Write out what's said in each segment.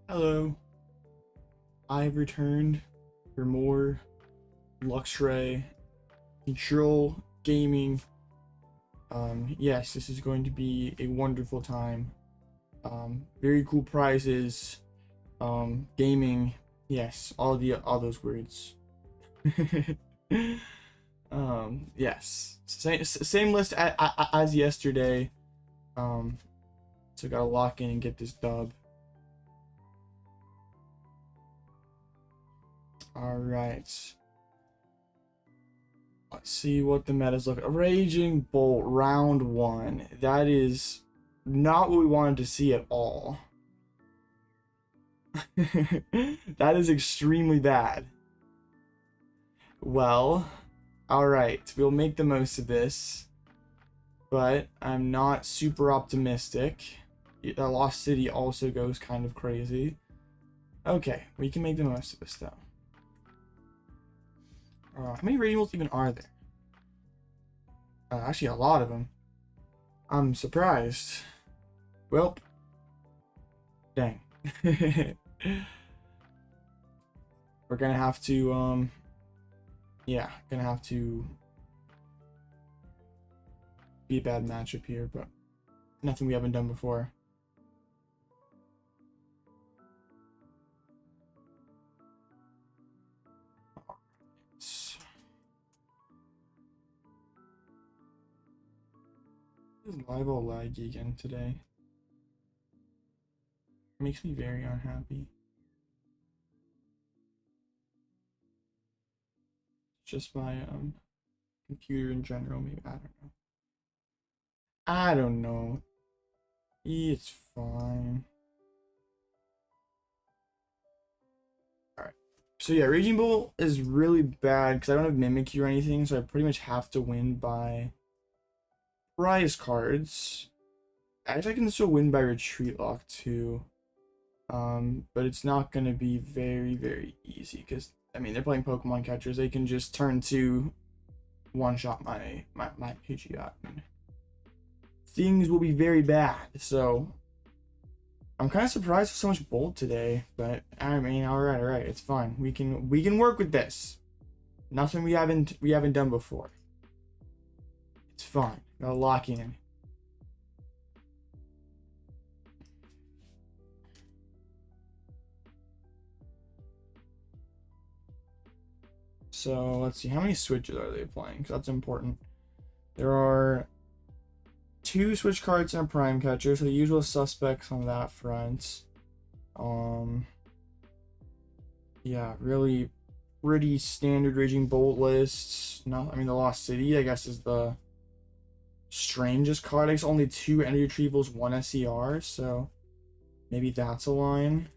Hello, I've returned for more Luxray Control Gaming. Yes, this is going to be a wonderful time. Very cool prizes. Gaming. Yes, all those words. Yes, same list as yesterday. So gotta lock in and get this dub. All right. Let's see what the meta's look. Raging Bolt round 1. That is not what we wanted to see at all. That is extremely bad. Well, alright. We'll make the most of this. But I'm not super optimistic. Lost City also goes kind of crazy. Okay, we can make the most of this though. How many Raging Bolts even are there? Actually, a lot of them. I'm surprised. Well, dang. We're gonna have to, yeah, gonna have to be a bad matchup here, but nothing we haven't done before. This is live all laggy again today. It makes me very unhappy. Just my computer in general, maybe. I don't know. It's fine. Alright. So yeah, Raging Bolt is really bad because I don't have Mimikyu or anything, so I pretty much have to win by prize cards. Actually, I can still win by Retreat Lock too. But it's not gonna be very easy because I mean they're playing Pokemon catchers. They can just turn to one-shot my Pidgeot. Things will be very bad. So I'm kind of surprised with so much Bolt today, but I mean, all right, it's fine. We can work with this. Nothing we haven't done before. It's fine. Gotta lock in. So let's see, how many switches are they playing? Because that's important. There are 2 switch cards and a prime catcher, so the usual suspects on that front. Yeah, really pretty standard Raging Bolt lists. I mean, the Lost City, I guess, is the strangest card. It's only 2 energy retrievals, 1 SCR, so maybe that's a line.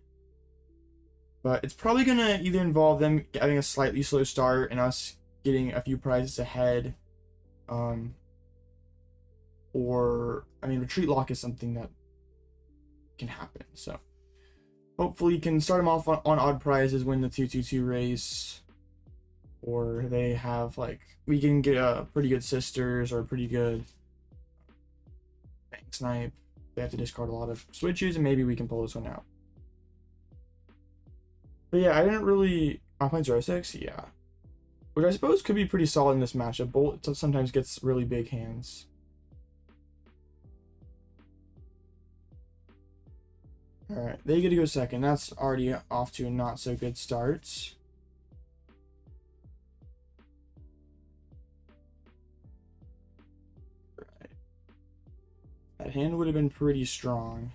But it's probably gonna either involve them having a slightly slow start and us getting a few prizes ahead. Or, I mean, Retreat Lock is something that can happen. So hopefully you can start them off on odd prizes, win the 2-2-2 race. Or they have, like, we can get a pretty good Sisters or a pretty good Bank Snipe. They have to discard a lot of switches, and maybe we can pull this one out. But yeah, I didn't really... I'm playing 06? Yeah. Which I suppose could be pretty solid in this matchup. Bolt sometimes gets really big hands. Alright, they get to go second. That's already off to a not so good start. Right. That hand would have been pretty strong.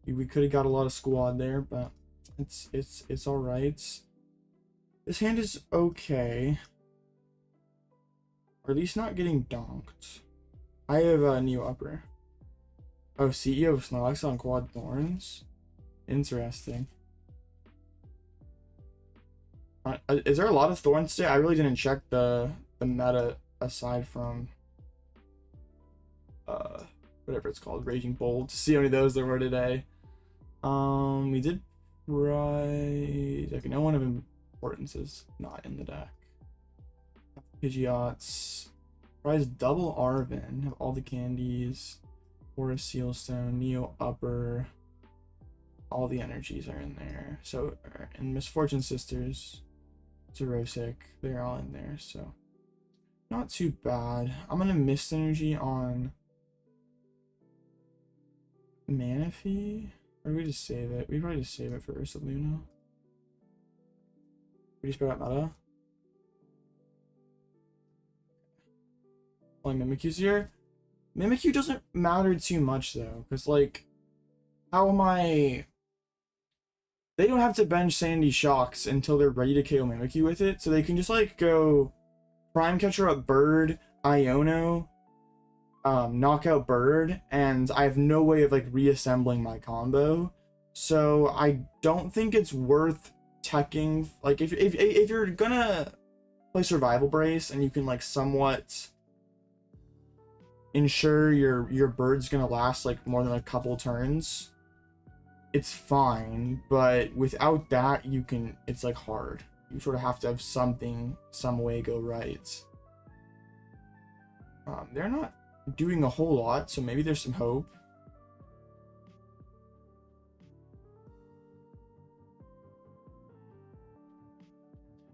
We could have got a lot of squad there, but it's all right. This hand is okay, or at least not getting donked. I have a new upper. Oh, CEO of Snorlax on Quad Thorns. Interesting. Is there a lot of Thorns today? I really didn't check the meta aside from whatever it's called, Raging Bolt, to see how many of those there were today. We did right. Okay, no one of importance is not in the deck. Pidgeots. Prize double Arven. Have all the candies. Forest Sealstone, Neo Upper. All the energies are in there. So, and Misfortune Sisters, Zerosic, they're all in there. So, not too bad. I'm gonna Mist Energy on Manaphy. Or we just save it? We probably just save it for Ursaluna. We just put out meta. Only Mimikyu's here. Mimikyu doesn't matter too much though, because like, how am I? They don't have to bench Sandy Shocks until they're ready to KO Mimikyu with it, so they can just like go Prime Catcher up Bird, Iono, knockout Bird, and I have no way of like reassembling my combo. So I don't think it's worth teching. Like if you're gonna play Survival Brace and you can like somewhat ensure your bird's gonna last like more than a couple turns, it's fine. But without that, it's like hard. You sort of have to have something, some way go right. They're not doing a whole lot, so maybe there's some hope.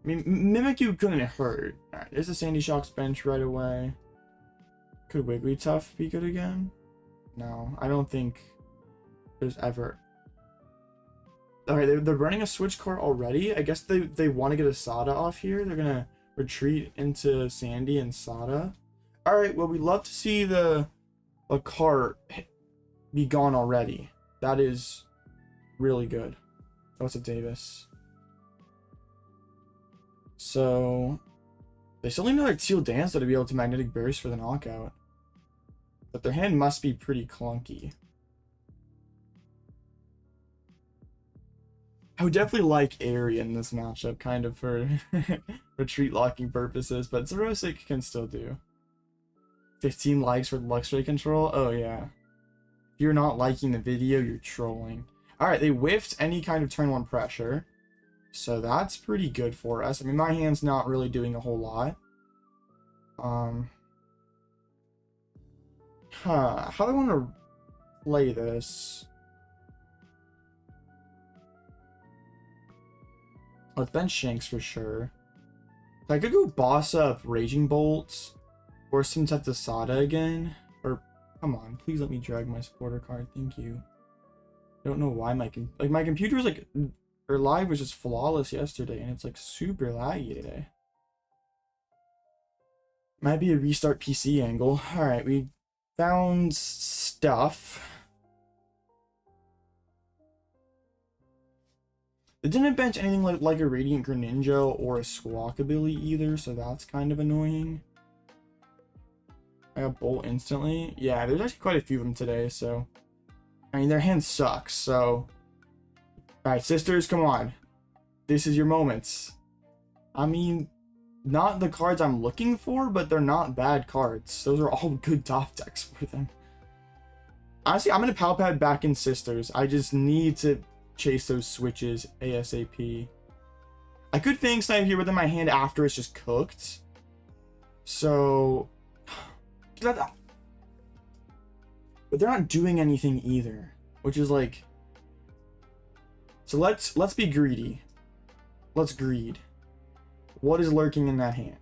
I mean, Mimikyu couldn't hurt. Alright, there's a Sandy Shocks bench right away. Could Wigglytuff be good again? No, I don't think there's ever... Alright, they're running a switch card already. I guess they want to get a Sada off here. They're gonna retreat into Sandy and Sada. Alright, well, we'd love to see the cart be gone already. That is really good. What's up, Davis? So, they still need another Teal Dance to be able to Magnetic Burst for the knockout. But their hand must be pretty clunky. I would definitely like Airy in this matchup, kind of for retreat locking purposes, but Zerosic can still do. 15 likes for Luxray control? Oh yeah. If you're not liking the video, you're trolling. Alright, they whiffed any kind of turn 1 pressure. So that's pretty good for us. I mean, my hand's not really doing a whole lot. How do I want to play this? Let's bench Shinx for sure. I could go boss up Raging Bolts or some type of Sada again. Or, come on, please let me drag my supporter card. Thank you. I don't know why my computer is like... Her live was just flawless yesterday, and it's like super laggy today. Might be a restart PC angle. Alright, we found stuff. They didn't bench anything like a Radiant Greninja or a Squawkabilly either, so that's kind of annoying. I got Bolt instantly. Yeah, there's actually quite a few of them today, so... I mean, their hand sucks, so... Alright, sisters, come on. This is your moments. I mean, not the cards I'm looking for, but they're not bad cards. Those are all good top decks for them. Honestly, I'm going to Pal Pad back in sisters. I just need to chase those switches ASAP. I could Fang Snipe here, but then my hand after is just cooked. So... But they're not doing anything either, which is like... So let's be greedy. Let's greed. What is lurking in that hand?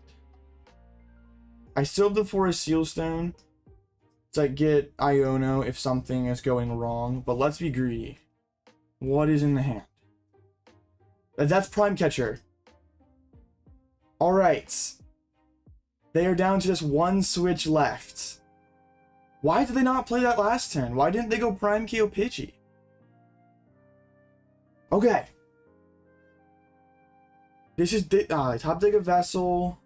I still have the Forest Sealstone to get Iono if something is going wrong, but let's be greedy. What is in the hand? That's Prime Catcher. Alright. They are down to just one switch left. Why did they not play that last turn? Why didn't they go Prime KO Pidgey? Okay. This is top deck a Vessel.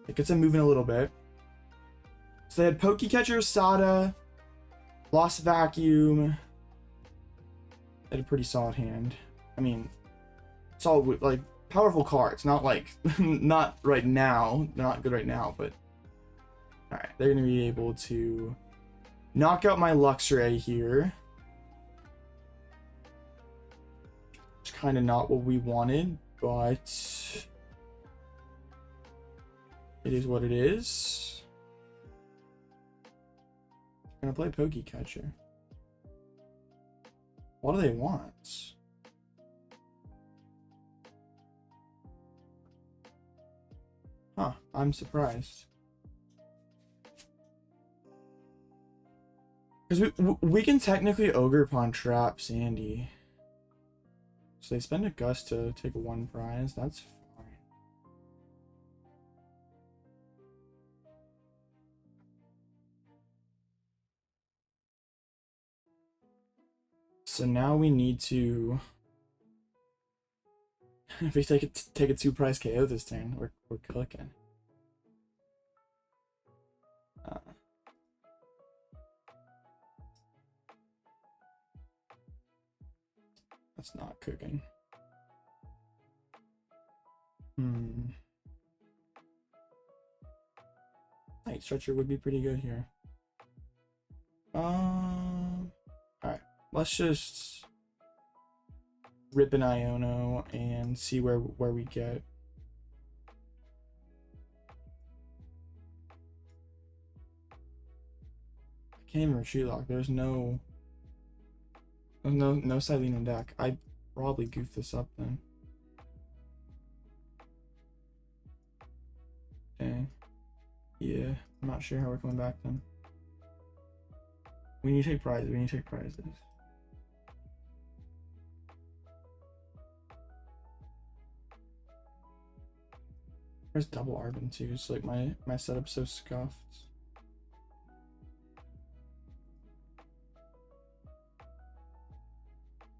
It gets them moving a little bit. So they had Pokecatcher, Sada, Lost Vacuum. They had a pretty solid hand. I mean, solid, like, powerful cards. Not like, not right now. They're not good right now, but... Alright, they're going to be able to knock out my Luxray here. It's kind of not what we wanted, but... It is what it is. Gonna play Pokecatcher. What do they want? Huh, I'm surprised. Because we can technically Ogerpon trap Sandy. So they spend a Gust to take one prize. That's fine. So now we need to... if we take a 2-prize KO this turn, we're cooking. That's not cooking. Night Stretcher would be pretty good here. Alright, let's just rip an Iono and see where we get. I can't even retreat lock. There's no Cyllene in deck. I probably goofed this up then. Okay. Yeah, I'm not sure how we're coming back then. We need to take prizes. We need to take prizes. There's double Arven too, so like my setup's so scuffed.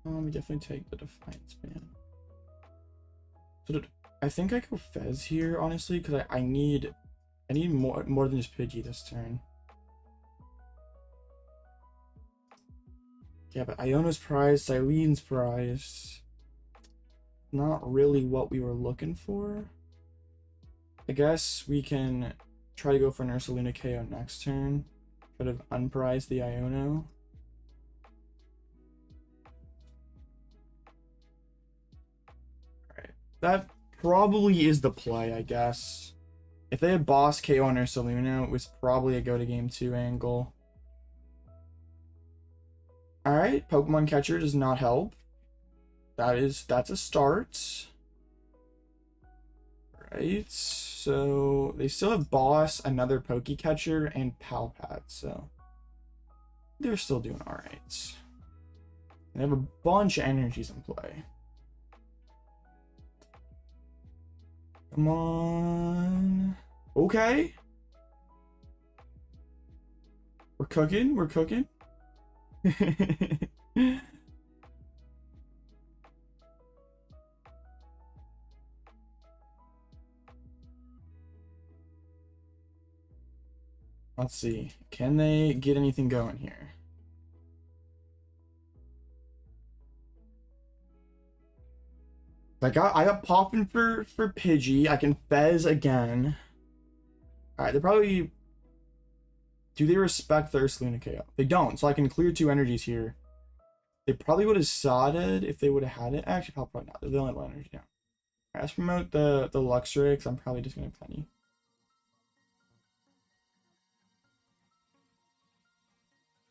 We definitely take the Defiance Band. So I think I go Fez here, honestly, because I need more than just Pidgey this turn. Yeah, but Iono's prize, Cyllene's prize. Not really what we were looking for. I guess we can try to go for an Ursaluna KO next turn. Try to unprize the Iono. Alright. That probably is the play, I guess. If they had boss KO on Ursaluna, it was probably a go to game 2 angle. Alright, Pokemon Catcher does not help. That's a start. Right, so they still have boss, another Pokecatcher, and Pal Pad, so they're still doing alright. They have a bunch of energies in play. Come on. Okay. We're cooking, we're cooking. Let's see. Can they get anything going here? I got Poffin for Pidgey. I can Fez again. Alright, they probably... Do they respect the Ursaluna KO? They don't, so I can clear 2 energies here. They probably would have sodded if they would have had it. Actually, probably not. They only have 1 energy now. Alright, let's promote the Luxray, because I'm probably just going to Penny.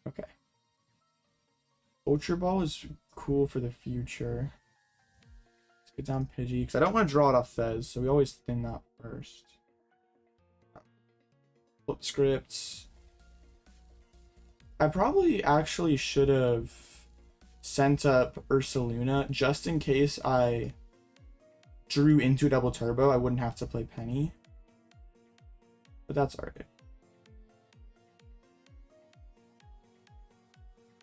Okay. Ultra Ball is cool for the future. Let's get down Pidgey, because I don't want to draw it off Fez, so we always thin that first. Flip scripts. I probably actually should have sent up Ursaluna just in case I drew into a double turbo. I wouldn't have to play Penny. But that's alright.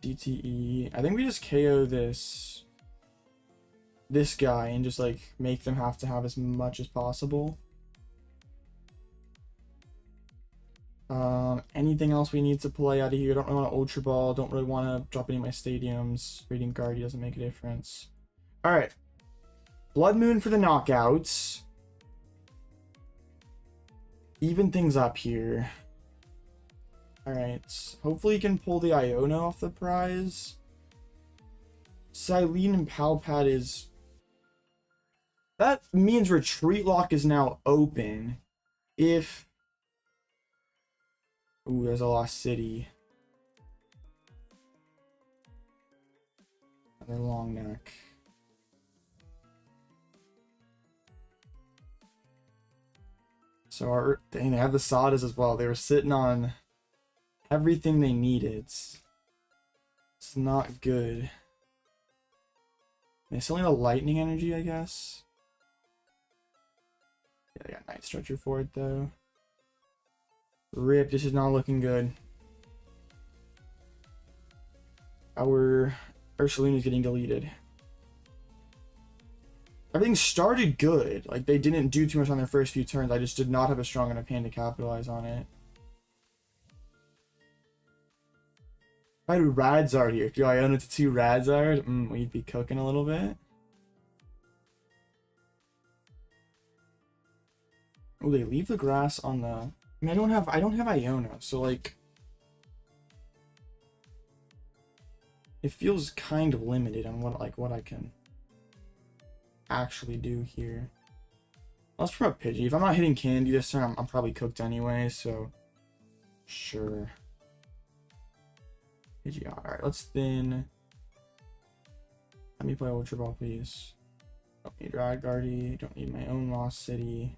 DTE. I think we just KO this guy and just like make them have to have as much as possible. Anything else we need to play out of here? Don't really want to Ultra Ball. Don't really want to drop any of my stadiums. Radiant Gardevoir doesn't make a difference. Alright. Bloodmoon for the knockouts. Even things up here. Alright. Hopefully you can pull the Iono off the prize. Cyllene and Pal Pad is... That means Retreat Lock is now open. If... Ooh, there's a Lost City. Another long neck. So our dang, they have the sodas as well. They were sitting on everything they needed. It's not good. It's only the lightning energy, I guess. Yeah, I got Night Stretcher for it though. Rip, this is not looking good. Our Ursaluna is getting deleted. Everything started good. Like, they didn't do too much on their first few turns. I just did not have a strong enough hand to capitalize on it. If I had Radzard here, do I own it to 2 Radzard? We'd be cooking a little bit. Oh, they leave the grass on the... I mean, I don't have Iono, so like... It feels kind of limited on what I can actually do here. Let's throw a Pidgey. If I'm not hitting candy this turn, I'm probably cooked anyway, so sure. Pidgey. Alright, let's thin. Let me play Ultra Ball, please. Don't need Rad Guardy, don't need my own Lost City.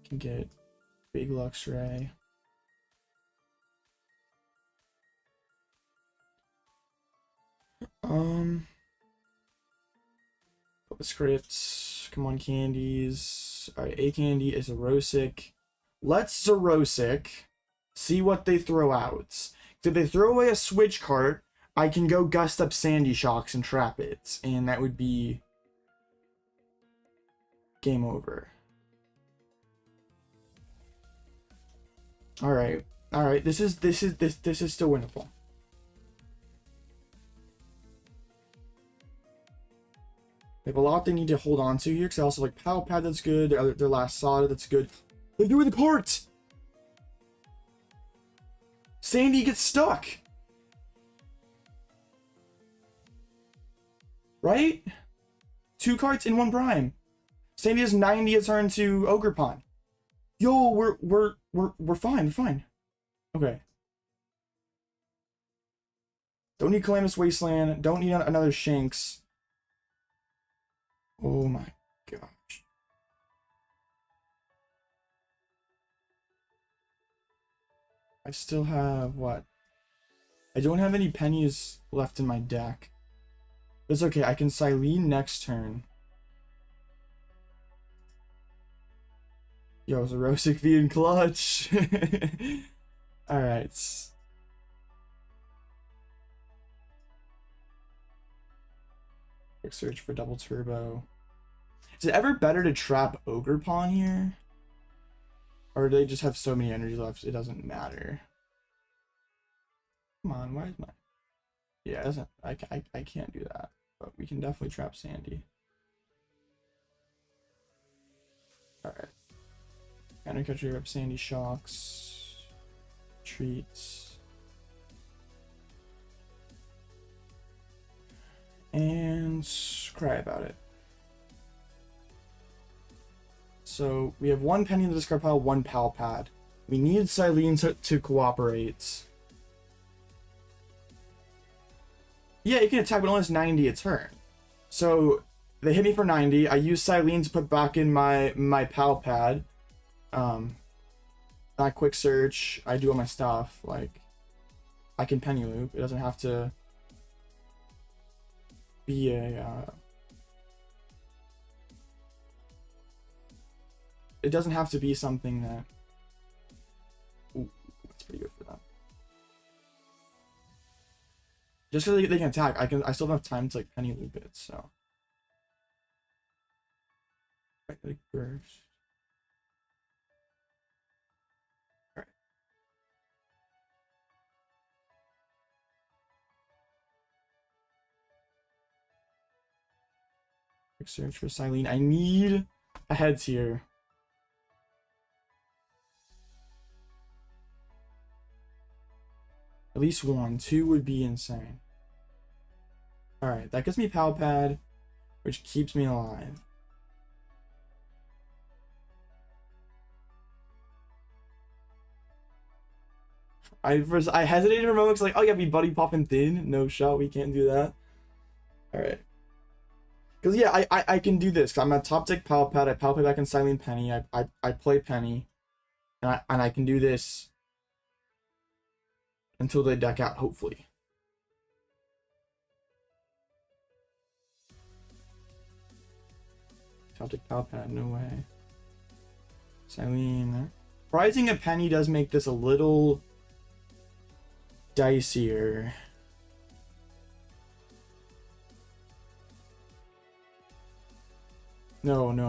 Can get big Luxray. Put the scripts. Come on, candies. Alright, A candy is Erosic. Let's Erosic. See what they throw out. If they throw away a switch cart, I can go gust up Sandy Shocks and trap it. And that would be game over. Alright. Alright, this is still winnable. They have a lot they need to hold on to here, because I also like Pal Pad, that's good. Their last Soda, that's good. They do with the cart! Sandy gets stuck! Right? 2 carts in 1 prime. Sandy has 90 a turn to Ogerpon. Yo, we're fine, we're fine. Okay. Don't need Calamitous Wasteland. Don't need another Shinx. Oh my gosh. I still have what? I don't have any pennies left in my deck. It's okay, I can Cyllene next turn. Yo, is Erosic being clutch? Alright. Quick search for double turbo. Is it ever better to trap Ogerpon here? Or do they just have so many energy left it doesn't matter? Come on, why is my... Yeah, it doesn't... I can't do that. But we can definitely trap Sandy. Alright. Counter catcher up Sandy Shocks. Treats. And cry about it. So we have 1 penny in the discard pile, 1 Pal Pad. We need Cyllene to cooperate. Yeah, it can attack, but only has 90 a turn. So they hit me for 90. I use Cyllene to put back in my Pal Pad. That quick search. I do all my stuff. Like, I can penny loop. It doesn't have to be a it doesn't have to be something that... Ooh, that's pretty good for them. Just because they can attack, I still don't have time to like penny loop it, so. Like burst. Alright. Quick search for Cyllene. I need a heads here. At least 1. 2 would be insane. Alright, that gets me Pal Pad, which keeps me alive. I hesitated for a moment, like, oh yeah, Buddy Poffin thin. No shot, we can't do that. Alright. Because yeah, I can do this. I'm a top deck Pal Pad. I Pal Pad back in Cyllene Penny. I play Penny. And I can do this until they deck out, hopefully. Top deck Pal Pad, no way. Cyllene. Prizing a Penny does make this a little dicier. No. Alright.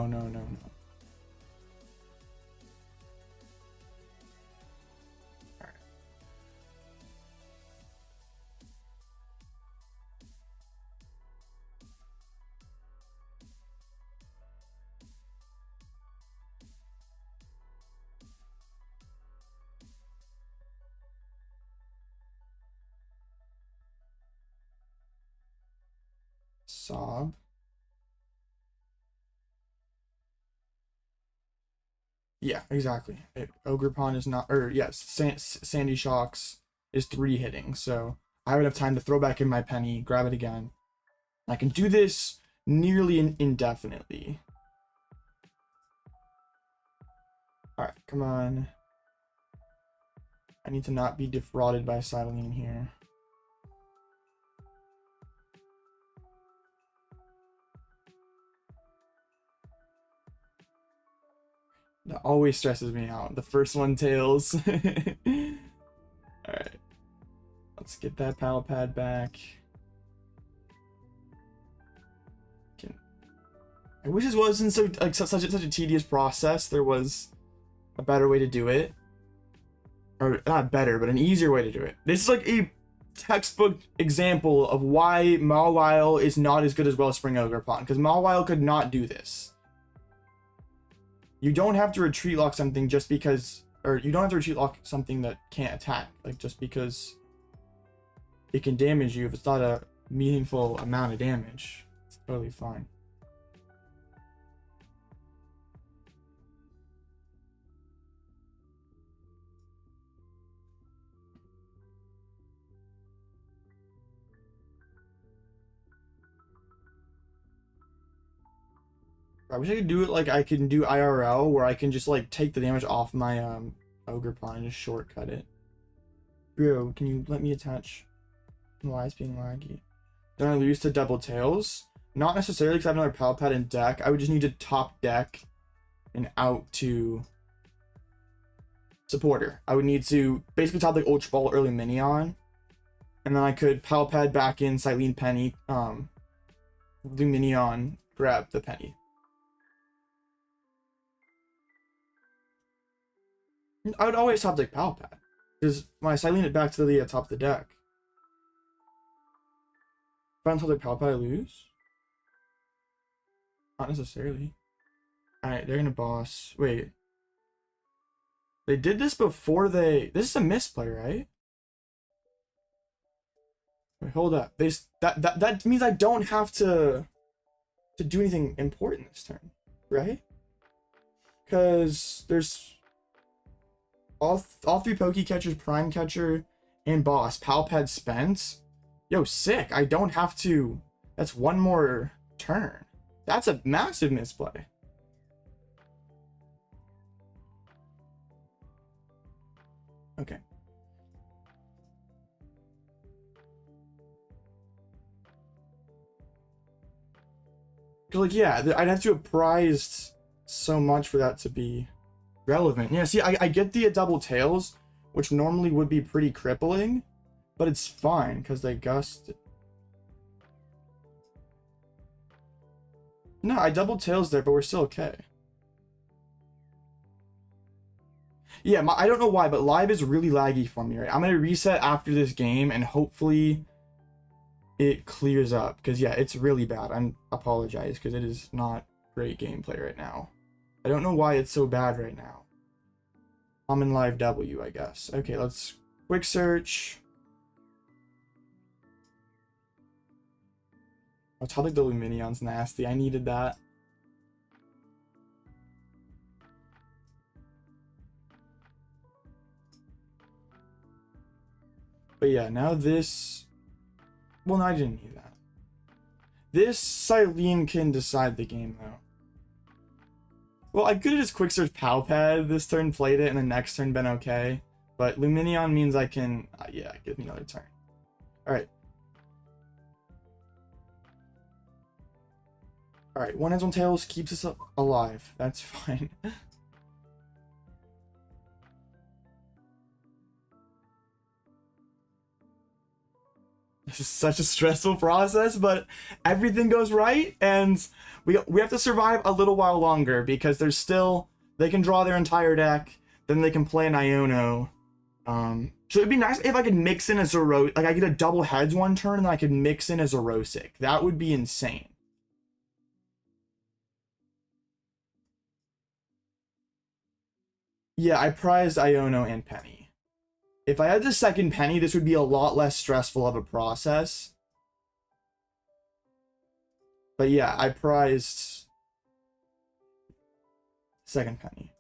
Sob. Yeah, exactly. Ogerpon is not, or yes, Sandy Shocks is 3 hitting, so I have enough time to throw back in my Penny, grab it again. I can do this nearly indefinitely. Alright, come on. I need to not be defrauded by Cyllene here. That always stresses me out. The first one tails. Alright. Let's get that Pal Pad back. I wish this wasn't so like such a tedious process. There was a better way to do it. Or not better, but an easier way to do it. This is like a textbook example of why Mawile is not as good as Wellspring Ogerpon, because Mawile could not do this. You don't have to retreat lock something just because, or you don't have to retreat lock something that can't attack, like just because it can damage you if it's not a meaningful amount of damage. It's totally fine. I wish I could do it like I can do IRL, where I can just like take the damage off my Ogerpon and just shortcut it. Bro, can you let me attach? Why is being laggy? Then I lose to double tails. Not necessarily because I have another Pal Pad in deck. I would just need to top deck and out to supporter. I would need to basically top like Ultra Ball early Lumineon, and then I could Pal Pad back in Cyllene Penny, Lumineon, grab the Penny. I would always top deck Pal Pad, because when I Cyllene it back to the top of the deck. If I don't top deck Pal Pad, I lose? Not necessarily. Alright, they're gonna boss. Wait. They did this before they... This is a misplay, right? Wait, hold up. That means I don't have to do anything important this turn, right? Because there's... All 3 Poke Catchers, Prime Catcher, and Boss. Pal Pad spent. Yo, sick. I don't have to... That's one more turn. That's a massive misplay. Okay. Like, yeah, I'd have to have prized so much for that to be relevant. Yeah, see, I get the double tails, which normally would be pretty crippling, but it's fine because they gust. No, I double tails there, but we're still okay. Yeah, I don't know why, but live is really laggy for me, right? I'm gonna reset after this game and hopefully it clears up, because yeah, it's really bad. I apologize because it is not great gameplay right now. I don't know why it's so bad right now. I'm in live W, I guess. Okay, let's quick search. Oh, topic the Lumineon's nasty. I needed that. But yeah, now this... Well, no, I didn't need that. This Cyllene can decide the game, though. Well, I could have just quick searched Pal Pad this turn, played it, and the next turn been okay. But Lumineon means I can... yeah, give me another turn. Alright. Alright, one heads, one tails keeps us alive. That's fine. This is such a stressful process, but everything goes right, and we have to survive a little while longer, because there's still... They can draw their entire deck, then they can play an Iono. So it'd be nice if I could mix in a Zero... Like, I get a double heads one turn, and then I could mix in a Zerosic. That would be insane. Yeah, I prized Iono and Penny. If I had the second Penny, this would be a lot less stressful of a process. But yeah, I prized second Penny.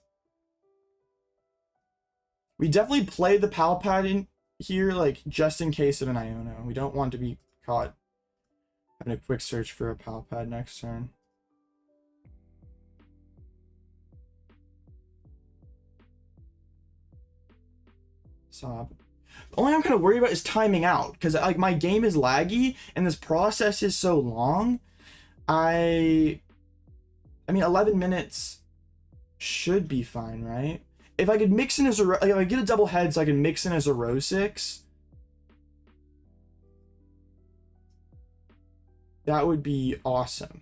We definitely play the Pal Pad in here, like, just in case of an Iono. We don't want to be caught having a quick search for a Pal Pad next turn. Sob. The only thing I'm kind of worried about is timing out, because like my game is laggy and this process is so long. I mean 11 minutes should be fine, right? If I could mix in a Zero, like if I get a double head so I can mix in a Zerosic, that would be awesome.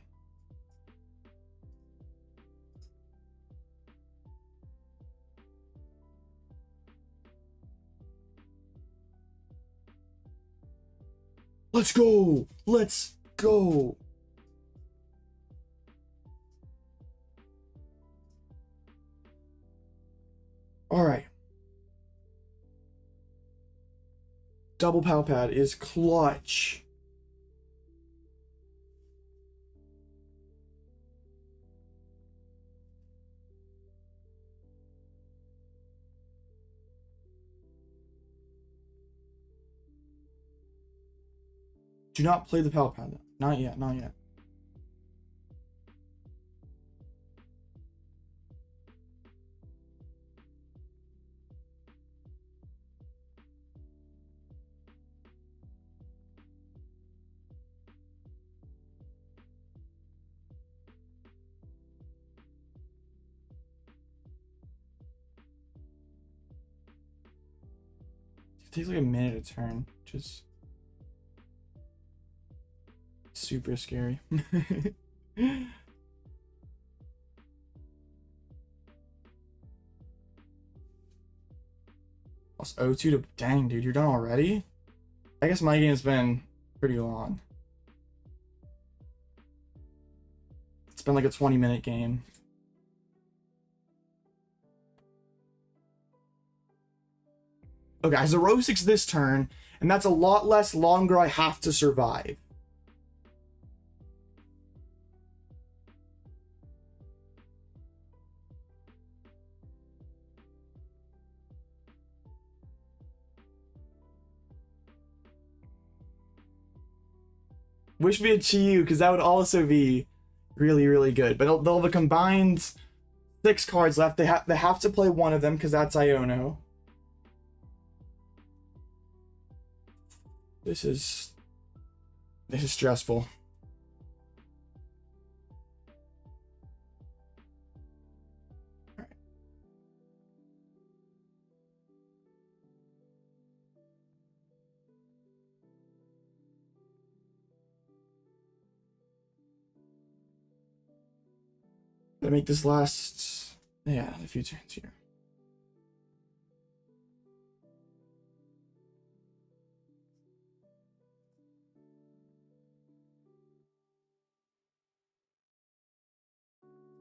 Let's go! Let's go! Alright. Double Pal Pad is clutch. Do not play the Pal Pad. Not yet, not yet. It takes like a minute a turn, which is super scary. Lost 0-2 to... Dang, dude, you're done already? I guess my game's been pretty long. It's been like a 20-minute game. Okay, Zerosic's this turn, and that's a lot less longer I have to survive. Wish me a Chi-Yu, because that would also be really, really good. But they'll have a combined 6 cards left. They have to play one of them, because that's Iono. This is stressful. All right. Gotta make this last, yeah, a few turns here.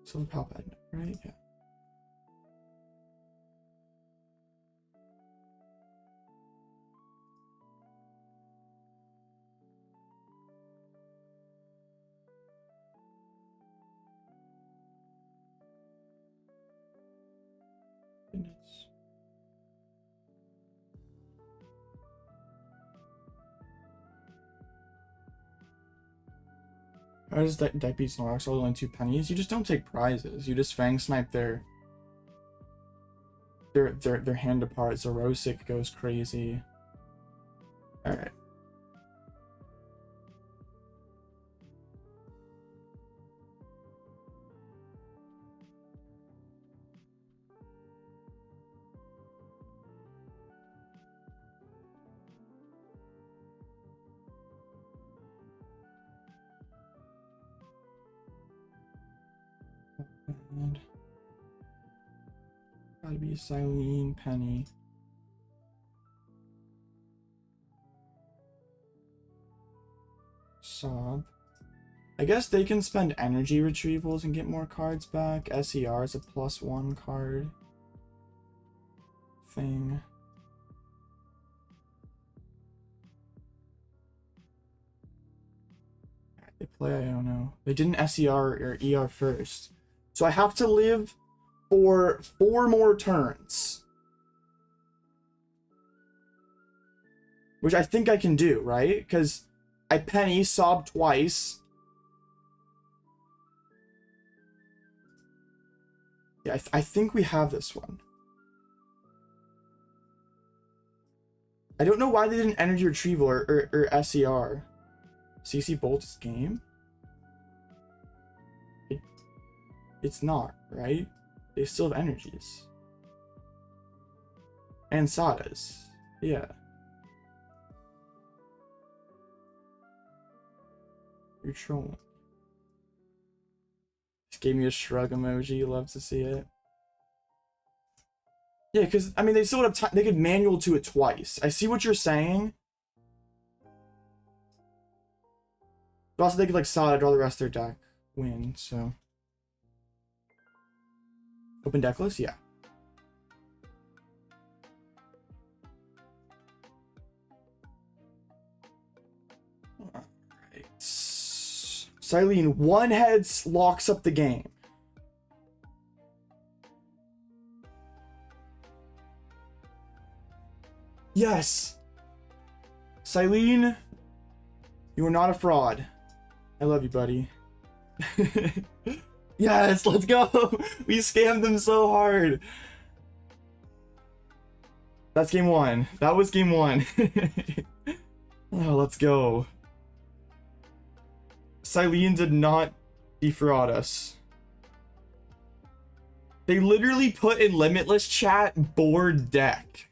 So the Pal Pad, right? Yeah. Goodness. How does that deck beat Snorlax all only 2 pennies? You just don't take prizes. You just Fang Snipe their hand apart. Zerosic goes crazy. Alright. Gotta be Cyllene, Penny. Sob. I guess they can spend energy retrievals and get more cards back. SER is a +1 card thing. They play Iono. They didn't SER or ER first. So I have to live for 4 more turns. Which I think I can do, right? Because I Penny, Sob twice. Yeah, I think we have this one. I don't know why they didn't Energy Retrieval or SER. CC Bolt's game? It's not, right? They still have energies. And Sadas. Yeah. You're trolling. Just gave me a shrug emoji. Love to see it. Yeah, because, I mean, they still have time. They could manual to it twice. I see what you're saying. But also, they could, like, Sada, draw the rest of their deck, win, so. Open deck list? Yeah. Alright. Cyllene, one heads locks up the game. Yes! Cyllene, you are not a fraud. I love you, buddy. Yes, let's go! We scammed them so hard. That's game 1. That was game 1. Oh, let's go. Cyllene did not defraud us. They literally put in Limitless chat board deck.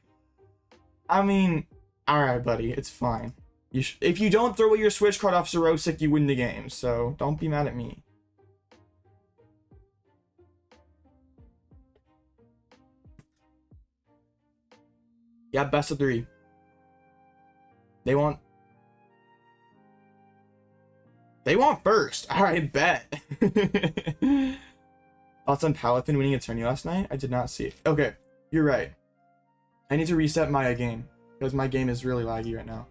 I mean, alright, buddy, it's fine. If you don't throw away your Switch card off Zerosic, you win the game, so don't be mad at me. Yeah, best of 3. They want first. Alright, bet. Thoughts on Palafin winning a tourney last night? I did not see it. Okay, you're right. I need to reset my game because my game is really laggy right now.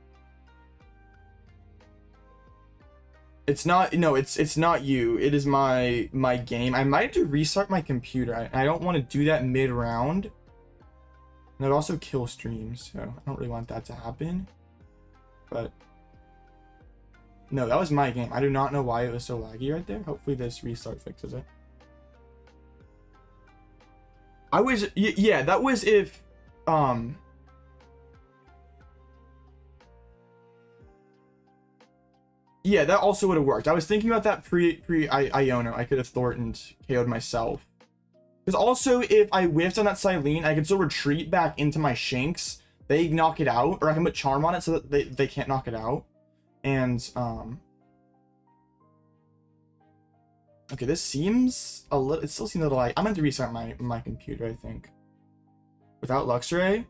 It's not, no, it's not you. It is my game. I might have to restart my computer. I don't want to do that mid-round. And I'd also kill streams, so I don't really want that to happen. But no, that was my game. I do not know why it was so laggy right there. Hopefully this restart fixes it. Yeah, that was if yeah, that also would have worked. I was thinking about that pre Iono. I could have Thorton KO'd myself. Because also, if I whiffed on that Cyllene, I could still retreat back into my Shinx. They knock it out, or I can put Charm on it so that they can't knock it out. And okay, this seems a little. It still seems a little like I'm going to restart my computer. I think without Luxray,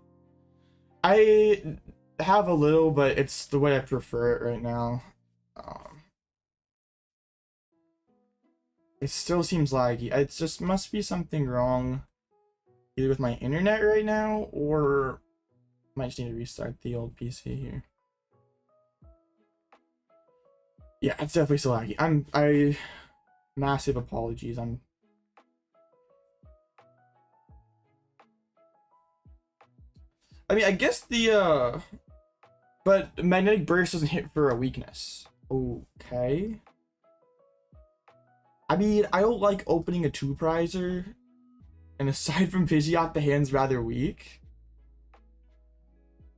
I have a little, but it's the way I prefer it right now. It still seems laggy. It just must be something wrong either with my internet right now, or I might just need to restart the old PC here. Yeah, it's definitely still laggy. Massive apologies. I mean, I guess the but magnetic burst doesn't hit for a weakness. Okay. I mean, I don't like opening a 2-prizer. And aside from Pidgeot, the hand's rather weak.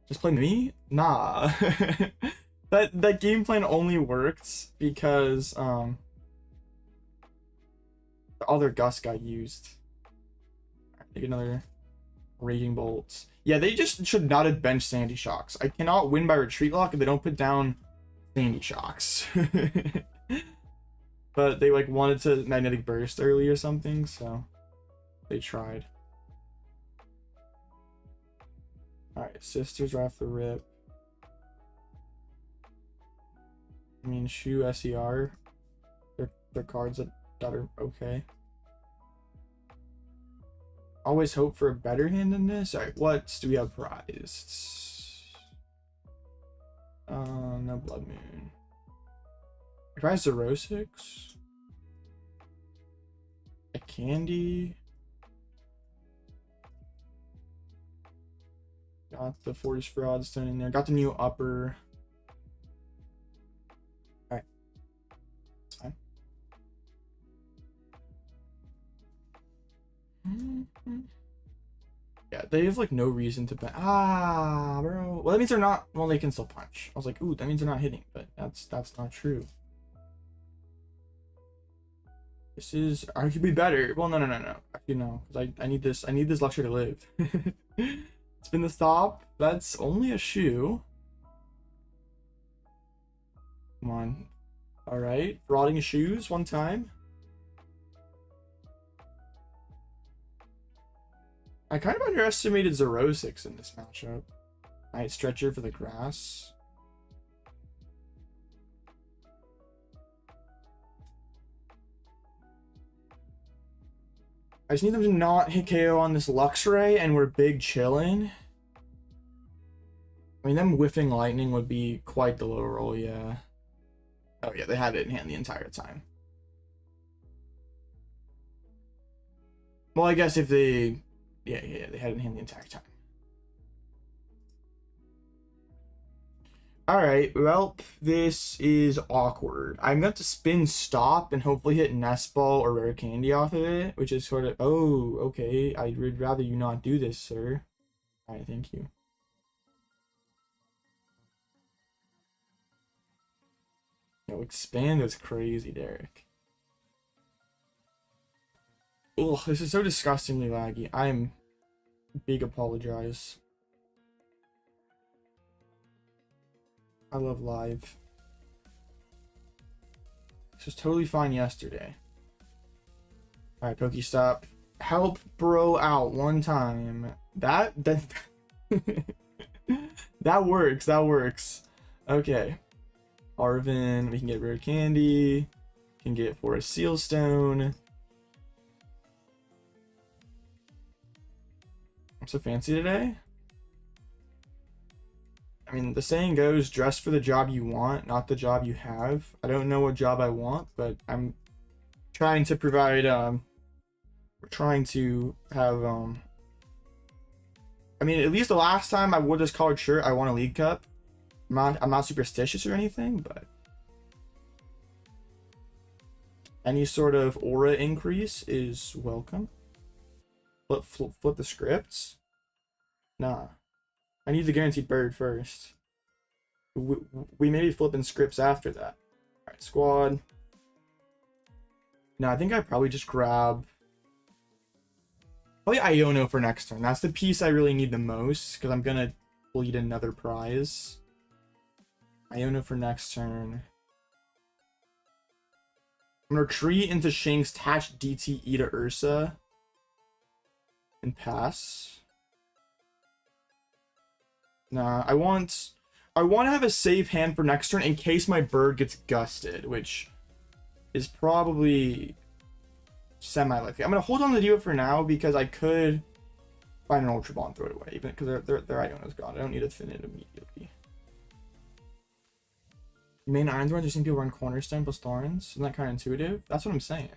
Just play me? Nah. that game plan only worked because the other Gus got used. Take another Raging Bolts. Yeah, they just should not have benched Sandy Shocks. I cannot win by Retreat Lock if they don't put down Sandy Shocks. But they like wanted to Magnetic Burst early or something, so they tried. Alright, Sisters are off the rip. I mean, Shoe SER. They're cards that are okay. Always hope for a better hand than this. Alright, what do we have prized? No Bloodmoon. Prize Zerosix. A candy. Got the Force Fraud Stone in there. Got the new upper. Alright. It's fine. Yeah, they have like no reason to bet. Ah, bro. Well, that means they're not. Well, they can still punch. I was like, ooh, that means they're not hitting, but that's not true. This is arguably better. Well, no. Actually, no, because I need this. I need this Luxray to live. Spin the stop. That's only a shoe. Come on. All right, rotting shoes one time. I kind of underestimated Zerosix in this matchup. Night Stretcher for the grass. I just need them to not hit KO on this Luxray, and we're big chillin'. I mean, them whiffing lightning would be quite the low roll, yeah. Oh yeah, they had it in hand the entire time. Well, I guess if they... Yeah, they had it in hand the entire time. Alright, well, this is awkward. I'm going to spin stop and hopefully hit Nest Ball or Rare Candy off of it, which is sort of... Oh, okay. I would rather you not do this, sir. Alright, thank you. No, expand is crazy, Derek. Ugh, this is so disgustingly laggy. I'm big apologize. I love live. This was totally fine yesterday. Alright, Pokestop. Help bro out one time. That that works. Okay. Arven, we can get Rare Candy. Can get Forest Sealstone. I'm so fancy today. I mean, the saying goes, dress for the job you want, not the job you have. I don't know what job I want, but I'm trying to provide, we're trying to have, I mean, at least the last time I wore this collared shirt, I won a League Cup. I'm not superstitious or anything, but any sort of aura increase is welcome. Flip the scripts? Nah. I need the guaranteed bird first. We may be flipping scripts after that. Alright, squad. No, I think I probably just grab... Probably Iono for next turn. That's the piece I really need the most, because I'm gonna bleed another prize. Iono for next turn. I'm gonna retreat into Shinx, attach DTE to Ursa, and pass. Nah, I want to have a safe hand for next turn in case my bird gets gusted, which is probably semi-likely. I'm gonna hold on to do it for now because I could find an Ultra Ball and throw it away, even because their Iono's gone. I don't need to thin it immediately. Main irons runs, you're seeing people run Cornerstone plus Thorns. Isn't that kind of intuitive? That's what I'm saying.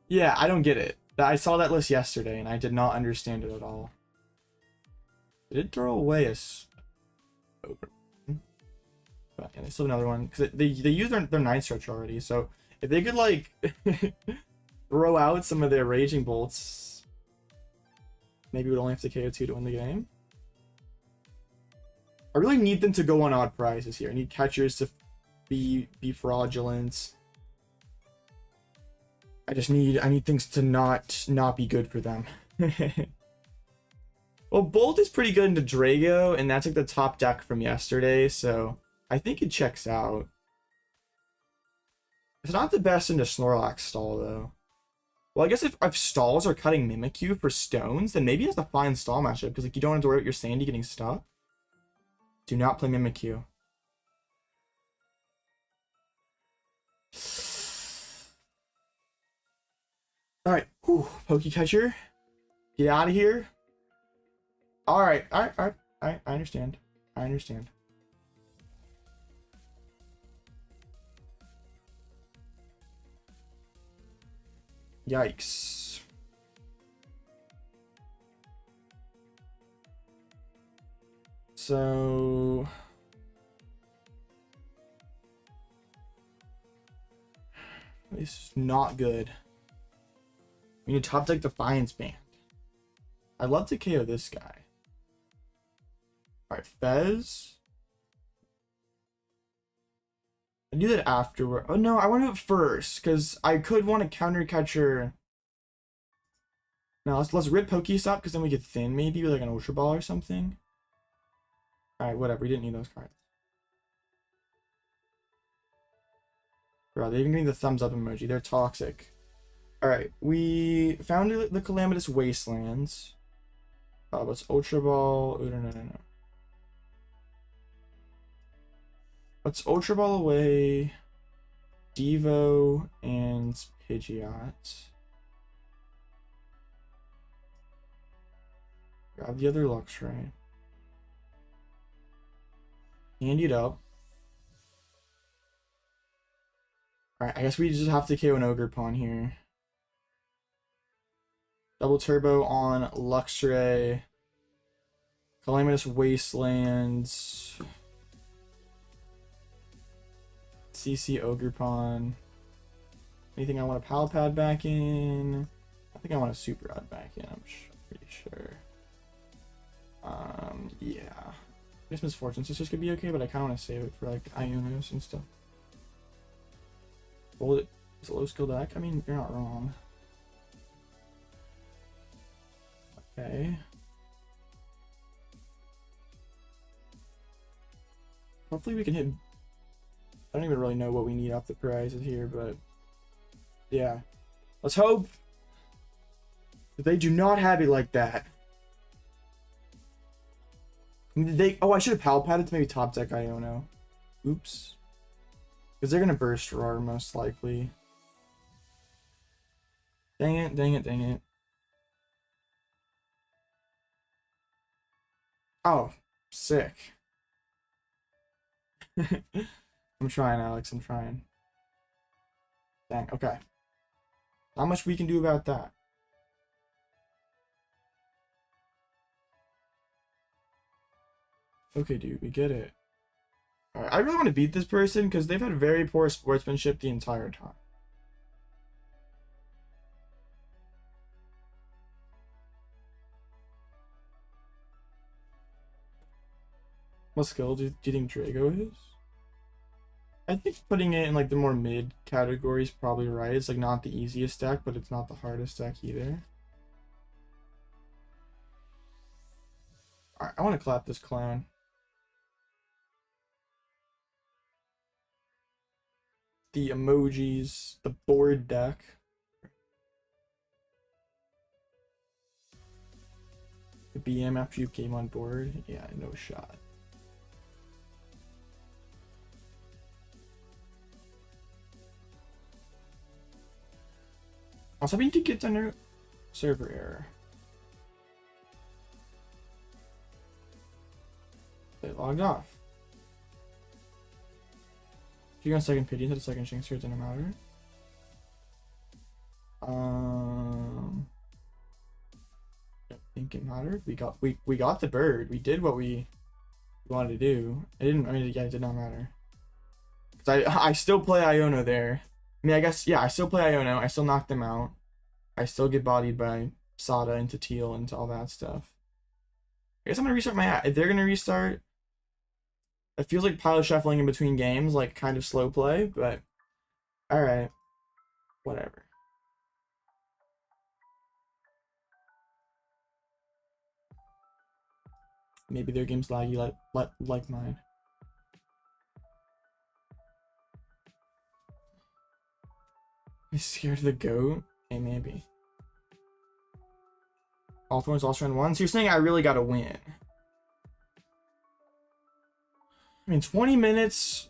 Yeah, I don't get it. I saw that list yesterday and I did not understand it at all. I did throw away a but yeah, they still have another one because they use their 9 stretch already. So If they could like throw out some of their Raging Bolts, maybe we'd only have to KO 2 to win the game. I really need them to go on odd prizes here. I need catchers to be fraudulent. I need things to not be good for them. Well, Bolt is pretty good into Drago, and that's like the top deck from yesterday, so I think it checks out. It's not the best into Snorlax stall though. Well, I guess if stalls are cutting Mimikyu for stones, then maybe it's a fine stall matchup, because like you don't have to worry about your Sandy getting stuck. Do not play Mimikyu. Alright, Pokecatcher. Get out of here. Alright, I understand. I understand. Yikes. So this is not good. We need to top deck Defiance Band. I'd love to KO this guy. Alright, Fez. I do that afterward. Oh no, I want to do it first, because I could want to counter catcher. Now let's rip Pokestop, because then we get thin maybe with like an Ultra Ball or something. Alright, whatever, we didn't need those cards. Bro, they even gave me the thumbs up emoji. They're toxic. Alright, we found the Calamitous Wastelands. Let's Ultra Ball. Oh, no. Let's Ultra Ball away Devo and Pidgeot. Grab the other Luxray. Hand it up. Alright, I guess we just have to KO an Ogerpon here. Double Turbo on Luxray. Calamitous Wastelands. CC Ogerpon. Anything I want a Pal Pad back in? I think I want a Super Rod back in, I'm pretty sure. Yeah. I guess Misfortune Sisters could be okay, but I kind of want to save it for like Ionos and stuff. Well, it's a low skill deck. I mean, you're not wrong. Okay. Hopefully we can hit. I don't even really know what we need off the prizes here, but yeah. Let's hope that they do not have it like that. Oh, I should have Pal Padded to maybe top deck Iono. Oops. Because they're going to burst Roar most likely. Dang it. Oh, sick. I'm trying, Alex. I'm trying. Dang, okay. Not much we can do about that. Okay, dude, we get it. Alright, I really want to beat this person because they've had very poor sportsmanship the entire time. What skill do you think Drago is? I think putting it in like the more mid category is probably right. It's like not the easiest deck, but it's not the hardest deck either. Alright, I want to clap this clown. The emojis, the board deck. The BM after you came on board? Yeah, no shot. Also, we need to get under server error. They logged off. If you got a second Pidgey instead of second Shinx here, it didn't matter. I think it mattered. We got the bird. We did what we wanted to do. It didn't. I mean, yeah, it did not matter. Cause I still play Iono there. I mean, I guess, yeah, I still play Iono. I still knock them out. I still get bodied by Sada into Teal and all that stuff. I guess I'm going to restart my app. If they're going to restart, it feels like pile shuffling in between games, like kind of slow play, but alright. Whatever. Maybe their game's laggy like mine. I'm scared of the goat? Hey, maybe. All Thorns lost round 1. So you're saying I really gotta win. I mean, 20 minutes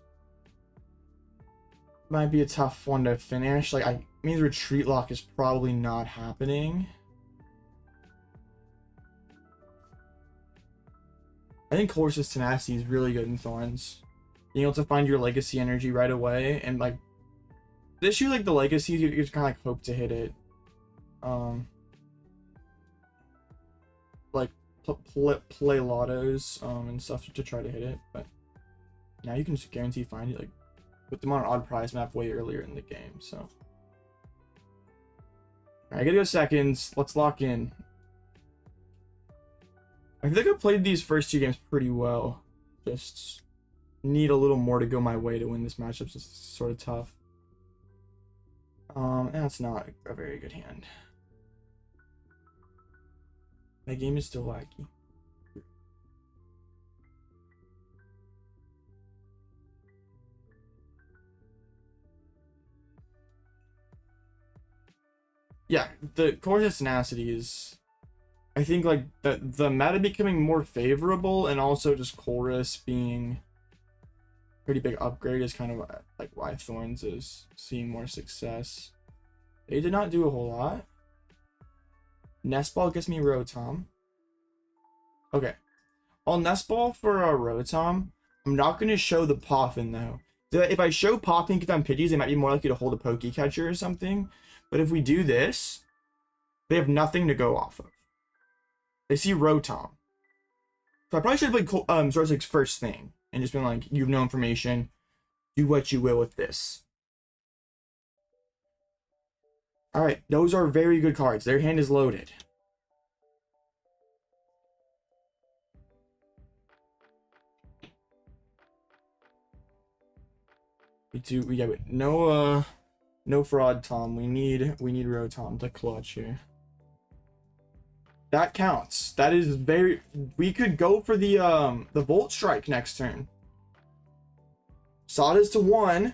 might be a tough one to finish. Like, it means retreat lock is probably not happening. I think Colress's Tenacity is really good in Thorns. Being able to find your Legacy energy right away, and like the issue, like the Legacy, you kind of like hope to hit it. Like play lottos and stuff to try to hit it, but now you can just guarantee find it, like put them on an odd prize map way earlier in the game. So all right, I gotta go seconds. Let's lock in. I feel like I played these first 2 games pretty well. Just need a little more to go my way to win this matchup. It's sort of tough. That's not a very good hand. My game is still laggy. Yeah, the Colress's Tenacity is, I think, like the meta becoming more favorable, and also just Colress being a pretty big upgrade is kind of like why Thorns is seeing more success. They did not do a whole lot. Nest Ball gets me Rotom. Okay, I'll Nest Ball for a Rotom. I'm not going to show the Poffin though. If I show Poffin get on Pidgeys, they might be more likely to hold a Pokecatcher or something. But if we do this, they have nothing to go off of. They see Rotom. So I probably should have played Zorsig's first thing and just been like, you have no information. Do what you will with this. Alright, those are very good cards. Their hand is loaded. We have no fraud, Tom. We need Rotom to clutch here. That counts. That is very. We could go for the Volt Strike next turn. Sawdust to 1.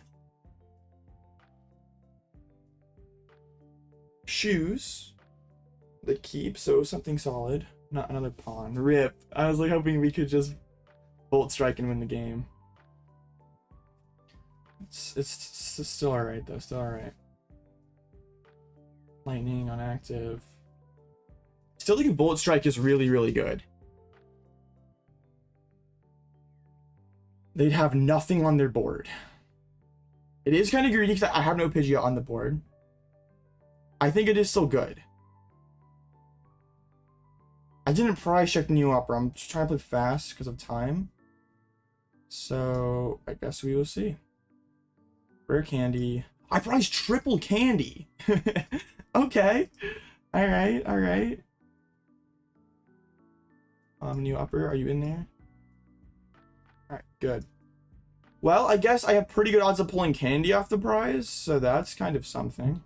Shoes. The keep, so something solid. Not another pawn. Rip. I was like hoping we could just Volt Strike and win the game. It's still alright though. Still alright. Lightning on active. Still think Volt Strike is really, really good. They'd have nothing on their board. It is kind of greedy because I have no Pidgeot on the board. I think it is still good. I didn't prize check New Opera. I'm just trying to play fast because of time. So I guess we will see. Rare Candy. I prize triple candy. Okay. Alright, alright. New Upper, are you in there? Alright, good. Well, I guess I have pretty good odds of pulling candy off the prize, so that's kind of something.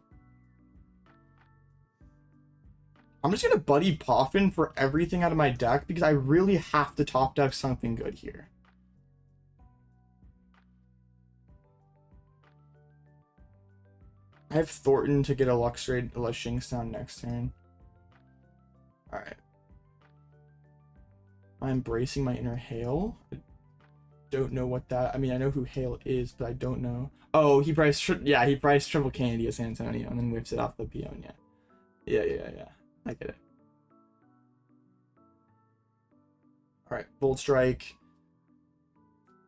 I'm just gonna Buddy Poffin for everything out of my deck because I really have to top deck something good here. I have Thorton to get a Luxray to let Shinx down next turn. Alright. I'm bracing my inner Hail. I don't know what that. I mean, I know who Hail is, but I don't know. Oh, he priced triple candy at San Antonio and then whips it off the Peonia. Yeah. I get it. Alright, Volt Strike.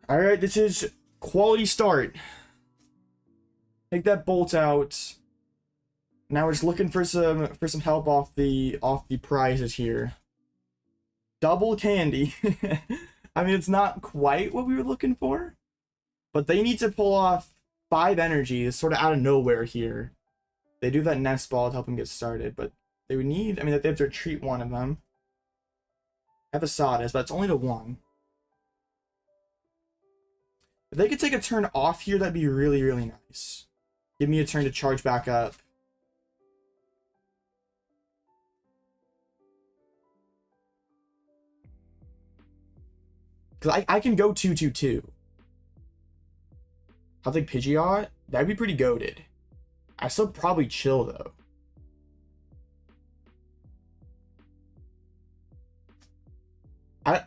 Alright, this is quality start. Take that Bolt out. Now we're just looking for some help off the prizes here. Double candy. I mean, it's not quite what we were looking for, but they need to pull off 5 energies sort of out of nowhere here. They do that Nest Ball to help him get started, but they would need, I mean, they have to retreat one of them. Have a Sawdust, but it's only to 1. If they could take a turn off here, that'd be really, really nice. Give me a turn to charge back up. Because I can go 2-2-2. I'll take Pidgeot. That'd be pretty goated. I still probably chill, though.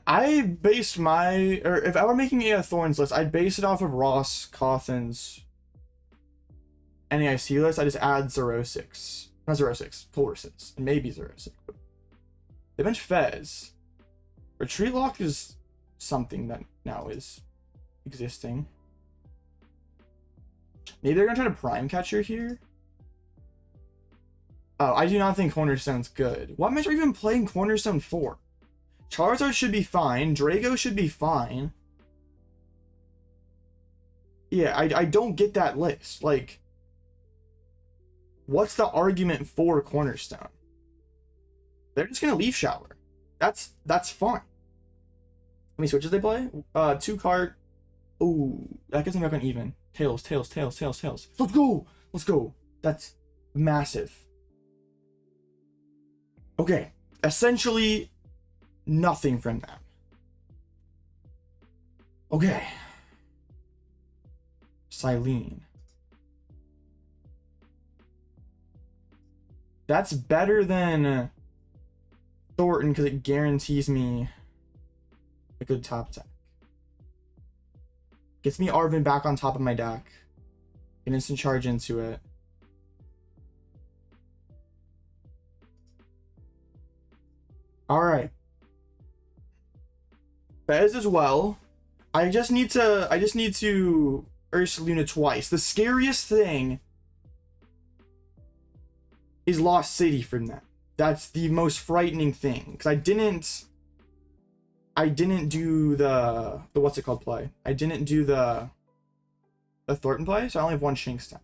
I based my, or if I were making a Thorns list, I'd base it off of Ross Cawthon's NAIC list. I just add Xerosix. Not Xerosix, Tauruses. And maybe Xerosix. They bench Fez. Retreat Lock is something that now is existing. Maybe they're gonna try to Prime Catcher here. Oh, I do not think Cornerstone's good. What am I even playing Cornerstone for? Charizard should be fine. Drago should be fine. Yeah, I don't get that list. Like, what's the argument for Cornerstone? They're just gonna Leaf Shower. That's fine. How many switches they play? 2 card. Ooh, that gets me back on even. Tails, tails, tails, tails, tails. Let's go! Let's go. That's massive. Okay. Essentially, nothing from them. Okay. Cyllene. That's better than Thorton because it guarantees me a good top deck. Gets me Arven back on top of my deck. Can instant charge into it. Alright. Fez as well. I just need to Ursaluna twice. The scariest thing is Lost City from them. That's the most frightening thing. Because I didn't do the what's it called play. I didn't do the Thorton play, so I only have 1 Shinx step.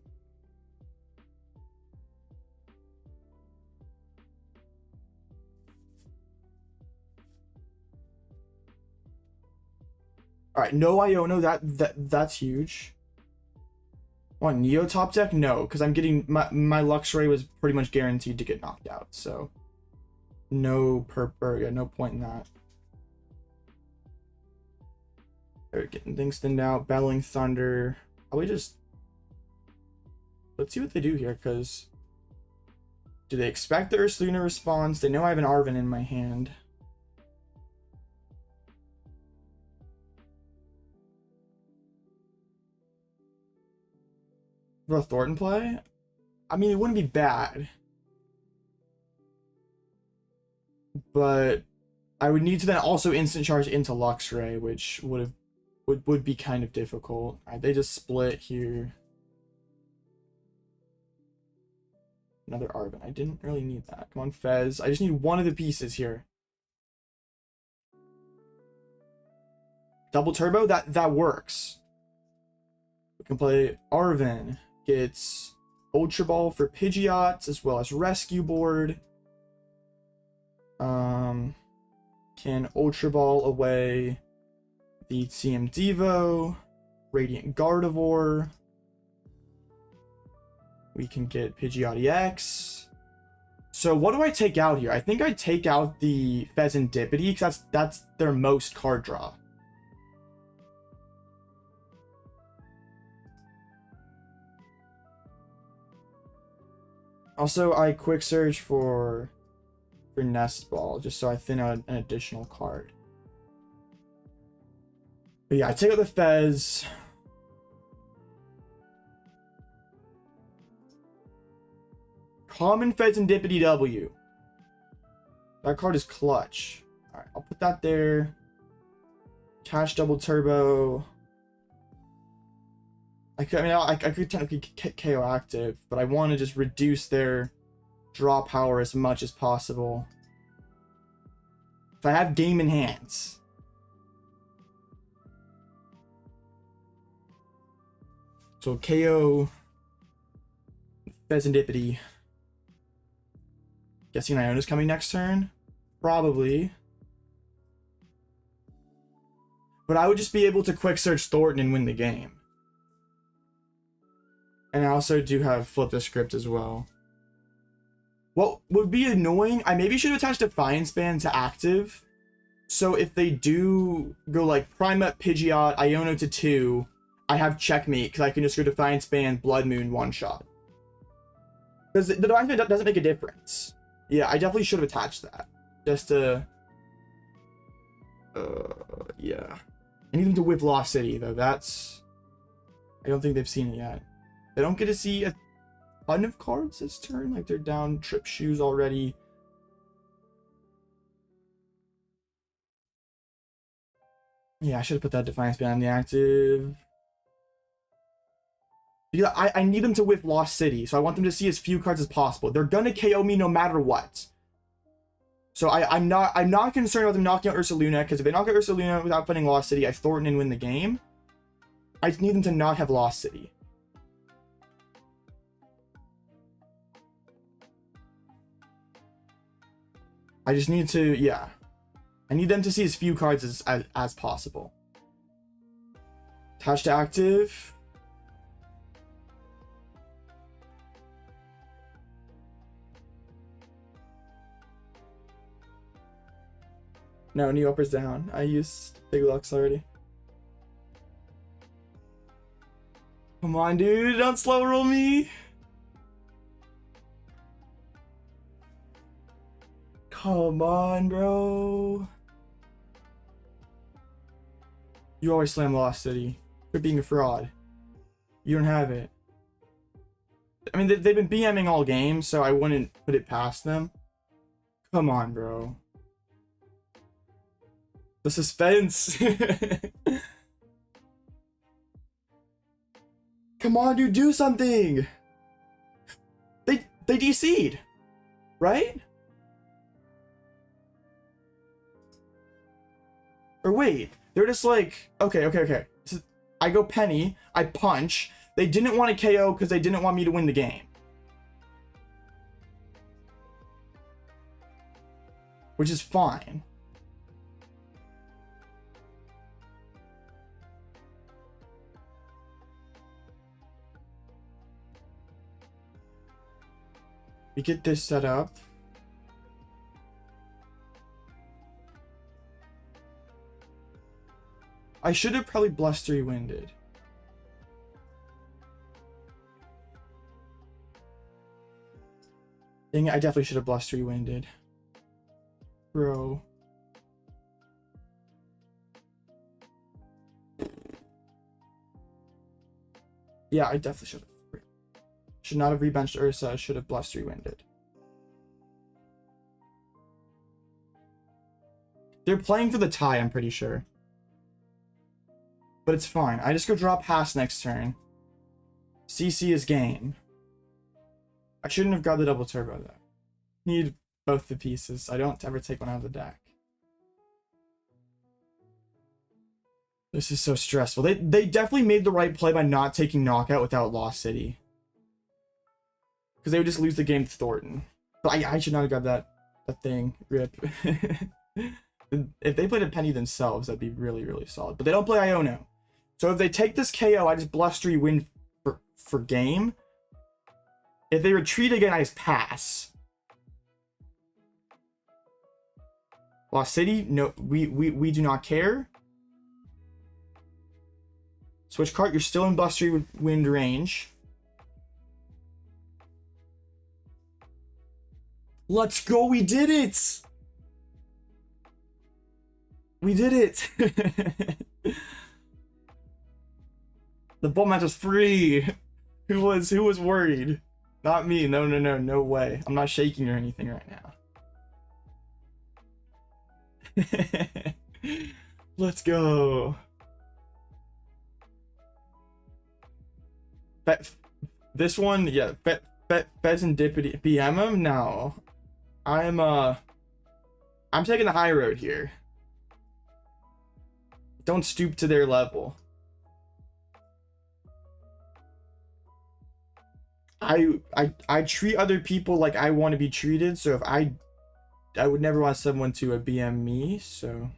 Alright, no Iono, that's huge. Want Neo top deck? No, because I'm getting my Luxray was pretty much guaranteed to get knocked out, so no no point in that. They're getting things thinned out. Battling Thunder. Probably just, let's see what they do here, because do they expect the Ursaluna response? They know I have an Arven in my hand. For a Thornton play? I mean, it wouldn't be bad. But I would need to then also instant charge into Luxray, which would be kind of difficult. Alright, they just split here. Another Arven. I didn't really need that. Come on, Fez. I just need one of the pieces here. Double Turbo? That works. We can play Arven. Gets Ultra Ball for Pidgeot, as well as Rescue Board. Can Ultra Ball away the TM Devo, Radiant Gardevoir. We can get Pidgeot EX. So what do I take out here? I think I take out the Fezandipiti because that's their most card draw. Also, I quick search for Nest Ball just so I thin out an additional card. But yeah, I take out the Fez. Common Fezandipiti W. That card is clutch. Alright, I'll put that there. Cash Double Turbo. I could technically KO active, but I want to just reduce their draw power as much as possible. If I have game in hands. So KO Fezandipiti. Guessing Iono's coming next turn? Probably. But I would just be able to quick search Thorton and win the game. And I also do have Flip the Script as well. What would be annoying, I maybe should attach Defiance Band to active. So if they do go like Prime Up Pidgeot, Iono to 2, I have Checkmate because I can just go Defiance Band, Bloodmoon, one shot. Because the Defiance Band doesn't make a difference. Yeah, I definitely should have attached that. Just to... yeah. I need them to whip Lost City, though. That's... I don't think they've seen it yet. They don't get to see a ton of cards this turn. Like, they're down Trip Shoes already. Yeah, I should have put that Defiance Band on the active. Because I need them to whip Lost City, so I want them to see as few cards as possible. They're gonna KO me no matter what. So I'm not concerned about them knocking out Ursaluna, because if they knock out Ursaluna without putting Lost City, I Thornton and win the game. I just need them to not have Lost City. I just need to, yeah. I need them to see as few cards as possible. Attach to active. No, new uppers down. I used Big Lux already. Come on, dude. Don't slow roll me. Come on, bro. You always slam Lost City. You're being a fraud. You don't have it. I mean, they've been BMing all game, so I wouldn't put it past them. Come on, bro. The suspense. Come on, dude, do something. They DC'd, right? Or wait, they're just like, okay. I go Penny, I punch. They didn't want to KO because they didn't want me to win the game. Which is fine. We get this set up. I should have probably Blustery Winded. Dang it, I definitely should have Blustery Winded. Bro. Yeah, I definitely should have. Should not have rebenched Ursa, should have Blustery Winded. They're playing for the tie, I'm pretty sure. But it's fine. I just go draw pass next turn. CC is game. I shouldn't have grabbed the double turbo though. Need both the pieces. I don't ever take one out of the deck. This is so stressful. They definitely made the right play by not taking knockout without Lost City. Because they would just lose the game to Thornton. But I should not have grabbed that thing. Rip. If they played a Penny themselves, that'd be really, really solid. But they don't play Iono. So if they take this KO, I just Blustery win for game. If they retreat again, I just pass. Lost City, no, we do not care. Switch card, you're still in Blustery Wind range. Let's go, we did it! We did it! The ball match was free! Who was worried? Not me, no way. I'm not shaking or anything right now. Let's go. This one, yeah, Fezandipiti, BM him? No. I'm taking the high road here. Don't stoop to their level. I treat other people like I want to be treated. So if I would never want someone to BM me. So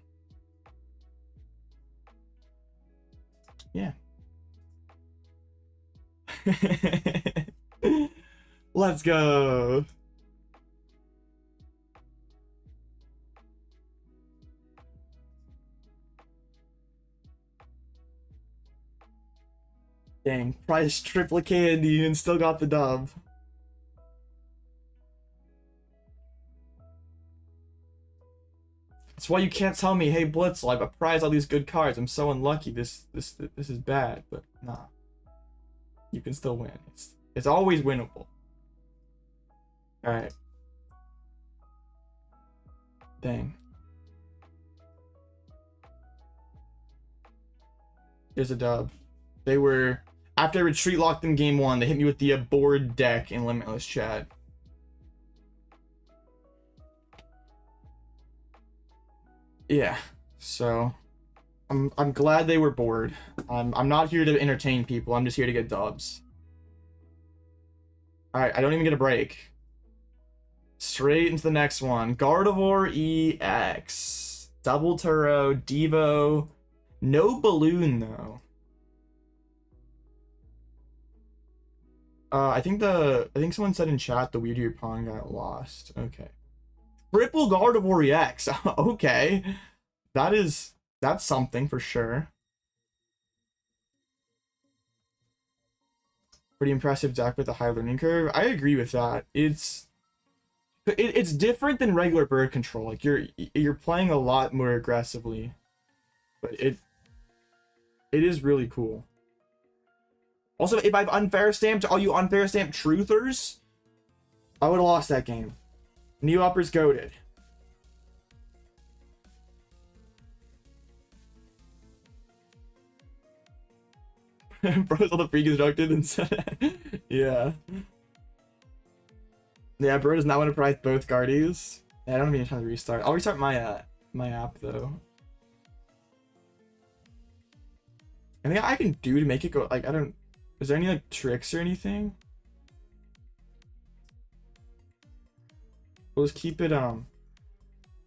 yeah. Let's go. Dang, price triple candy and still got the dub. That's why you can't tell me, hey Blitzel, I've prized all these good cards. I'm so unlucky. This is bad, but nah. You can still win. It's always winnable. Alright. Dang. Here's a dub. They were, after I retreat locked in game 1, they hit me with the board deck in Limitless chat. Yeah, so I'm glad they were bored. I'm not here to entertain people. I'm just here to get dubs. All right, I don't even get a break. Straight into the next one. Gardevoir EX, double Turo, Devo, no balloon though. I think someone said in chat the Ogerpon got lost. Okay. Triple Gardevoir EX. Okay. That's something for sure. Pretty impressive deck with a high learning curve. I agree with that. It's different than regular bird control. Like you're playing a lot more aggressively. But it is really cool. Also, if I've unfair stamped all you unfair stamped truthers, I would have lost that game. New uppers goated. Bro's all the pre-constructed and said, yeah. Yeah, bro does not want to prize both Guardies. Yeah, I don't even have time to restart. I'll restart my my app though. Anything I can do to make it go, like, I don't, is there any like tricks or anything? We'll just keep it, I want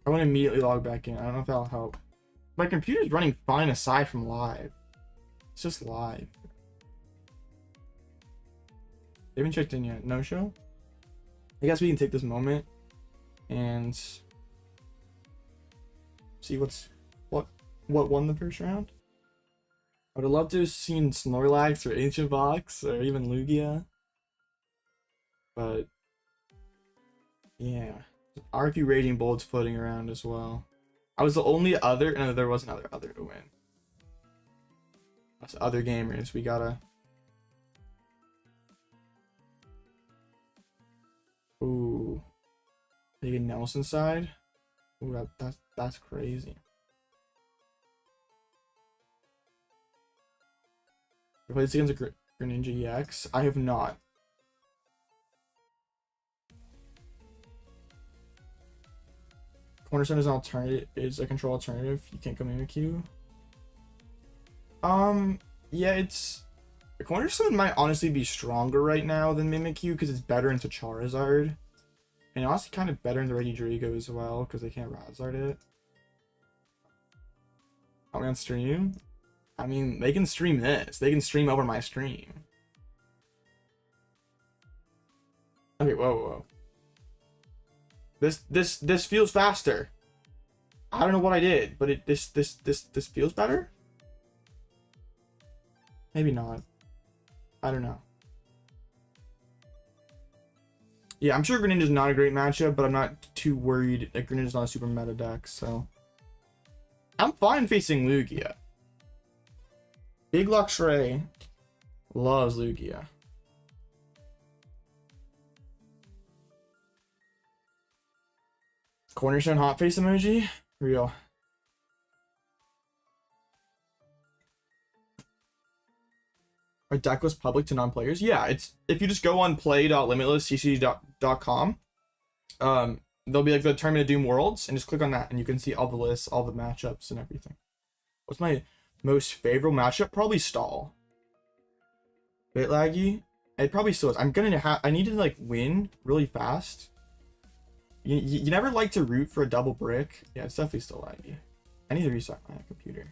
to immediately log back in. I don't know if that'll help. My computer's running fine aside from live. It's just live. They haven't checked in yet. No show? I guess we can take this moment and see what won the first round. I would have loved to have seen Snorlax or Ancient Box or even Lugia. But yeah. RQ Raging Bolt's floating around as well. I was the only other, no, there was another other to win. Us other gamers, we gotta. Ooh. Take a Nelson side. Ooh, that's crazy. You played this against a Greninja EX? I have not. Cornerstone is an alternative, is a control alternative. You can't go Mimikyu. Yeah, it's, Cornerstone might honestly be stronger right now than Mimikyu because it's better into Charizard. And honestly kind of better into Regidrago as well because they can't Razard it. Are we on stream? I mean, they can stream this. They can stream over my stream. Okay, whoa. This feels faster. I don't know what I did, but this feels better? Maybe not. I don't know. Yeah, I'm sure Greninja's not a great matchup, but I'm not too worried that Greninja's not a super meta deck, so I'm fine facing Lugia. Big Luxray loves Lugia. Cornerstone hot face emoji? Real. Our deck was public to non-players? Yeah, it's, if you just go on play.limitlesscc.com, there'll be like the Tournament of Doom Worlds, and just click on that, and you can see all the lists, all the matchups, and everything. What's my most favorite matchup? Probably Stall. Bit laggy. It probably still is. I'm gonna have. I need to like win really fast. You never like to root for a double brick. Yeah, it's definitely still laggy. I need to restart my computer.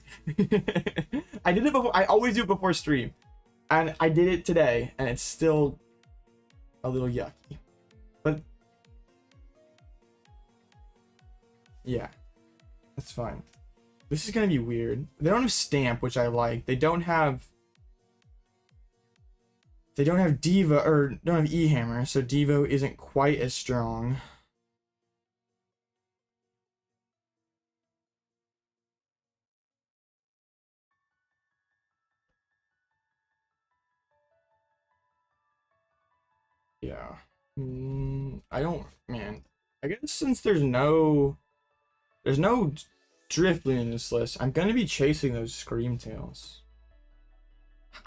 I did it before. I always do it before stream, and I did it today, and it's still a little yucky. But yeah, that's fine. This is gonna be weird. They don't have Stamp, which I like. They don't have Diva, or don't have E-Hammer, so Devo isn't quite as strong. Yeah. I don't, man. I guess since there's no Drifloon in this list, I'm gonna be chasing those Screamtails.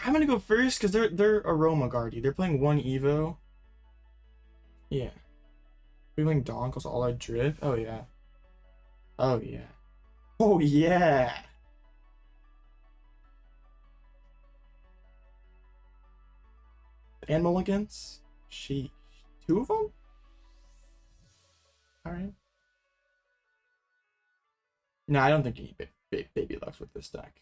I'm gonna go first because they're Aroma Guardy. They're playing one Evo. Yeah. We're playing Donkles all out Drift. Oh yeah. Oh yeah. Oh yeah. And Mulligans? She, 2 of them? Alright. No, I don't think you need Baby Lux with this deck.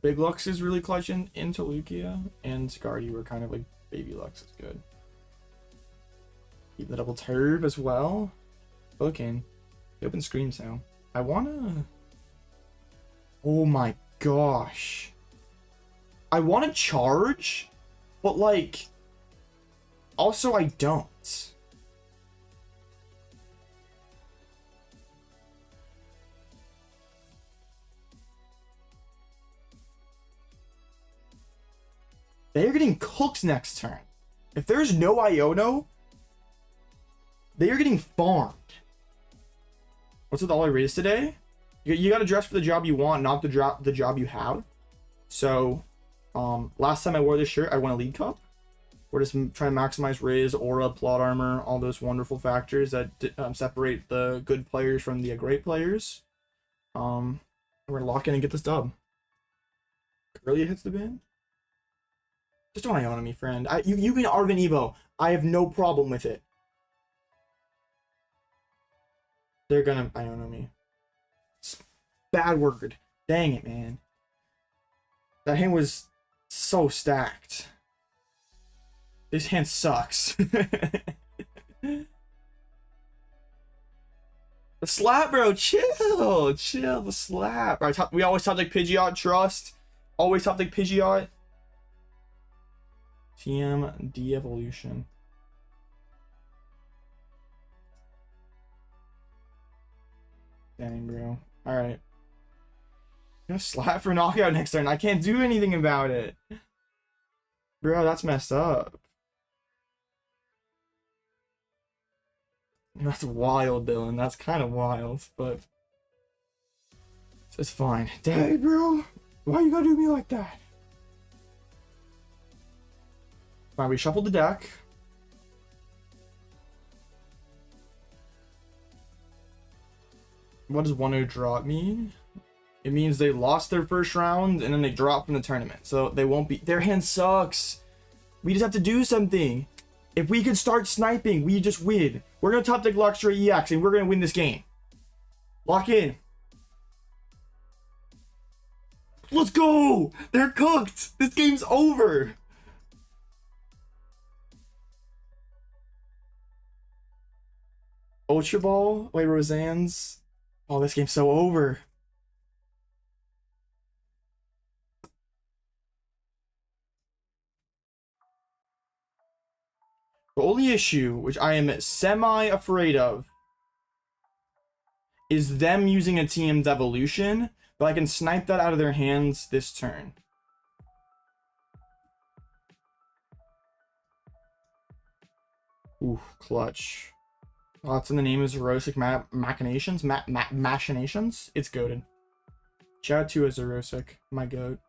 Big Lux is really clutch into Lugia, and Guardy were kind of like Baby Lux is good. Keep the double turb as well. Looking. The open Scream sound. I wanna. Oh my gosh. I wanna charge, but like. Also, I don't. They're getting cooked next turn. If there's no Iono, they are getting farmed. What's with all our raise today? You got to dress for the job you want, not the job you have. So, last time I wore this shirt, I won a League Cup. We're just trying to maximize raise, aura, plot armor, all those wonderful factors that separate the good players from the great players. We're gonna lock in and get this dub. Curly hits the bin. Just don't Iono me, friend. You can Arven Evo. I have no problem with it. They're gonna Iono me. Bad word. Dang it, man. That hand was so stacked. This hand sucks. The slap, bro. Chill. Chill. The slap. All right, we always top like Pidgeot. Trust. Always top like Pidgeot. TM Devolution. Dang, bro. Alright. I'm gonna slap for knockout next turn. I can't do anything about it. Bro, that's messed up. That's wild, Dylan. That's kind of wild, but it's fine. Dang, bro. Why you gotta do me like that? Fine, we shuffled the deck. What does 1-0 drop mean? It means they lost their first round and then they dropped from the tournament. So they won't be. Their hand sucks. We just have to do something. If we could start sniping, we just win. We're going to top deck Luxray EX and we're going to win this game. Lock in. Let's go. They're cooked. This game's over. Ultra Ball? Wait, Roseanne's? Oh, this game's so over. The only issue, which I am semi-afraid of, is them using a TM Devolution, but I can snipe that out of their hands this turn. Ooh, clutch. Oh, it's in the name of Zerosic Machinations? Machinations? It's goated. Shout out to Zerosic, my goat.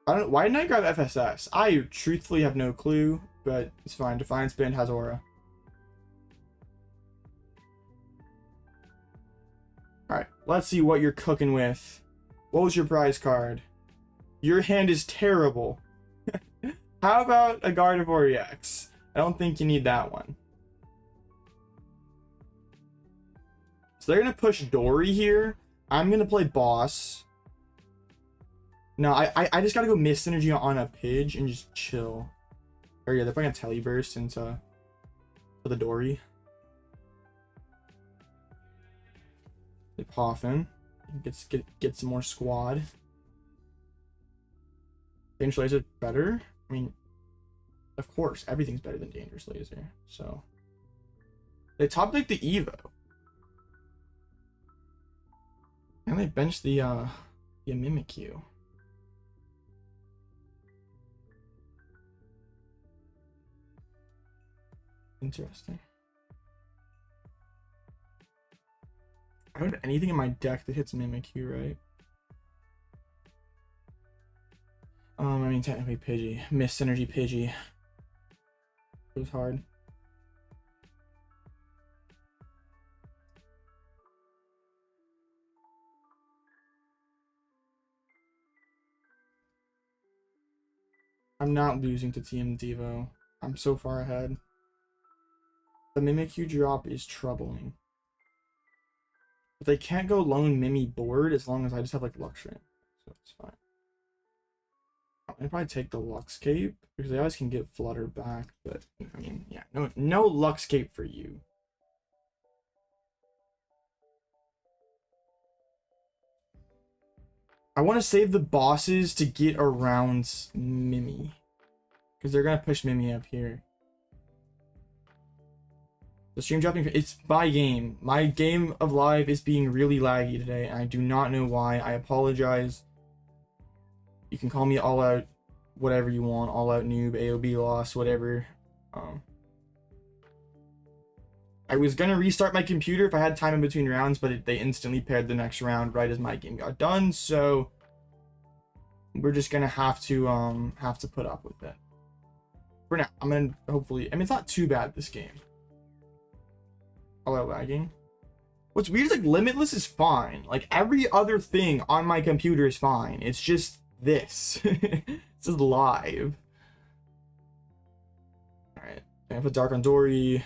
I don't. Why didn't I grab FSS? I truthfully have no clue, but it's fine. Defiance Band has aura. Alright, let's see what you're cooking with. What was your prize card? Your hand is terrible. How about a Gardevoir EX? I don't think you need that one. So they're going to push Dory here. I'm going to play Boss. No, I just got to go Mist Energy on a Pidge and just chill. Or yeah, they're playing a Teleburst into the Dory. They Poffin. Get some more squad. Dangerous Laser better? I mean, of course, everything's better than Dangerous Laser. So they top deck the Evo. And they bench the Mimikyu. Interesting. I don't have anything in my deck that hits Mimikyu, right? I mean, technically Pidgey. Mist Energy Pidgey. It was hard. I'm not losing to Team Devo. I'm so far ahead. The Mimikyu drop is troubling. But they can't go lone Mimi board as long as I just have like Luxray. So it's fine. I'd probably take the Lux Cape because they always can get Flutter back, but I mean, yeah, no Lux Cape for you. I want to save the bosses to get around Mimi because they're gonna push Mimi up here. The stream dropping, it's my game. My game of live is being really laggy today, and I do not know why. I apologize. You can call me all out, whatever you want, all out noob, AOB loss, whatever. I was gonna restart my computer if I had time in between rounds, but they instantly paired the next round right as my game got done, so we're just gonna have to put up with it. For now, I'm gonna hopefully, I mean, it's not too bad this game. All out lagging. What's weird is like Limitless is fine. Like every other thing on my computer is fine. It's just this. This is live. Alright. I have a Dark on Dory.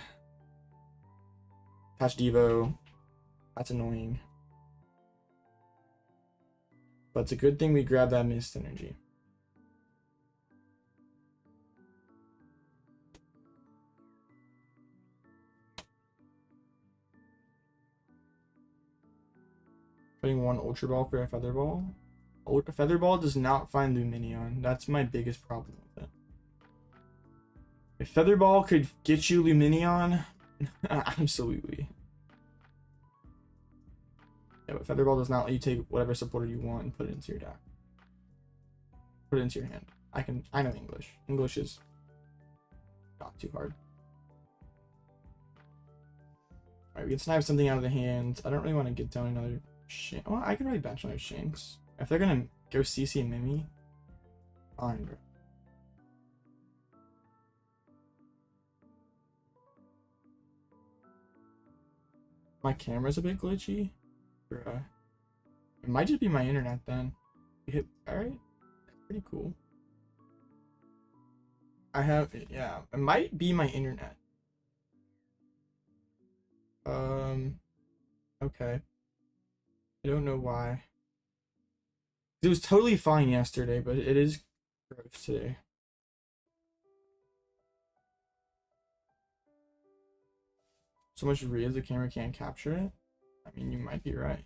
Attach Devo. That's annoying. But it's a good thing we grabbed that Mist Energy. Putting one Ultra Ball for a Feather Ball. Feather Ball does not find Lumineon. That's my biggest problem with it. If Feather Ball could get you Lumineon, absolutely. Yeah, but Feather Ball does not let you take whatever supporter you want and put it into your deck. Put it into your hand. I know English. English is not too hard. Alright, we can snipe something out of the hand. I don't really want to get down another Shinx. Well, I can really bench another Shinx. If they're gonna go CC and Mimi, fine, bro. My camera's a bit glitchy. Bruh. It might just be my internet then. Alright. That's pretty cool. Yeah, it might be my internet. Okay. I don't know why. It was totally fine yesterday, but it is gross today. So much Rias the camera can't capture it? I mean, you might be right.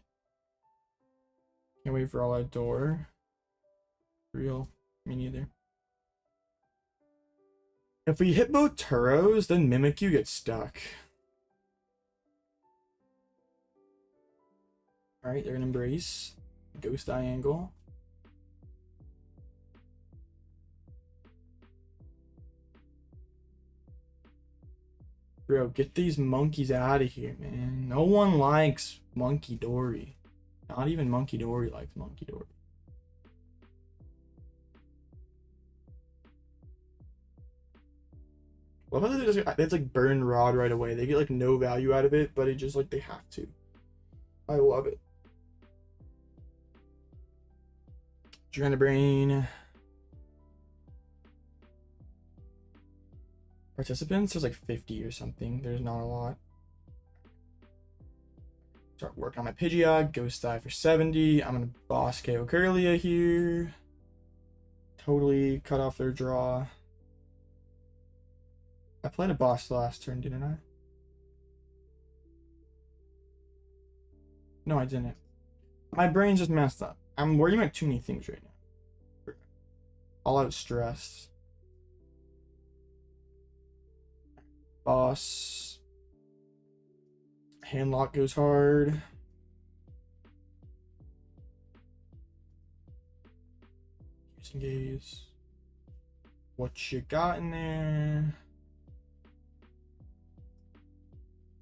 Can't wait for All Out Door. Real. Me neither. If we hit both Turos, then Mimikyu gets stuck. Alright, they're gonna embrace. Ghost Eye Angle. Bro, get these monkeys out of here, man. No one likes Monkey Dory. Not even Monkey Dory likes Monkey Dory. Love how it's like burn rod right away. They get like no value out of it, but it just like they have to. I love it. Brain. Participants, there's like 50 or something. There's not a lot. Start working on my Pidgeot. Ghost Dive for 70. I'm gonna boss KO Curlia here. Totally cut off their draw. I played a boss last turn, didn't I? No, I didn't. My brain's just messed up. I'm worrying about too many things right now. All out stress. Boss. Handlock goes hard. Using gaze. What you got in there?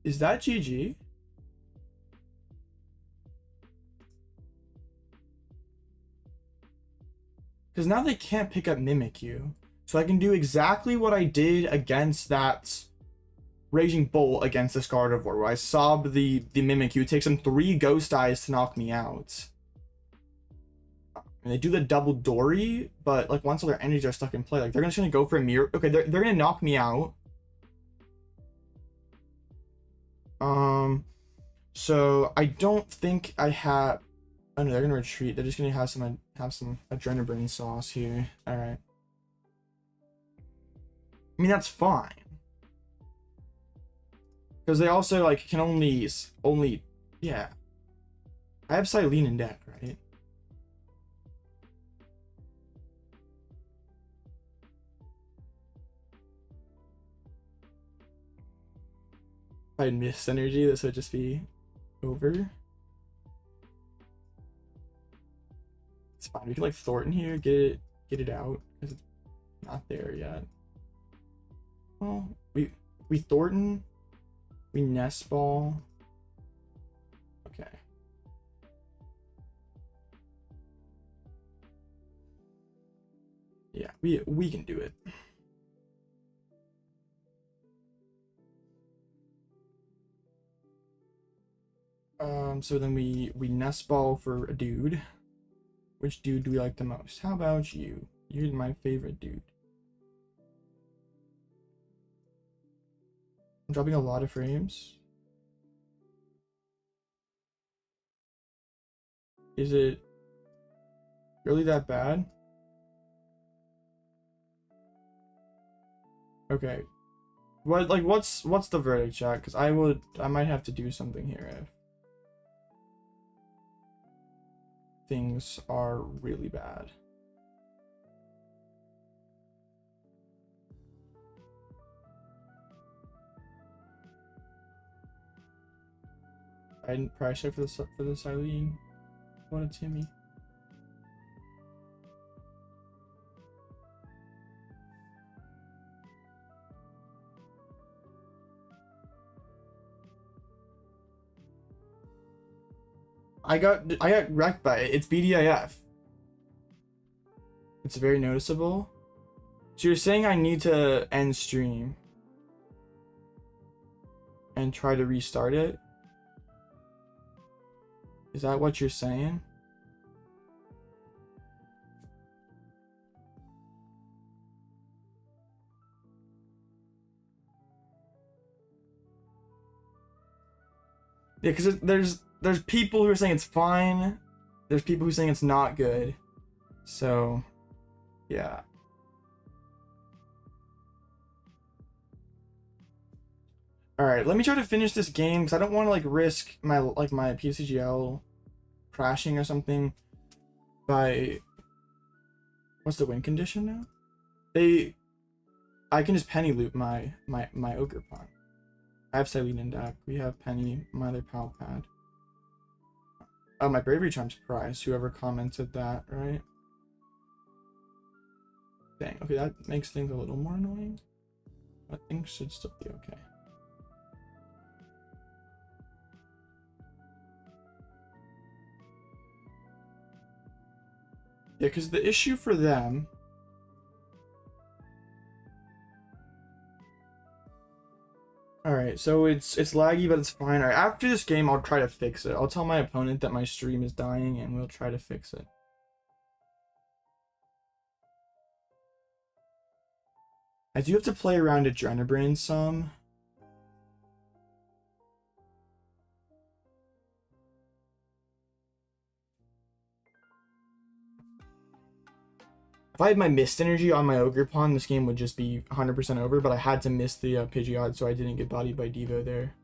Is that GG? Because now they can't pick up Mimikyu. So I can do exactly what I did against that Raging Bolt against this Gardevoir, where I sob the Mimikyu. It takes them 3 Ghost Eyes to knock me out. And they do the double Dory, but like once all their energies are stuck in play, like they're just gonna go for a mirror. Okay, they're gonna knock me out. So I don't think I have. Oh no, they're gonna retreat. They're just gonna have some adrenaline sauce here. All right. I mean that's fine. Because they also like can only yeah. I have Cyllene in deck, right? If I miss energy, this would just be over. It's fine. We can like Thorton here, get it out because it's not there yet. Well, we Thorton. We Nest Ball. Okay. Yeah, we can do it. So then we Nest Ball for a dude. Which dude do we like the most? How about you? You're my favorite dude. I'm dropping a lot of frames. Is it really that bad? Okay. What's the verdict, chat? Because I might have to do something here if things are really bad. I didn't price it for the Cyllene. What a Timmy. I got wrecked by it. It's BDIF. It's very noticeable. So you're saying I need to end stream and try to restart it? Is that what you're saying? Yeah, because there's people who are saying it's fine. There's people who are saying it's not good. So, yeah. All right, let me try to finish this game because I don't want to like risk my PCGL crashing or something. By what's the win condition now? I can just penny loop my Ogerpon. I have Cyllene in deck. We have Penny, my other Pal Pad. Oh, my Bravery Charm's prize. Whoever commented that, right? Dang. Okay, that makes things a little more annoying. But things should still be okay. Yeah, because the issue for them. Alright, so it's laggy, but it's fine. Alright, after this game, I'll try to fix it. I'll tell my opponent that my stream is dying, and we'll try to fix it. I do have to play around Adrenabrain some. If I had my Mist Energy on my Ogerpon, this game would just be 100% over, but I had to miss the Pidgeot, so I didn't get bodied by Devo there.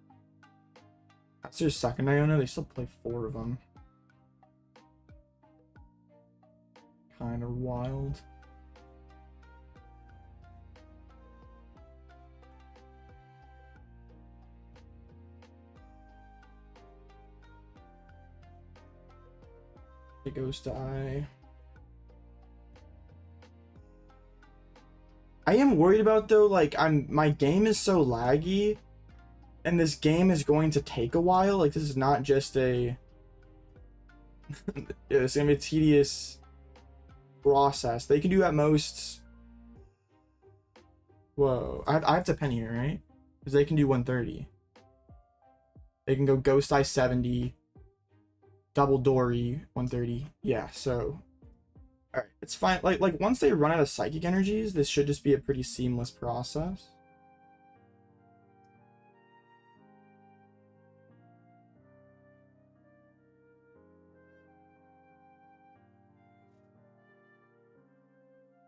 That's their second Iono. They still play 4 of them. Kind of wild. It goes to I am worried about though, like my game is so laggy and this game is going to take a while. Like this is not just a it's gonna be a tedious process. They can do at most whoa. I have to Penny here, right? Because they can do 130. They can go Ghost Eye 70, Double Dory 130. Yeah, so alright, it's fine. Like once they run out of psychic energies, this should just be a pretty seamless process.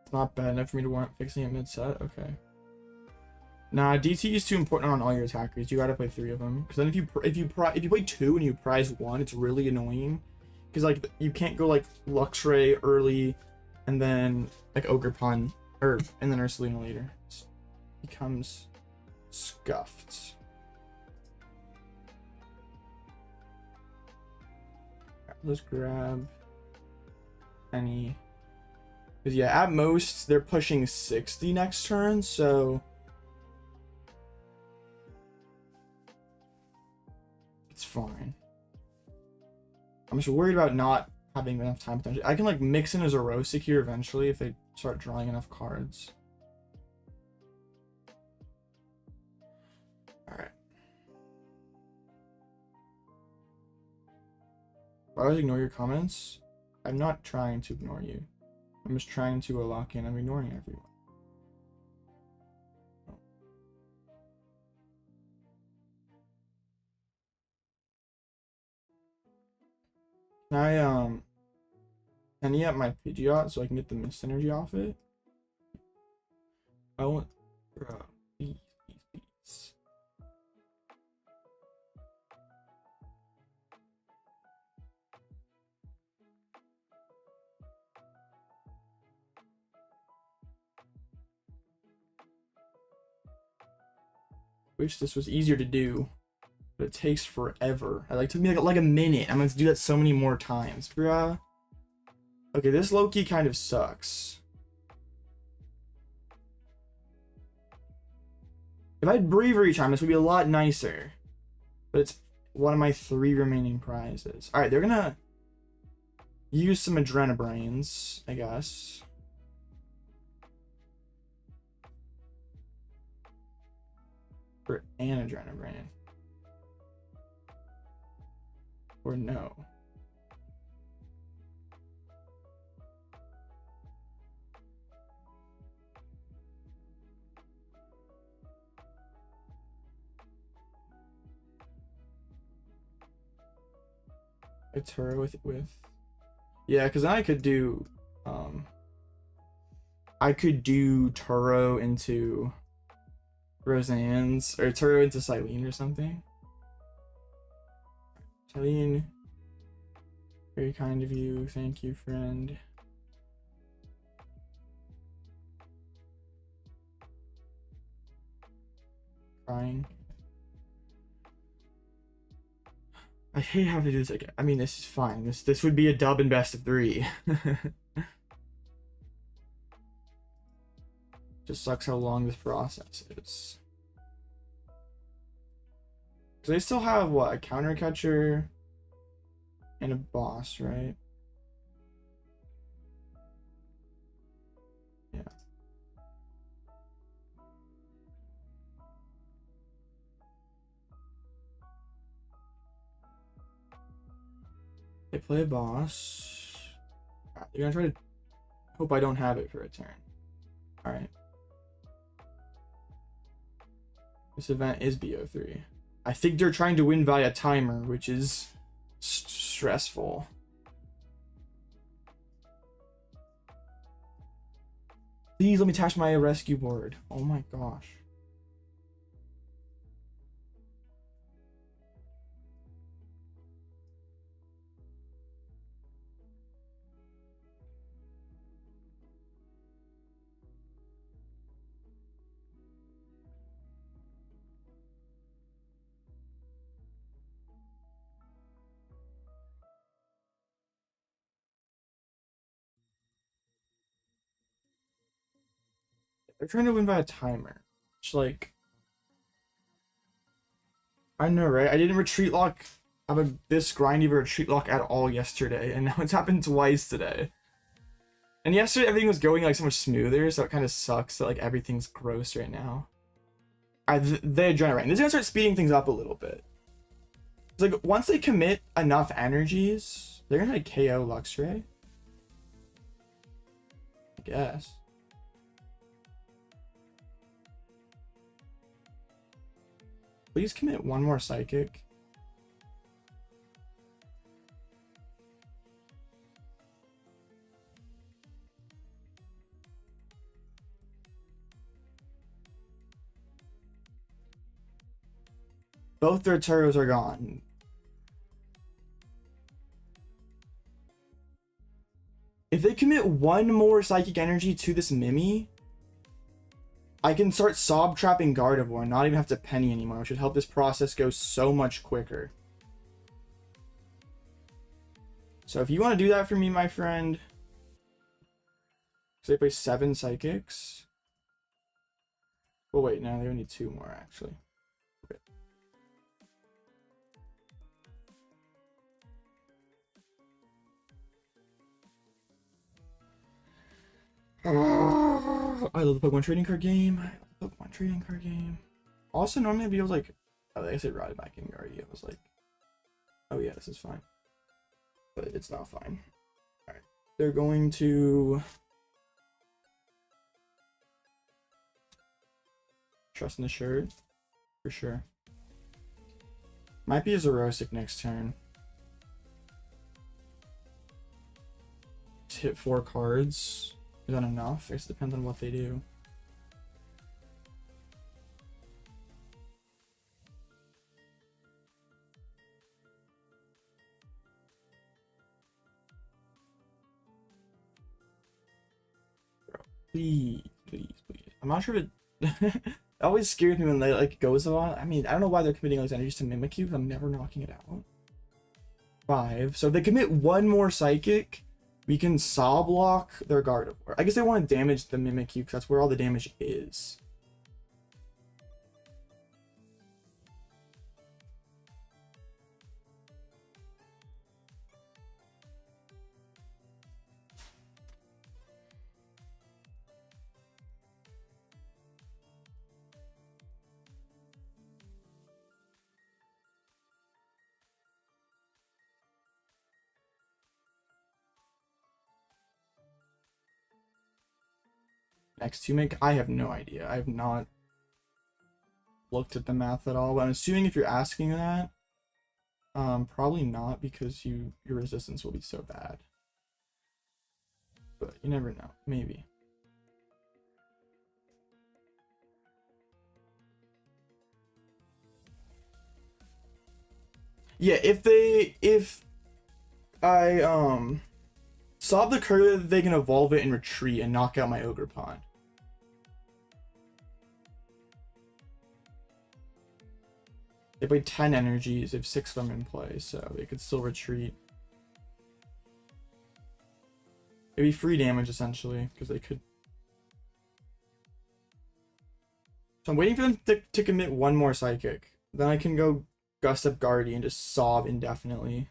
It's not bad enough for me to warrant fixing it mid-set. Okay. Nah, DT is too important on all your attackers. You gotta play 3 of them. Because then if you play 2 and you prize 1, it's really annoying. Because like you can't go like Luxray early and then like Ogerpon and then Ursaluna later. It becomes scuffed. Let's grab any. Because yeah, at most they're pushing 60 next turn, so it's fine. I'm just worried about not having enough time potentially. I can like mix in a Zerosic here eventually if they start drawing enough cards. Alright. Why do I ignore your comments? I'm not trying to ignore you. I'm just trying to lock in. I'm ignoring everyone. Can I Penny up my Pidgeot so I can get the Mist Energy off it? I want these. Wish this was easier to do, but it takes forever. It took me like a minute. I'm going to do that so many more times, bruh. Okay, this low-key kind of sucks. If I had Bravery Charm, this would be a lot nicer. But it's one of my 3 remaining prizes. Alright, they're gonna use some Adrenabrains, I guess. For an Adrenabrain. Or no. A Turo with yeah, because then I could do Turo into Roseanne's or Turo into Cyllene or something. Cyllene, very kind of you, thank you, friend. Crying. I hate having to do this again. I mean, this is fine. This would be a dub in best of 3. Just sucks how long this process is. Because they still have, what, a counter catcher and a boss, right? Yeah. They play a boss. They're gonna try to hope I don't have it for a turn. Alright. This event is BO3. I think they're trying to win via timer, which is stressful. Please let me attach my rescue board. Oh my gosh. They're trying to win by a timer. It's like, I know, right? I didn't retreat lock, have this grindy of a retreat lock at all yesterday, and now it's happened twice today. And yesterday everything was going like so much smoother, so it kind of sucks that like everything's gross right now. They're generating. This is gonna start speeding things up a little bit. It's like once they commit enough energies, they're gonna like KO Luxray. I guess. Please commit one more psychic. Both their turtles are gone. If they commit one more psychic energy to this Mimi, I can start sob trapping Gardevoir and not even have to Penny anymore, which would help this process go so much quicker. So if you want to do that for me, my friend, because they play 7 psychics. Oh wait, no, they only need 2 more actually. Okay. I love the Pokemon trading card game. I love the Pokemon trading card game. Also, normally I'd be able to like, oh, I said Ride Back in Guardia. I was like, oh yeah, this is fine. But it's not fine. Alright. They're going to trust and assured for sure. Might be a Zerosic next turn. Just hit 4 cards. Is that enough? I guess it depends on what they do. Bro, please, please, please. I'm not sure if it always scares me when they like goes a lot. I mean, I don't know why they're committing all these energies to Mimikyu. I'm never knocking it out. 5. So if they commit one more psychic, we can saw block their Gardevoir. I guess they want to damage the Mimikyu because that's where all the damage is. Next to make, I have no idea. I have not looked at the math at all, but I'm assuming if you're asking that, probably not, because your resistance will be so bad. But you never know, maybe. Yeah, if I solve the curve, they can evolve it and retreat and knock out my Ogerpon. They played 10 energies, they have 6 of them in play, so they could still retreat. It'd be free damage essentially, because they could. So I'm waiting for them to commit one more psychic. Then I can go Gust Up Guardian and just sob indefinitely.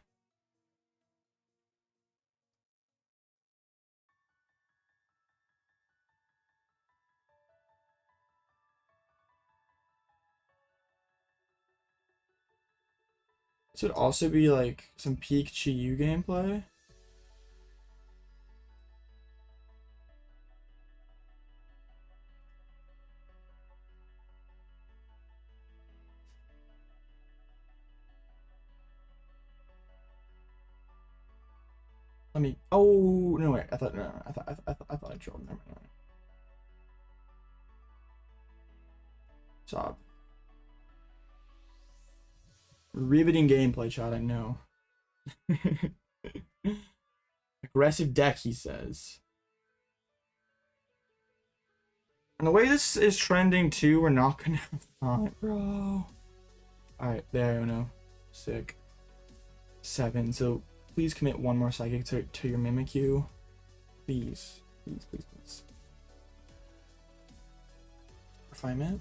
This would also be like some peak Chi-Yu gameplay. Let me. Oh no! Wait. I thought no. I thought I trolled. Never mind. Stop. Riveting gameplay, chat. I know. Aggressive deck, he says. And the way this is trending too, we're not gonna have time, bro. Alright, there, Iono. Sick. 7. So please commit one more psychic to your Mimikyu. Please. Please, please, please. Refinement.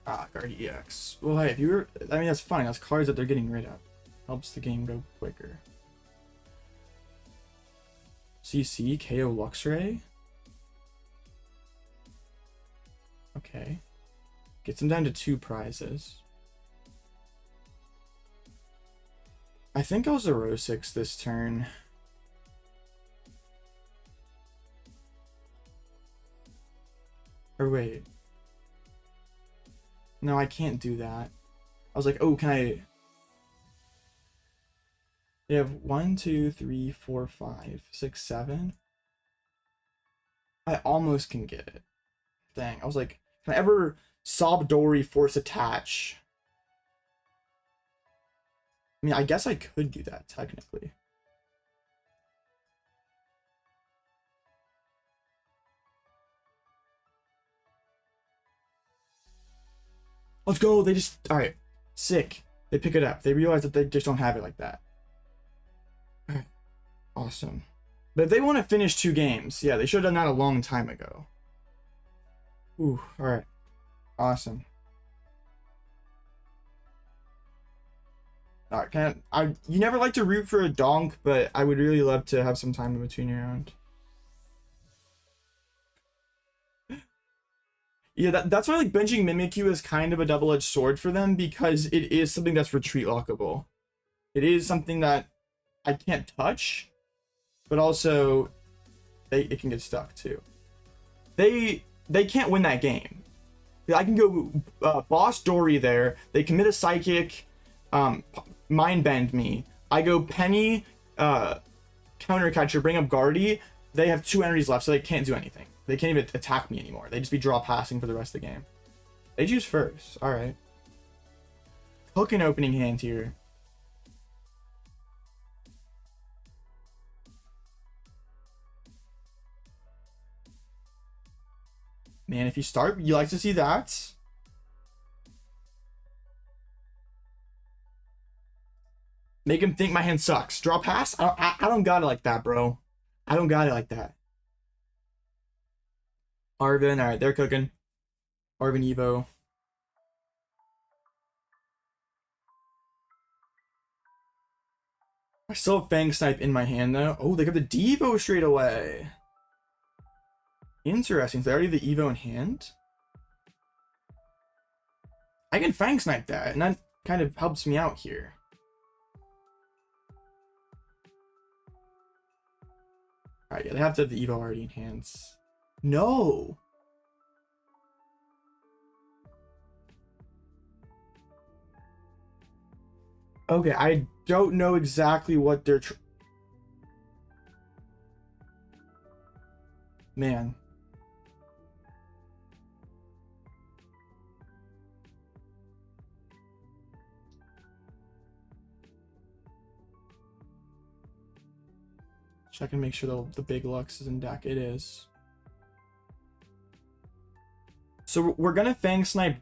Ah, Guard EX. Well, hey, if you were, I mean, that's fine. That's cards that they're getting rid of. Helps the game go quicker. CC, KO Luxray. Okay. Gets him down to 2 prizes. I think I'll Zero 6 this turn. Or wait. No, I can't do that. I was like, oh, can I... They have 1, 2, 3, 4, 5, 6, 7. I almost can get it. Dang, I was like, can I ever Sobdori force attach? I mean, I guess I could do that, technically. Let's go. They just... Alright. Sick. They pick it up. They realize that they just don't have it like that. Awesome. But if they want to finish 2 games, yeah, they should have done that a long time ago. Ooh, alright. Awesome. Alright, you never like to root for a donk, but I would really love to have some time in between your round. Yeah, that's why like benching Mimikyu is kind of a double-edged sword for them, because it is something that's retreat lockable. It is something that I can't touch, but also it can get stuck too. They can't win that game. I can go Boss Dory there. They commit a psychic, mind bend me. I go Penny, counter catcher, bring up Guardy. They have 2 energies left, so they can't do anything. They can't even attack me anymore. They just be draw passing for the rest of the game. They choose first. All right. Hook an opening hand here. Man, if you start, you like to see that. Make him think my hand sucks. Draw pass? I don't got it like that, bro. I don't got it like that. Arven, alright, they're cooking. Arven Evo. I still have Fang Snipe in my hand though. Oh, they got the Devo straight away. Interesting. So they already have the Evo in hand. I can Fang Snipe that, and that kind of helps me out here. Alright, yeah, they have to have the Evo already in hands. No! Okay, I don't know exactly what they're... Man. Check and make sure the big Lux is in deck. It is. So we're gonna Fang Snipe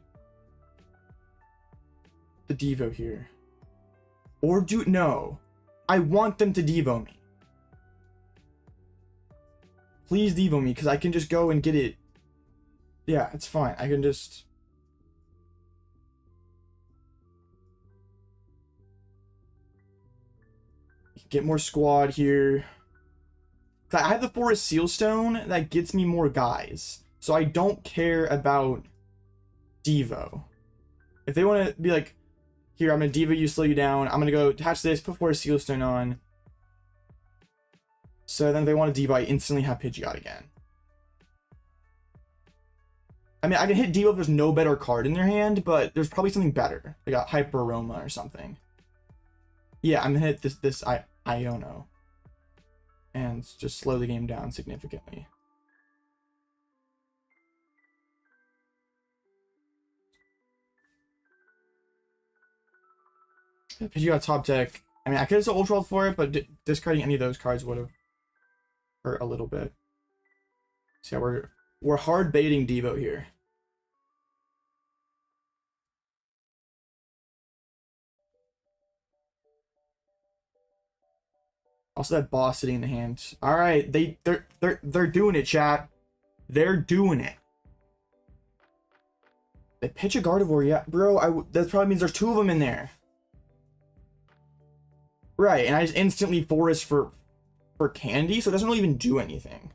the Devo here. Or no. I want them to Devo me. Please Devo me, because I can just go and get it. Yeah, it's fine. I can just... Get more squad here. I have the Forest Sealstone that gets me more guys. So I don't care about Devo. If they want to be like, here, I'm going to Devo you, slow you down. I'm going to go attach this, put Forest Sealstone on. So then if they want to Devo, I instantly have Pidgeot again. I mean, I can hit Devo if there's no better card in their hand, but there's probably something better. They got Hyper Aroma or something. Yeah, I'm gonna hit this Iono and just slow the game down significantly. Because you got top deck. I mean, I could have said Ultra for it, but discarding any of those cards would have hurt a little bit. So yeah, we're hard baiting Devo here. Also, that boss sitting in the hand. All right, they're doing it, chat. They're doing it. They pitch a Gardevoir, yeah, bro. That probably means there's two of them in there. Right, and I just instantly forest for candy, so it doesn't really even do anything.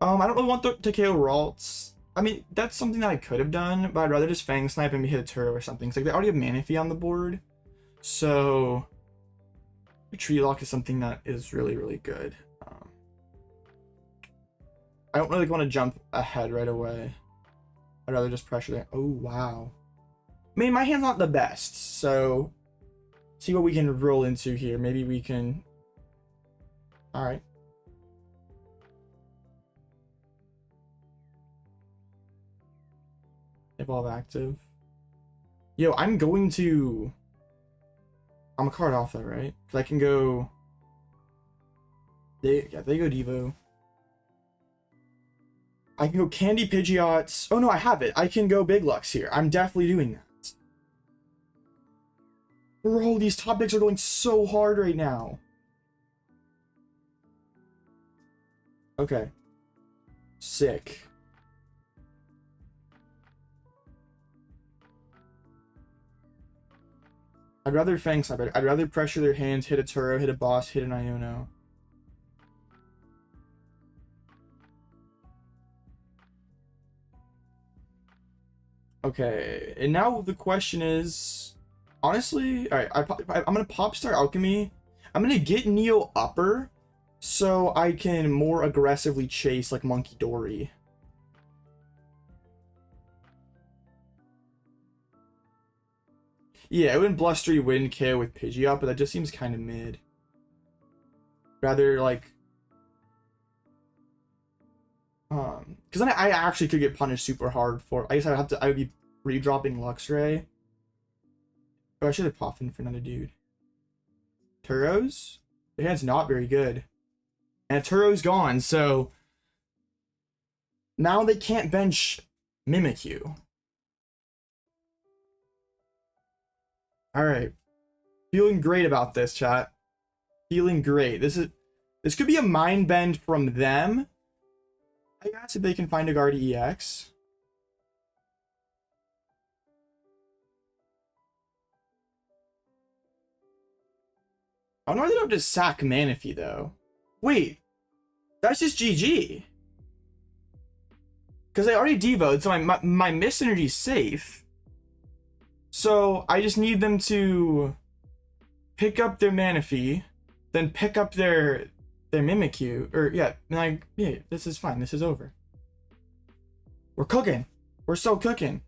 I don't really want to KO Ralts. I mean, that's something that I could have done, but I'd rather just Fang Snipe and hit a Turo or something. It's like they already have Manaphy on the board, so Tree Lock is something that is really, really good. I don't really want to jump ahead right away. I'd rather just pressure there. Oh, wow. I mean, my hand's not the best, so see what we can roll into here. Maybe we can... All right. Evolve active. Yo, I'm going to... I'm a card off though, right? Because I can go... They go Devo. I can go Candy Pidgeot. Oh no, I have it. I can go Big Lux here. I'm definitely doing that. Bro, these top picks are going so hard right now. Okay. Sick. I'd rather Fang Snipe. I'd rather pressure their hands, hit a Turo, hit a boss, hit an Iono. Okay, and now the question is, honestly, all right, I'm gonna pop Star Alchemy. I'm gonna get Neo Upper so I can more aggressively chase like Monkey Dory. Yeah, it wouldn't Blustery Wind KO with Pidgeot, but that just seems kind of mid. Rather like, because then I actually could get punished super hard for. I guess I would be redropping Luxray. Oh, I should have Poffin for another dude. Turos? Their hand's not very good. And Turo's gone, so now they can't bench Mimikyu. Alright. Feeling great about this, chat. Feeling great. This could be a mind bend from them. I guess if they can find a guard EX. I wonder why they don't just sack Manaphy though. Wait, that's just GG. Because I already devoed, so my Mist Energy's safe. So I just need them to pick up their Manaphy, then pick up their Mimikyu, or yeah, like yeah, this is fine. This is over. We're cooking. We're so cooking.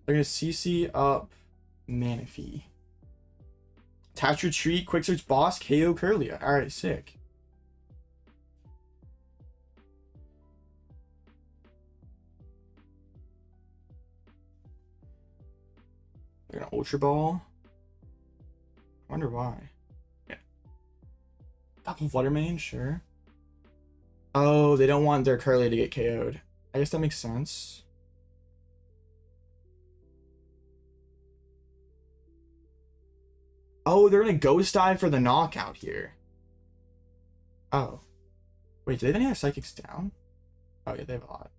They're gonna CC up Manaphy. Attach Retreat, Quick Search Boss, KO Curlia. Alright, sick. They're gonna Ultra Ball. I wonder why. Yeah. Double Flutter Mane, sure. Oh, they don't want their Curlia to get KO'd. I guess that makes sense. Oh, they're gonna Ghost Dive for the knockout here. Oh. Wait, do they have any Psychics down? Oh yeah, they have a lot.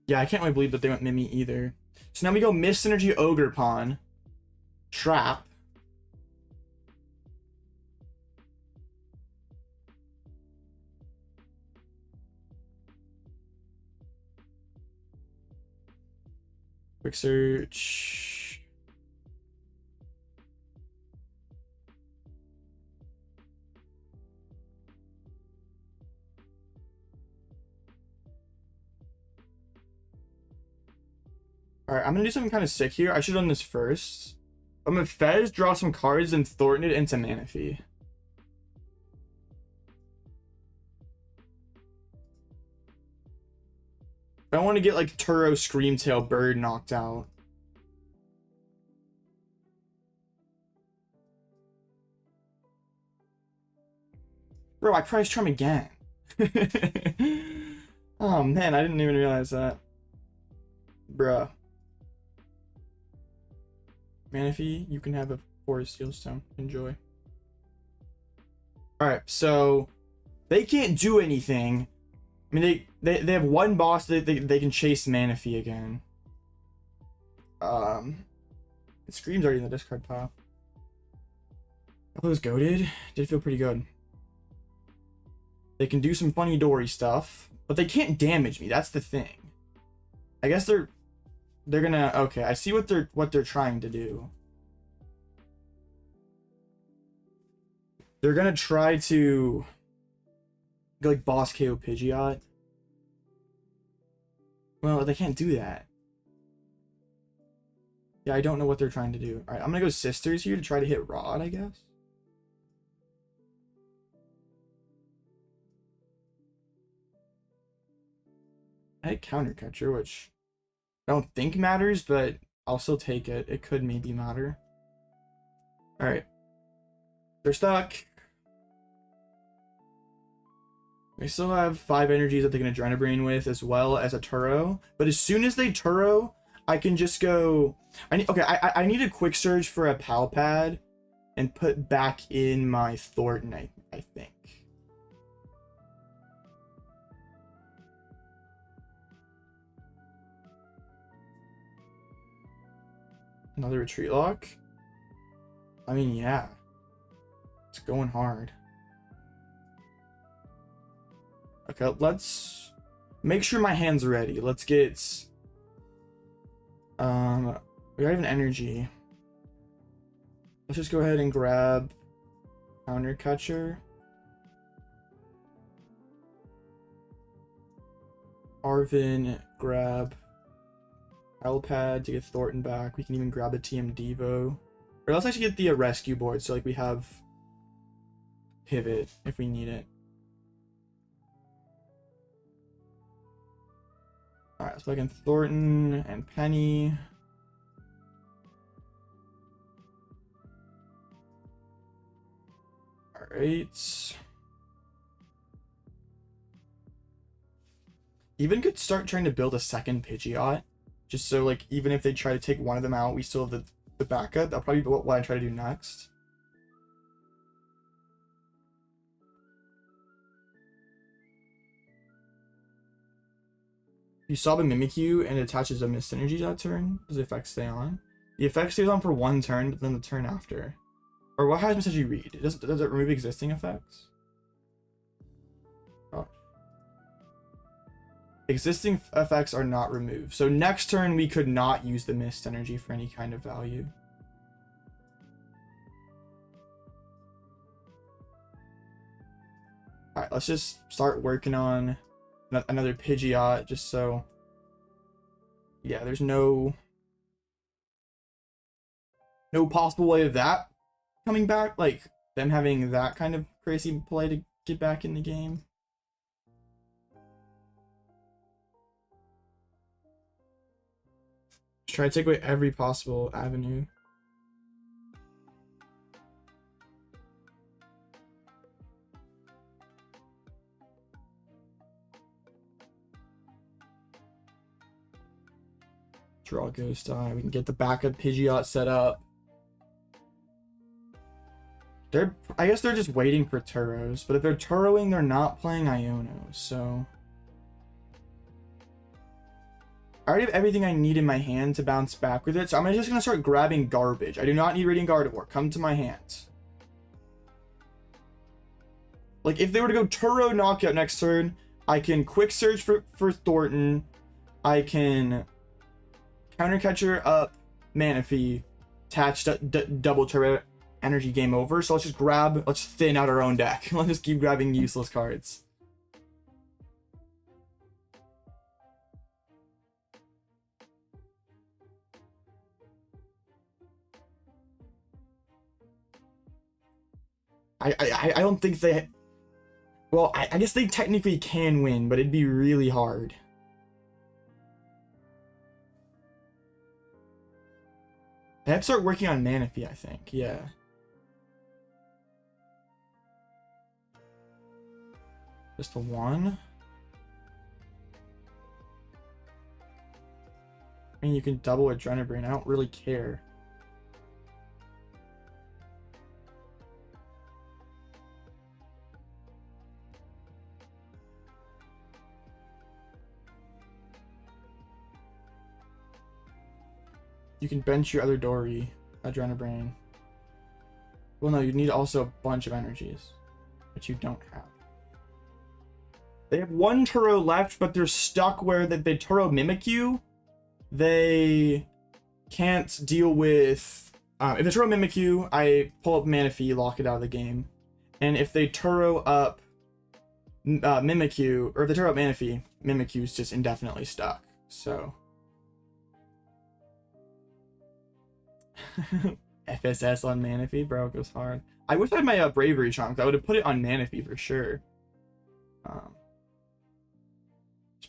Yeah, I can't really believe that they went Mimi either. So now we go Mist Energy Ogerpon. Trap. Quick Search. Alright, I'm gonna do something kind of sick here. I should have done this first. I'm gonna Fez, draw some cards, and Thornton it into Manaphy. I don't want to get like Turo Screamtail Bird knocked out. Bro, I Price Charm again. Oh man, I didn't even realize that. Bruh. Manaphy, you can have a Forest Steel Stone. Enjoy. Alright, so they can't do anything. I mean, they have one boss that they can chase Manaphy again. It Scream's already in the discard pile. I was goated. Did feel pretty good. They can do some funny dory stuff, but they can't damage me. That's the thing. I guess they're gonna. Okay, I see what they're trying to do. They're gonna try to go like boss KO Pidgeot. Well, they can't do that. Yeah, I don't know what they're trying to do. Alright, I'm gonna go Sisters here to try to hit Rod, I guess. I had Counter Catcher, which I don't think matters, but I'll still take it. It could maybe matter. Alright. They're stuck. They still have 5 energies that they can Adrenabrain with, as well as a Turo. But as soon as they Turo, I can just go... I need a Quick Surge for a Pal Pad and put back in my Thornton, I think. Another Retreat Lock? I mean, yeah. It's going hard. Okay, let's make sure my hands are ready. Let's get... we have an energy. Let's just go ahead and grab Counter Catcher. Arven, grab Pal Pad to get Thornton back. We can even grab a TM Devo. Or let's actually get the rescue board, so like we have pivot if we need it. Alright, so I can Thornton and Penny. Alright. Even could start trying to build a second Pidgeot. Just so like even if they try to take one of them out, we still have the backup. That'll probably be what I try to do next. You saw the Mimikyu and it attaches a Mist Energy that turn. Does the effect stay on? The effect stays on for one turn, but then the turn after. Or what has Mist Energy read? Does it remove existing effects? Oh. Existing effects are not removed. So next turn we could not use the Mist Energy for any kind of value. Alright, let's just start working on another Pidgeot, just so... Yeah, there's no possible way of that coming back, like them having that kind of crazy play to get back in the game. Just try to take away every possible avenue. Draw Ghost Eye. We can get the backup Pidgeot set up. I guess they're just waiting for Turos, but if they're Turoing, they're not playing Iono, so... I already have everything I need in my hand to bounce back with it, so I'm just going to start grabbing garbage. I do not need Radiant Gardevoir. Come to my hands. Like, if they were to go Turo Knockout next turn, I can Quick Search for Thornton. I can Counter Catcher up Manaphy, attach double Turo energy, game over. So let's thin out our own deck. Let's just keep grabbing useless cards. I don't think they... Well, I guess they technically can win, but it'd be really hard. They have to start working on Manaphy, I think. Yeah. Just the one. I mean, you can double Adrenabrain. I don't really care. You can bench your other Dory, Adrenabrain. Well, no, you need also a bunch of energies, which you don't have. They have one Turo left, but they're stuck where they Turo Mimikyu. They can't deal with... if they Turo Mimikyu, I pull up Manaphy, lock it out of the game. And if they Turo up Mimikyu, or if they Turo up Manaphy, Mimikyu's just indefinitely stuck. So... FSS on Manaphy, bro, it goes hard. I wish I had my Bravery Charm, because I would have put it on Manaphy for sure.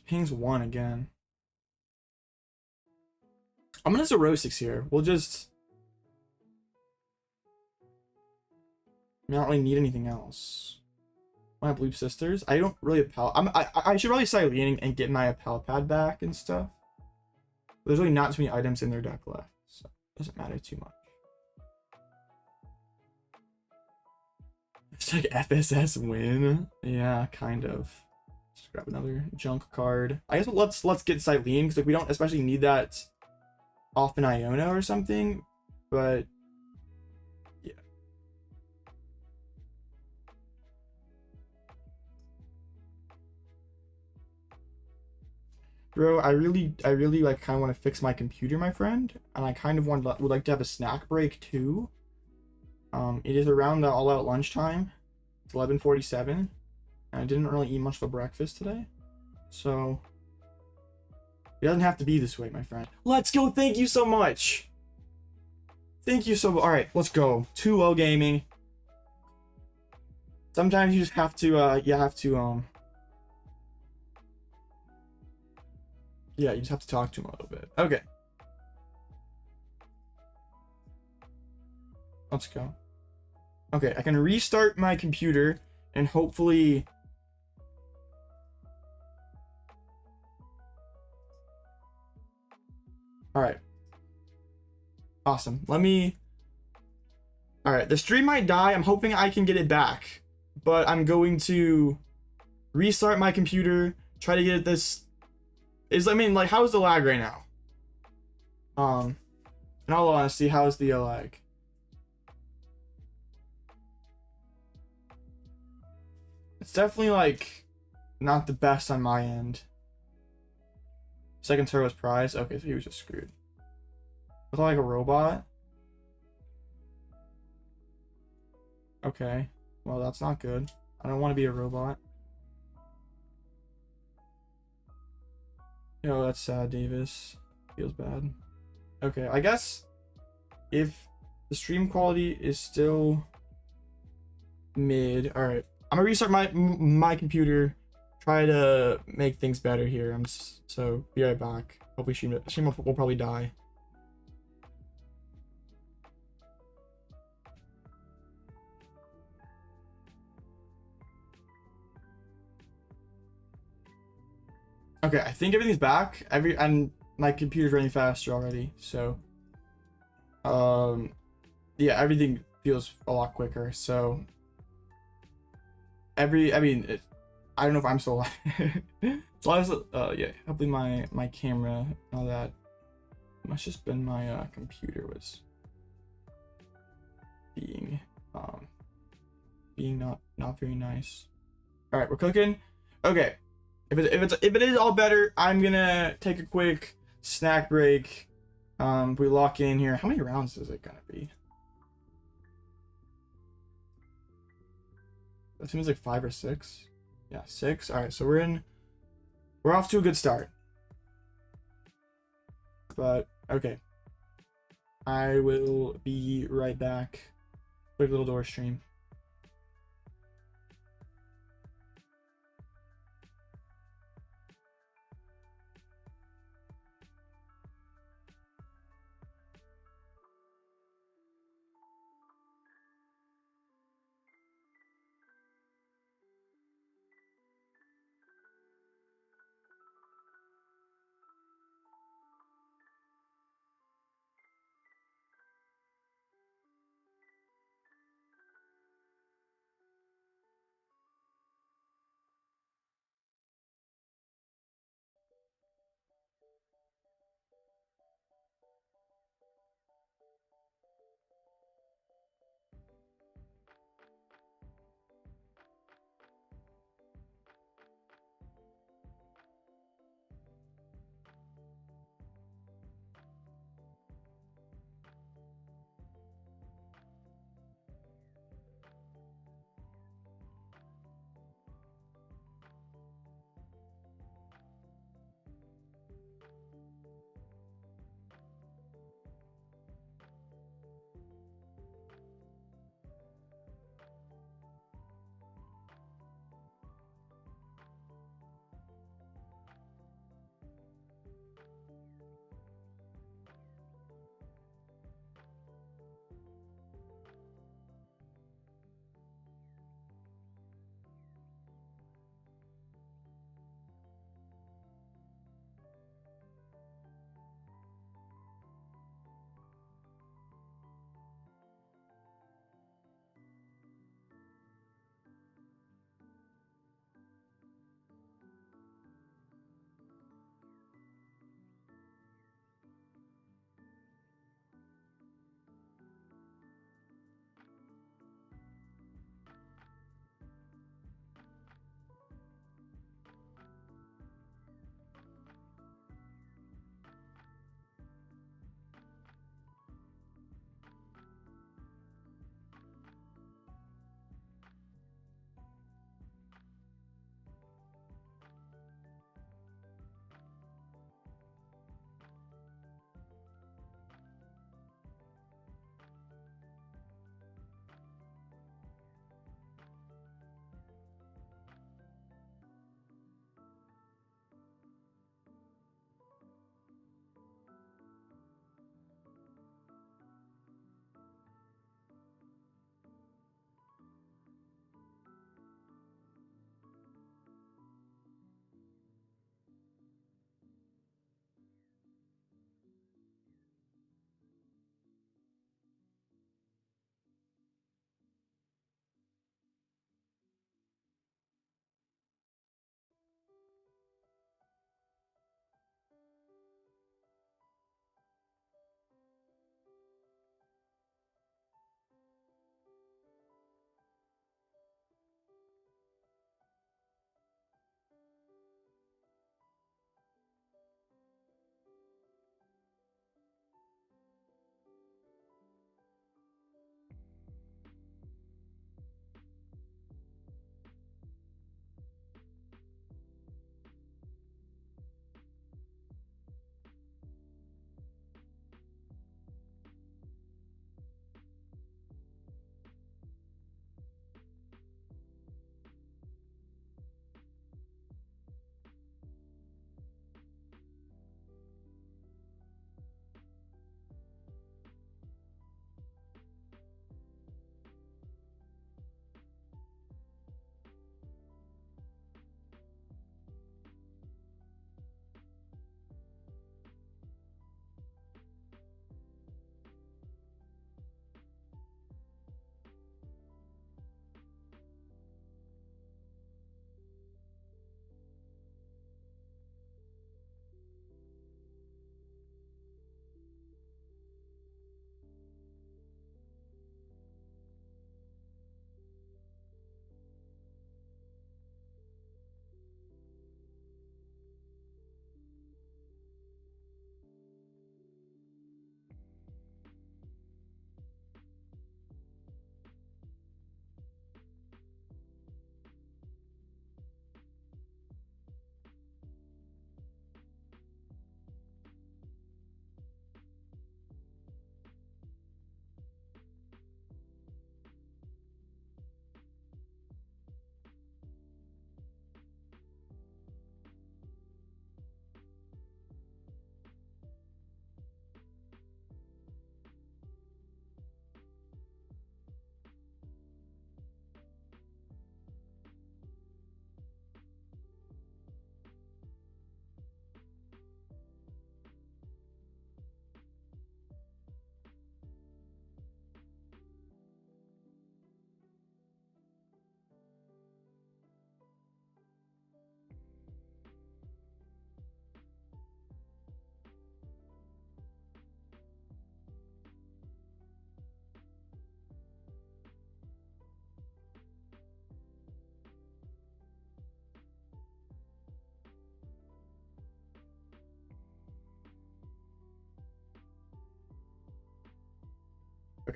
Pings 1 again. I'm gonna Zerosix here. We'll just... I don't really need anything else. My Bloop Sisters. I don't really have Pal... I should probably Cyllene and get my Pal Pad back and stuff. But there's really not too many items in their deck left, so it doesn't matter too much. It's like FSS win. Yeah, kind of. Just grab another junk card. I guess let's get Cyllene, because like we don't especially need that off an Iono or something, but yeah. Bro, I really like kind of want to fix my computer, my friend, and I kind of would like to have a snack break too. It is around the all-out lunchtime. It's 11:47. I didn't really eat much for breakfast today, so it doesn't have to be this way, my friend. Let's go. Thank you so much. Thank you so much. All right, let's go. 2-0 gaming. Sometimes you just have to yeah, you just have to talk to him a little bit. Okay, let's go. Okay, I can restart my computer and hopefully... Alright. Awesome. Let me... Alright, the stream might die. I'm hoping I can get it back. But I'm going to restart my computer, try to get this... I mean, like, how's the lag right now? In all honesty, how's the lag? It's definitely, like, not the best on my end. Second Turbo's prize? Okay, so he was just screwed. I thought like a robot. Okay, well, that's not good. I don't want to be a robot. Yo, that's sad, Davis. Feels bad. Okay, I guess if the stream quality is still mid, alright. I'm gonna restart my computer, try to make things better here. So be right back. Hopefully stream will probably die. Okay, I think everything's back. And my computer's running faster already. So yeah, everything feels a lot quicker. So I mean, I don't know if I'm still alive. So I was, yeah, hopefully my camera and all that. It must just been my computer was being not very nice. All right, we're cooking. Okay, if it is all better, I'm gonna take a quick snack break. We lock in here. How many rounds is it gonna be? I assume it's like 5 or 6. Yeah, 6. All right, so we're off to a good start. But okay, I will be right back. Quick little door stream.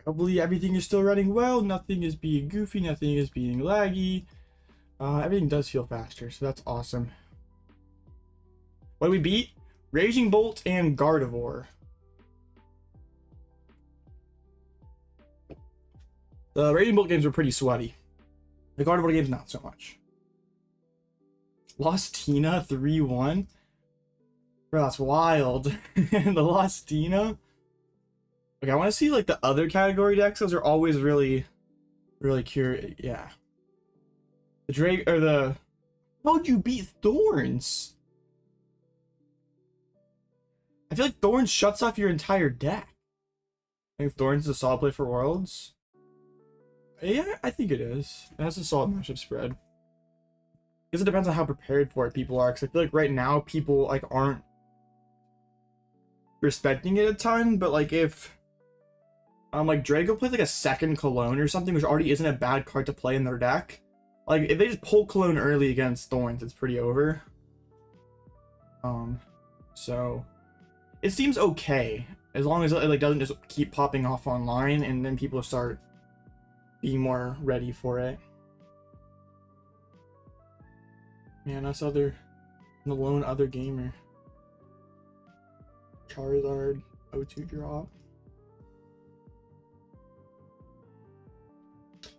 Hopefully everything is still running well. Nothing is being goofy. Nothing is being laggy. Everything does feel faster, so that's awesome. What did we beat? Raging Bolt and Gardevoir. The Raging Bolt games were pretty sweaty. The Gardevoir games, not so much. Lost Tina 3-1. Bro, that's wild. The Lost Tina. Okay, I want to see like the other category decks. Those are always really curious. Yeah. The Drake or the. How'd you beat Thorns? I feel like Thorns shuts off your entire deck. I think Thorns is a solid play for Worlds. Yeah, I think it is. It has a solid matchup spread. I guess it depends on how prepared for it people are. Because I feel like right now people like aren't respecting it a ton. But like if like Drago plays like a second Cologne or something, which already isn't a bad card to play in their deck. Like if they just pull Cologne early against Thorns, it's pretty over. So it seems okay as long as it like doesn't just keep popping off online and then people start being more ready for it. Man, us the lone other gamer. Charizard 0-2 drop.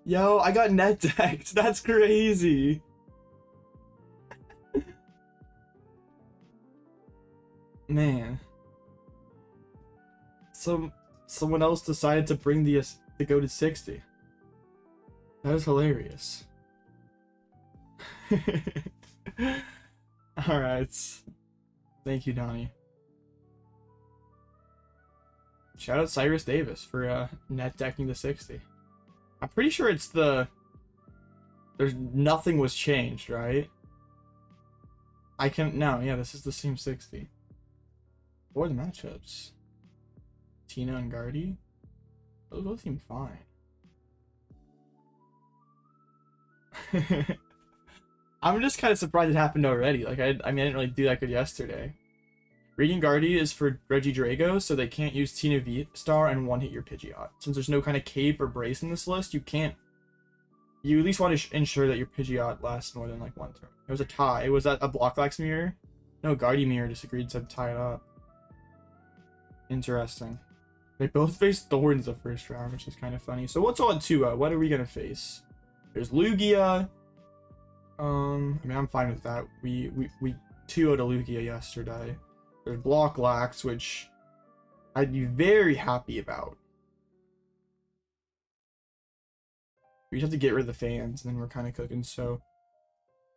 Yo, I got net decked. That's crazy. Man. Someone else decided to bring the go to 60. That is hilarious. Alright. Thank you, Donnie. Shout out Cyrus Davis for net decking the 60. I'm pretty sure it's there's nothing was changed, right? Yeah, this is the same 60. What are the matchups? Tina and Guardy? Those both seem fine. I'm just kind of surprised it happened already. Like, I mean, I didn't really do that good yesterday. Radiant Gardevoir is for Regidrago, so they can't use Tina V-Star and one-hit your Pidgeot. Since there's no kind of cape or brace in this list, you can't... You at least want to ensure that your Pidgeot lasts more than, like, one turn. It was a tie. Was that a Blocklex mirror? No, Guardy mirror disagreed, said tie it up. Interesting. They both faced Thorns the first round, which is kind of funny. So what's on 2-0? What are we going to face? There's Lugia. I mean, I'm fine with that. We 2-0'd Lugia yesterday. There's Blocklex, which I'd be very happy about. We just have to get rid of the fans, and then we're kind of cooking. So,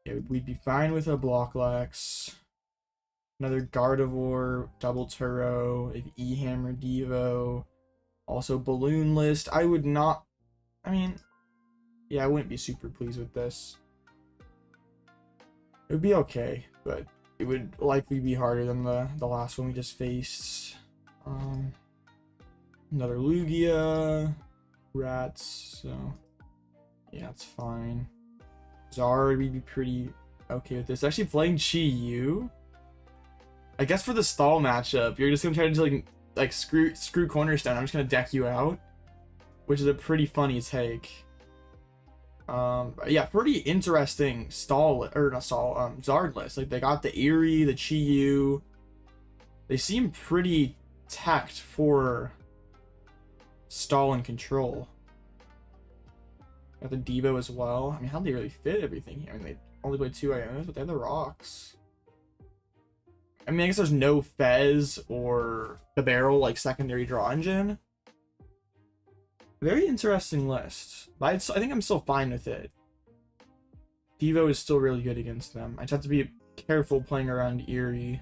yeah, we'd be fine with a Blocklex. Another Gardevoir, Double Turo, E-Hammer Devo. Also, Balloon List. I would not... I mean, yeah, I wouldn't be super pleased with this. It would be okay, but it would likely be harder than the last one we just faced. Another Lugia, Rats, so yeah, it's fine. Zard, we'd be pretty okay with this. Actually playing Chi-Yu. I guess for the stall matchup, you're just gonna try to like screw Cornerstone. I'm just gonna deck you out, which is a pretty funny take. Yeah, pretty interesting Zard list. Like they got the Eerie, the Chi-Yu. They seem pretty teched for stall and control. Got the Devo as well. I mean, how do they really fit everything here? I mean, they only played 2 Ionos, but they have the rocks. I mean, I guess there's no Fez or the Barrel like secondary draw engine. Very interesting list. But I think I'm still fine with it. Devo is still really good against them. I just have to be careful playing around Eerie.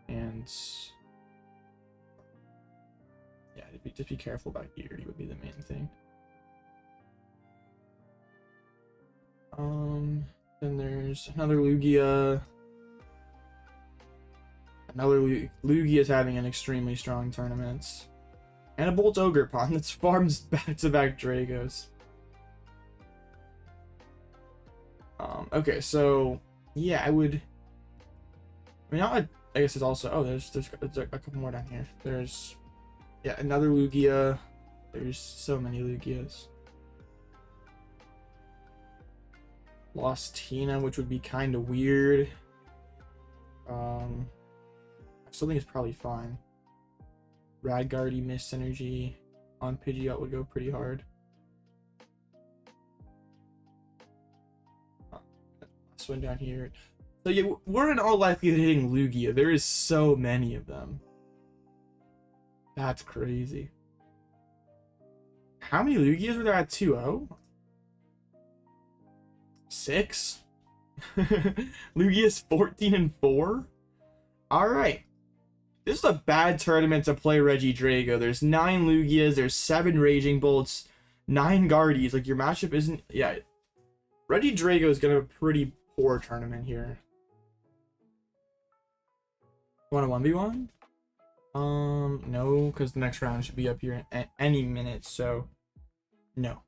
And... yeah, just be careful about Eerie would be the main thing. Then there's another Lugia. Another Lugia is having an extremely strong tournament. And a Bolt Ogerpon that farms back-to-back Dragos. Okay, so yeah, I would. I mean, I guess there's also there's a couple more down here. There's another Lugia. There's so many Lugias. Lost Tina, which would be kind of weird. I still think it's probably fine. Radguardy Mist Energy on Pidgeot would go pretty hard. Last one down here. So yeah, we're in all likelihood hitting Lugia. There is so many of them. That's crazy. How many Lugias were there at 2-0? 6? Lugia's 14-4? Alright. This is a bad tournament to play Regidrago. There's 9 Lugias, there's 7 Raging Bolts, 9 Guardies. Like, your matchup isn't... Yeah. Regidrago is gonna have a pretty poor tournament here. Want a 1v1? No, because the next round should be up here at any minute, so no.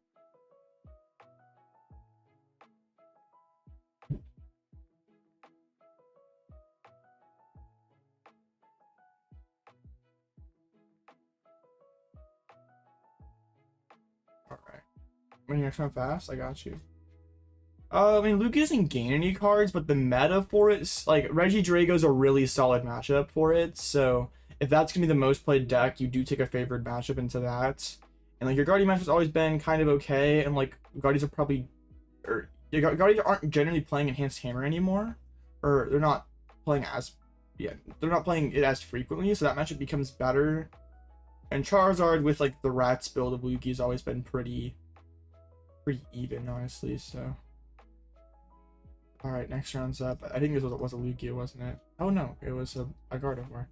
Alright. When you're so fast, I got you. I mean, Lugia doesn't gain any cards, but the meta for it, like, Regidrago's a really solid matchup for it, so if that's going to be the most played deck, you do take a favored matchup into that. And, like, your Guardian matchup's always been kind of okay, and, like, Guardians are probably... Or, your Guardians aren't generally playing Enhanced Hammer anymore. Or, they're not playing as... Yeah, they're not playing it as frequently, so that matchup becomes better. And Charizard with, like, the Rats build of Lugia has always been pretty even, honestly, so... Alright, next round's up. I think this was a Lugia, wasn't it? Oh, no, it was a Gardevoir.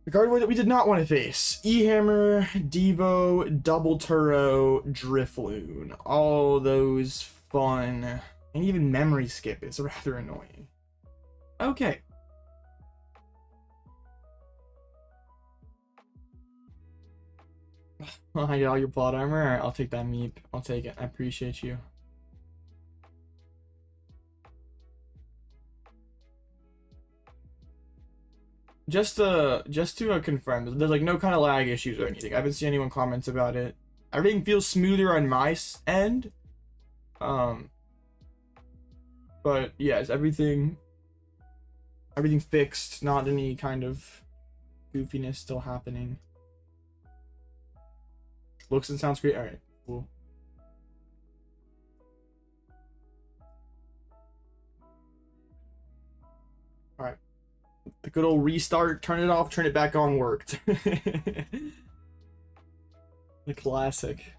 The Gardevoir that we did not want to face. E-Hammer, Devo, Double Turo, Drifloon. All those fun. And even Memory Skip is rather annoying. Okay. Well, I get all your plot armor. Alright, I'll take that meep. I'll take it. I appreciate you. Just to confirm, there's like no kind of lag issues or anything. I haven't seen anyone comment about it. Everything feels smoother on my end. But yeah, is everything fixed? Not any kind of goofiness still happening. Looks and sounds great. All right, cool. All right. The good old restart, turn it off, turn it back on worked. The classic.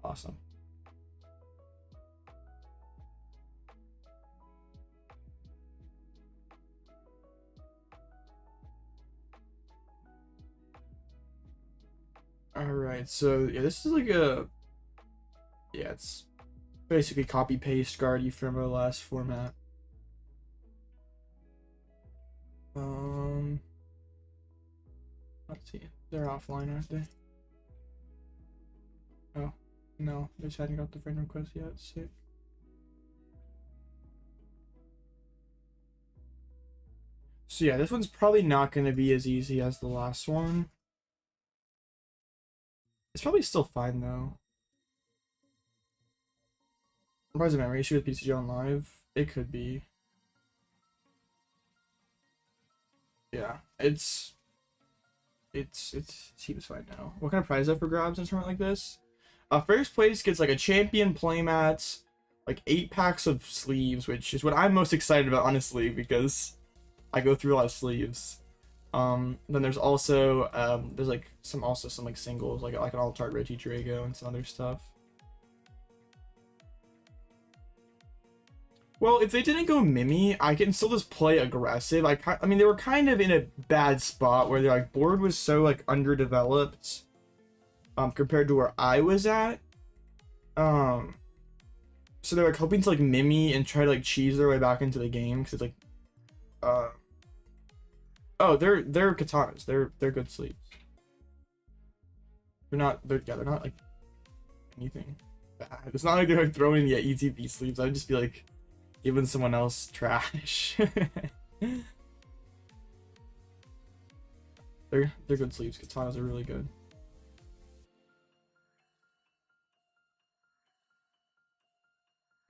Awesome. Alright, so yeah, this is like a... Yeah, it's basically copy-paste Guardy from our last format. Let's see. They're offline, aren't they? Oh, no. They just hadn't got the friend request yet. Sick. So yeah, this one's probably not going to be as easy as the last one. It's probably still fine, though. Surprise a memory issue with PCG on live? It could be. Yeah, it seems fine now. What kind of prize is up for grabs in a tournament like this? First place gets like a champion playmat, like 8 packs of sleeves, which is what I'm most excited about, honestly, because I go through a lot of sleeves. Then there's also there's like some like singles, like an Alt-Art Regidrago and some other stuff. Well, if they didn't go Mimi, I can still just play aggressive. I mean, they were kind of in a bad spot where their like board was so like underdeveloped, compared to where I was at. So they're like hoping to like Mimi and try to like cheese their way back into the game because it's like, oh, they're katanas. They're good sleeves. They're not like anything bad. It's not like they're like throwing the ETB sleeves. I'd just be like giving someone else trash. They're good sleeves. Katanas are really good.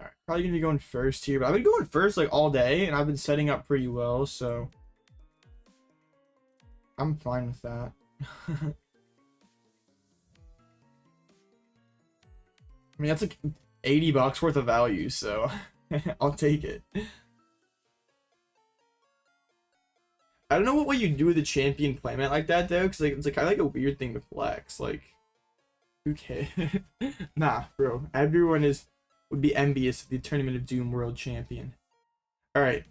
Alright, probably gonna be going first here, but I've been going first like all day, and I've been setting up pretty well, so I'm fine with that. I mean, that's like $80 worth of value, so I'll take it. I don't know what way you do with a champion playmat like that though, because like it's like kind of like a weird thing to flex. Like, okay, nah, bro. Everyone would be envious of the Tournament of Doom World Champion. All right,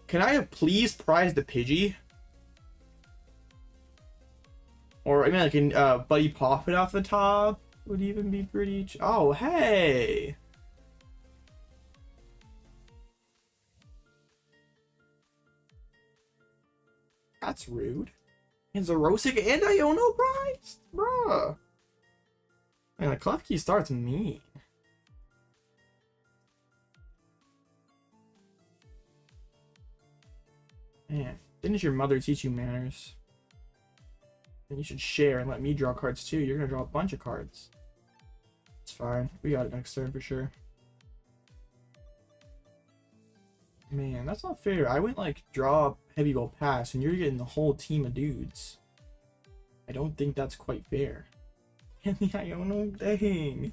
can I have please prize the Pidgey? Or I mean, like can Buddy Poffin off the top would even be pretty. Oh, hey. That's rude. And Zerosic and Iono prize? Bruh. Man, the Klefki starts mean. Man, didn't your mother teach you manners? And you should share and let me draw cards too. You're gonna draw a bunch of cards. It's fine. We got it next turn for sure. Man, that's not fair. I went like draw heavy ball pass and you're getting the whole team of dudes. I don't think that's quite fair. And the Iono, dang.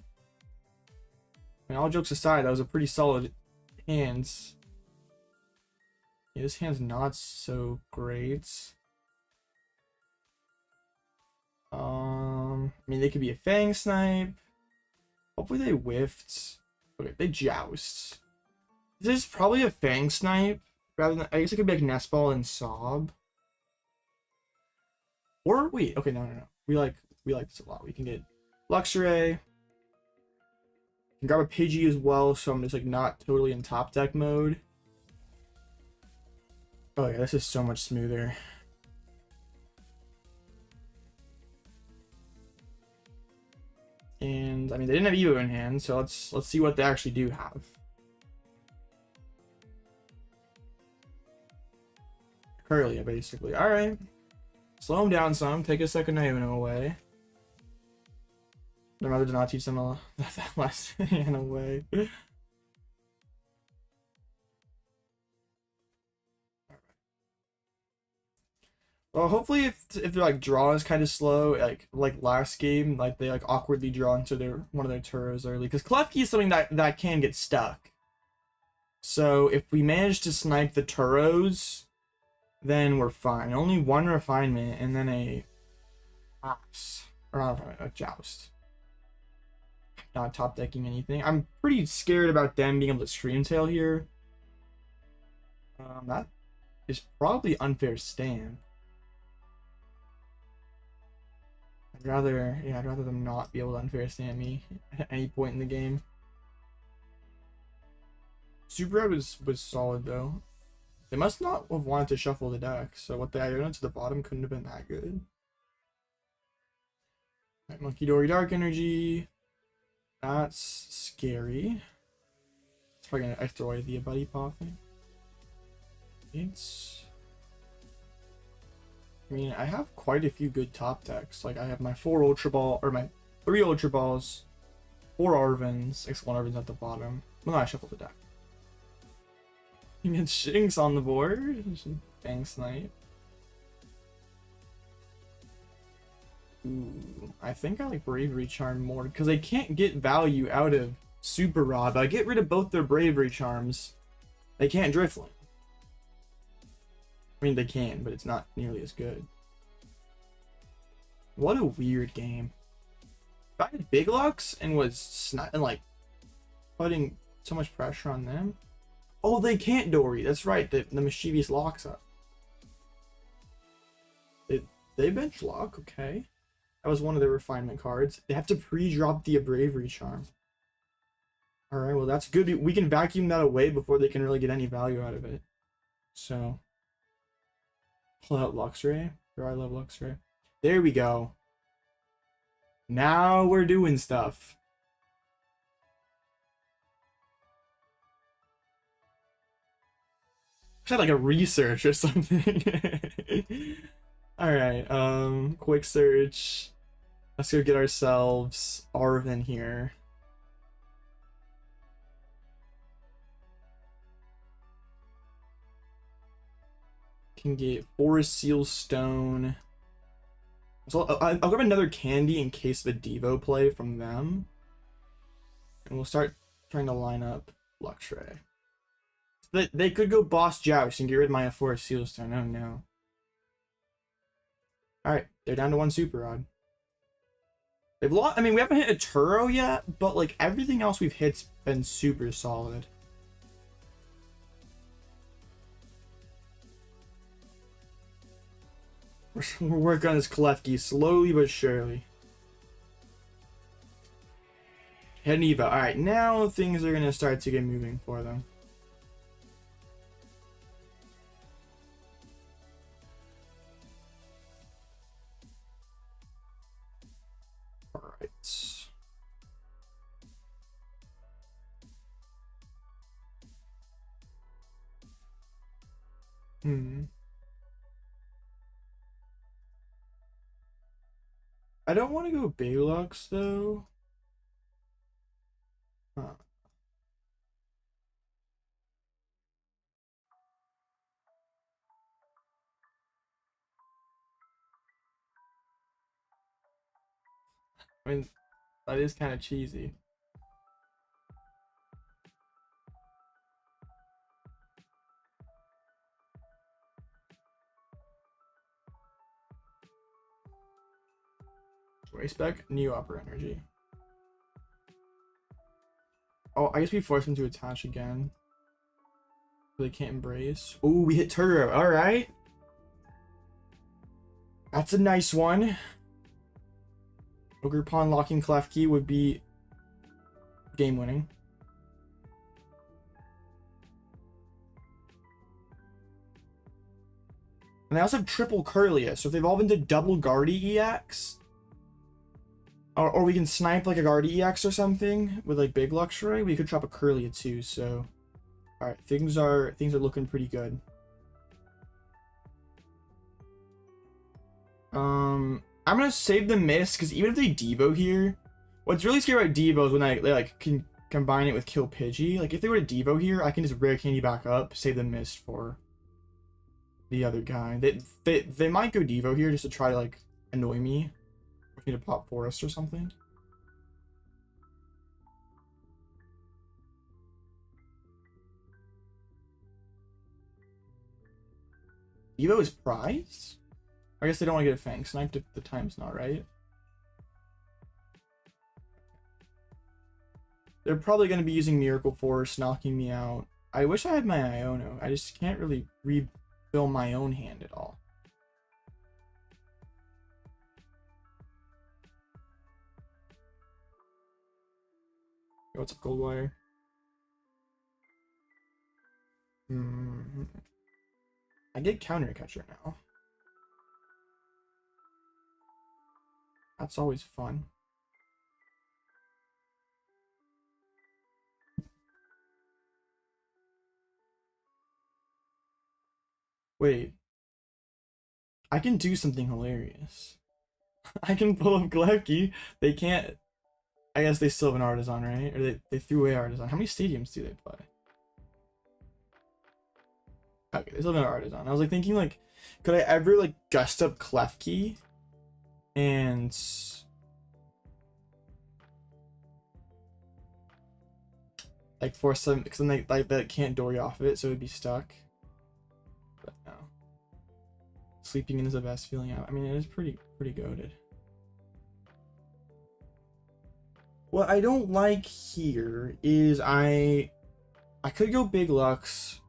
I mean, all jokes aside, that was a pretty solid hands. Yeah, this hand's not so great. I mean, they could be a Fang Snipe. Hopefully they whiffed. Okay, they Joust. This is probably a Fang Snipe. Rather than, I guess it could be like Nest Ball and Sob. Or wait, okay, no. We like this a lot. We can get Luxray. Can grab a Pidgey as well, so I'm just like not totally in top deck mode. Oh yeah, this is so much smoother. And I mean, they didn't have Evo in hand, so let's see what they actually do have. Curlia, basically. All right, slow them down some. Take a second Iono away. Their mother did not teach them that last in a way. Well, hopefully if their like draw is kind of slow, like last game, like they like awkwardly draw into one of their Turos early, because Klefki is something that can get stuck. So if we manage to snipe the Turos, then we're fine. Only one refinement and then a Ox, or not a Joust. Not top decking anything. I'm pretty scared about them being able to Stream Tail here. That is probably unfair stand. I'd rather them not be able to unfair stand me at any point in the game. Super Red was solid though. They must not have wanted to shuffle the deck, so what they added to the bottom couldn't have been that good. Right, Monkey Dory Dark Energy. That's scary. It's probably gonna throw away the Buddy Poffin. I mean, I have quite a few good top decks. Like I have my 4 Ultra Ball, or my 3 Ultra Balls, 4 Arvens, X1 Arvens at the bottom. Well, no, I shuffled the deck. You get Shinx on the board. Fang Snipe. Ooh, I think I like Bravery Charm more because they can't get value out of Super Rod. But I get rid of both their Bravery Charms. They can't Drifloon. I mean, they can, but it's not nearly as good. What a weird game. If I had Big Lux and was like putting so much pressure on them. Oh, they can't Dory. That's right. The mischievous locks up. They bench lock. Okay. That was one of their refinement cards. They have to pre-drop the Bravery Charm. Alright, well that's good. We can vacuum that away before they can really get any value out of it. So, pull out Luxray. Bro, I love Luxray. There we go. Now we're doing stuff. I had like a research or something. Alright, quick search. Let's go get ourselves Arven here. Can get Forest Seal Stone. So I'll grab another candy in case of a Devo play from them. And we'll start trying to line up Luxray. They could go Boss Joust and get rid of my Forest Seal Stone. Oh no. Alright, they're down to 1 Super Rod. They've lost. I mean, we haven't hit a Turo yet, but like everything else we've hit's been super solid. We're working on this Klefki slowly but surely. Hit an Evo. Alright, now things are gonna start to get moving for them. Alright. I don't want to go Baylux though. Huh. I mean, that is kind of cheesy. Spec, new upper energy. Oh, I guess we force him to attach again. They can't embrace. Oh, we hit Turo. All right. That's a nice one. Ogerpon locking Klefki would be game winning. And they also have triple Curlia, so if they've all been to double Guardy EX, or we can snipe like a Guardy EX or something with like big Luxray, we could drop a Curlia too. So, all right, things are looking pretty good. I'm gonna save the Mist because even if they Devo here, what's really scary about Devo is when they like can combine it with kill Pidgey. Like if they were to Devo here, I can just Rare Candy back up, save the Mist for the other guy. They might go Devo here just to try to like annoy me. Need to pop Forest or something. Evo is prized? I guess they don't want to get a Fang sniped if the time's not right. They're probably going to be using Miracle Force, knocking me out. I wish I had my Iono. I just can't really rebuild my own hand at all. What's up, Goldwire? I get Counter Catcher now. That's always fun. Wait. I can do something hilarious. I can pull up Klefki. They can't. I guess they still have an Artisan, right? Or they threw away Artisan. How many stadiums do they play? Okay, they still have an Artisan. I was like thinking like, could I ever like gust up Klefki and like force them, because then they can't dory off of it, so it would be stuck. But no. Sleeping in is the best feeling out. I mean, it is pretty goated. What I don't like here is I could go Big Lux,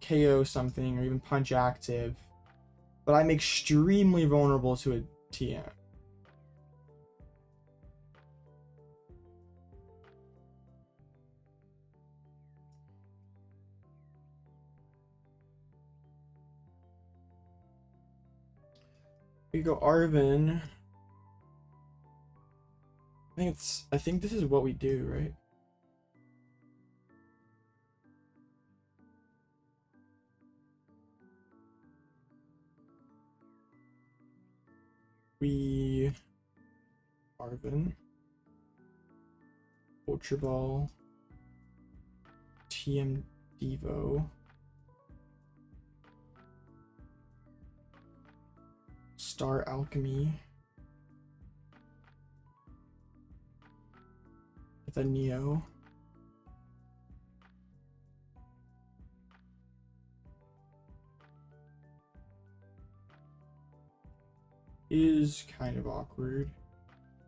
KO something, or even Punch Active, but I'm extremely vulnerable to a TM. We go Arven. I think this is what we do, right? We Arven, Ultra Ball, TM Devo, Star Alchemy, with a Neo, is kind of awkward.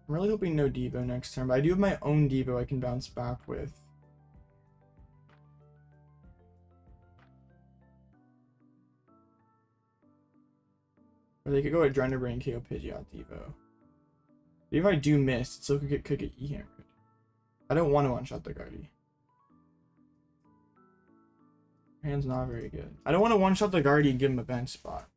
I'm really hoping no Devo next turn, but I do have my own Devo I can bounce back with. Or they could go Adrenaline and KO Pidgeot Devo. If I do miss, it still could get E-hammered. I don't want to one-shot the Guardy. Hand's not very good. I don't want to one-shot the Guardy and give him a bench spot.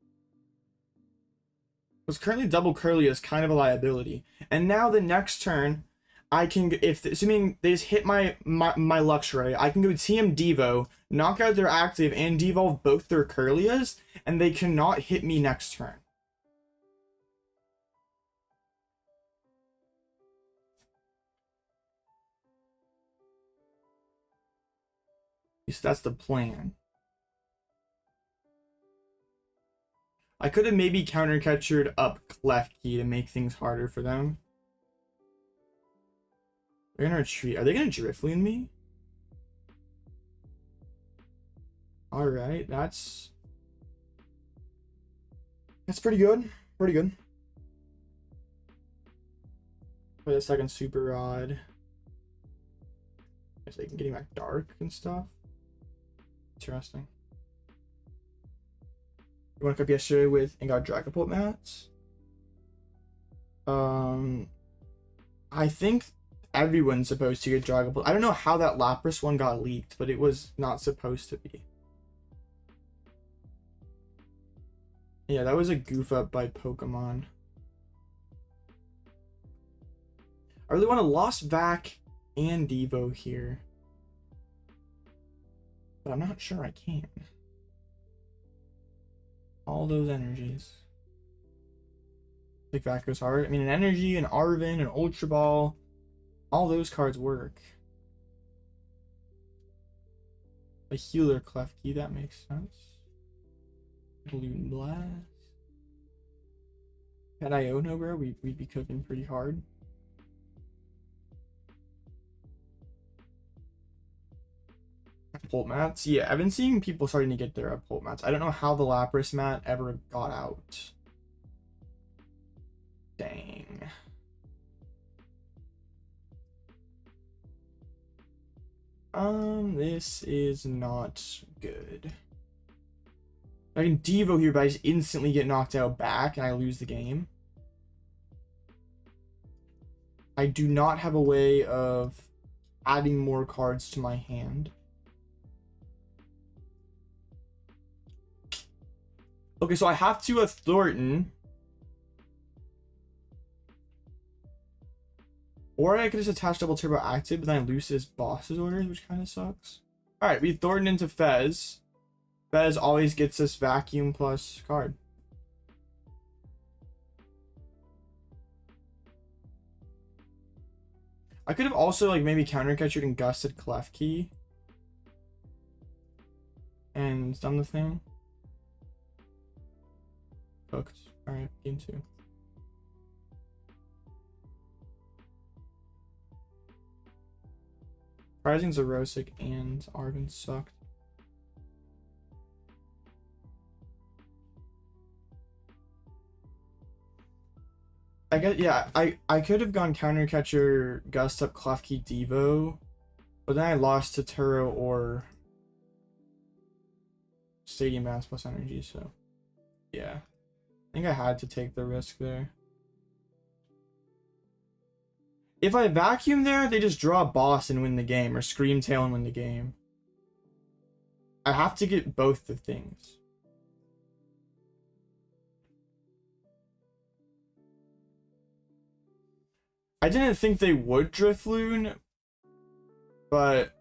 Because currently double Curly is kind of a liability. And now the next turn, I can, assuming they just hit my Luxray, I can go TM Devo, knock out their active, and devolve both their Curlias, and they cannot hit me next turn. At least that's the plan. I could have maybe counter-catchered up Klefki to make things harder for them. They're gonna retreat. Are they gonna Drifloon me? Alright, that's pretty good. Pretty good. Play the second Super Rod. Guess they can get him back dark and stuff. Interesting. I woke up yesterday with and got Dragapult mats. I think everyone's supposed to get Dragapult. I don't know how that Lapras one got leaked, but it was not supposed to be. Yeah, that was a goof up by Pokemon. I really want to Lost Vac and Devo here, but I'm not sure I can. All those energies. Like Vac goes hard. I mean, an energy, an Arven, an Ultra Ball, all those cards work. A healer Klefki, that makes sense. Balloon Blast. Had Iono, bro, we'd be cooking pretty hard. Pult mats, yeah, I've been seeing people starting to get their pult mats. I don't know how the Lapras mat ever got out. Dang. This is not good. I can Devo here, but I just instantly get knocked out back and I lose the game. I do not have a way of adding more cards to my hand. Okay, so I have to Thorton. Or I could just attach double turbo active, but then I lose his boss's orders, which kind of sucks. Alright, we Thorton into Fez. Fez always gets this vacuum plus card. I could have also like maybe counter-catchered and gusted Klefki. And done the thing. Cooked. Alright, game 2. Rising Zerosic and Arven sucked. I guess, yeah, I could have gone counter catcher, gust up Klefki Devo, but then I lost to Turo or Stadium Bounce plus energy, so yeah. I think I had to take the risk there. If I vacuum there, they just draw a boss and win the game, or Scream Tail and win the game. I have to get both the things. I didn't think they would Drifloon, but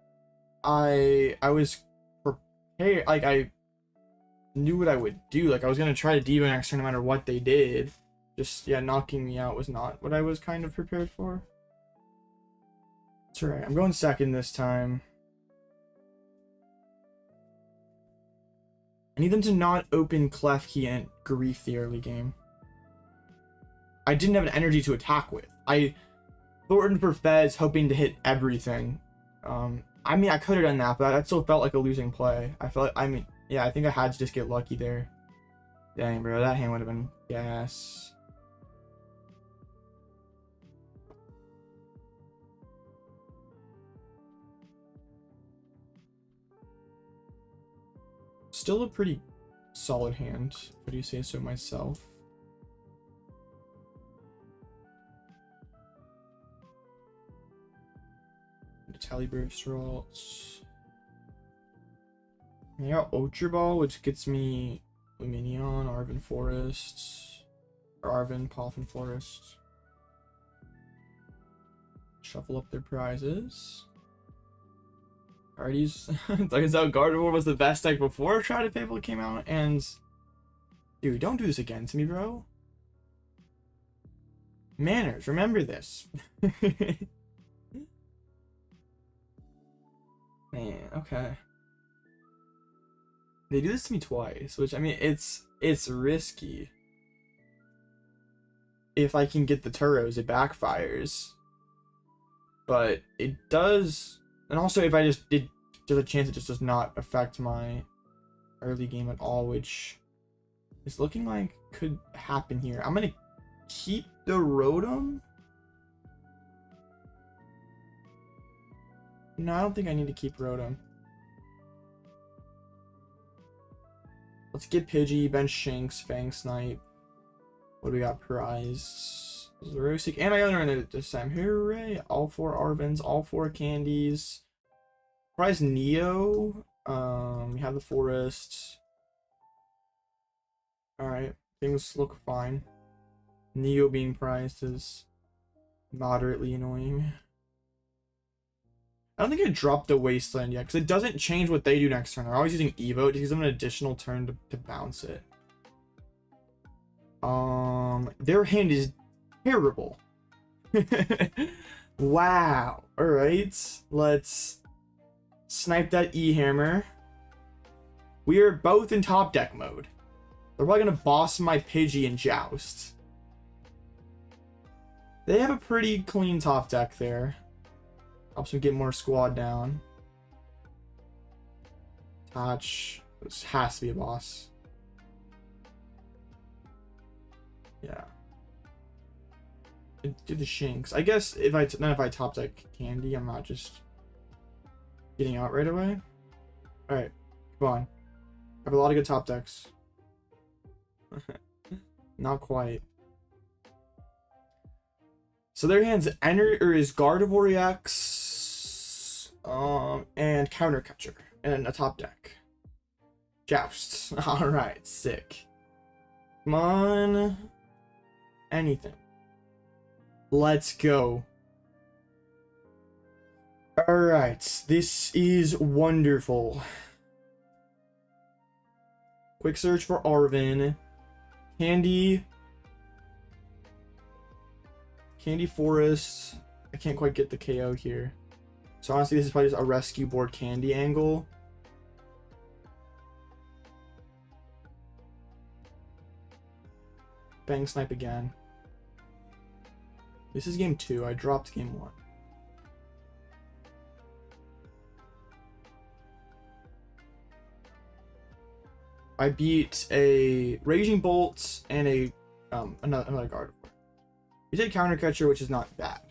I was prepared. Like, I knew what I would do. Like, I was gonna try to Devo next turn no matter what they did, Just, yeah, knocking me out was not what I was kind of prepared for. It's alright. I'm going second this time. I need them to not open Klefki and Grief the early game. I didn't have an energy to attack with. I Thorton for Fez, hoping to hit everything. I mean, I could have done that, but that still felt like a losing play. I felt like, I mean, yeah, I think I had to just get lucky there. Dang, bro, that hand would have been gas. Still a pretty solid hand, what do you say so myself? Teleburst rolls. I got Ultra Ball, which gets me Lumineon, Arven Forest, or Arven Poffin Forest. Shuffle up their prizes. Alrighty, turns out Gardevoir was the best deck before Shrouded Fable came out, and dude, don't do this again to me, bro. Manners, remember this. Man, okay. They do this to me twice, which, I mean, it's risky. If I can get the Turos, it backfires. But it does, and also if I just did, there's a chance it just does not affect my early game at all, which is looking like could happen here. I'm gonna keep the Rotom. No, I don't think I need to keep Rotom. Let's get Pidgey, bench Shinx, Fang Snipe. What do we got? Prize. Zerosic and Iono in it this time. Hooray! All 4 Arvens, all 4 candies. Prize Neo. We have the Forest. Alright, things look fine. Neo being prized is moderately annoying. I don't think I dropped the Wasteland yet, because it doesn't change what they do next turn. They're always using Evo. It gives them an additional turn to bounce it. Their hand is terrible. Wow. Alright. Let's snipe that E-Hammer. We are both in top deck mode. They're probably going to boss my Pidgey in Joust. They have a pretty clean top deck there. Helps me get more squad down. Touch. This has to be a boss. Yeah. Do the Shinx. I guess if I top deck Candy, I'm not just getting out right away. Alright. Come on. I have a lot of good top decks. Not quite. So their hand's is Gardevoir EX, and Counter Catcher, and a top deck. Joust. Alright, sick. Come on. Anything. Let's go. Alright, this is wonderful. Quick search for Arven. Candy Forest. I can't quite get the KO here. So honestly, this is probably just a Rescue Board Candy angle. Bang Snipe again. This is game 2. I dropped game 1. I beat a Raging Bolt and a another Gardevoir. We did Counter Catcher, which is not bad.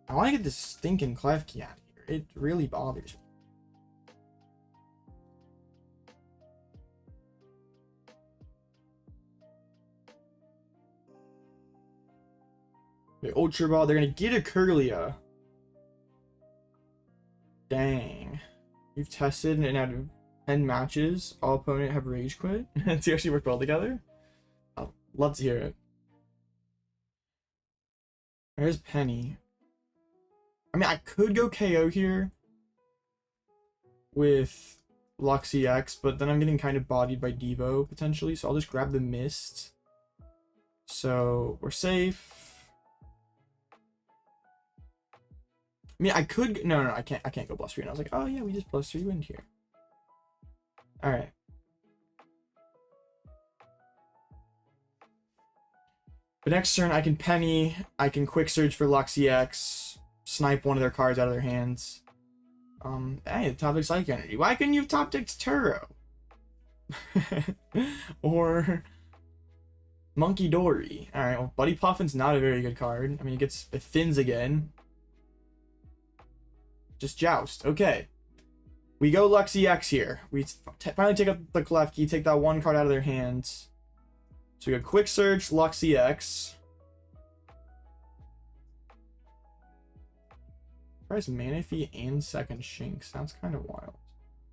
I want to get this stinking Klefki out of here. It really bothers me. The Ultra Ball, they're gonna get a Kirlia. Dang. You've tested and out of 10 matches, all opponent have Rage Quit. It's actually worked well together. I'd love to hear it. There's Penny. I mean, I could go KO here with Lux EX, but then I'm getting kind of bodied by Devo potentially, so I'll just grab the Mist. So we're safe. I mean, I could. No, I can't go +3. And I was like, oh yeah, we just +3 wind here. All right. The next turn, I can Penny. I can Quick Search for Luxray X. Snipe one of their cards out of their hands. Hey, top deck Psychic Energy. Why couldn't you have top decked Turo? Or Monkey Dory. All right. Well, Buddy Poffin's not a very good card. I mean, it thins again. Just Joust. Okay. We go Luxray X here. We finally take up the Klefki, take that one card out of their hands. So we go Quick Search, Luxray X. Price Manaphy and second Shinx. Sounds kind of wild.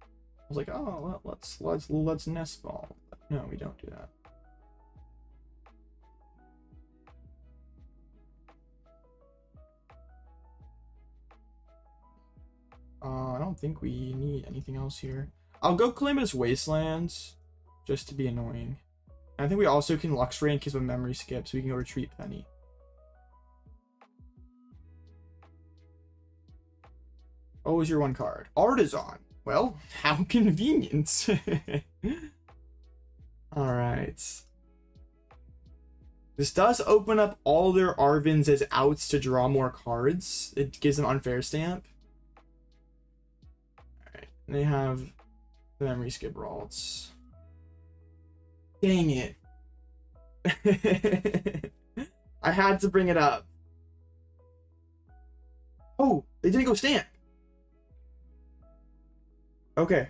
I was like, oh, let's Nest Ball. No, we don't do that. I don't think we need anything else here. I'll go Calamitous Wastelands just to be annoying. And I think we also can Luxray in case of a memory skip, so we can go retreat Penny. Oh, is your one card? Artisan. Well, how convenient. Alright. This does open up all their Arvens as outs to draw more cards. It gives them unfair stamp. Alright. They have the memory skip Ralts. Dang it. I had to bring it up. Oh, they didn't go stamp. Okay.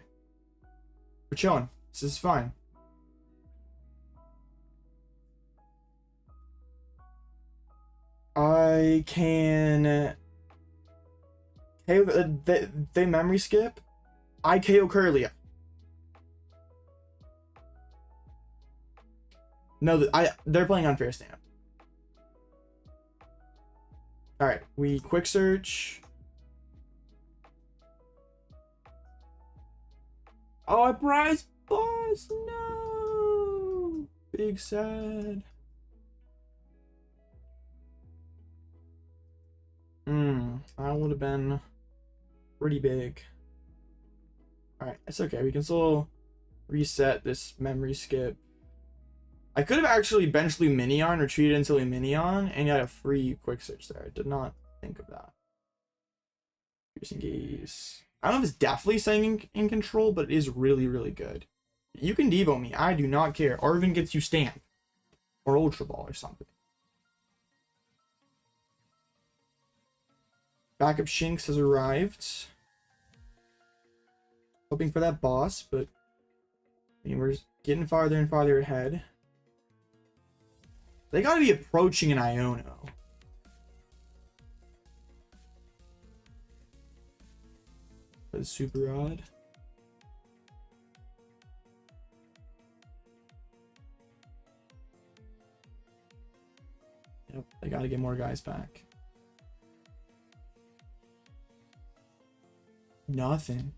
We're chilling. This is fine. I can... They memory skip. I KO Kirlia. No, they're playing unfair stamp. Alright, we Quick Search. Oh, I prize boss! No! Big sad. That would have been pretty big. Alright, it's okay. We can still reset this memory skip. I could have actually benched Lumineon, retreated into Lumineon, and got a free Quick Search there. I did not think of that. Piercing Gaze. I don't know if it's definitely staying in control, but it is really, really good. You can Devo me. I do not care. Arven gets you Stamp. Or Ultra Ball or something. Backup Shinx has arrived. Hoping for that boss, but I mean, we're getting farther and farther ahead. They gotta be approaching an Iono. That's super odd. Yep, they gotta get more guys back. Nothing.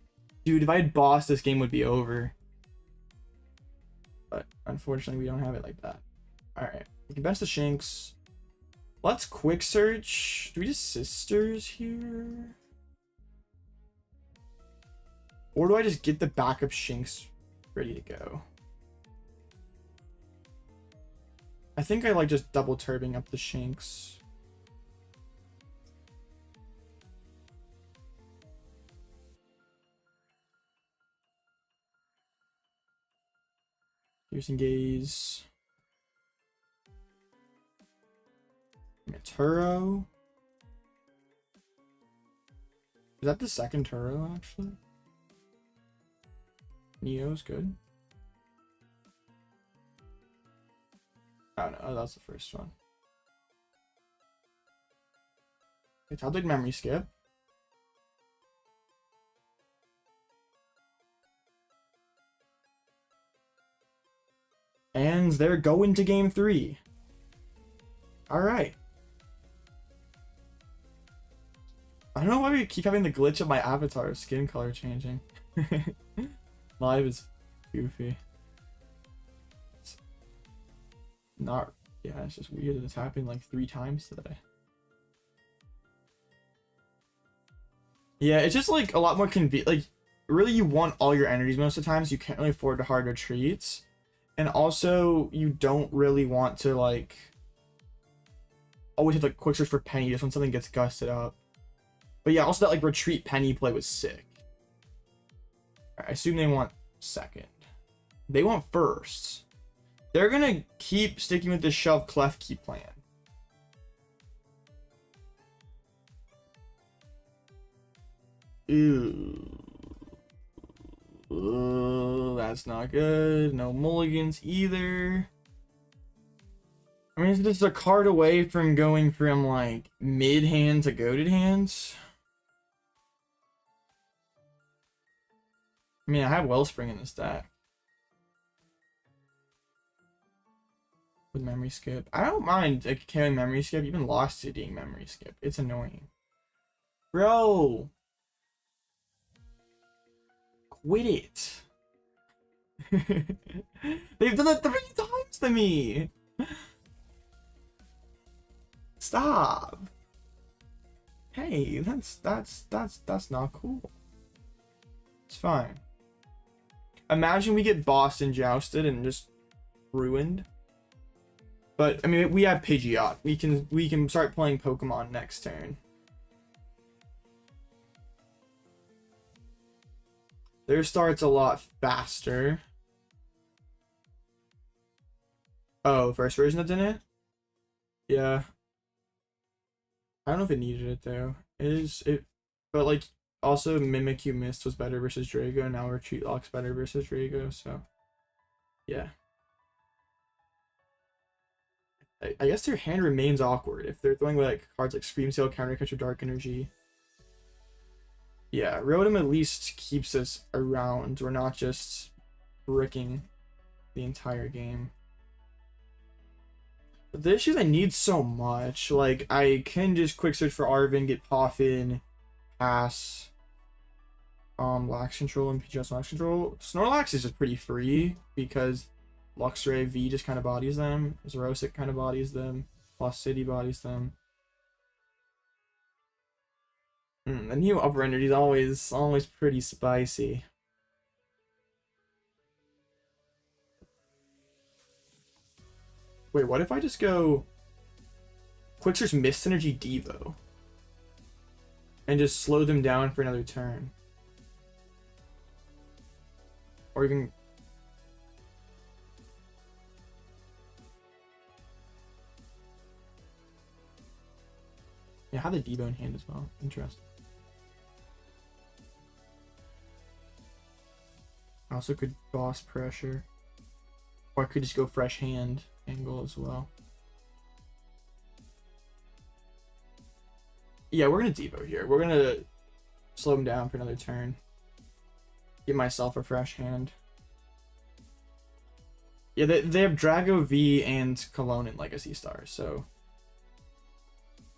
Dude, if I had boss, this game would be over. But unfortunately, we don't have it like that. Alright, we can bench the Shinx. Let's Quick Search. Do we just Sisters here? Or do I just get the backup Shinx ready to go? I think I like just double turbing up the Shinx. Piercing Gaze. Turo. Is that the second Turo actually? Neo's good. Oh no, that's the first one. Okay, top deck memory skip. And they're going to game 3. Alright. I don't know why we keep having the glitch of my avatar skin color changing. Live is goofy. It's not Yeah, it's just weird that it's happened like 3 times today. Yeah, it's just like a lot more convenient. Like, really, you want all your energies most of the time, so you can't really afford to hard retreats. And also, you don't really want to like always have like quick search for Penny just when something gets gusted up. But yeah, also that like retreat Penny play was sick. I assume they want second. They want first. They're gonna keep sticking with this shove Klefki plan. Ew. That's not good. No mulligans either. I mean, this is a card away from going from like mid hand to goated hands. I mean, I have Wellspring in this deck. With memory skip. I don't mind like, carrying memory skip, even Lost City memory skip. It's annoying. Bro! Quit it. They've done that 3 times to me. Stop. Hey, that's not cool. It's fine. Imagine we get Boston jousted and just ruined. But I mean, we have Pidgeot. We can start playing Pokemon next turn. Their start's a lot faster. Oh, first version that didn't it? Yeah. I don't know if it needed it though. But like also Mimikyu Mist was better versus Drago, now Retreat Lock's better versus Drago, so yeah. I guess their hand remains awkward if they're throwing like cards like Scream Sail, Counter Catcher, Dark Energy. Yeah, Rotom at least keeps us around. We're not just bricking the entire game. But the issue is I need so much. Like, I can just quick search for Arven, get Poffin, pass, Lax Control, and Pidgeot Lax Control. Snorlax is just pretty free because Luxray V just kind of bodies them. Xerosic kind of bodies them. Lost City bodies them. The new upper energy is always pretty spicy. Wait, what if I just go quick search Mist Energy Devo and just slow them down for another turn? Or even yeah, have the Devo in hand as well. Interesting. I also could boss pressure. Or I could just go fresh hand angle as well. Yeah, we're gonna Devo here. We're gonna slow him down for another turn. Give myself a fresh hand. Yeah, they have Drago V and Cologne in Legacy Stars, so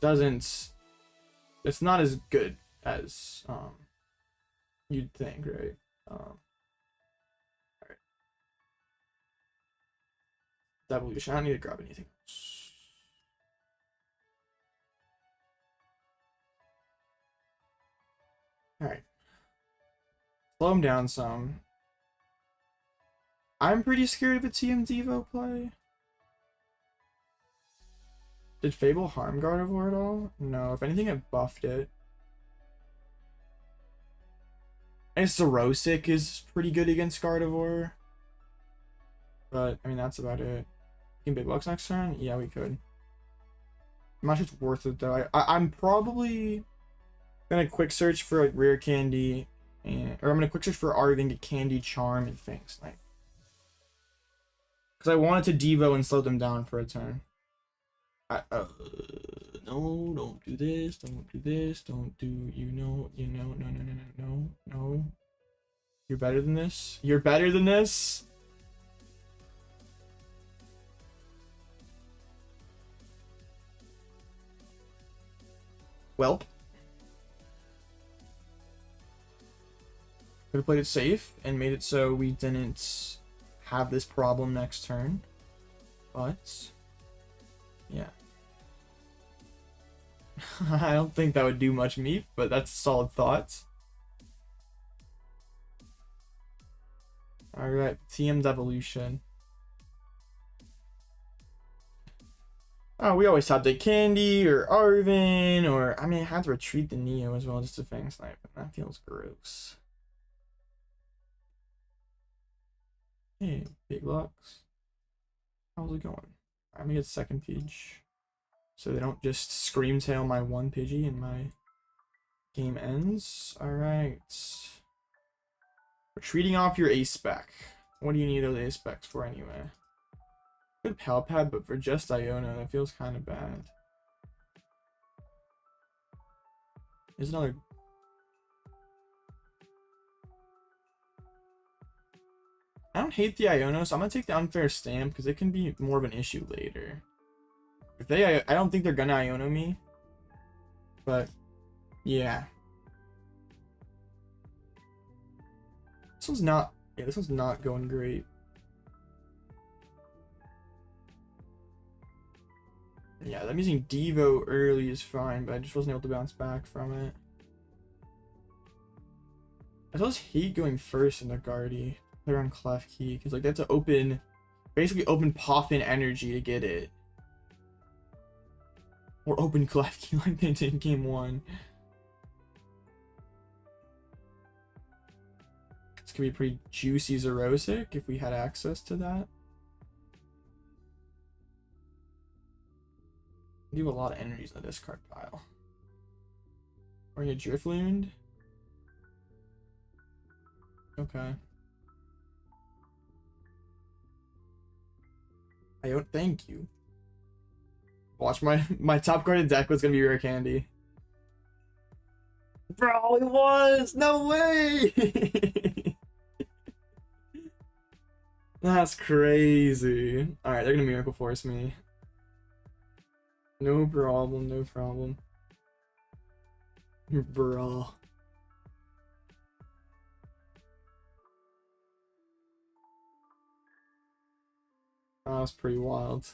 it's not as good as you'd think, right? Alright. Devolution. I don't need to grab anything else. Alright. Slow him down some. I'm pretty scared of a TM Devo play. Did Fable harm Gardevoir at all? No, if anything it buffed it. I guess Xerosic is pretty good against Gardevoir. But, I mean, that's about it. Can Big Bucks next turn? Yeah, we could. I'm not sure it's worth it, though. I'm probably gonna quick search for, like, Rare Candy. Or I'm gonna quick search for Arven, get Candy, Charm, and Fang Snipe. Because I wanted to Devo and slow them down for a turn. No, don't do this, don't do this, don't do, no. You're better than this? You're better than this? Welp. Could have played it safe and made it so we didn't have this problem next turn. But Yeah. I don't think that would do much meat, but that's solid thoughts. Alright, TM Devolution. Oh, we always top the Candy or Arven, or I mean, I have to retreat the Neo as well just to Fang Snipe, and that feels gross. Hey, Big Lux. How's it going? I'm gonna get second Pidge, so they don't just Scream Tail my one Pidgey and my game ends. Alright. Retreating off your ace spec. What do you need those ace specs for anyway? Good Pal Pad, but for just Iono, that feels kind of bad. There's another. I don't hate the Iono, so I'm gonna take the unfair stamp because it can be more of an issue later. If they, I don't think they're gonna Iono me, but yeah. This one's not. Yeah, this one's not going great. Yeah, I'm using Devo early is fine, but I just wasn't able to bounce back from it. I just hate going first in the Guardy. They're on Clef Key, because like they have to open, basically open Poffin energy to get it. Or open Clef Key like they did in game 1. This could be pretty juicy Zerosic if we had access to that. Do a lot of energies in the discard pile. Or a Drifloon. Okay. I don't thank you. Watch my top carded deck was gonna be Rare Candy. Bro, it was! No way! That's crazy. Alright, they're gonna Miracle Force me. No problem, no problem. Bro. That was pretty wild.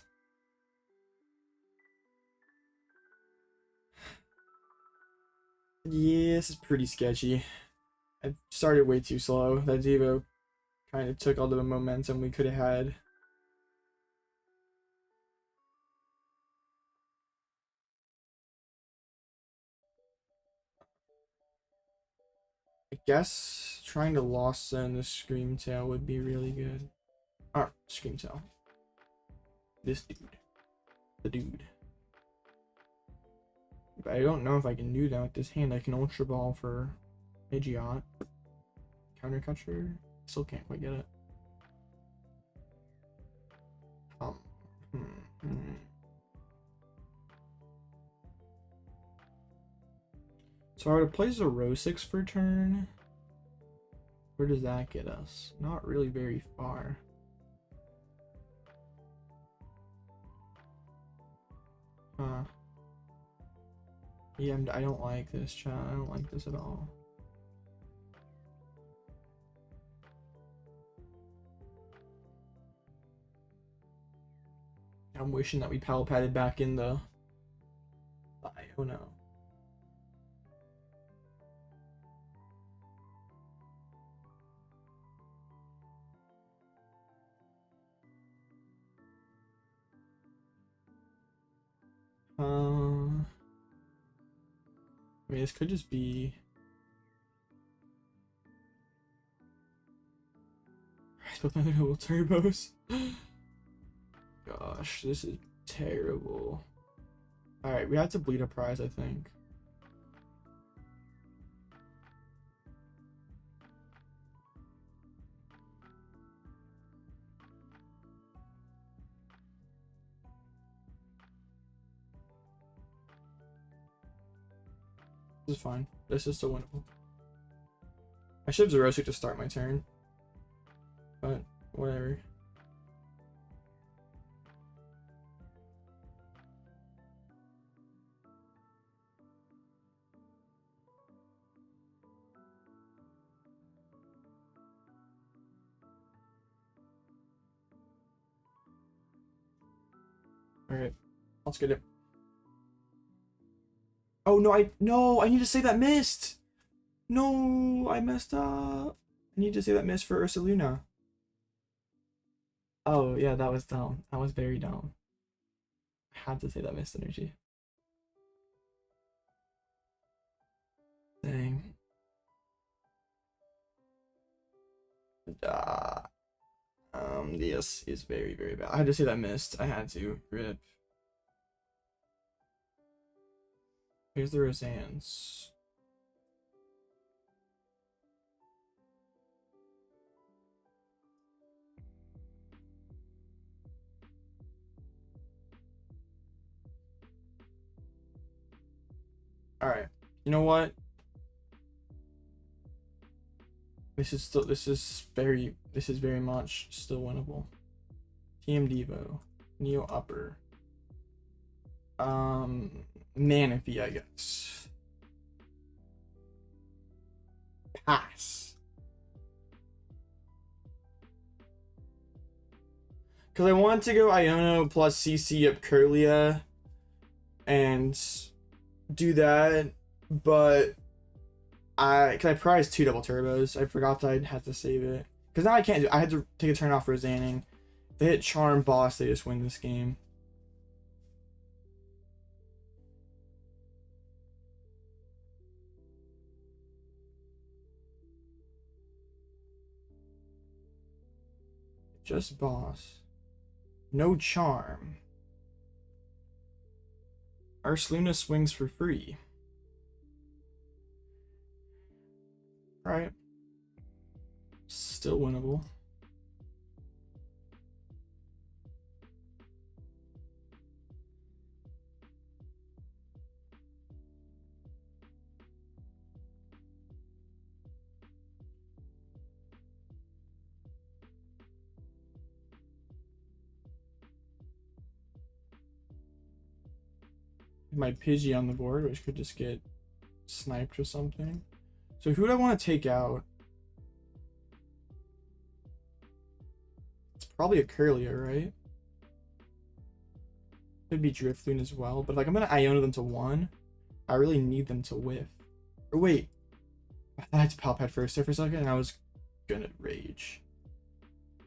Yeah, this is pretty sketchy. I started way too slow. That Devo kind of took all the momentum we could have had. I guess trying to Lost Zone the Scream Tail would be really good. Alright, Scream Tail. This dude. The dude. But I don't know if I can do that with this hand. I can Ultra Ball for Pidgeot. Counter Catcher. Still can't quite get it. So I would play Zerosix for turn. Where does that get us? Not really very far. Yeah, I don't like this, chat. I don't like this at all. I'm wishing that we Pal Padded back in the Iono. I mean, this could just be. I spelled my double turbos. Gosh, this is terrible. Alright, we have to bleed a prize, I think. This is fine. This is still winnable. I should have Zerosic to start my turn. But, whatever. Alright. Let's get it. Oh no, I need to say that missed. No, I messed up. I need to say that missed for Ursaluna. Oh yeah, that was dumb. That was very dumb. I had to say that missed energy. Dang. This is very, very bad. I had to say that missed. I had to. Rip. Here's the Roseannes. Alright. You know what? This is very much still winnable. TM Devo. Neo Upper. Manaphy, I guess. Pass. Because I want to go Iono plus CC up Curlia and do that, but I prized 2 double turbos. I forgot that I had to save it. Because now I can't do it. I had to take a turn off Roseanne. If they hit Charm Boss, they just win this game. Just Boss. No Charm. Ursaluna swings for free. Right. Still winnable. My Pidgey on the board, which could just get sniped or something. So who do I want to take out? It's probably a Curlia, right? Could be Drifloon as well, but like I'm gonna Iono them to 1. I really need them to whiff. Or wait, I thought I had to Pal Pad first there for a second, and I was gonna rage.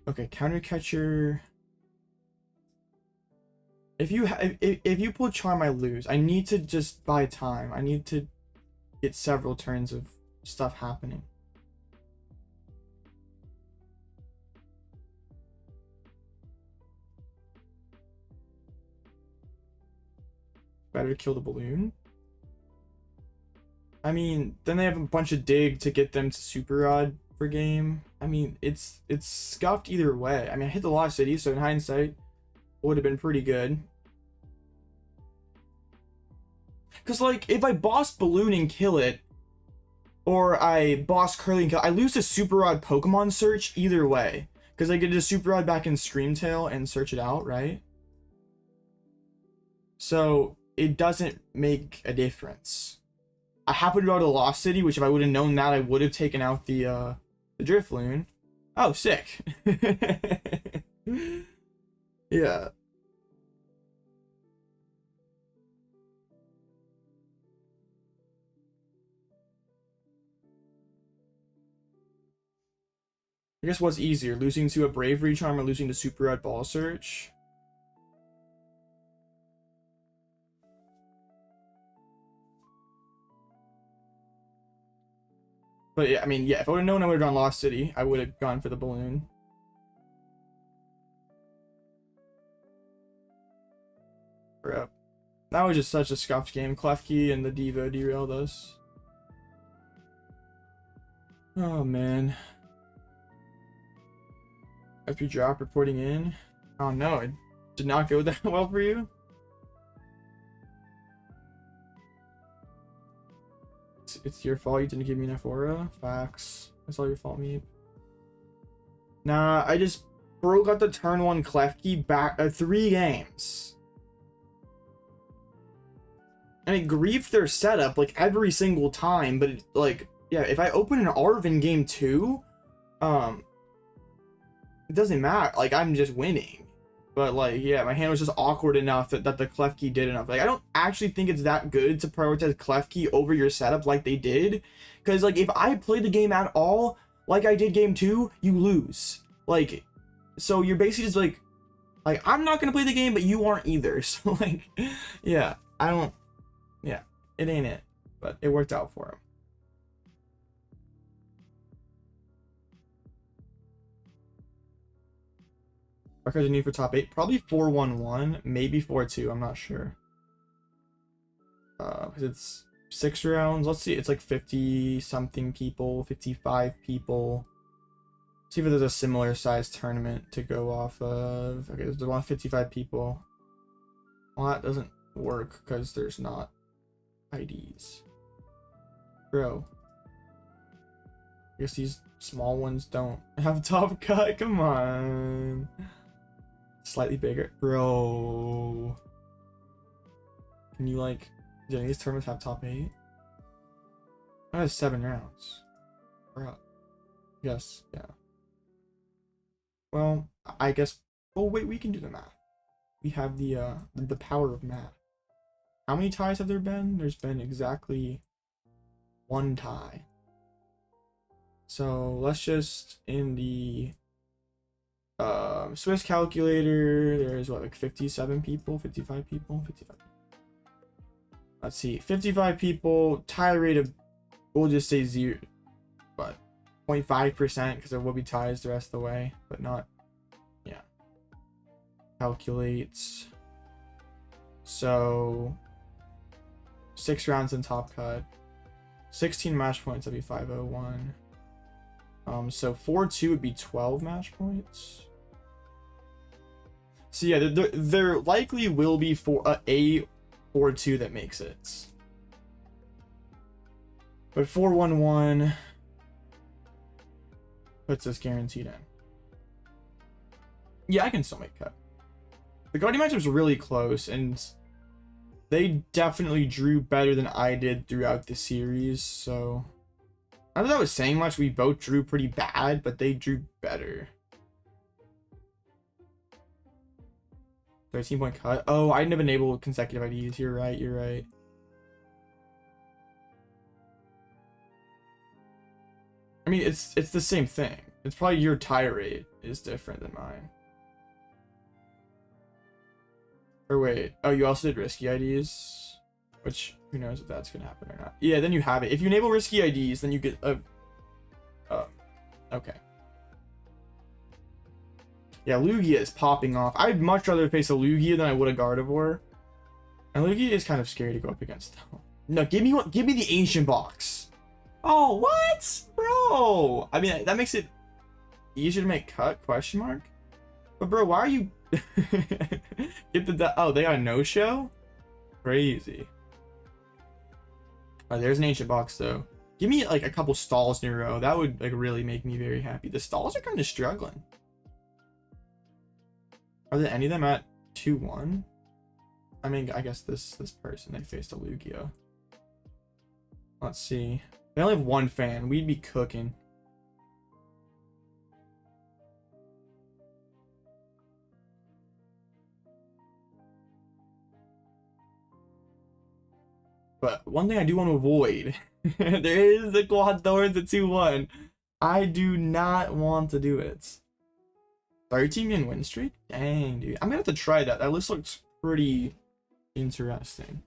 Okay, counter catcher. If you pull Charm, I lose. I need to just buy time. I need to get several turns of stuff happening. Better to kill the balloon. I mean, then they have a bunch of dig to get them to Super Rod for game. I mean, it's scuffed either way. I mean, I hit the Lost City, so in hindsight, would have been pretty good. Because, like, if I boss Balloon and kill it, or I boss Curly and kill it, I lose to Super Rod Pokemon search either way. Because I get to Super Rod back in Screamtail and search it out, right? So, it doesn't make a difference. I happen to go to Lost City, which if I would have known that, I would have taken out the Drifloon. Oh, sick. Yeah. I guess what's easier, losing to a Bravery Charm or losing to Super Red Ball Search? But yeah, I mean, yeah, if I would have known I would have gone Lost City, I would have gone for the balloon. Rip. That was just such a scuffed game. Klefki and the Devo derailed us. Oh man. FP drop reporting in. Oh no, it did not go that well for you. It's your fault you didn't give me enough aura. Facts. That's all your fault, me. Nah, I just broke out the turn 1 Klefki back 3 games. And it griefed their setup like every single time, but it, like, yeah, if I open an Arven game 2, it doesn't matter. Like, I'm just winning. But like, yeah, my hand was just awkward enough that the clef key did enough. Like, I don't actually think it's that good to prioritize clef key over your setup like they did. Because like, if I play the game at all, like I did game 2, you lose. Like, so you're basically just like I'm not gonna play the game, but you aren't either. So like, yeah, I don't, yeah, it ain't it, but it worked out for him. What cards you need for top 8? Probably 4-1-1, maybe 4-2. I'm not sure. Because it's 6 rounds. Let's see. It's like 50 something people, 55 people. See if there's a similar size tournament to go off of. Okay, there's 55 people. Well, that doesn't work because there's not IDs. Bro. I guess these small ones don't have top cut. Come on. Slightly bigger. Bro. Can you like... Do any of these tournaments have top 8? That has 7 rounds. Bro. Yes, yeah. Well, I guess... Oh, wait, we can do the math. We have the power of math. How many ties have there been? There's been exactly 1 tie. So, let's just, in the Swiss calculator, there's what, like 57 people? 55 people? 55. Let's see. 55 people, tie rate of, we'll just say 0. But 0.5% because there will be ties the rest of the way, but not, yeah. Calculates. So 6 rounds in top cut, 16 match points, that'd be 501. So 4-2 would be 12 match points. So yeah, there likely will be a 4-2 that makes it. But 4-1-1 puts us guaranteed in. Yeah, I can still make cut. The Guardian matchup's really close, and they definitely drew better than I did throughout the series, so... Not that I was saying much, we both drew pretty bad, but they drew better. 13-point cut. Oh, I didn't have enabled consecutive IDs. You're right, you're right. I mean, it's the same thing. It's probably your tie rate is different than mine. Or wait, oh, you also did risky IDs? Which, who knows if that's gonna happen or not. Yeah, then you have it. If you enable risky IDs, then you get a... okay. Yeah, Lugia is popping off. I'd much rather face a Lugia than I would a Gardevoir. And Lugia is kind of scary to go up against, though. No, give me the Ancient Box. Oh, what? Bro! I mean, that makes it easier to make cut, question mark? But bro, why are you... Get the... Oh, they got a no-show? Crazy. Oh, there's an Ancient Box, though. Give me, like, a couple stalls in a row. That would, like, really make me very happy. The stalls are kind of struggling. Are there any of them at 2-1? I mean, I guess this person, they faced a Lugia. Let's see. They only have 1 fan. We'd be cooking. But one thing I do want to avoid, there is the quad thorns at 2-1. I do not want to do it. 13-game win streak? Dang, dude. I'm gonna have to try that. That list looks pretty interesting.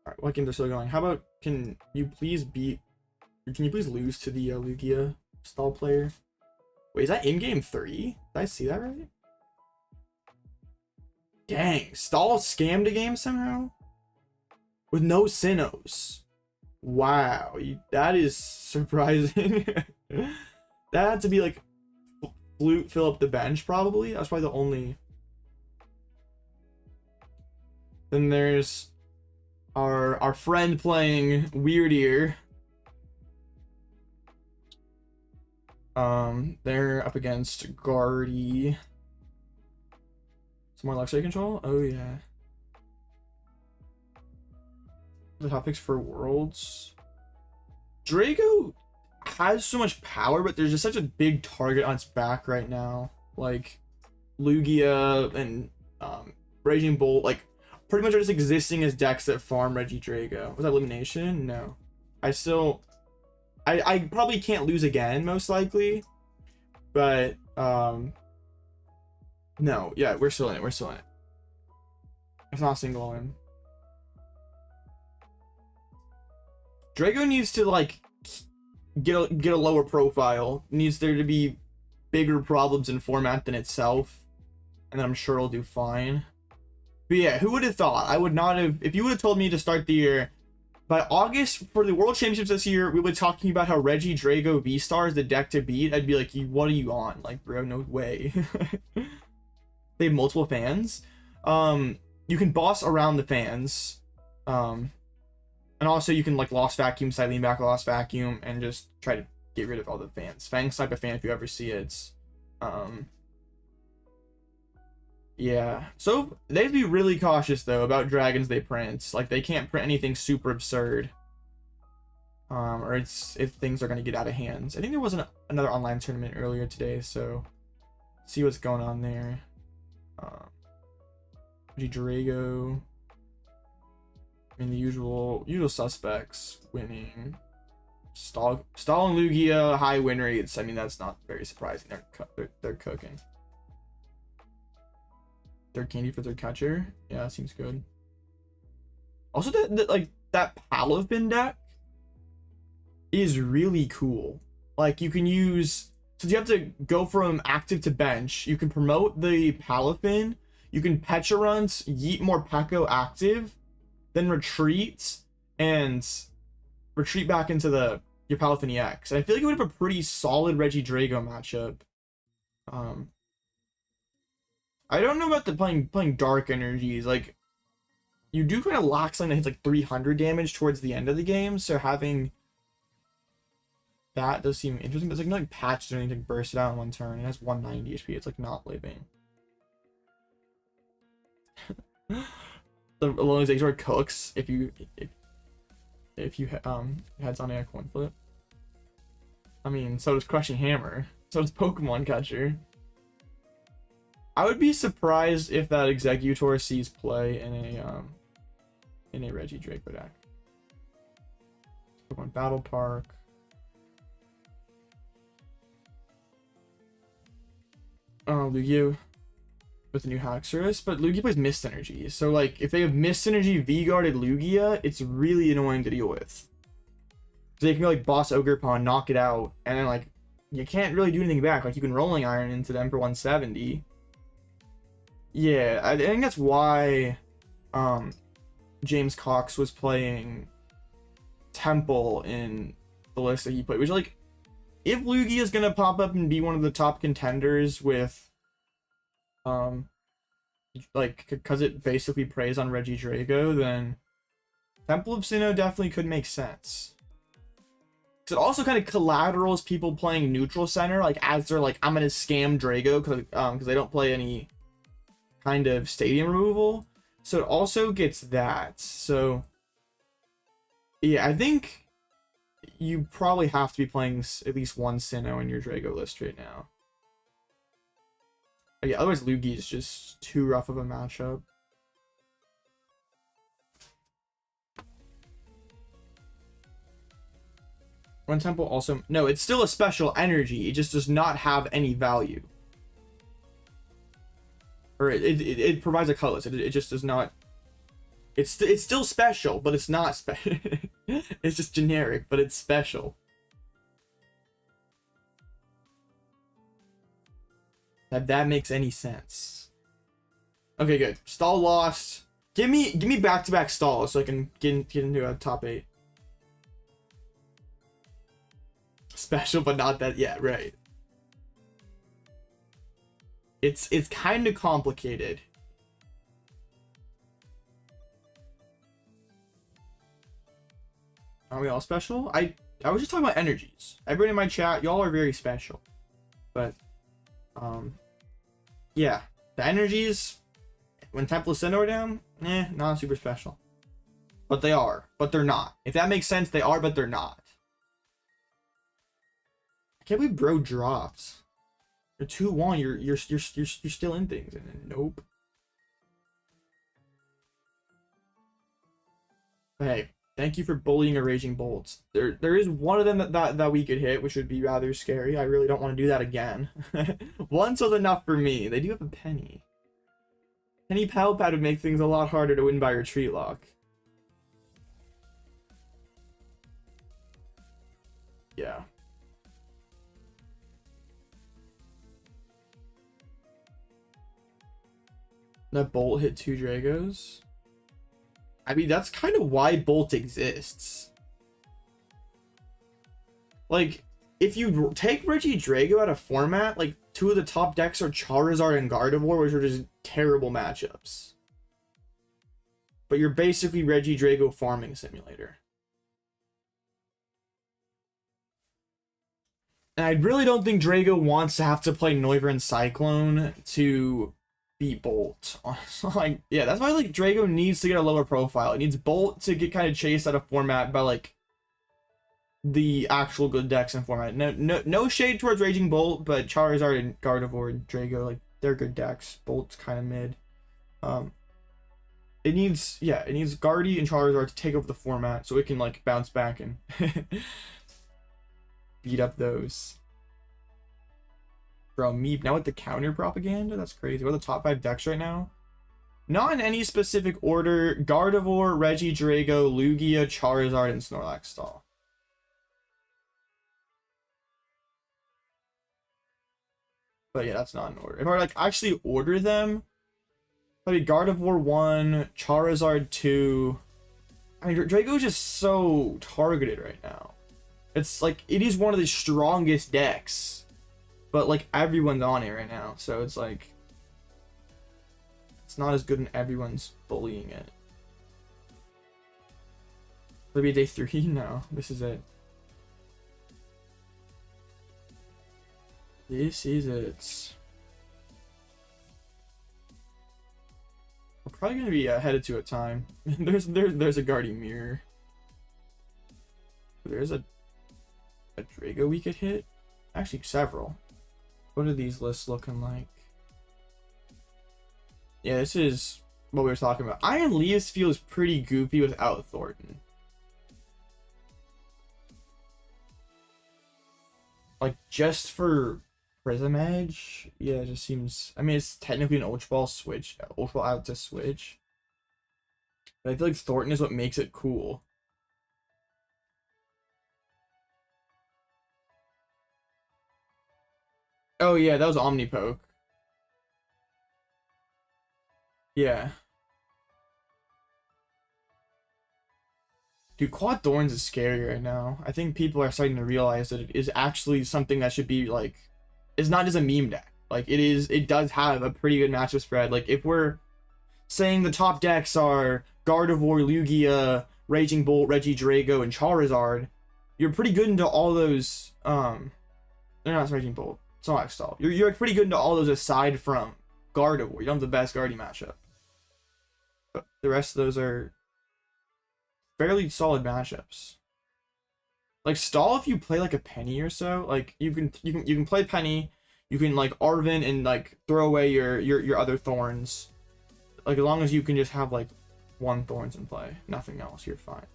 Alright, what games are still going? How about, can you please lose to the Lugia stall player? Wait, is that in game 3? Did I see that right? Dang, stall scammed a game somehow? With no Sinnohs. Wow, that is surprising. That had to be like flute fill up the bench probably. That's probably the only. Then there's our friend playing Weird Ear. They're up against Guardy. Some more Luxray control? Oh yeah. The top picks for Worlds. Draco has so much power, but there's just such a big target on its back right now. Like Lugia and Raging Bolt, like pretty much are just existing as decks that farm Regidrago. Was that Elimination? No. I probably can't lose again, most likely. But no, yeah, we're still in it. We're still in it. It's not a single win. Drago needs to like get a lower profile. Needs there to be bigger problems in format than itself, and then I'm sure it'll do fine. But yeah, who would have thought? I would not have. If you would have told me to start the year, by August for the World Championships this year, we were talking about how Regidrago V-Star is the deck to beat. I'd be like, what are you on? Like, bro, no way. They have multiple fans. You can boss around the fans. And also you can like Lost Vacuum, Cyllene back Lost Vacuum, and just try to get rid of all the fans. Fang's type of fan, if you ever see it. Yeah. So they have to be really cautious though about dragons they print. Like they can't print anything super absurd. Or it's if things are gonna get out of hands. I think there was another online tournament earlier today, so see what's going on there. Drago. I mean the usual suspects winning. Stall and Lugia, high win rates. I mean that's not very surprising. They're cooking. Third candy for third catcher. Yeah, that seems good. Also, that Pal deck is really cool. Like you can use, since you have to go from active to bench, you can promote the Palafin. You can Pecharunt, Yeet more Peko active, then retreat and retreat back into your Palafin EX. And I feel like it would have a pretty solid Regidrago matchup. I don't know about the playing dark energies. Like you do kind of lock something that hits like 300 damage towards the end of the game, so having that does seem interesting. But it's like patched or anything, burst it out in one turn. It has 190 HP. It's like not living. The Alone Exor cooks if you had Sonic coin flip. I mean, so does Crushing Hammer. So does Pokemon Catcher. I would be surprised if that Executor sees play in a Regidrago deck. Pokemon Battle Park. Oh, Lugia with the new Haxorus, but Lugia plays Mist Energy. So like if they have Mist Energy V-guarded Lugia, it's really annoying to deal with. So they can go like boss Ogerpon, knock it out, and then like you can't really do anything back. Like you can Rolling Iron into them for 170. Yeah, I think that's why James Cox was playing Temple in the list that he played, which like if Lugia is gonna pop up and be one of the top contenders with like because it basically preys on Regidrago, then Temple of Sinnoh definitely could make sense. Because it also kind of collaterals people playing neutral center, like as they're like, I'm gonna scam Drago because they don't play any kind of stadium removal. So it also gets that. So yeah, I think you probably have to be playing at least one Sinnoh in your Drago list right now. Yeah, otherwise Lugia is just too rough of a matchup. One Temple also... No, it's still a special energy. It just does not have any value. Or it provides a colorless. It just does not... It's still special, but it's not special. It's just generic, but it's special. That makes any sense. Okay, good. Stall lost. Give me back-to-back stalls so I can get into a top 8. Special, but not that. Yeah, right. It's kind of complicated. Are we all special? I was just talking about energies. Everybody in my chat, y'all are very special. But yeah, the energies when Temple of Sinnoh are down, not super special. But they are, but they're not. If that makes sense, they are, but they're not. can't believe bro dropped. You're 2-1. You're still in things, and then nope. Hey, thank you for bullying a Raging Bolt. There is one of them that we could hit, which would be rather scary. I really don't want to do that again. Once was enough for me. They do have a Penny. Penny Pal Pad would make things a lot harder to win by Retreat Lock. Yeah. That Bolt hit 2 Dragos. I mean, that's kind of why Bolt exists. Like, if you take Regidrago out of format, like, 2 of the top decks are Charizard and Gardevoir, which are just terrible matchups. But you're basically Regidrago farming simulator. And I really don't think Drago wants to have to play Noivern Cyclone to beat Bolt. Like, yeah, that's why like Drago needs to get a lower profile. It needs Bolt to get kind of chased out of format by like the actual good decks in format. No shade towards Raging Bolt, but Charizard and Gardevoir and Drago, like, they're good decks. Bolt's kind of mid. It needs Guardy and Charizard to take over the format so it can like bounce back and beat up those. Bro, Meep now with the counter propaganda? That's crazy. We're the top 5 decks right now. Not in any specific order. Gardevoir, Regidrago, Lugia, Charizard, and Snorlax stall. But yeah, that's not in order. If I like actually order them, probably Gardevoir 1, Charizard 2. I mean, Drago is just so targeted right now. It's like, it is one of the strongest decks. But like, everyone's on it right now. So it's like, it's not as good and everyone's bullying it. Maybe day 3? No, this is it. This is it. We're probably gonna be headed to a time. there's a Guardian Mirror. There's a Drago we could hit. Actually, several. What are these lists looking like? Yeah, this is what we were talking about. Iron Leaves feels pretty goofy without Thorton. Like, just for Prism Edge, yeah, it just seems... I mean, it's technically an Ultra Ball switch, Ultra Ball out to switch. But I feel like Thorton is what makes it cool. Oh yeah, that was Omnipoke. Yeah. Dude, Quad Thorns is scary right now. I think people are starting to realize that it is actually something that should be like... It's not just a meme deck. Like, it does have a pretty good matchup spread. Like, if we're saying the top decks are Gardevoir, Lugia, Raging Bolt, Regidrago, and Charizard, you're pretty good into all those... No, not Raging Bolt. It's not like stall. You're pretty good into all those aside from Gardevoir. You don't have the best Guardy matchup. But the rest of those are fairly solid matchups. Like stall if you play like a Penny or so. Like you can play Penny, you can like Arven and like throw away your other Thorns. Like as long as you can just have like 1 Thorns in play, nothing else, you're fine.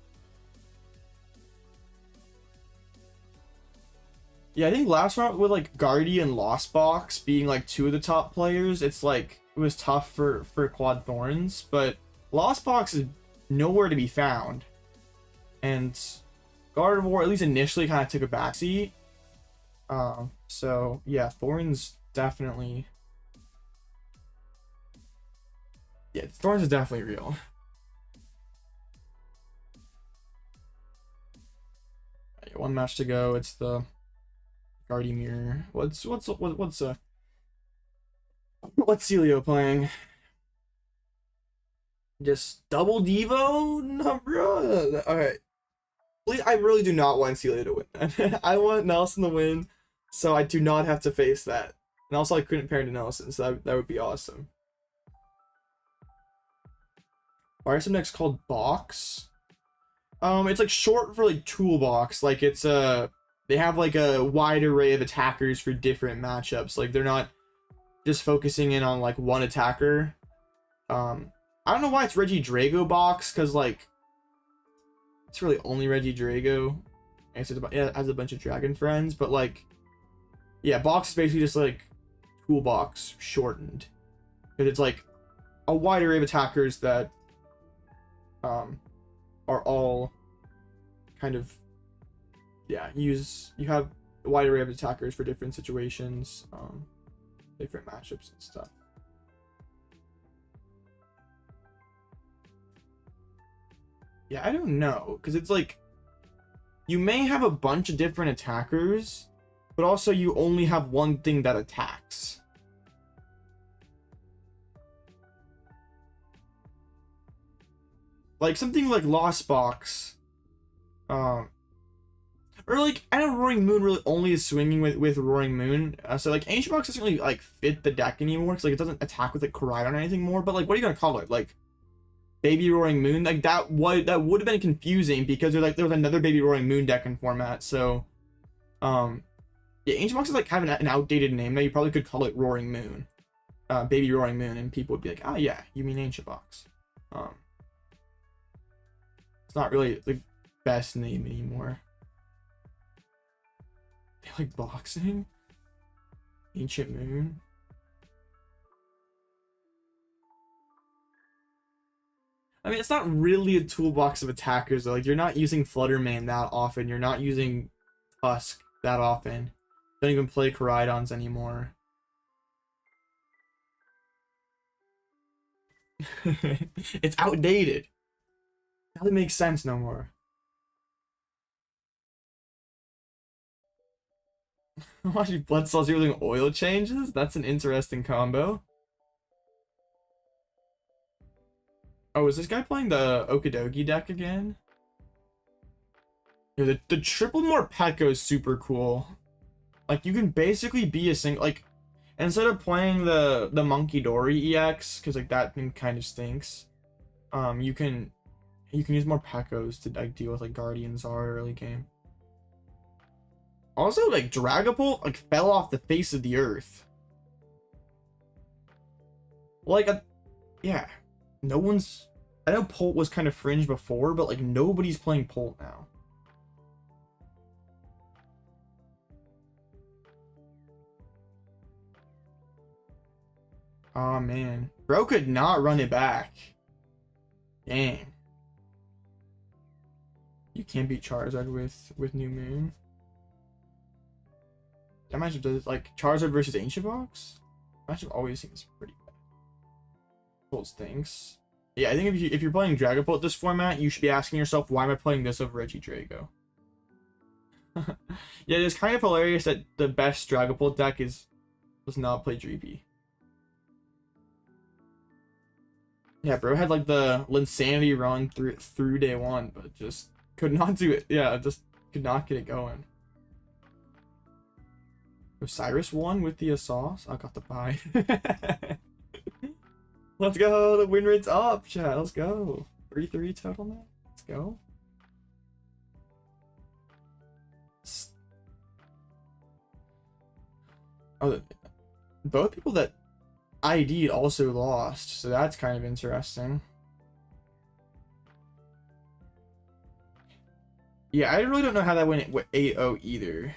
Yeah, I think last round with like Guardy and Lost Box being like 2 of the top players, it's like it was tough for Quad Thorns, but Lost Box is nowhere to be found. And Gardevoir, at least initially, kind of took a backseat. So yeah, Thorns definitely. Yeah, Thorns is definitely real. Right, 1 match to go. It's the Guardian Mirror. What's Celio playing? Just double Devo? No, bro. Alright. I really do not want Celio to win. I want Nelson to win, so I do not have to face that. And also, I couldn't pair to Nelson, so that would be awesome. Why are some decks called Box? It's like short for like toolbox. Like it's a they have like a wide array of attackers for different matchups. Like they're not just focusing in on like one attacker. I don't know why it's Regidrago box, because like it's really only Regidrago. I guess it has a bunch of dragon friends, but like, yeah, box is basically just like toolbox shortened, because it's like a wide array of attackers that are all kind of, yeah, you have a wide array of attackers for different situations, different matchups and stuff. Yeah, I don't know, because it's like you may have a bunch of different attackers, but also you only have one thing that attacks. Like something like Lost Box, or like, I know Roaring Moon really only is swinging with Roaring Moon, so like Ancient Box doesn't really like fit the deck anymore, because like it doesn't attack with like Koraidon or anything more. But like, what are you gonna call it? Like Baby Roaring Moon? Like that would have been confusing, because there was another Baby Roaring Moon deck in format. So yeah, Ancient Box is like kind of an outdated name now. You probably could call it Roaring Moon, Baby Roaring Moon, and people would be like, oh yeah, you mean Ancient Box. It's not really the best name anymore. They like boxing? Ancient Moon? I mean, it's not really a toolbox of attackers though. Like, you're not using Fluttermane that often. You're not using Tusk that often. Don't even play Koraidons anymore. It's outdated. That doesn't make sense no more. Watching blood cells using oil changes? That's an interesting combo. Oh, is this guy playing the Okidogi deck again? Yeah, the triple Morpeko is super cool. Like, you can basically be a single, like, instead of playing the Monkey Dory EX, because like that thing kind of stinks, you can use Morpekos to like deal with like Guardian Zar early game. Also, like, Dragapult like fell off the face of the earth. Like, yeah, no one's. I know Pult was kind of fringe before, but like nobody's playing Pult now. Oh man, bro could not run it back. Dang. You can't beat Charizard with New Moon. That matchup does, like, Charizard versus Ancient Box? Matchup always seems pretty bad. Pult stinks. Yeah, I think if you're playing Dragapult this format, you should be asking yourself, why am I playing this over Regidrago? Yeah, it's kind of hilarious that the best Dragapult deck does not play Dreepy. Yeah, bro had like the Linsanity run through day one, but just could not do it. Yeah, just could not get it going. Osiris won with the sauce. I got the pie. Let's go. The win rate's up, chat. Let's go. 3-3 total now. Let's go. Oh, both people that ID'd also lost, so that's kind of interesting. Yeah, I really don't know how that went 8-0 either.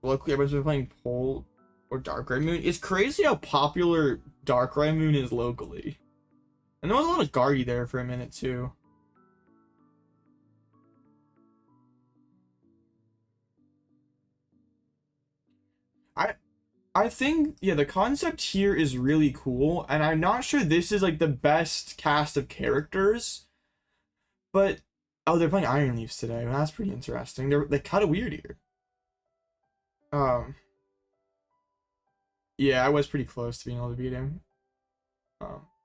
Luckily, everyone's been playing Pole or Darkrai Moon. It's crazy how popular Darkrai Moon is locally. And there was a lot of Guardy there for a minute too. I think, yeah, the concept here is really cool, and I'm not sure this is like the best cast of characters, but oh, they're playing Iron Leafs today. Well, that's pretty interesting. They kind of weird here. Yeah, I was pretty close to being able to beat him.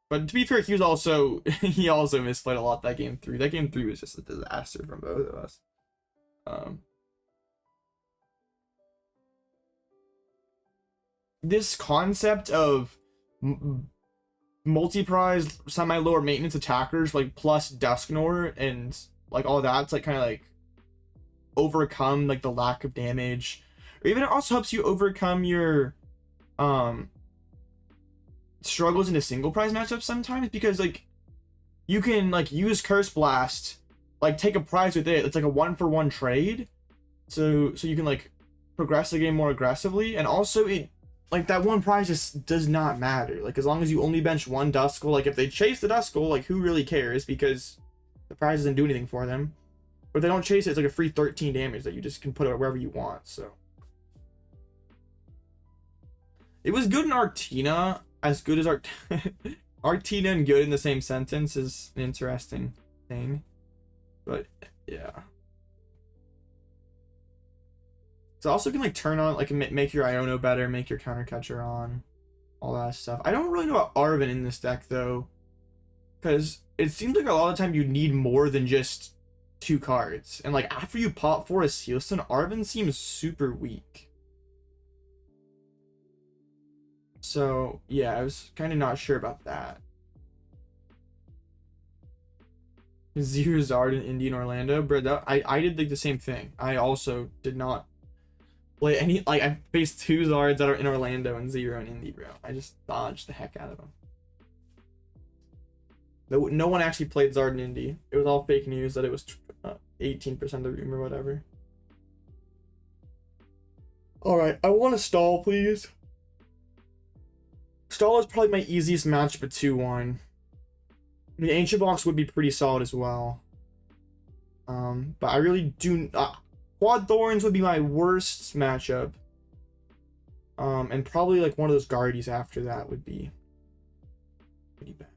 But to be fair, he also misplayed a lot that game 3. That game 3 was just a disaster from both of us. This concept of multi-prize semi-lower maintenance attackers, like plus Dusknoir and like all that's like kind of like overcome like the lack of damage, or even it also helps you overcome your struggles into single prize matchups sometimes, because like you can like use Curse Blast, like take a prize with it. It's like a 1-for-1 trade, so you can like progress the game more aggressively, and also it like that one prize just does not matter. Like as long as you only bench one Duskull, like if they chase the Duskull, like who really cares, because the prize doesn't do anything for them. But if they don't chase it, it's like a free 13 damage that you just can put it wherever you want. So it was good in Arctina. As good as Arctina and good in the same sentence is an interesting thing. But yeah. So also can like turn on, like make your Iono better, make your counter catcher on, all that stuff. I don't really know about Arven in this deck though, because it seems like a lot of the time you need more than just 2 cards. And like after you pop for a Sealson, Arven seems super weak. So yeah, I was kind of not sure about that. Zero Zard in Indy and Orlando, bro. I did like the same thing. I also did not play any, like I faced 2 Zards that are in Orlando and 0 in Indy, bro. I just dodged the heck out of them. No one actually played Zard in Indy. It was all fake news that it was 18% of the room or whatever. All right, I want to stall, please. Stall is probably my easiest matchup at 2-1. The Ancient Box would be pretty solid as well. But I really do... Quad Thorns would be my worst matchup. And probably like one of those Guardies after that would be pretty bad.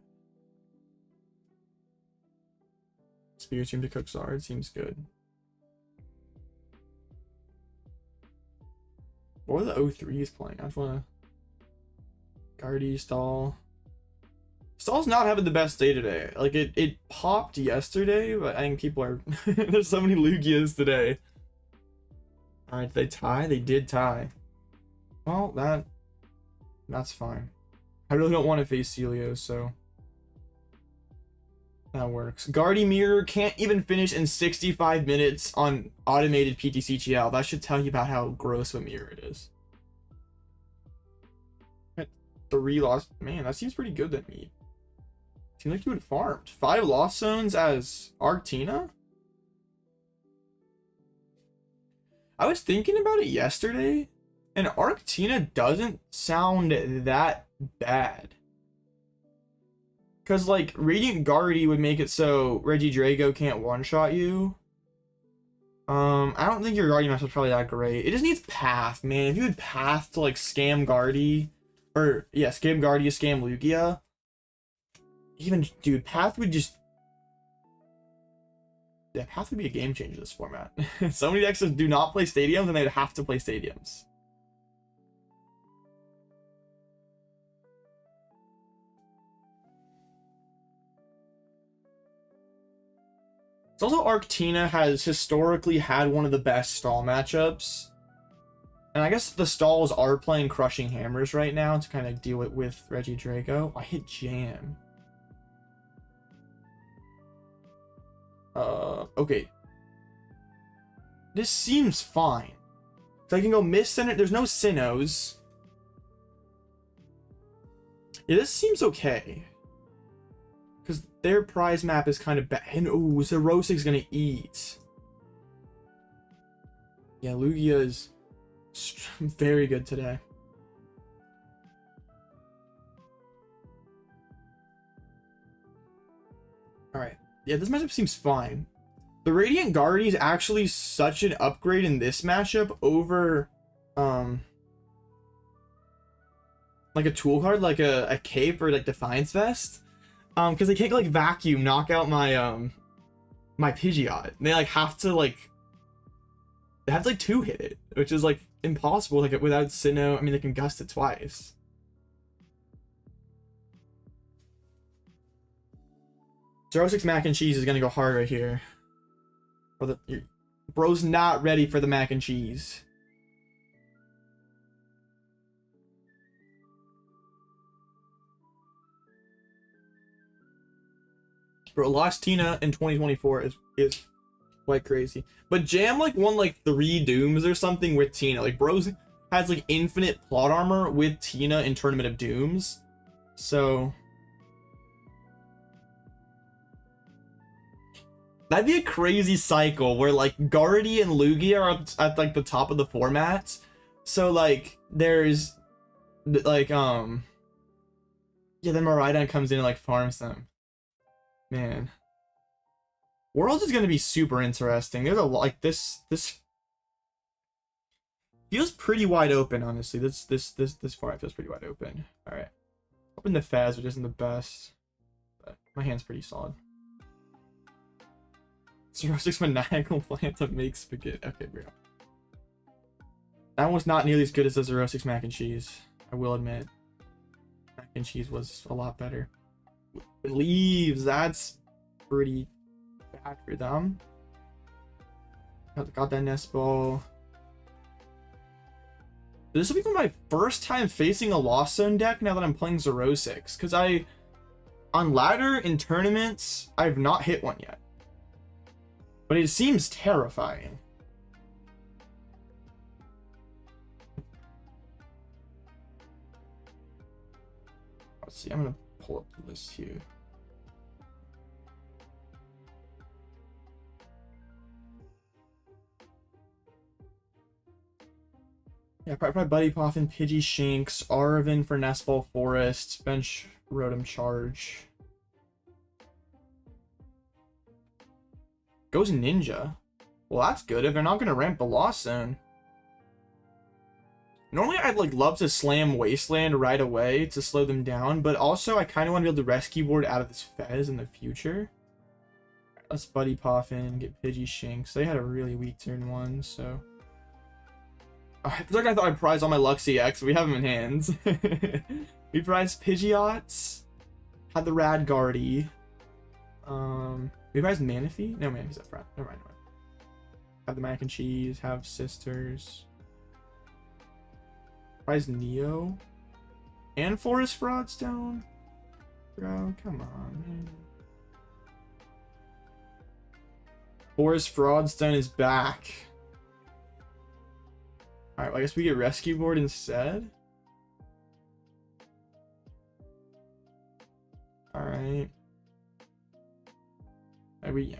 Spiritomb to cook Zard seems good. What are the O3s playing? I just want to... Guardy, Stall. Stall's not having the best day today. Like it popped yesterday, but I think people are there's so many Lugias today. Alright, did they tie? They did tie. Well, that's fine. I really don't want to face Celio, so that works. Guardy Mirror can't even finish in 65 minutes on automated PTCGL. That should tell you about how gross of a mirror it is. 3 lost. Man, that seems pretty good then, me. Seems like you would farmed 5 lost zones as Arctina. I was thinking about it yesterday, and Arctina doesn't sound that bad. Cause like Radiant Guardy would make it so Regidrago can't one-shot you. I don't think your Guardy match is probably that great. It just needs Path, man. If you had Path to like scam Guardy. Or, yeah, scam Guardia, scam Lugia. Even, dude, Path would just... Yeah, Path would be a game changer in this format. So many decks do not play stadiums, and they'd have to play stadiums. It's also Arctina has historically had one of the best stall matchups. And I guess the stalls are playing Crushing Hammers right now to kind of deal it with Regidrago. I hit Jam. Okay. This seems fine. So I can go Mist Center. There's no Sinnohs. Yeah, this seems okay. Because their prize map is kind of bad. And, ooh, Xerosig's gonna eat. Yeah, Lugia is... very good today. Alright. Yeah, this matchup seems fine. The Radiant Guardy is actually such an upgrade in this matchup over like a tool card, like a cape or like Defiance Vest. Because they can't like vacuum knock out my my Pidgeot. They like have to like they have to like 2-hit it, which is like impossible like without Sinnoh. I mean, they can gust it twice. Xerosig's mac and cheese is gonna go hard right here. Bro's not ready for the mac and cheese. Bro, Lost Tina in 2024 is quite crazy. But Jam like won like 3 Dooms or something with Tina. Like Bros has like infinite plot armor with Tina in Tournament of Dooms. So that'd be a crazy cycle where like Guardy and Lugia are at like the top of the formats. So like there's like yeah, then Miraidon comes in and like farms them. Man. Worlds is gonna be super interesting. There's a lot like this feels pretty wide open, honestly. This far it feels pretty wide open. Alright. Hoping the Fez, which isn't the best. But my hand's pretty solid. 06 Maniacal Plan to make spaghetti. Okay, bro. That was not nearly as good as the 06 Mac and Cheese. I will admit. Mac and Cheese was a lot better. Leaves, that's pretty bad for them. Got that Nest Ball. This will be my first time facing a Lost Zone deck now that I'm playing 06. Because on ladder in tournaments, I've not hit one yet. But it seems terrifying. Let's see, I'm going to pull up the list here. Yeah, probably Buddy Poffin, Pidgey, Shinx, Arven for Nest Ball Forest, bench Rotom Charge. Goes Ninja. Well, that's good if they're not going to ramp the Lost Zone. Normally, I'd like love to slam Wasteland right away to slow them down, but also I kind of want to be able to rescue board out of this Fez in the future. Let's Buddy Poffin, get Pidgey, Shinx. They had a really weak turn 1, so... It's like I thought I'd prize all my Luxray X. We have them in hands. We prized Pidgeot. Had the Rad Guardy. We prized Manaphy. No, Manaphy's up front. Never mind. Have the Mac and Cheese. Have Sisters. Prized Neo. And Forest Fraudstone. Bro, come on, man. Forest Fraudstone is back. Alright, well, I guess we get Rescue Board instead. Alright. There we go.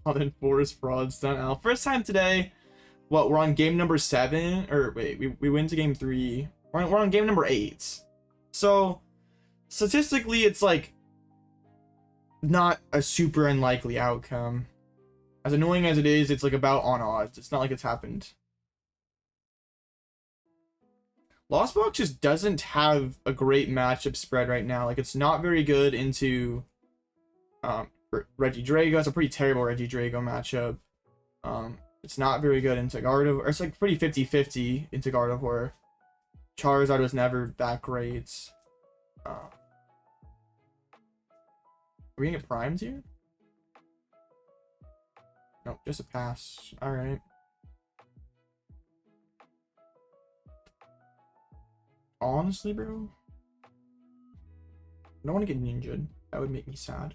Called in Forest Fraudstone. Now, first time today. What, we're on game number 7? Or wait, we went to game 3. We're on game number 8. So, statistically, it's like not a super unlikely outcome. As annoying as it is, it's like about on odds. It's not like it's happened. Lost Box just doesn't have a great matchup spread right now. Like, it's not very good into Regidrago. It's a pretty terrible Regidrago matchup. It's not very good into Gardevoir. It's like pretty 50-50 into Gardevoir. Charizard was never that great. Are we gonna get primed here? Nope, just a pass. Alright. Honestly, bro, I don't want to get ninja'd. That would make me sad.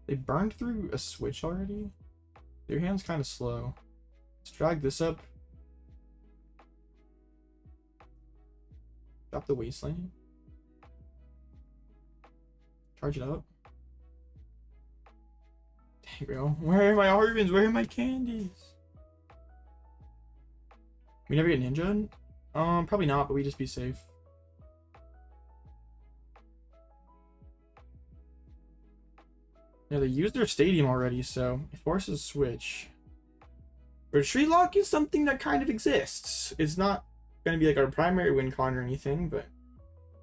They burned through a switch already? Their hand's kind of slow. Let's drag this up. Drop the Wasteland. Charge it up. Dang, bro. Where are my Arvens? Where are my candies? We never get ninja'd? Probably not, but we just be safe. Yeah, they used their stadium already, so it forces a switch. Retreat lock is something that kind of exists. It's not going to be like our primary win con or anything, but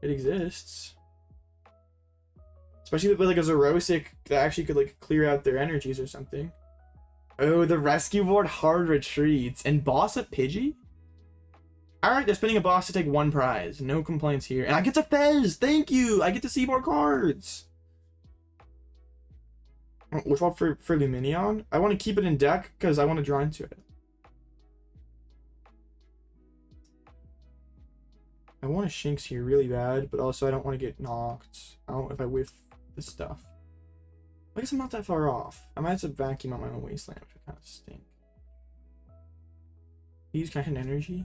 it exists. Especially with like a Zerosic that actually could like clear out their energies or something. Oh, the rescue board hard retreats. And boss at Pidgey? Alright, they're spending a boss to take 1 prize. No complaints here. And I get to Fez! Thank you! I get to see more cards! Which one for Lumineon? I want to keep it in deck because I want to draw into it. I want a Shinx here really bad, but also I don't want to get knocked out if I whiff this stuff. I guess I'm not that far off. I might have to vacuum out my own wasteland, which would kind of stink. Use kind of energy.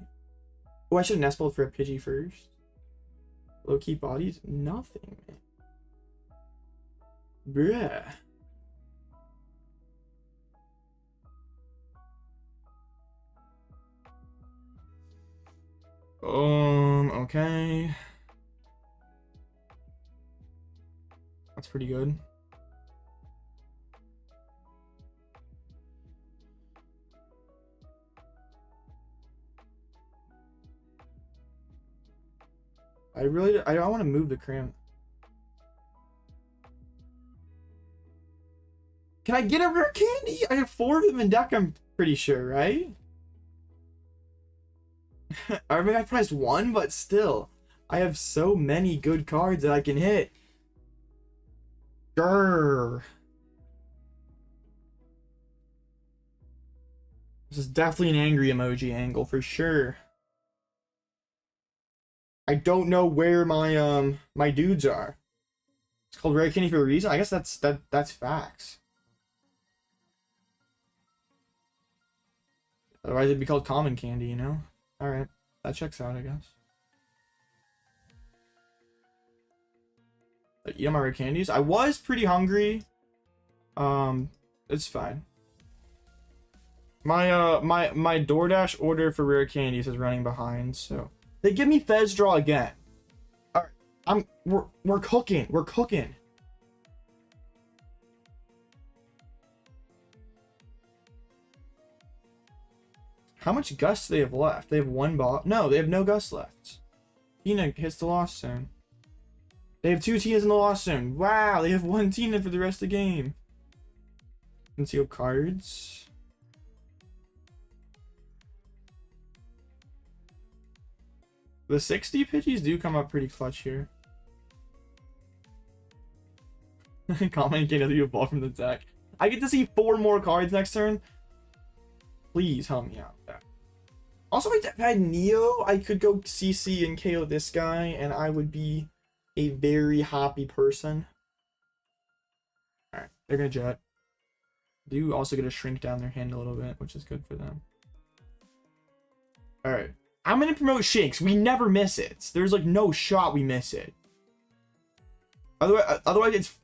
Oh, I should have Nest Balled for a Pidgey first. Low-key bodies? Nothing, man. Bruh. Okay. That's pretty good. I don't want to move the cram. Can I get a rare candy? I have 4 of them in deck, I'm pretty sure, right? Or maybe I pressed 1, but still. I have so many good cards that I can hit. Grrr. This is definitely an angry emoji angle for sure. I don't know where my my dudes are. It's called Rare Candy for a reason. I guess that's facts. Otherwise it'd be called common candy, you know? Alright. That checks out, I guess. Eat my rare candies. I was pretty hungry. It's fine. My my DoorDash order for rare candies is running behind, so they give me Fez draw again. Alright, we're cooking. We're cooking. How much Gust do they have left? They have 1 ball. No, they have no Gust left. Tina hits the Lost Zone. They have 2 Tinas in the Lost Zone. Wow, they have 1 Tina for the rest of the game. Concealed cards. The 60 Pidgeys do come up pretty clutch here. Comment can't you evolve from the deck. I get to see 4 more cards next turn. Please help me out. Also, if I had Neo, I could go CC and KO this guy, and I would be a very happy person. Alright, they're gonna jet. Do also get to shrink down their hand a little bit, which is good for them. Alright. I'm gonna promote Shinx. We never miss it. There's like no shot we miss it. Otherwise it's...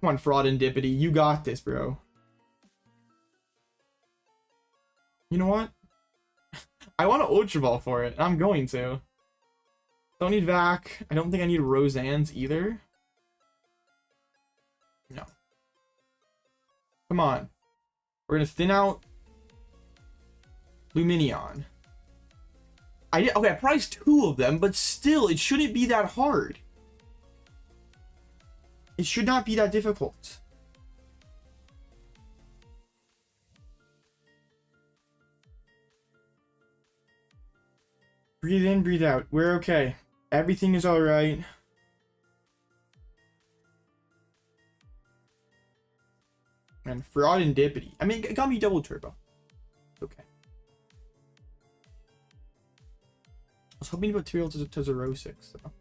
Come on, Fezandipiti. You got this, bro. You know what? I want an Ultra Ball for it. I'm going to. Don't need Vac. I don't think I need Roseanne's either. No. Come on. We're gonna thin out Lumineon. Okay, I priced 2 of them, but still, it shouldn't be that hard. It should not be that difficult. Breathe in, breathe out. We're okay. Everything is alright. And Fezandipiti. I mean, it got me double turbo. Okay. I was hoping to put Tyrael to Zerosix, though.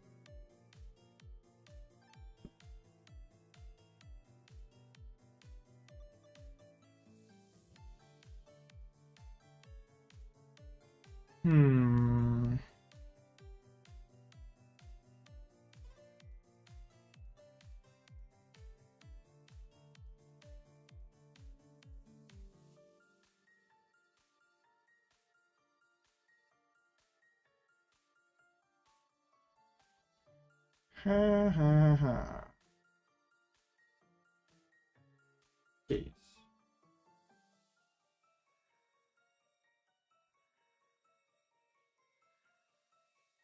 Ha ha ha. Jeez.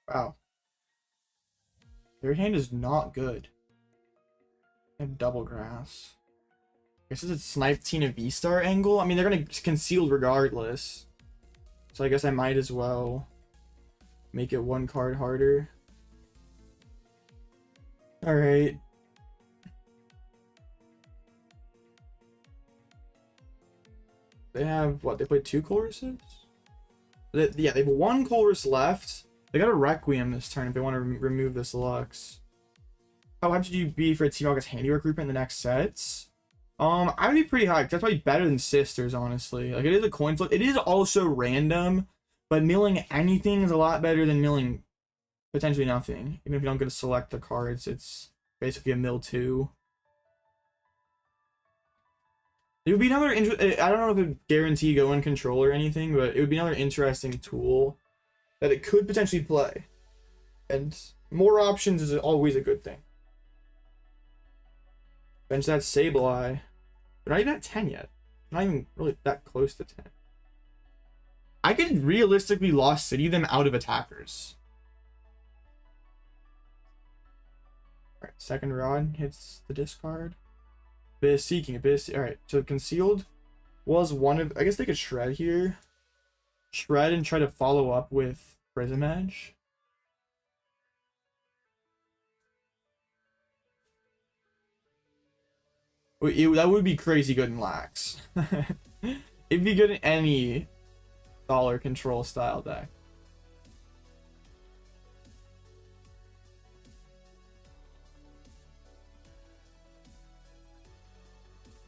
Wow. Their hand is not good. They have double grass. I guess it's a snipe Tina V-Star angle. I mean, they're gonna conceal regardless. So I guess I might as well make it 1 card harder. Alright. They have, what, they played 2 Choluses? Yeah, they have 1 Colress left. They got a Requiem this turn if they want to remove this Lux. How hyped should you be for a Team August Handiwork group in the next sets? I would be pretty hyped. That's probably better than Sisters, honestly. Like, it is a coin flip. It is also random, but milling anything is a lot better than milling potentially nothing. Even if you don't get to select the cards, it's basically a mill 2. It would be another I don't know if it would guarantee go in control or anything, but it would be another interesting tool that it could potentially play. And more options is always a good thing. Bench that Sableye. They're not even at 10 yet. Not even really that close to 10. I could realistically Lost City them out of attackers. Alright, second rod hits the discard. Abyss Seeking, Abyss. Alright, so Concealed was one of. I guess they could Shred here. Shred and try to follow up with Prism Edge. That would be crazy good in Lax. It'd be good in any dollar control style deck.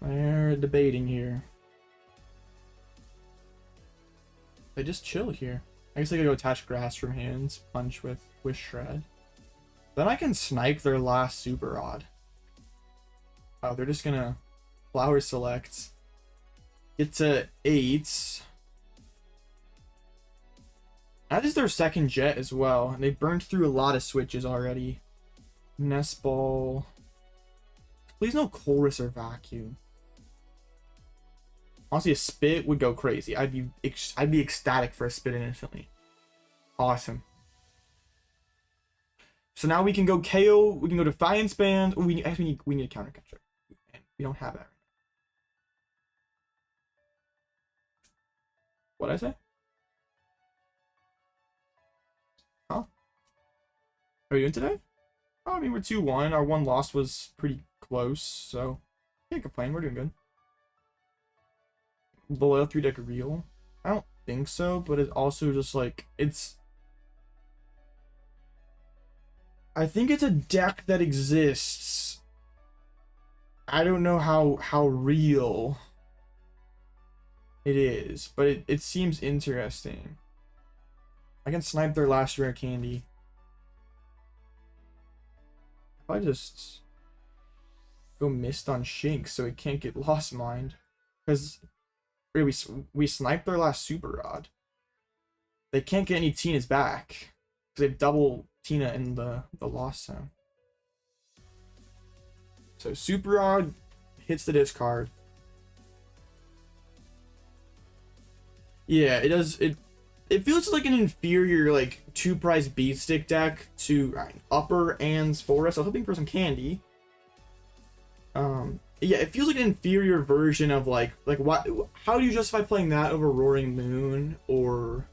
They're debating here. They just chill here. I guess they could go attach Grass from hands, punch with Shred. Then I can snipe their last Super Odd. Oh, they're just gonna Flower Select. Get to 8. That is their second jet as well. And they burned through a lot of switches already. Nest Ball. Please no Chorus or Vacuum. Honestly, a Spit would go crazy. I'd be ecstatic for a Spit instantly. Awesome. So now we can go KO. We can go Defiance Band. Oh, we need a counter catcher. We don't have that. What'd I say? Huh? How are you doing today? Oh, I mean, we're 2-1. Our one loss was pretty close, so can't complain. We're doing good. Below 3-deck real? I don't think so, but it's also just like I think it's a deck that exists. I don't know how real it is, but it seems interesting. I can snipe their last Rare Candy. If I just go Mist on Shinx so it can't get Lost Mind, because we sniped their last Super Rod. They can't get any Tina's back because they've double Tina in the Lost Zone. So Super Rod hits the discard. Yeah, it does. It feels like an inferior, like, 2-prize beat stick deck to Upper and Forest. I was hoping for some candy. Yeah, it feels like an inferior version of like what? How do you justify playing that over Roaring Moon or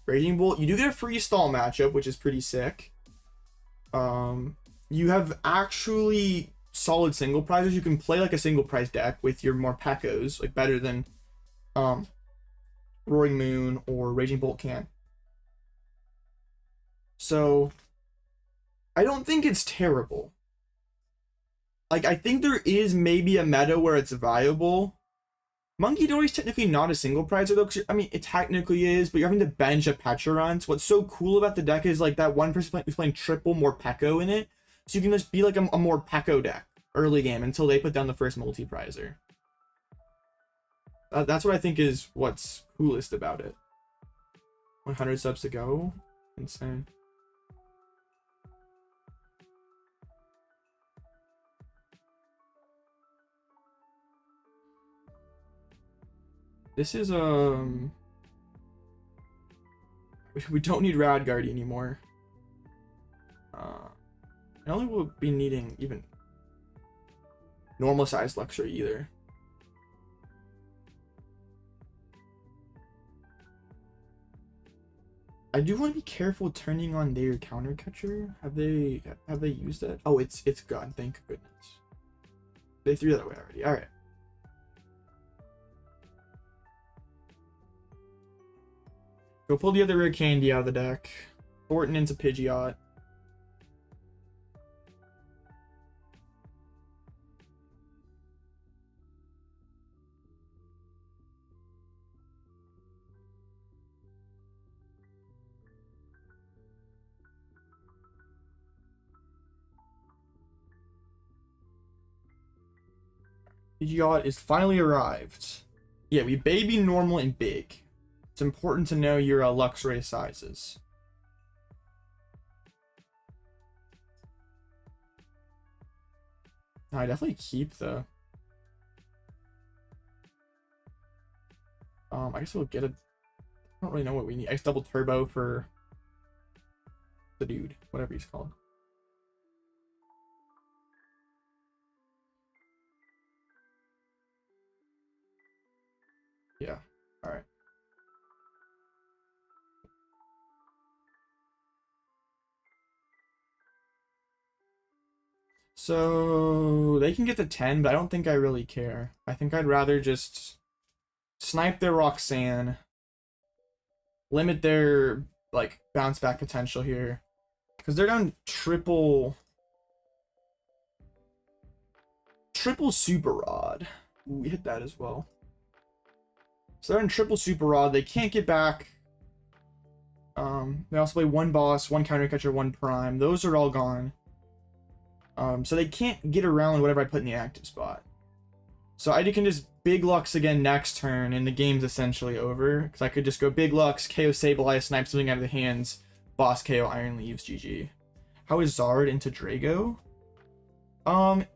Raging Bolt? You do get a freestyle matchup, which is pretty sick. You have actually solid single prizes. You can play like a single prize deck with your more Pekos, like better than Roaring Moon or Raging Bolt can. So I don't think it's terrible. Like, I think there is maybe a meta where it's viable. Monkey Dory's technically not a single prizer though, I mean, it technically is, but you're having to bench a Pecharunt. What's so cool about the deck is like that one person who's playing triple more Pekko in it, so you can just be like a more Pekko deck early game until they put down the first multi-prizer. That's what I think is what's coolest about it. 100 subs to go. Insane. This is we don't need Radguardy anymore. I only will be needing even normal size Luxray either. I do want to be careful turning on their counter catcher. Have they used it? Oh, it's gone. Thank goodness. They threw that away already. All right. Go pull the other Rare Candy out of the deck. Thorton into Pidgeot. Pidgeot is finally arrived. Yeah, we baby, normal, and big. It's important to know your Luxray sizes. No, I definitely keep the... I guess we'll get a... I don't really know what we need. Ice Double Turbo for the dude, whatever he's called. Yeah, alright. So they can get to 10, but I don't think I really care. I think I'd rather just snipe their Roxanne, limit their like bounce back potential here, because they're down triple Super Rod. Ooh, we hit that as well. So they're in triple Super Rod. They can't get back. They also play one boss, one counter catcher, one prime. Those are all gone. So they can't get around whatever I put in the active spot. So I can just Big Lux again next turn, and the game's essentially over. Because I could just go Big Lux, KO Sableye, snipe something out of the hands, boss KO Iron Leaves, GG. How is Zard into Drago?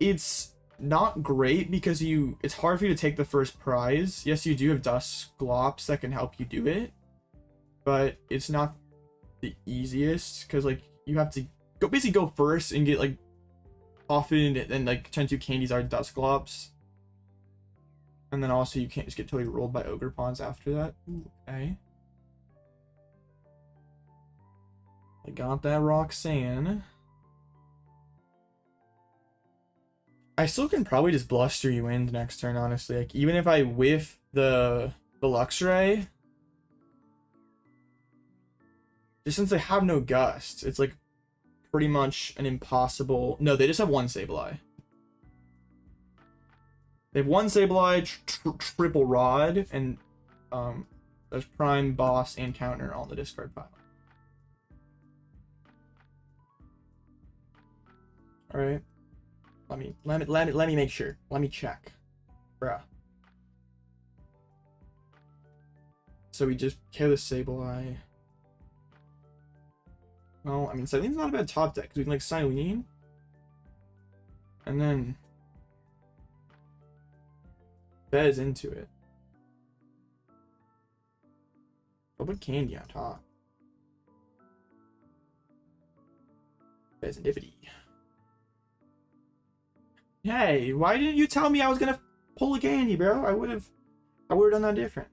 It's not great because it's hard for you to take the first prize. Yes, you do have Dusclops that can help you do it, but it's not the easiest because like you have to basically go first and get like often and like turn 2 candies are Dusclops, and then also you can't just get totally rolled by Ogerpons after that. Ooh, okay, I got that Roxanne. I still can probably just bluster you in next turn, honestly. Like even if I whiff the Luxray, just since they have no Gust, it's like pretty much an impossible... No, they just have one Sableye. They have one Sableye, triple Rod, and there's Prime, Boss, and Counter on the discard pile. Alright. Let me make sure. Let me check. Bruh. So we just kill the Sableye. Well, I mean, Cylene's not a bad top deck, because we can, like, Cyllene. And then... Fez into it. I'll put Candy on top. Fezandipiti. Hey, why didn't you tell me I was gonna pull a Candy, bro? I would've done that different.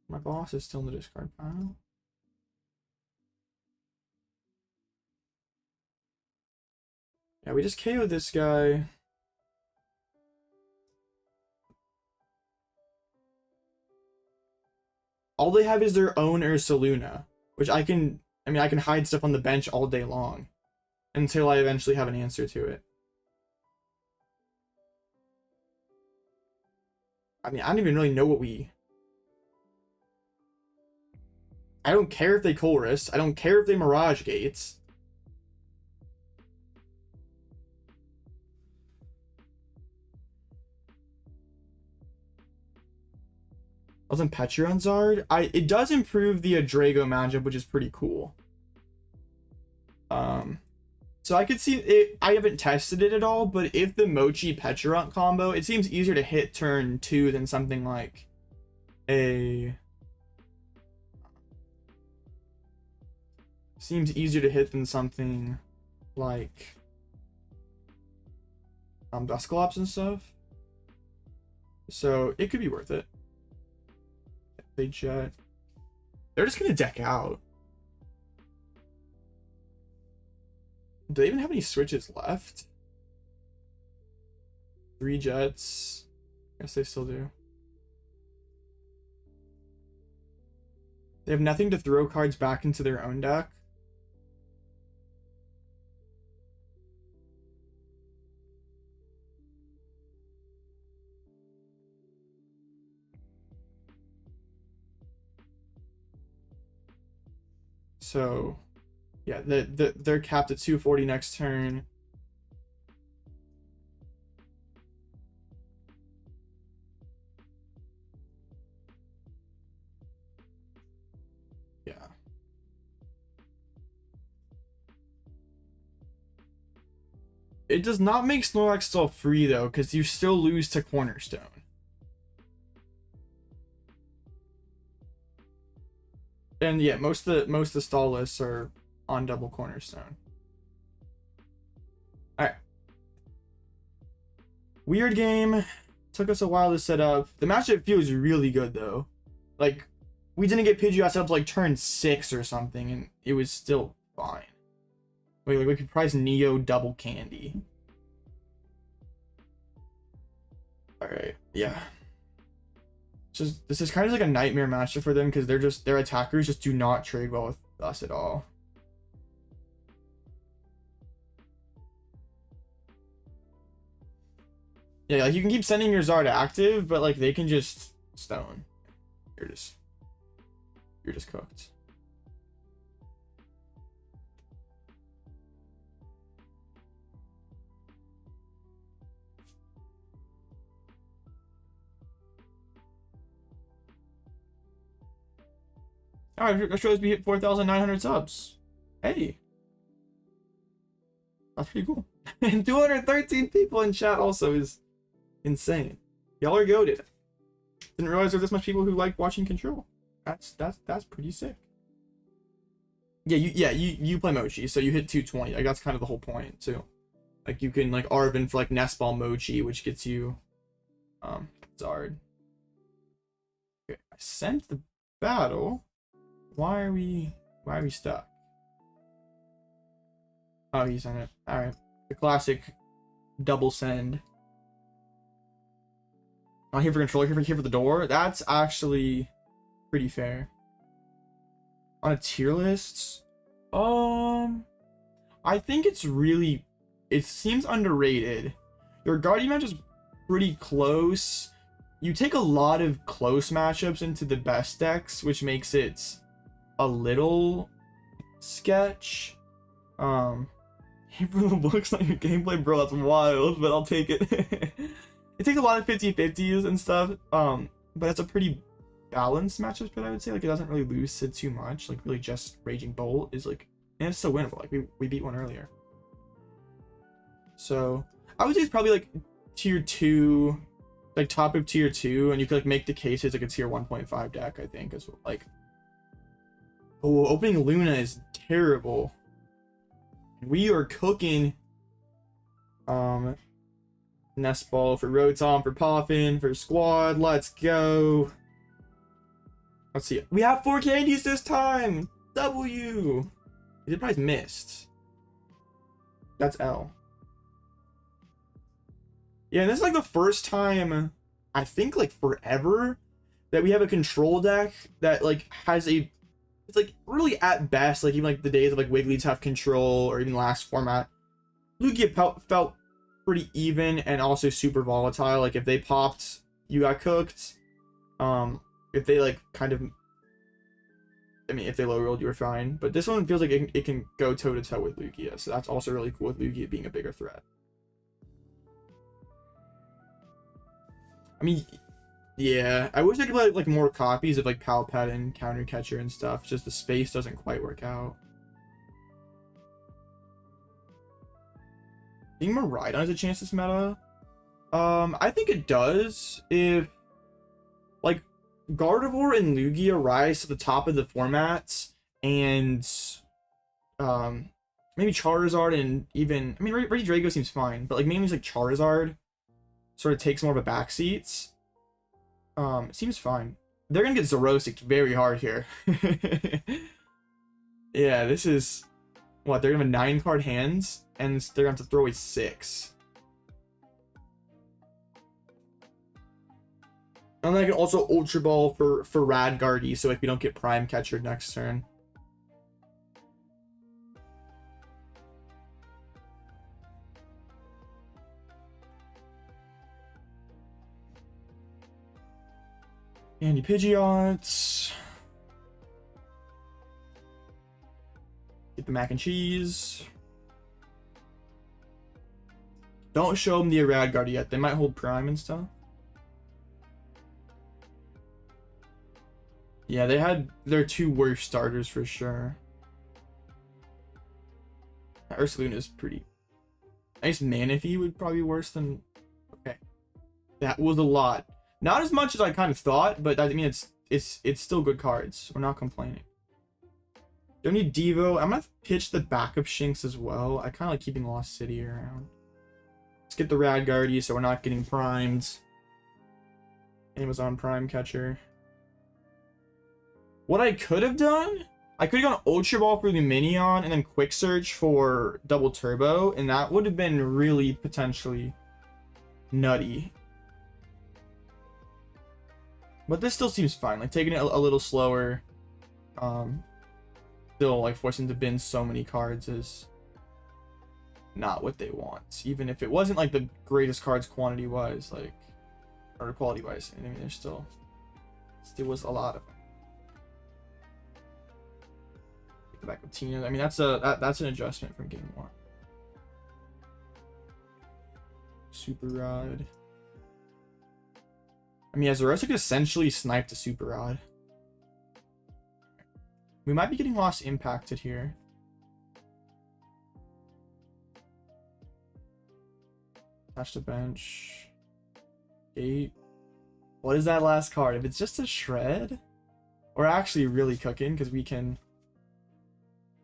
My boss is still in the discard pile. Yeah, we just KO'd this guy. All they have is their own Ursaluna, which I can hide stuff on the bench all day long until I eventually have an answer to it. I mean, I don't even really know what we... I don't care if they Colress. I don't care if they Mirage Gates. Wasn't Petra on Zard? It does improve the Drago matchup, which is pretty cool. So I could see it. I haven't tested it at all, but if the Mochi Petra combo, it seems easier to hit turn 2 than something like a... Seems easier to hit than something like Dusclops and stuff. So it could be worth it. They jet. They're just gonna deck out. Do they even have any switches left? 3 Jets. Guess they still do. They have nothing to throw cards back into their own deck. So, yeah, they're capped at 240 next turn. Yeah. It does not make Snorlax still free though, because you still lose to Cornerstone. And yeah, most of the stall lists are on double Cornerstone. Alright. Weird game. Took us a while to set up. The matchup feels really good though. Like, we didn't get Pidgeot set up to like turn 6 or something, and it was still fine. Wait, like we could price Neo double candy. Alright, yeah. Just this is kind of like a nightmare matchup for them because their attackers just do not trade well with us at all. Yeah, like you can keep sending your Zard active, but like they can just stone. You're just cooked. Alright, that shows we hit 4,900 subs. Hey. That's pretty cool. And 213 people in chat also is insane. Y'all are goated. Didn't realize there's this much people who like watching Control. That's pretty sick. Yeah, you play Mochi, so you hit 220. Like that's kind of the whole point too. Like you can like Arven for like Nest Ball Mochi, which gets you Zard. Okay, I sent the battle. Why are we stuck? Oh, he sent it. Alright. The classic double send. Not here for control, here for the door. That's actually pretty fair. On a tier list, I think it seems underrated. Your Guardian match is pretty close. You take a lot of close matchups into the best decks, which makes it a little sketch. It really looks like your gameplay, bro. That's wild, but I'll take it. It takes a lot of 50-50s and stuff. But it's a pretty balanced matchup, but I would say like it doesn't really lose Sid too much. Like really just Raging Bolt is like, and it's still winnable. Like we beat one earlier. So I would say it's probably like tier 2, like top of tier 2, and you could like make the case it's like a tier 1.5 deck, I think, as well. Like, oh, opening Luna is terrible. We are cooking. Nest Ball for Rotom, for Poffin, for Squad. Let's go. Let's see. We have 4 candies this time. W. The prize missed. That's L. Yeah, and this is like the first time, I think like forever, that we have a control deck that like has a, it's like really at best, like even like the days of like Wigglytuff control or even last format, Lugia felt pretty even and also super volatile. Like if they popped, you got cooked. If they like kind of, I mean, if they low rolled, you were fine. But this one feels like it can go toe to toe with Lugia, so that's also really cool with Lugia being a bigger threat. I mean, yeah, I wish I could play like more copies of like Pal Pad and Counter Catcher and stuff. It's just the space doesn't quite work out. I think Miraidon has a chance this meta. I think it does if like Gardevoir and Lugia rise to the top of the formats, and maybe Charizard and even, I mean, Regidrago seems fine, but like mainly like Charizard sort of takes more of a backseat. It seems fine. They're gonna get Zerosic very hard here. Yeah, this is what, they're gonna have 9 card hands and they're gonna have to throw away 6. And I can also Ultra Ball for Rad Guardy, so if we don't get Prime Catcher next turn. Candy Pidgeot. Get the mac and cheese. Don't show them the Rad Guardy yet. They might hold Prime and stuff. Yeah, they had their 2 worst starters for sure. Ursaluna is pretty. I guess Manaphy would probably be worse than. Okay, that was a lot. Not as much as I kind of thought, but I mean it's still good cards. We're not complaining. Don't need Devo. I'm gonna pitch the backup Shinx as well. I kind of like keeping Lost City around. Let's get the Rad Guardy so we're not getting primed. Amazon Prime Catcher. What I could have done, I could have gone Ultra Ball for Lumineon and then Quick Search for Double Turbo, and that would have been really potentially nutty. But this still seems fine. Like taking it a little slower, still like forcing to bin so many cards is not what they want. Even if it wasn't like the greatest cards quantity wise, like or quality wise. I mean, there's still was a lot of them. Back with Tina. I mean, that's an adjustment from getting more. Super Rod. I mean, as the rest could essentially snipe the Super Rod. We might be getting Lost impacted here. Attach the bench. Gate. What is that last card? If it's just a shred, we're actually really cooking because we can.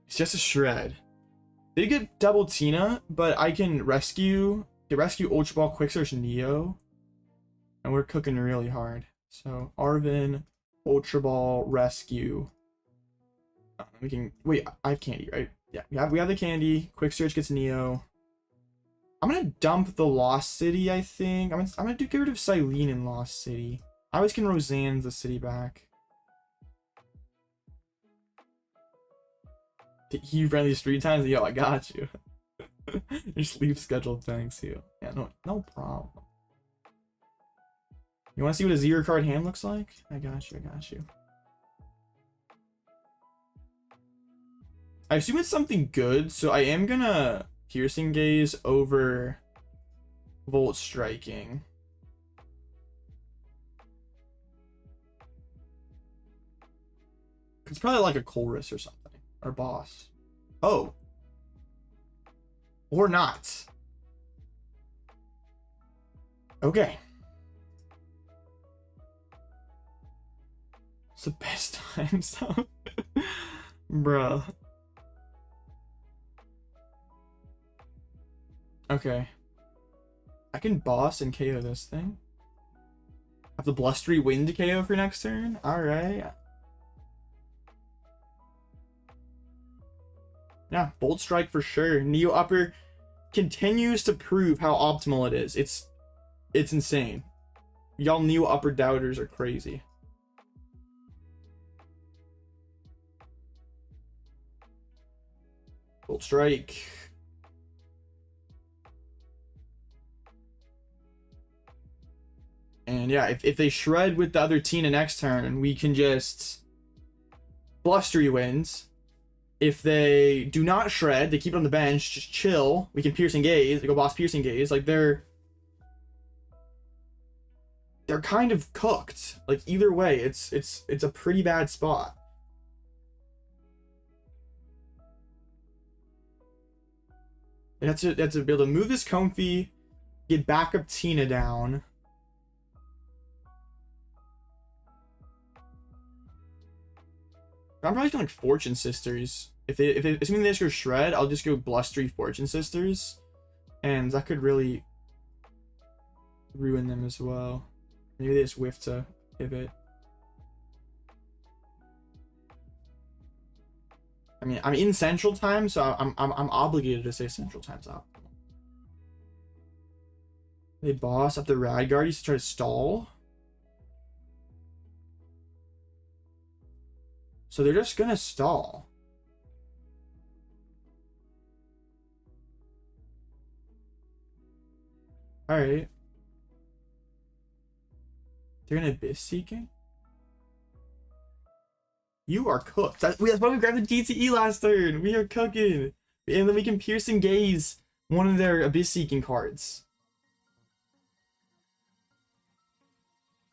It's just a shred. Did get double Tina, but I can get rescue Ultra Ball, Quick Search, Neo, and we're cooking really hard. So Arven, Ultra Ball, rescue. We can wait. I have candy, right? Yeah, we have the candy. Quick Search gets Neo. I'm gonna dump the Lost City. I think I'm gonna get rid of Cyllene in Lost City. I always can Roseanne the city back. You ran these 3 times. Yo, I got you. Your sleep schedule, thanks you. Yeah, no problem. You want to see what a 0 card hand looks like? I got you. I assume it's something good, so I am gonna Piercing Gaze over Volt Striking. It's probably like a Colress or something. Or Boss. Oh. Or not. Okay. It's the best time, so. Bruh. Okay. I can Boss and KO this thing. Have the Blustery Wind KO for next turn? Alright. Yeah, Bolt Strike for sure. Neo Upper continues to prove how optimal it is. It's insane. Y'all Neo Upper doubters are crazy. Bolt Strike. And yeah, if they shred with the other Tina next turn, we can just Blustery Winds. If they do not shred, they keep it on the bench, just chill. We can Piercing Gaze. They go Boss Piercing Gaze. Like they're kind of cooked. Like either way, it's a pretty bad spot. They have to be able to move this Comfy, get backup Tina down. I'm probably going like Fortune Sisters. Assuming they just go Shred, I'll just go Blustery Fortune Sisters, and that could really ruin them as well. Maybe they just whiff to pivot. I mean, I'm in Central Time, so I'm obligated to say Central Time's optimal. They Boss up the Rad Guardies to try to stall. So they're just gonna stall. Alright. They're gonna Abyss Seeking? You are cooked. That's why we grabbed the DTE last turn. We are cooking. And then we can Piercing Gaze one of their Abyss Seeking cards.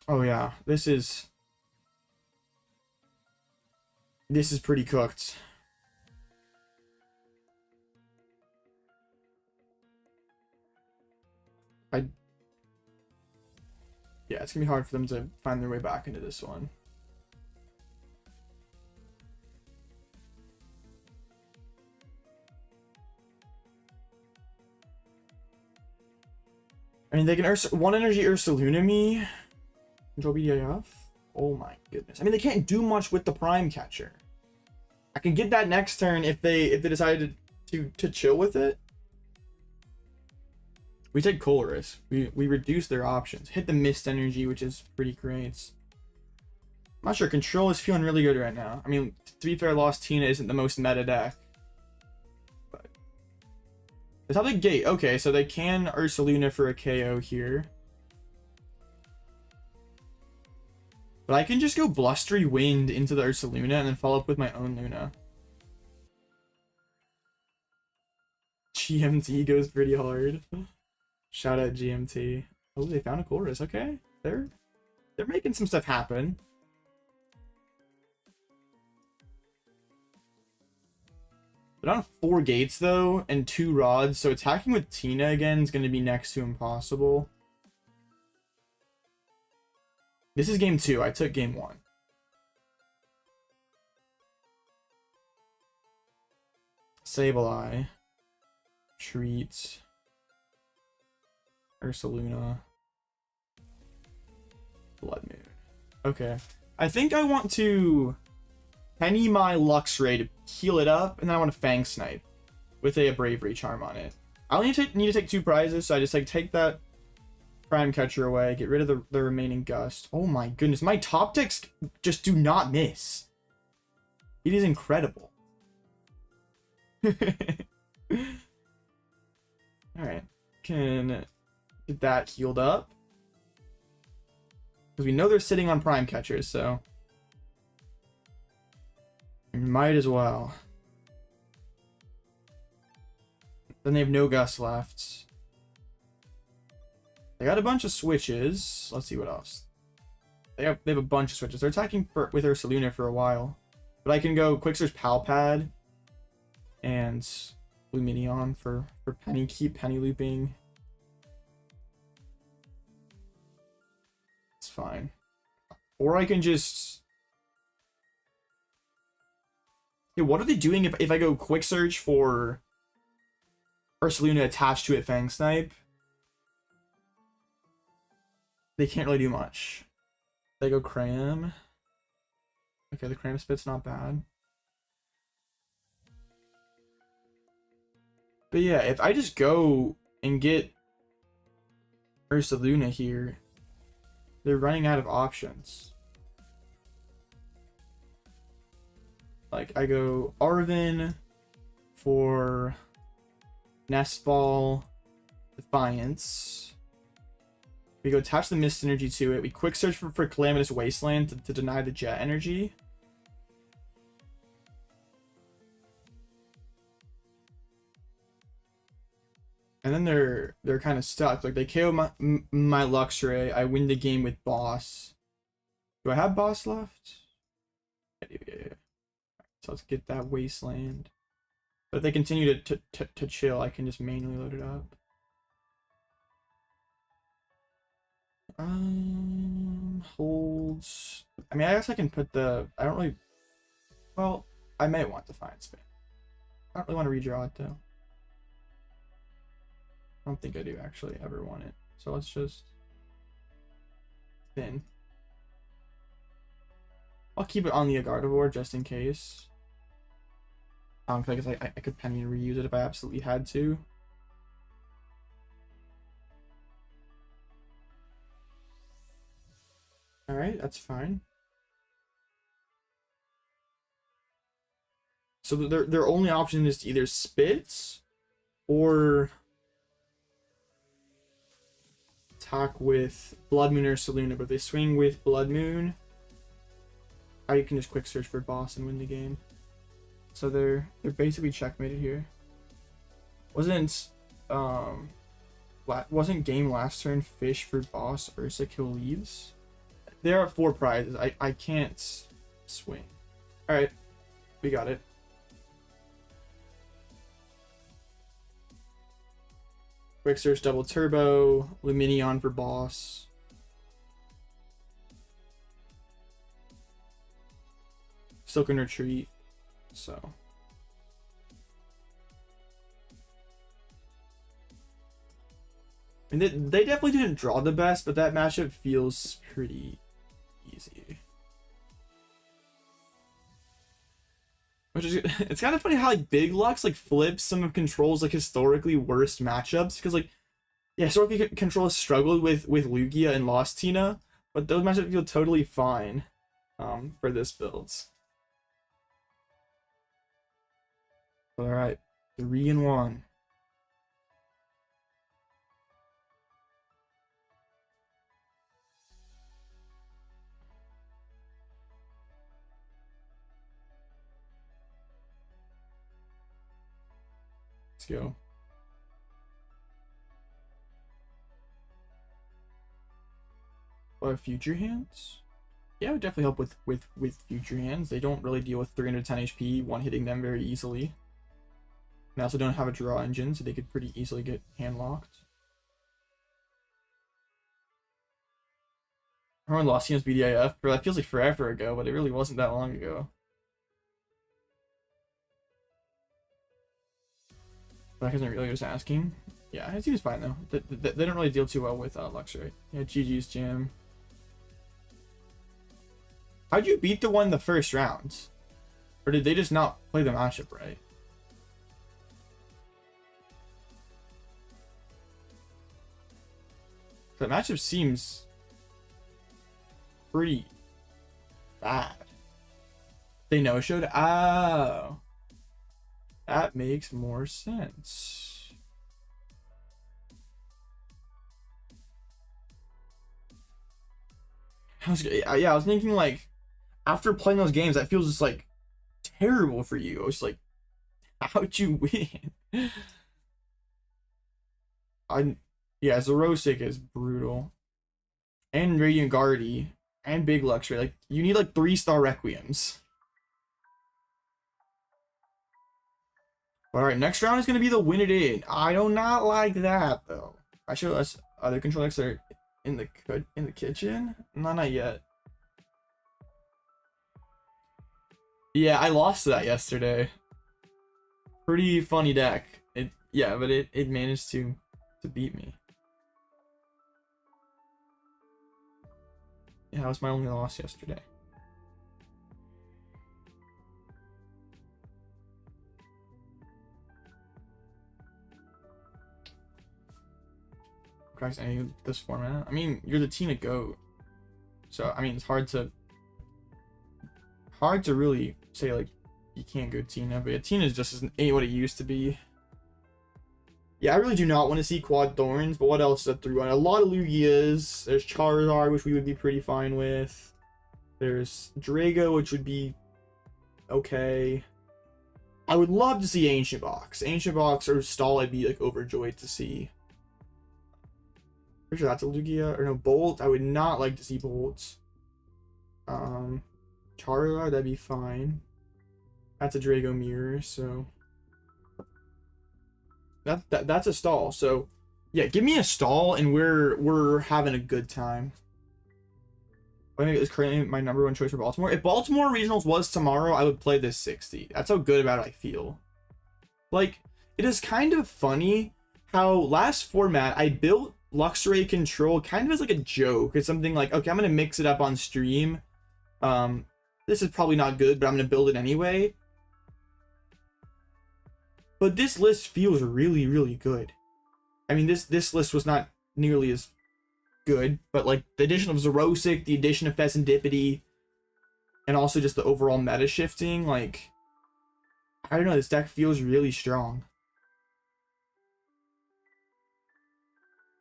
Oh yeah, this is pretty cooked. Yeah, it's gonna be hard for them to find their way back into this one. I mean, they can one energy Ursaluna me. Control BDIF. Oh my goodness. I mean, they can't do much with the Prime Catcher. I can get that next turn if they decided to chill with it. We take Colress. We reduce their options. Hit the Mist Energy, which is pretty great. I'm not sure. Control is feeling really good right now. I mean, to be fair, Lost Tina isn't the most meta deck. But that's how they gate. Okay, so they can Ursaluna for a KO here. But I can just go Blustery Wind into the Ursaluna and then follow up with my own Luna. GMT goes pretty hard. Shout out GMT. Oh, they found a chorus. Okay, they're making some stuff happen. They're on 4 gates though and 2 rods, so attacking with Tina again is going to be next to impossible. This is game 2. I took game 1. Sableye. Treat. Ursaluna. Bloodmoon. Okay. I think I want to Penny my Luxray to heal it up, and then I want to Fang Snipe with a Bravery Charm on it. I only need to take 2 prizes, so I just take that Prime Catcher away, get rid of the remaining Gust. Oh my goodness, my top decks just do not miss. It is incredible. Alright, can get that healed up. Because we know they're sitting on Prime Catchers, so we might as well. Then they have no Gust left. They got a bunch of switches. Let's see what else. They have a bunch of switches. They're attacking with Ursaluna for a while. But I can go Quick Search Pal Pad and Lumineon for Penny. Keep Penny looping. It's fine. Or I can just... Yeah, what are they doing if I go Quick Search for Ursaluna attached to it Fang Snipe? They can't really do much. They go Cram. Okay, the Cram Spit's not bad. But yeah, if I just go and get Ursaluna here, they're running out of options. Like, I go Arven for Nest Ball, Defiance. We go attach the Mist Energy to it. We Quick Search for Calamitous Wasteland to deny the Jet Energy. And then they're kind of stuck. Like, they KO my Luxray. I win the game with Boss. Do I have Boss left? Yeah. So let's get that Wasteland. But if they continue to chill, I can just manually load it up. Holds. I mean, I guess I can put the... I don't really... Well, I may want Defiance Band. I don't really want to redraw it, though. I don't think I do actually ever want it. So let's just... Spin. I'll keep it on the Gardevoir just in case. Cause I guess I could Penny and reuse it if I absolutely had to. Alright, that's fine. So their only option is to either spit or attack with Bloodmoon Ursaluna. But if they swing with Bloodmoon, you can just quick search for boss and win the game. So they're basically checkmated here. Wasn't game last turn fish for boss Ursa kill leaves? There are 4 prizes. I can't swing. Alright, we got it. Quick search double turbo, Lumineon for boss. Still can retreat, so. I mean, they definitely didn't draw the best, but that matchup feels pretty easy. Which is, it's kind of funny how like Big Lux like flips some of Control's like historically worst matchups, because like yeah, historically Control has struggled with Lugia and Lost Tina, but those matchups feel totally fine for this builds. All right, 3-1. Let's go. Future Hands? Yeah, it would definitely help with Future Hands. They don't really deal with 310 HP, one hitting them very easily. They also don't have a draw engine, so they could pretty easily get hand locked. I remember Lost Team's BDIF, bro, that feels like forever ago, but it really wasn't that long ago. Black isn't really just asking. Yeah, it seems fine though. They don't really deal too well with Luxray. Yeah, GG's Jam. How'd you beat the one the first round? Or did they just not play the matchup right? The matchup seems pretty bad. They no-showed? Oh. That makes more sense. I was thinking like, after playing those games, that feels just like terrible for you. I was like, how'd you win? Yeah, Zerosic is brutal. And Radiant Gardevoir and Big Luxray. Like, you need like 3-star Requiems. Alright, next round is going to be the win it in. I do not like that, though. I show us other control decks that are in the kitchen? No, not yet. Yeah, I lost that yesterday. Pretty funny deck. Yeah, but it managed to beat me. Yeah, that was my only loss yesterday. Cracks any of this format. I mean, you're the Tina GOAT, so I mean it's hard to really say like you can't go Tina, but yeah, Tina is just ain't what it used to be. Yeah, I really do not want to see Quad Thorns, but what else is up 3-1? A lot of Lugias. There's Charizard, which we would be pretty fine with. There's Drago, which would be okay. I would love to see Ancient Box. Ancient Box or Stall, I'd be like overjoyed to see. Pretty sure that's a Lugia. Or no, Bolt. I would not like to see Bolt. Charizard, that'd be fine. That's a Drago Mirror, so that's a stall. So yeah, give me a stall and we're having a good time. I think it's currently my #1 choice for Baltimore. If Baltimore Regionals was tomorrow, I would play this 60. That's how good about it I feel. Like, it is kind of funny how last format I built Luxray Control kind of as like a joke. It's something like, okay, I'm gonna mix it up on stream. This is probably not good, but I'm gonna build it anyway. But this list feels really, really good. I mean, this list was not nearly as good, but like the addition of Zerosic, the addition of Fezandipiti, and also just the overall meta shifting, like I don't know, this deck feels really strong.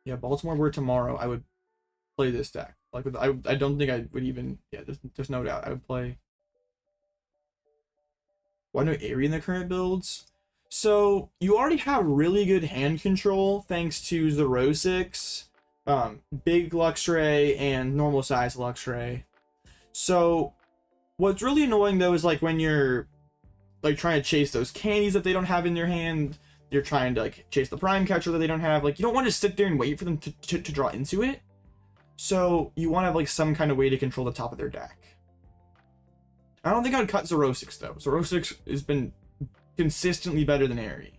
Yeah, Baltimore were tomorrow, I would play this deck. Like, I don't think I would even, yeah, there's no doubt I would play. Why no Airy in the current builds? So you already have really good hand control thanks to Xerosix, big Luxray, and normal size Luxray. So what's really annoying though is like when you're like trying to chase those candies that they don't have in their hand, you're trying to like chase the prime catcher that they don't have, like you don't want to sit there and wait for them to draw into it. So you want to have like some kind of way to control the top of their deck. I don't think I would cut Xerosix though. Xerosix has been consistently better than Airy.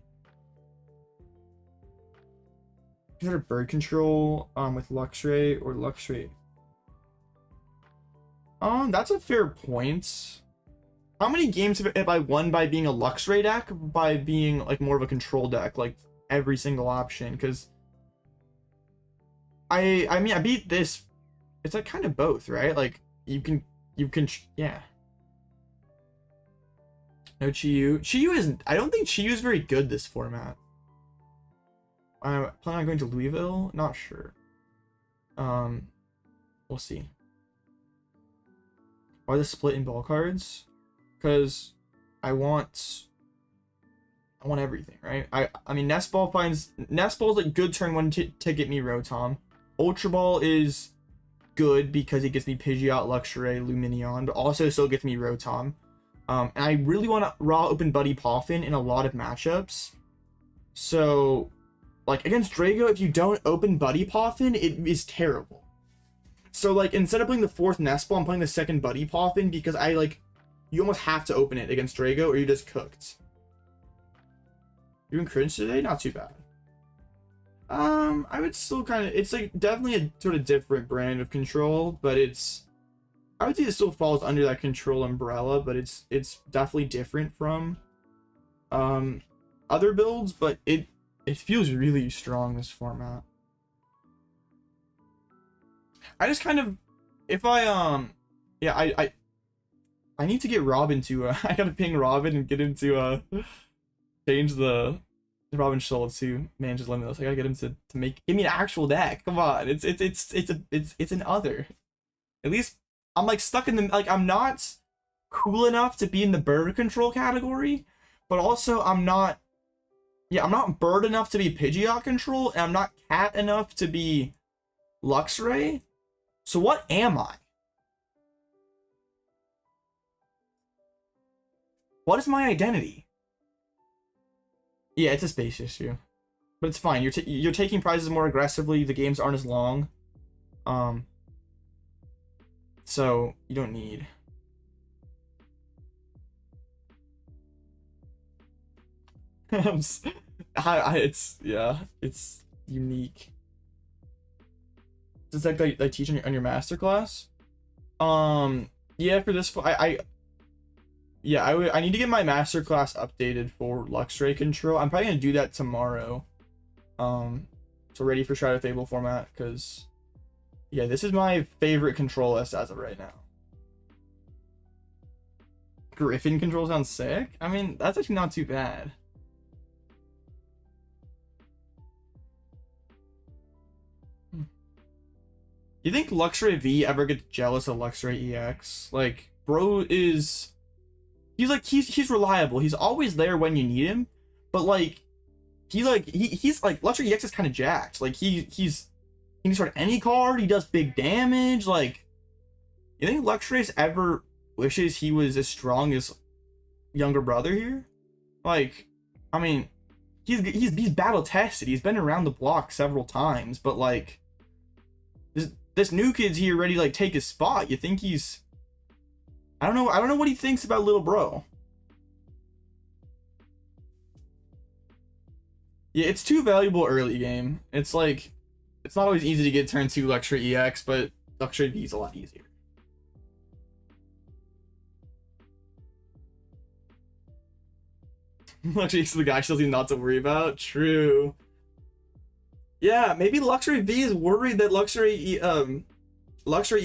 Consider bird control with Luxray or Luxray. That's a fair point. How many games have I won by being a Luxray deck, by being like more of a control deck, like every single option? Because I mean I beat this. It's like kind of both, right? Like you can yeah. No Chiyu. Chiyu isn't. I don't think Chiyu is very good this format. I plan on going to Louisville. Not sure. We'll see. Why the split in ball cards? Because I want everything, right? I mean Nest Ball is like good turn one to get me Rotom. Ultra Ball is good because it gets me Pidgeot, Luxray, Lumineon, but also still gets me Rotom. And I really want to raw open Buddy Poffin in a lot of matchups. So, like against Drago, if you don't open Buddy Poffin, it is terrible. So like instead of playing the fourth Nest Ball, I'm playing the second Buddy Poffin because you almost have to open it against Drago or you're just cooked. You doing cringe today? Not too bad. I would still kind of, it's like definitely a sort of different brand of control, but I would say it still falls under that control umbrella, but it's definitely different from other builds, but it feels really strong, this format. I just kind of, if I need to get Robin to I gotta ping Robin and get him to change the Robin Schultz who manages Limitless. I gotta get him to give me an actual deck. Come on, it's an other. At least I'm like stuck in the, like I'm not cool enough to be in the bird control category, but also I'm not bird enough to be Pidgeot control, and I'm not cat enough to be Luxray. So what am I? What is my identity? Yeah, it's a space issue, but it's fine. You're taking prizes more aggressively. The games aren't as long, so you don't need. It's unique. It's like they teach on your masterclass. Yeah, for this I need to get my masterclass updated for Luxray control. I'm probably gonna do that tomorrow. So ready for Shadow Fable format, because yeah, this is my favorite control list as of right now. Griffin control sounds sick. I mean, that's actually not too bad. You think Luxray V ever gets jealous of Luxray EX? Like, bro is, he's reliable. He's always there when you need him, but like, he's like Luxray EX is kind of jacked. Like he can start any card. He does big damage. Like, you think Luxray ever wishes he was as strong as younger brother here? Like, I mean, he's battle tested. He's been around the block several times, but like, this new kid's here ready to like take his spot. You think he's, I don't know what he thinks about little bro. Yeah, it's too valuable early game. It's like, it's not always easy to get turn 2 Luxray EX, but Luxray V is a lot easier. Luxray is the guy she'll see not to worry about. True. Yeah, maybe Luxray V is worried that Luxray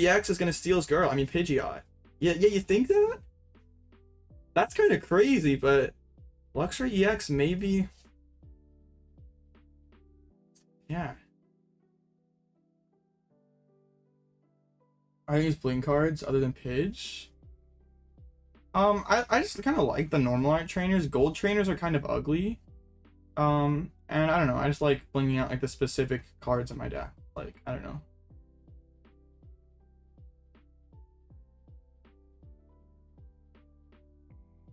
EX is gonna steal his girl. I mean Pidgeot. Yeah, you think that? That's kind of crazy, but Luxray EX maybe. Yeah. I use Blink cards other than Pidge. I just kind of like the normal art trainers. Gold trainers are kind of ugly. And I don't know. I just like blinking out like the specific cards in my deck. Like, I don't know.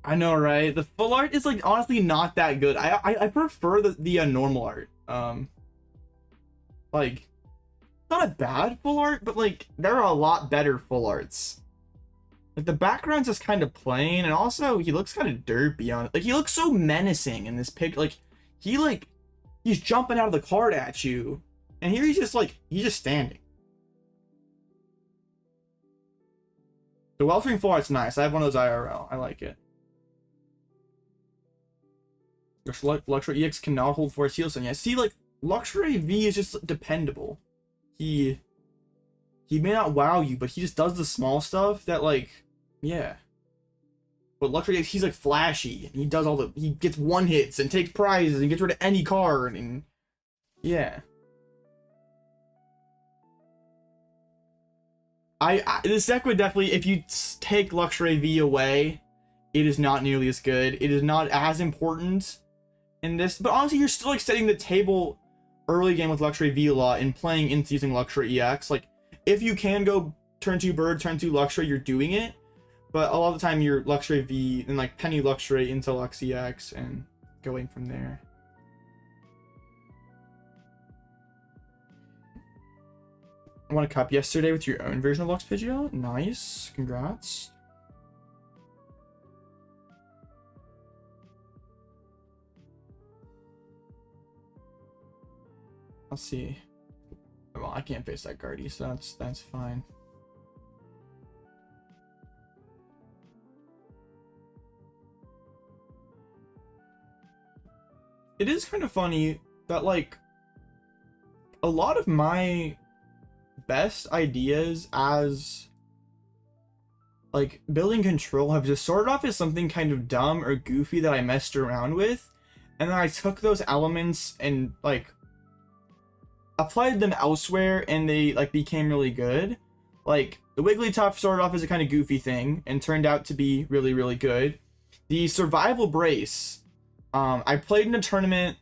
I know, right? The full art is like honestly not that good. I prefer the normal art. Like, not a bad full art, but like there are a lot better full arts. Like the background's just kind of plain, and also he looks kind of derpy on it. Like he looks so menacing in this pic. Like he's jumping out of the card at you, and here he's just standing. The Wellspring full art's nice. I have one of those IRL. I like it. Luxray EX cannot hold Force Heal Sun. Yeah, see, like Luxray V is just dependable. He may not wow you, but he just does the small stuff that, like, yeah. But Luxray EX, he's like flashy, and he does all the, he gets one hits and takes prizes and gets rid of any card, and yeah. This deck would definitely, if you take Luxray V away, it is not nearly as good. It is not as important in this, but honestly, you're still like setting the table early game with Luxray V a lot and playing into using Luxray EX. Like, if you can go turn 2 Bird, turn 2 Luxray, you're doing it. But a lot of the time, you're Luxray V and like Penny Luxray into Lux EX and going from there. I won a cup yesterday with your own version of Lux Pidgeot. Nice, congrats. Let's see. Well, I can't face that Guardy, so that's fine. It is kind of funny that like a lot of my best ideas as like building control have just started off as something kind of dumb or goofy that I messed around with, and then I took those elements and like applied them elsewhere, and they like became really good. Like the Wigglytuff started off as a kind of goofy thing and turned out to be really, really good. The Survival Brace, I played in a tournament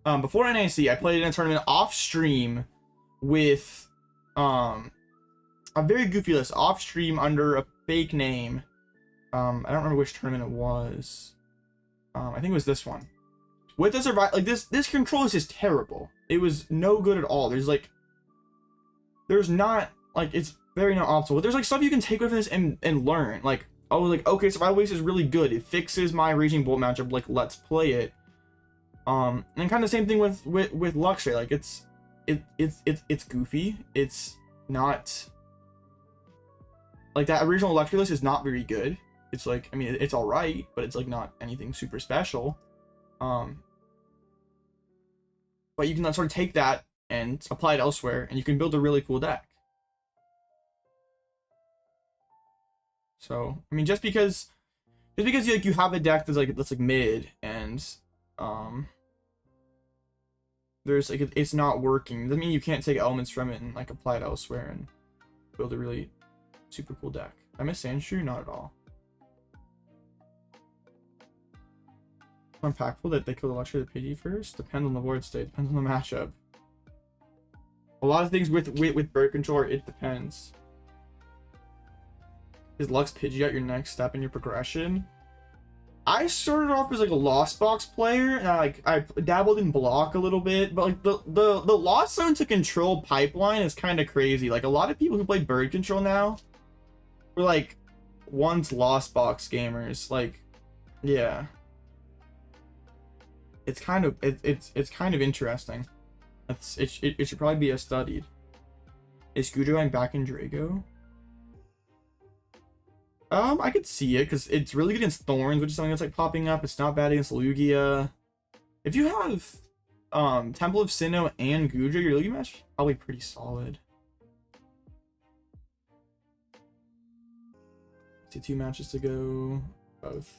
before NIC. I played in a tournament off stream with a very goofy list off stream under a fake name. I don't remember which tournament it was. I think it was this one. With the survival, like this control is just terrible. It was no good at all. There's not like, it's very not optimal. But there's like stuff you can take away from this and learn. Like, oh, like okay, survival waste is really good. It fixes my Raging Bolt matchup. Like, let's play it. And kind of same thing with Luxray. Like it's goofy. It's not like that original Luxray list is not very good. It's like, I mean, it's all right, but it's like not anything super special. But you can sort of take that and apply it elsewhere, and you can build a really cool deck. So, I mean, just because you have a deck that's like mid and there's like it's not working, doesn't mean you can't take elements from it and like apply it elsewhere and build a really super cool deck. I miss Sandshrew? Not at all. Impactful that they kill the Luxray the Pidgey first. Depends on the board state. Depends on the matchup. A lot of things with bird control, it depends. Is Lux Pidgey your next step in your progression? I started off as like a Lost Box player, and I dabbled in block a little bit, but like the Lost Zone to Control pipeline is kind of crazy. Like a lot of people who play bird control now were like once Lost Box gamers. Like, yeah. It's kind of interesting. It should probably be studied. Is Goodrine back in Drago? I could see it because it's really good against Thorns, which is something that's like popping up. It's not bad against Lugia. If you have Temple of Sinnoh and Goodra, your Lugia match is probably pretty solid. See, 2 matches to go. Both.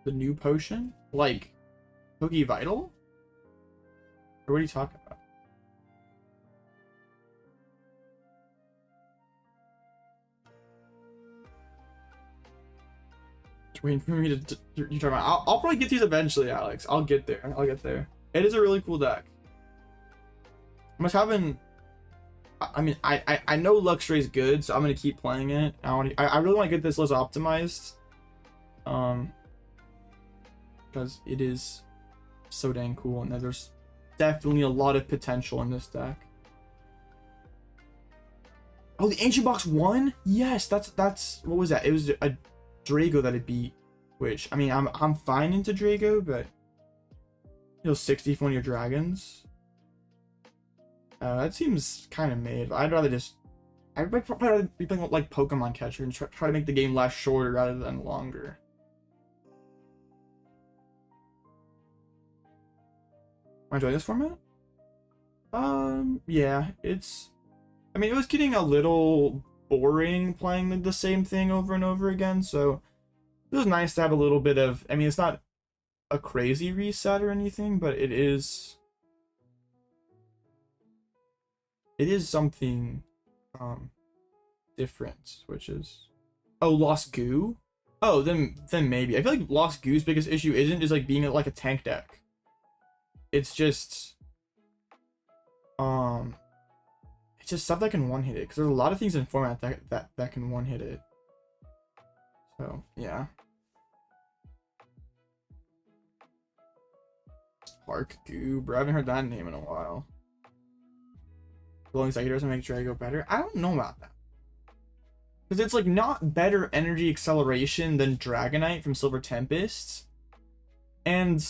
The new potion? Like Poke Vital? Or what are you talking about? Just waiting for me to you're talking about. I'll probably get these eventually, Alex. I'll get there. I'll get there. It is a really cool deck. I'm just having. I mean, I know Luxray is good, so I'm gonna keep playing it. I really want to get this list optimized, because it is so dang cool, and there's definitely a lot of potential in this deck. Oh, the Ancient Box won? Yes, that's what was that? It was a Drago that it beat, which I mean I'm fine into Drago, but you know 60 for one of your dragons. That seems kind of made. I'd rather probably be playing like Pokemon Catcher and try to make the game last shorter rather than longer. Am I enjoying this format? Yeah, it's. I mean, it was getting a little boring playing the same thing over and over again, so it was nice to have a little bit of. I mean, it's not a crazy reset or anything, but it is. It is something different, which is Lost Goo. Oh, then maybe. I feel like Lost Goo's biggest issue isn't just like being like a tank deck. It's just it's just stuff that can one hit it, because there's a lot of things in format that can one hit it. So yeah. Spark Goo, bro. I haven't heard that name in a while. Glowing Psychic doesn't make Drago better. I don't know about that. Because it's like not better energy acceleration than Dragonite from Silver Tempest. And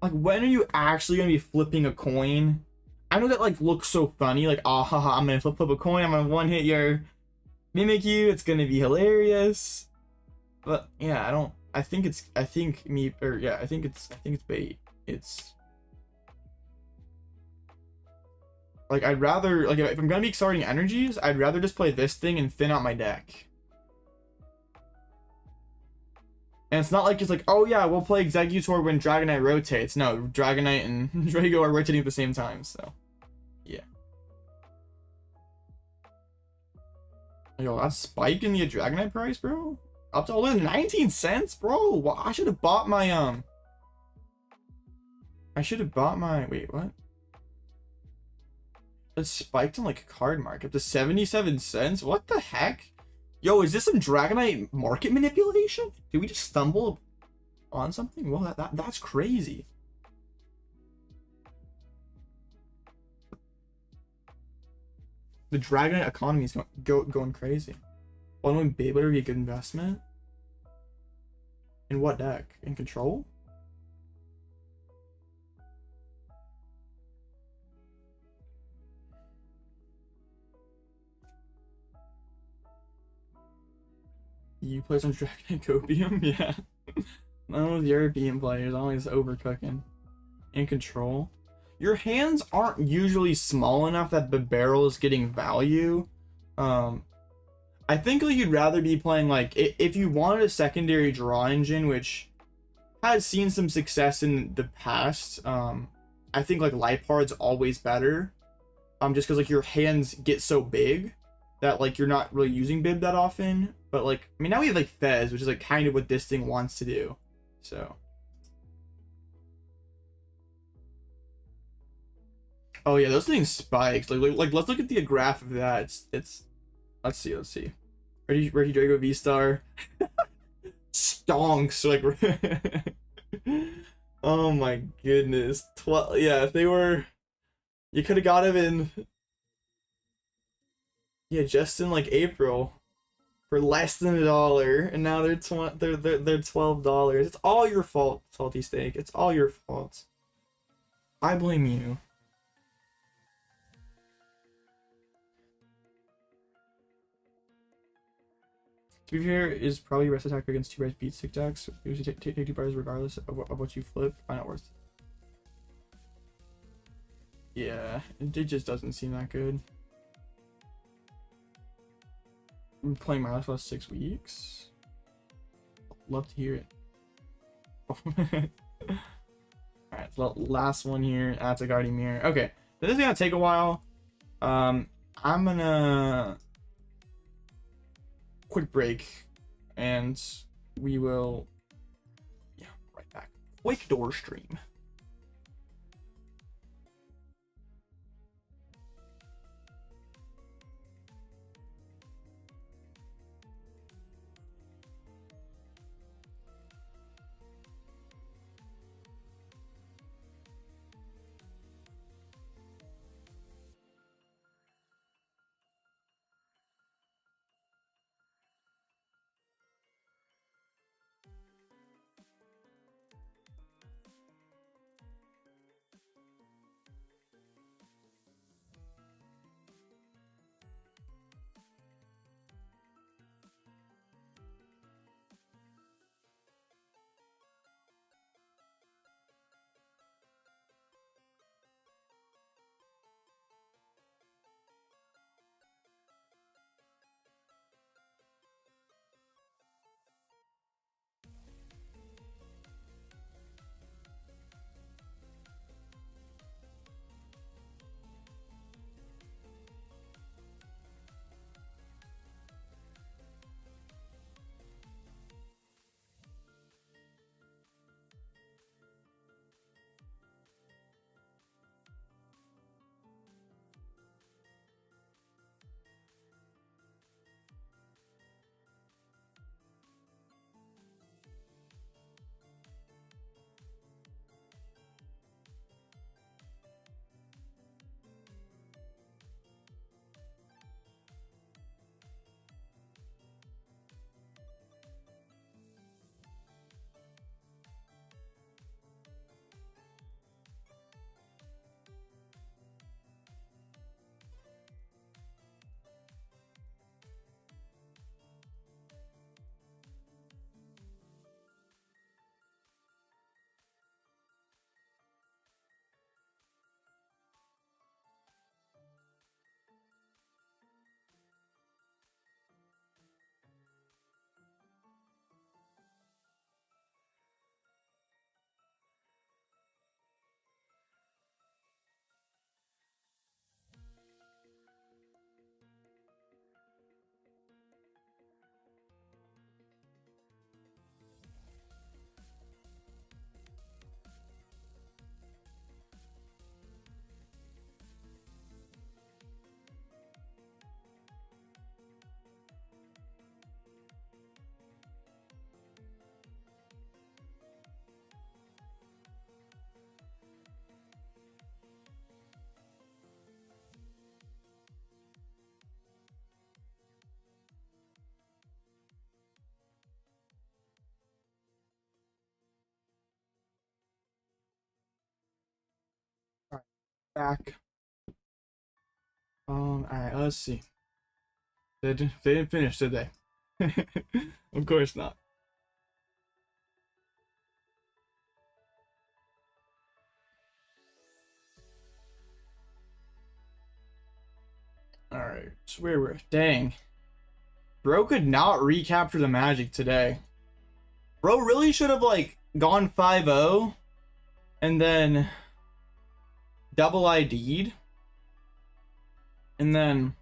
like, when are you actually gonna be flipping a coin? I know that like looks so funny, like ah haha, I'm gonna flip a coin, I'm gonna one hit your Mimikyu, it's gonna be hilarious. But yeah, I think it's bait. It's like, I'd rather, like, if I'm gonna be accelerating energies, I'd rather just play this thing and thin out my deck. And it's not like just like, oh yeah, we'll play Exeggutor when Dragonite rotates. No, Dragonite and Drago are rotating at the same time, so yeah. Yo, that's spike in the Dragonite price, bro. Up to all in 19 cents, bro. Well, I should have bought my wait, what? It spiked on like a card market up to 77 cents. What the heck? Yo, is this some Dragonite market manipulation? Did we just stumble on something? Well, that's crazy. The Dragonite economy is going crazy. One Beyblade would be a good investment. In what deck? In Control? You play some Dragonite Copium? Yeah. None of the European players always overcooking. In Control. Your hands aren't usually small enough that the barrel is getting value. I think like you'd rather be playing like, if you wanted a secondary draw engine, which has seen some success in the past, I think like Lipard's always better. Just because like your hands get so big that like you're not really using Bib that often. But like, I mean, now we have like Fez, which is like kind of what this thing wants to do. So. Oh yeah, those things spiked. Like let's look at the graph of that. It's let's see. Ready Drago V-Star. Stonks, like oh my goodness. Yeah, if they were, you could have got him in, yeah, just in like April for less than $1, and now they're $12. It's all your fault, Salty Steak. It's all your fault. I blame you. To be fair, is probably rest attack against 2 beat stick decks. Usually take 2 bars regardless of what you flip. Probably not worth. Yeah, it just doesn't seem that good. I'm playing Miles for the last 6 weeks. Love to hear it. Alright, so last one here. That's a Guardian Mirror. Okay, this is gonna take a while. I'm gonna quick break, and we will, yeah, right back. Quick door stream. Back. Alright, let's see. They didn't finish, did they? Of course not. Alright, so where we're, dang. Bro could not recapture the magic today. Bro really should have, like, gone 5-0 and then double ID'd and then,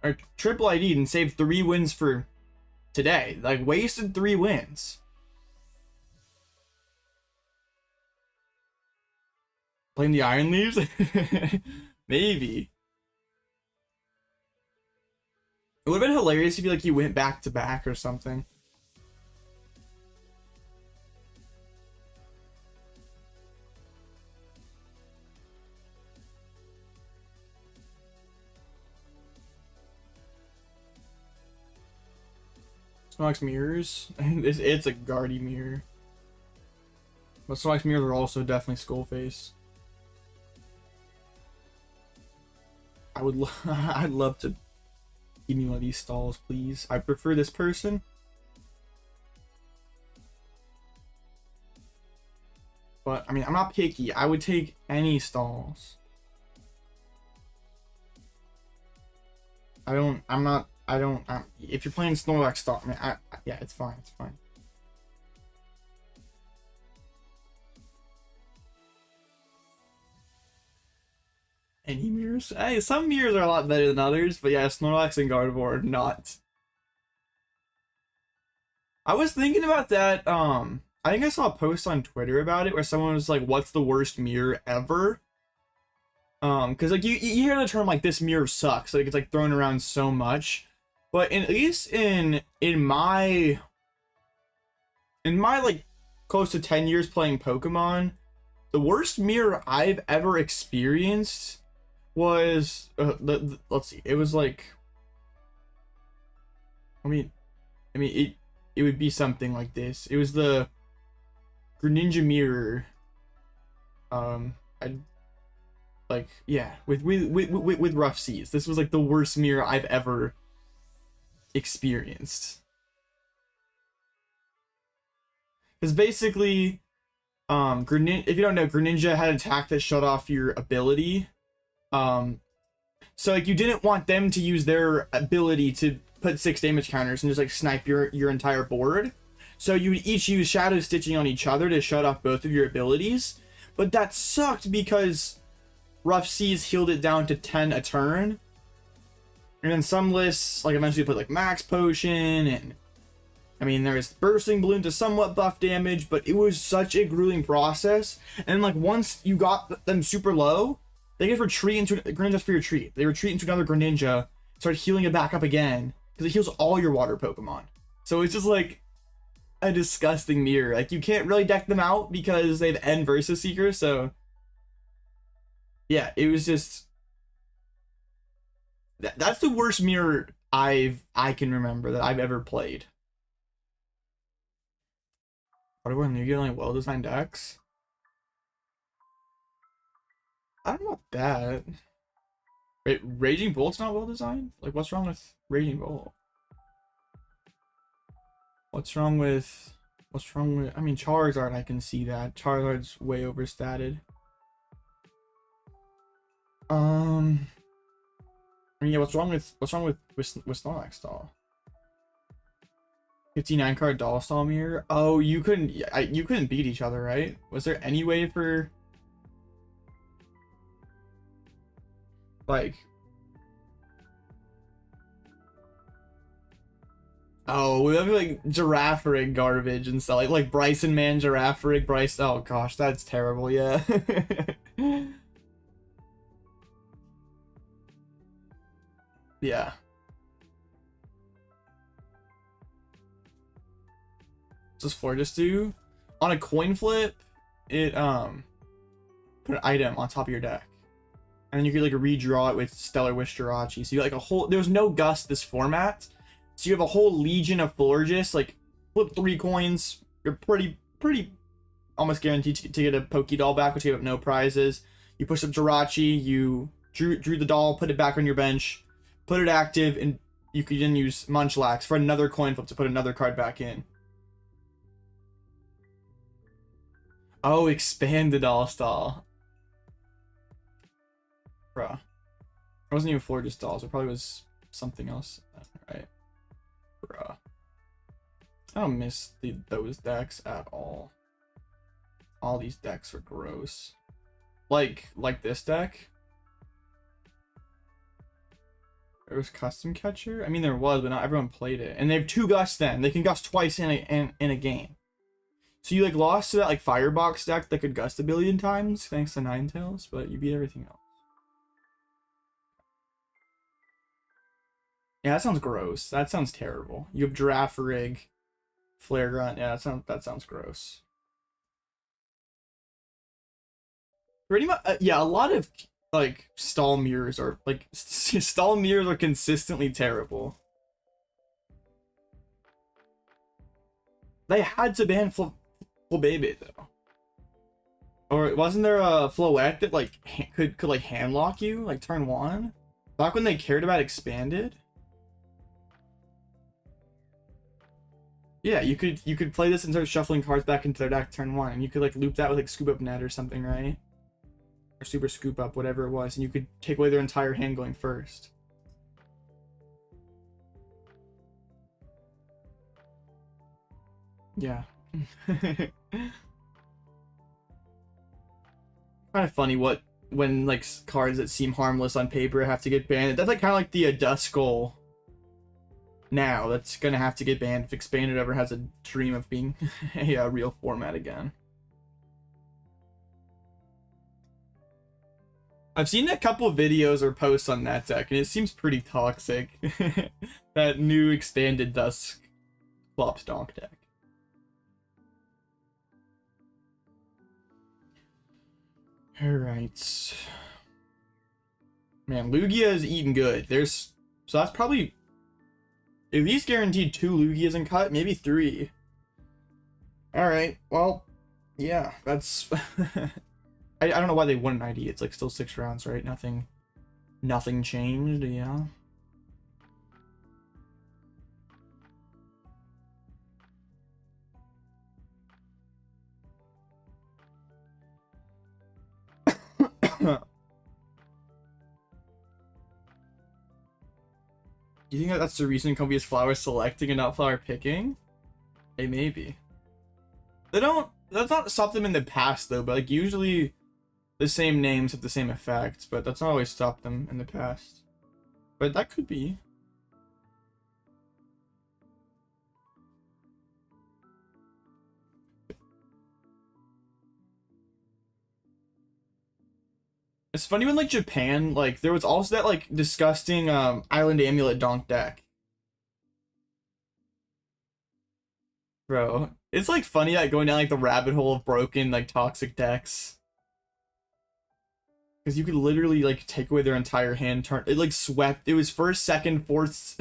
or triple ID'd and saved 3 wins for today. Like, wasted 3 wins. Playing the Iron Leaves? Maybe. It would have been hilarious if he went back to back or something. Snorlax mirrors. It's a Guardy mirror. But Snorlax mirrors are also definitely Skull Face. I'd love to give me one of these stalls, please. I prefer this person. But I mean, I'm not picky. I would take any stalls. If you're playing Snorlax stall, I mean, yeah, it's fine, it's fine. Hey, some mirrors are a lot better than others, but yeah, Snorlax and Gardevoir are not. I was thinking about that. I think I saw a post on Twitter about it where someone was like, "What's the worst mirror ever?" Because like you hear the term like this mirror sucks, like it's like thrown around so much, but at least in my like close to 10 years playing Pokemon, the worst mirror I've ever experienced was let's see, it was like, it would be something like this. It was the Greninja mirror. I like, yeah, with rough seas. This was like the worst mirror I've ever experienced. Because basically, if you don't know, Greninja had an attack that shut off your ability. So like you didn't want them to use their ability to put 6 damage counters and just like snipe your entire board. So you would each use Shadow Stitching on each other to shut off both of your abilities. But that sucked because Rough Seas healed it down to 10 a turn. And then some lists like eventually put like Max Potion, and I mean there was Bursting Balloon to somewhat buff damage, but it was such a grueling process. And like once you got them super low, they just retreat into Greninja's for your retreat. They retreat into another Greninja, start healing it back up again, because it heals all your water Pokemon. So it's just like a disgusting mirror. Like you can't really deck them out because they have N versus Seeker, so yeah, it was just that's the worst mirror I can remember that I've ever played. What about when you get like well-designed decks? I don't know about that. Wait, Raging Bolt's not well designed? Like, what's wrong with Raging Bolt? What's wrong with... I mean, Charizard, I can see that. Charizard's way overstated. I mean, yeah, what's wrong with Snorlax Doll? 59 card Doll Stall mirror? Oh, you couldn't beat each other, right? Was there any way for... like, oh, we have like Giraffe Rig garbage and stuff, like Bryson Man Giraffe Rig Bryce. Oh gosh, that's terrible. Yeah. Yeah. Does Florges do? On a coin flip, it put an item on top of your deck. And then you could like redraw it with Stellar Wish Jirachi. So you got like a whole, there's no Gust this format. So you have a whole legion of Florges, like flip 3 coins. You're pretty almost guaranteed to get a Pokédoll back, which you have no prizes. You push up Jirachi, you drew the doll, put it back on your bench, put it active, and you could then use Munchlax for another coin flip to put another card back in. Oh, expand the doll stall. Bruh. It wasn't even Florges dolls, it probably was something else. Right. Bruh. I don't miss those decks at all. All these decks are gross. Like this deck. There was Custom Catcher? I mean there was, but not everyone played it. And they have 2 Gusts then. They can Gust twice in a game. So you like lost to that like Firebox deck that could Gust a billion times thanks to Ninetales, but you beat everything else. Yeah, that sounds gross. That sounds terrible. You have Giraffe Rig, Flare Grunt. Yeah, that sounds gross. Pretty much, yeah. A lot of like stall mirrors are like stall mirrors are consistently terrible. They had to ban Flabébé though, or wasn't there a Floette that like could like hand lock you like turn 1? Back when they cared about expanded. Yeah, you could play this and start shuffling cards back into their deck turn 1, and you could like loop that with like Scoop Up Net or something, right? Or Super Scoop Up, whatever it was, and you could take away their entire hand going first. Yeah. Kind of funny what when like cards that seem harmless on paper have to get banned. That's like kind of like the Duskull now. That's gonna have to get banned if Expanded ever has a dream of being a real format again. I've seen a couple of videos or posts on that deck, and it seems pretty toxic. That new expanded Dusclops Donk deck. Alright. Man, Lugia is eating good. So that's probably at least guaranteed 2 Lugias in cut, maybe 3. Alright, well, yeah, that's I don't know why they won an ID. It's like still 6 rounds, right? Nothing changed, yeah. Do you think that's the reason Kobe is flower selecting and not flower picking? Hey, maybe. That's not stopped them in the past though, but like usually the same names have the same effects, but that's not always stopped them in the past. But that could be. It's funny when like Japan, like there was also that like disgusting Island Amulet Donk deck. Bro, it's like funny like going down like the rabbit hole of broken like toxic decks. Because you could literally like take away their entire hand turn. It like swept. It was first, second, fourth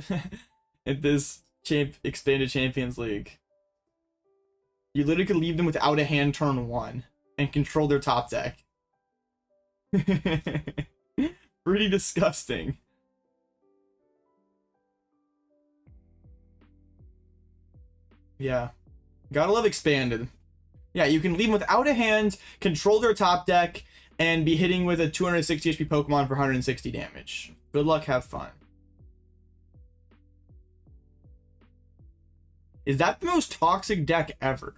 at this expanded Champions League. You literally could leave them without a hand turn 1 and control their top deck. Pretty disgusting. Yeah. Gotta love expanded. Yeah, you can leave them without a hand, control their top deck, and be hitting with a 260 HP Pokemon for 160 damage. Good luck, have fun. Is that the most toxic deck ever?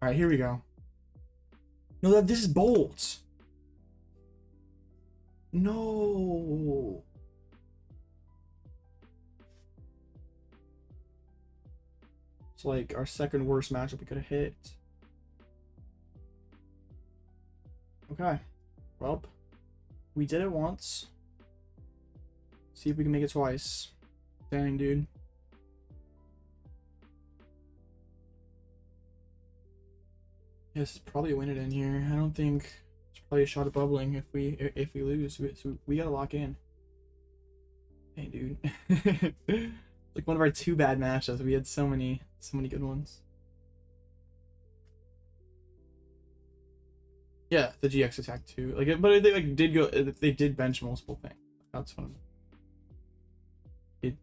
Alright, here we go. No, this is Bolts. No. It's like our second worst matchup we could have hit. Okay. Well, we did it once. See if we can make it twice. Dang, dude. Yeah, this is probably a win it in here. I don't think it's probably a shot of bubbling if we lose. So we gotta lock in. Hey, dude. Like one of our 2 bad matchups. We had so many good ones. Yeah, the GX attack too. Like, but they like did go. They did bench multiple things. That's one of them.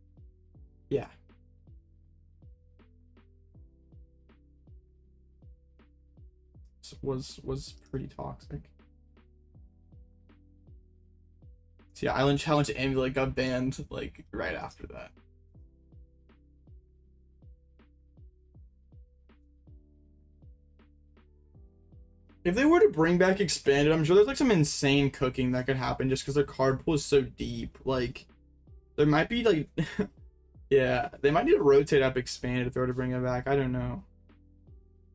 Yeah. Was pretty toxic. So yeah, Island Challenge Amulet got banned like right after that. If they were to bring back Expanded, I'm sure there's like some insane cooking that could happen just because their card pool is so deep. Like, there might be like, yeah, they might need to rotate up Expanded if they were to bring it back. I don't know.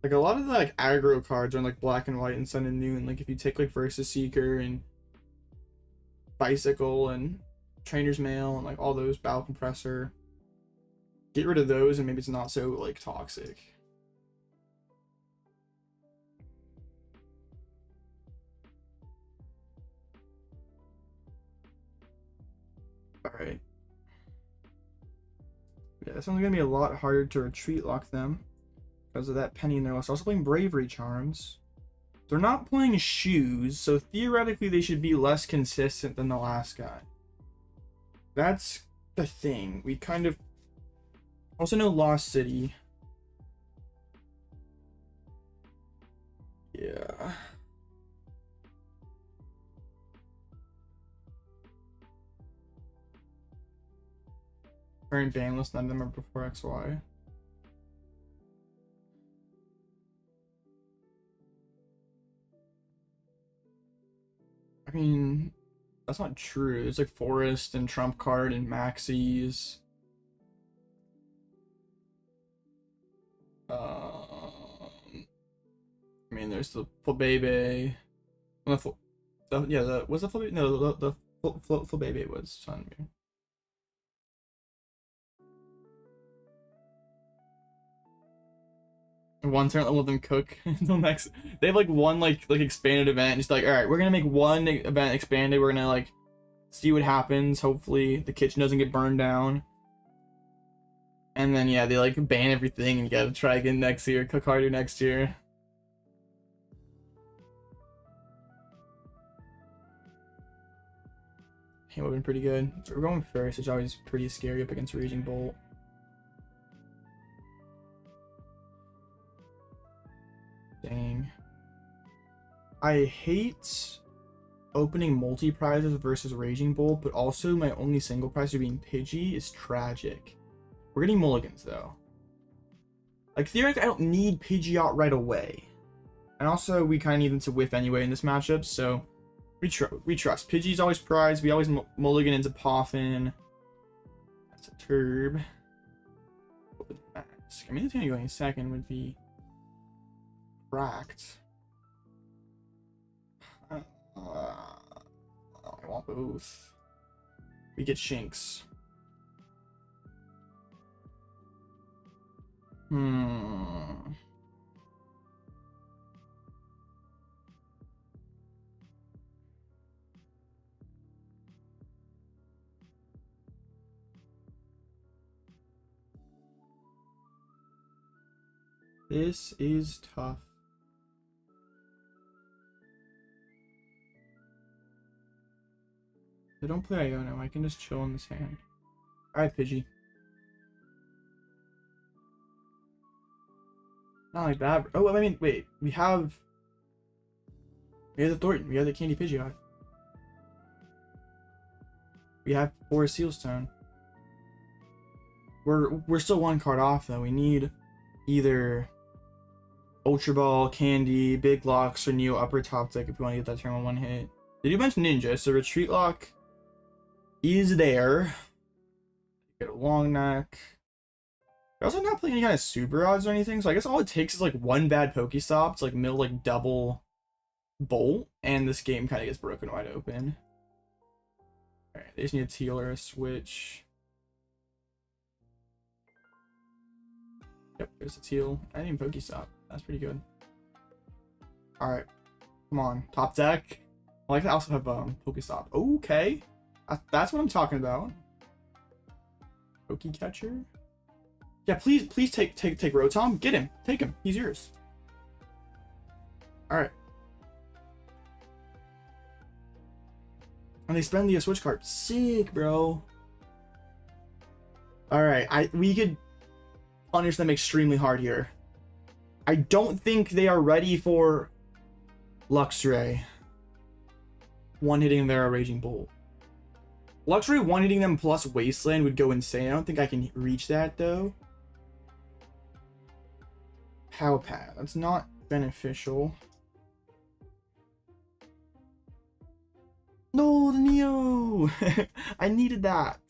Like, a lot of the like aggro cards are in like Black and White and Sun and Moon. Like, if you take like Versus Seeker and Bicycle and Trainer's Mail and like all those, Battle Compressor, get rid of those and maybe it's not so like toxic. Alright. Yeah, this one's gonna be a lot harder to retreat lock them because of that Penny in their list. Also playing Bravery Charms. They're not playing Shoes, so theoretically they should be less consistent than the last guy. That's the thing. We kind of also know Lost City. Yeah. Current ban list, none of them are before XY. I mean, that's not true. There's like Forest and Trump Card and Maxis. I mean, there's the Flabebe. Yeah, was the Flabebe? No, the Flabebe was on me. One turn, let them cook until next. They have like one like expanded event. And just like, all right, we're gonna make one event expanded. We're gonna like see what happens. Hopefully, the kitchen doesn't get burned down. And then yeah, they like ban everything, and you gotta try again next year. Cook harder next year. It would have been pretty good. We're going first, which is always pretty scary up against Raging Bolt. Dang. I hate opening multi-prizes versus Raging Bolt, but also my only single prize for being Pidgey is tragic. We're getting mulligans though. Like theoretically, I don't need Pidgeot right away. And also we kind of need them to whiff anyway in this matchup, so we trust. Pidgey's always prized. We always mulligan into Poffin. That's a turb. I mean, the thing going second would be cracked. I want both. We get Shinx. This is tough. I don't play Iono. I can just chill in this hand. Alright, Pidgey. Not like that. Oh, I mean, wait. We have the Thorton. We have the Candy Pidgeot. We have Forest Sealstone. We're still one card off though. We need either Ultra Ball, Candy, Big Locks, or Neo Upper Top Deck if we want to get that turn on one hit. They do mention Ninja, so Retreat Lock is there. Get a Long Neck. We're also not playing any kind of super odds or anything, so I guess all it takes is like one bad Pokestop to like mill like double Bolt, and this game kind of gets broken wide open. Alright, they just need a Teal or a Switch. Yep, there's a Teal. I didn't even Pokestop. That's pretty good. Alright. Come on. Top deck. I like to also have Pokestop. Okay. That's what I'm talking about. Pokecatcher. Yeah, please take Rotom. Get him. Take him. He's yours. Alright. And they spend the Switch card. Sick, bro. Alright, we could punish them extremely hard here. I don't think they are ready for Luxray one-hitting their Raging Bolt. Luxray one-hitting them plus Wasteland would go insane. I don't think I can reach that though. Pal Pad. That's not beneficial. No, the Neo! I needed that.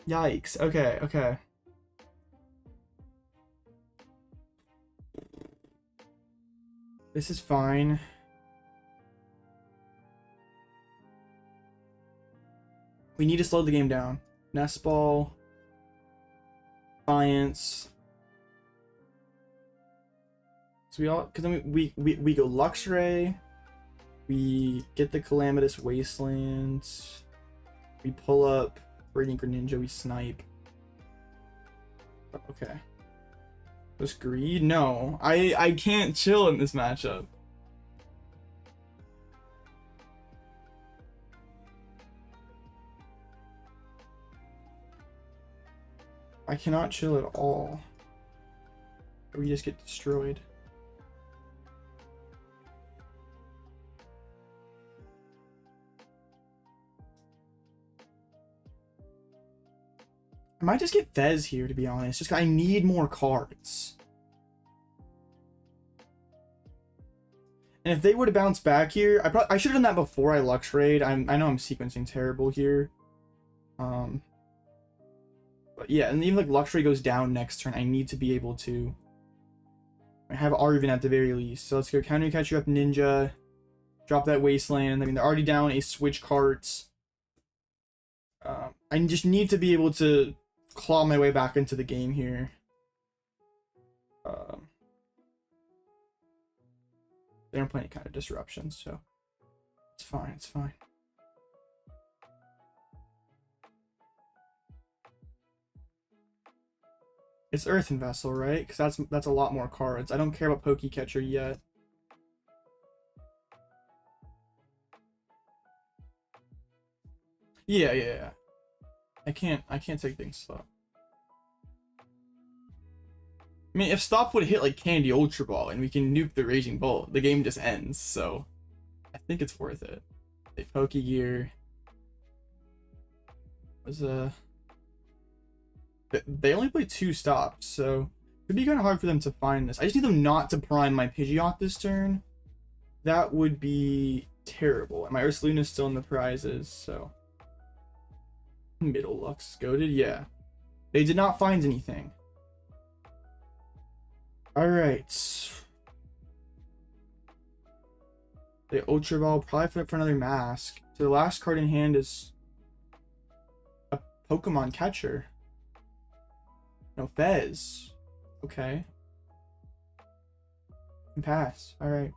Yikes. Okay, okay. This is fine. We need to slow the game down. Nest Ball. Defiance. So we all, because then we go Luxray. We get the Calamitous Wasteland. We pull up Radiant Greninja. We snipe. Okay. Just greed? No. I can't chill in this matchup. I cannot chill at all. We just get destroyed. I might just get Fez here, to be honest. Just 'cause I need more cards. And if they would have bounced back here, I should have done that before I Luxrayed. I know I'm sequencing terrible here. But yeah, and even like Luxray goes down next turn, I need to be able to have Arven at the very least. So let's go Counter Catch you up Ninja. Drop that Wasteland. I mean, they're already down a Switch Carts. I just need to be able to claw my way back into the game here. They don't play any kind of disruptions, so it's fine, it's fine. It's Earthen Vessel, right? Because that's a lot more cards. I don't care about Pokecatcher yet. Yeah. I can't take things slow. I mean, if Stop would hit like Candy Ultra Ball and we can nuke the Raging Bolt, the game just ends. So I think it's worth it. They Pokegear was they only play 2 stops, so it'd be kind of hard for them to find this. I just need them not to prime my Pidgeot this turn. That would be terrible. And my Ursaluna is still in the prizes, so Middle Lux goaded, yeah. They did not find anything. Alright. The Ultra Ball, probably flip for another mask. So the last card in hand is a Pokemon catcher. No, Fez. Okay. Can pass. Alright.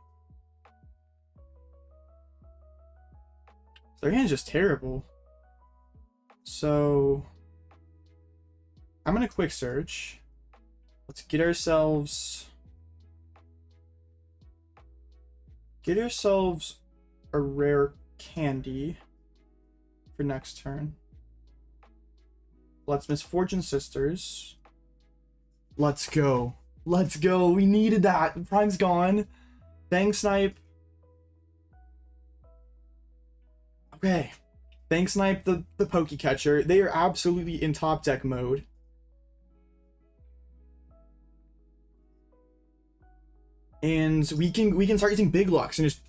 So their hand's just terrible. So I'm gonna quick search. Let's get ourselves a rare candy for next turn. Let's Misfortune Sisters. Let's go. Let's go. We needed that. The prime's gone. Fang Snipe. Okay. Fang Snipe the Pokecatcher. They are absolutely in top deck mode. And we can start using Big Lux and just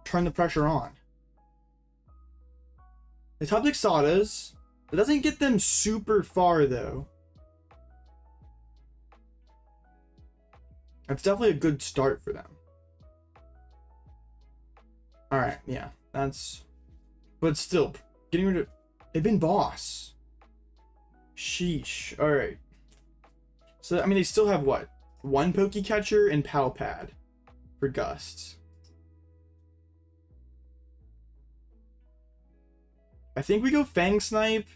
turn the pressure on. The top deck Sadas. It doesn't get them super far though. That's definitely a good start for them. Alright, yeah. That's... But still, getting rid of... They've been boss. Sheesh. Alright. So, I mean, they still have what? 1 Pokecatcher and Pal Pad for Gusts. I think we go Fang Snipe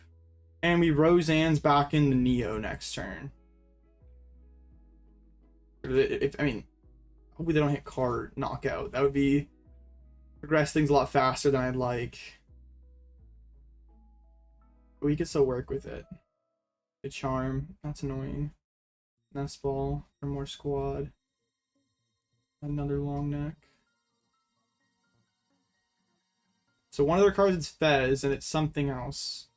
and we Roseanne's back in the Neo next turn. If I mean, hopefully they don't hit card knockout. That would be progress things a lot faster than I'd like. But we could still work with it. A Charm, that's annoying. Nest Ball for more squad. Another long neck. So one of their cards is Fez and it's something else.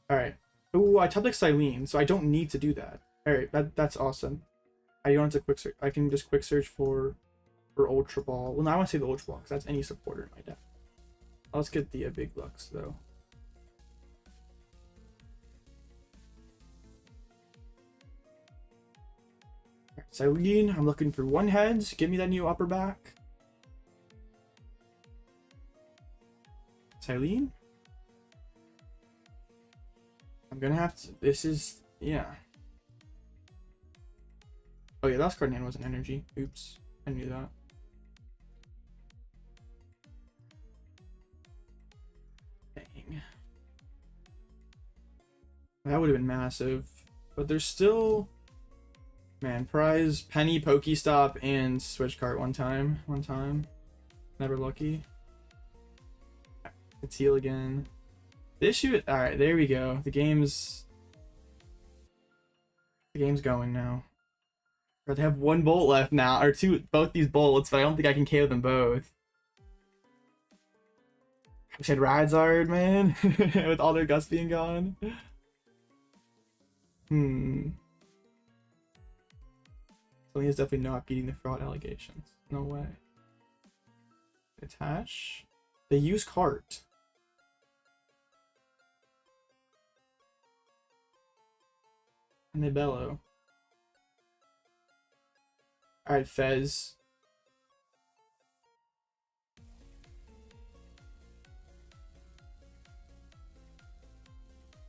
Alright. Ooh, I top deck Cyllene, so I don't need to do that. Alright, that's awesome. I don't have to quick search. I can just quick search for Ultra Ball. Well, no, I want to say the Ultra Ball because that's any supporter in my deck. Let's get the Big Lux though. Alright, Cyllene, I'm looking for 1 heads. Give me that new upper back. Cyllene? I'm gonna have to. This is. Yeah. Oh yeah, last card in hand wasn't energy. Oops, I knew that. Dang. That would have been massive. But there's still... Man, prize, Penny, Pokestop, and Switch Cart one time. Never lucky. Let's heal again. This shoot... Alright, there we go. The game's going now. They have 1 bolt left now, or 2, both these bolts, but I don't think I can KO them both. I wish I had Radzard, man, with all their gusts being gone. Something is definitely not beating the fraud allegations. No way. Attach. They use cart. And they bellow. Alright, Fez.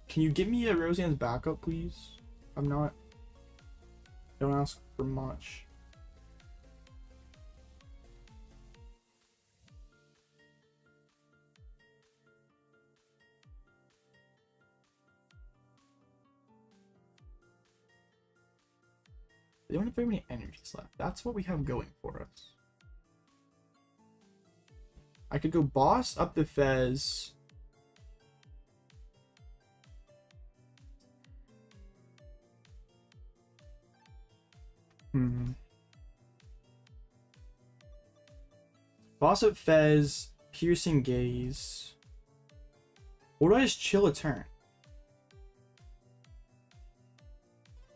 Can you give me a Roseanne's backup, please? I'm not... Don't ask for much. They don't have very many energies left. That's what we have going for us. I could go boss up the Fez. Boss up Fez, Piercing Gaze. Or do I just chill a turn?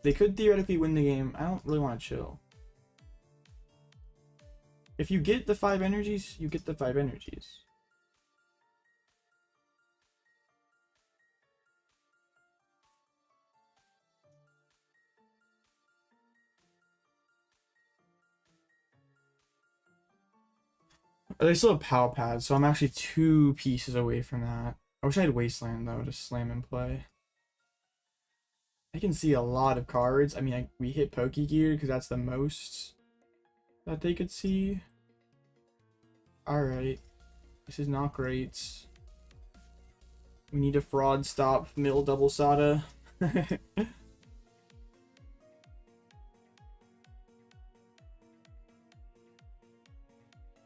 They could theoretically win the game. I don't really want to chill. If you get the 5 energies, you get the 5 energies. They still have Pal Pad, so I'm actually 2 pieces away from that. I wish I had Wasteland though to slam and play. I can see a lot of cards. I mean, we hit Pokegear because that's the most that they could see. Alright. This is not great. We need a fraud stop middle double Sada.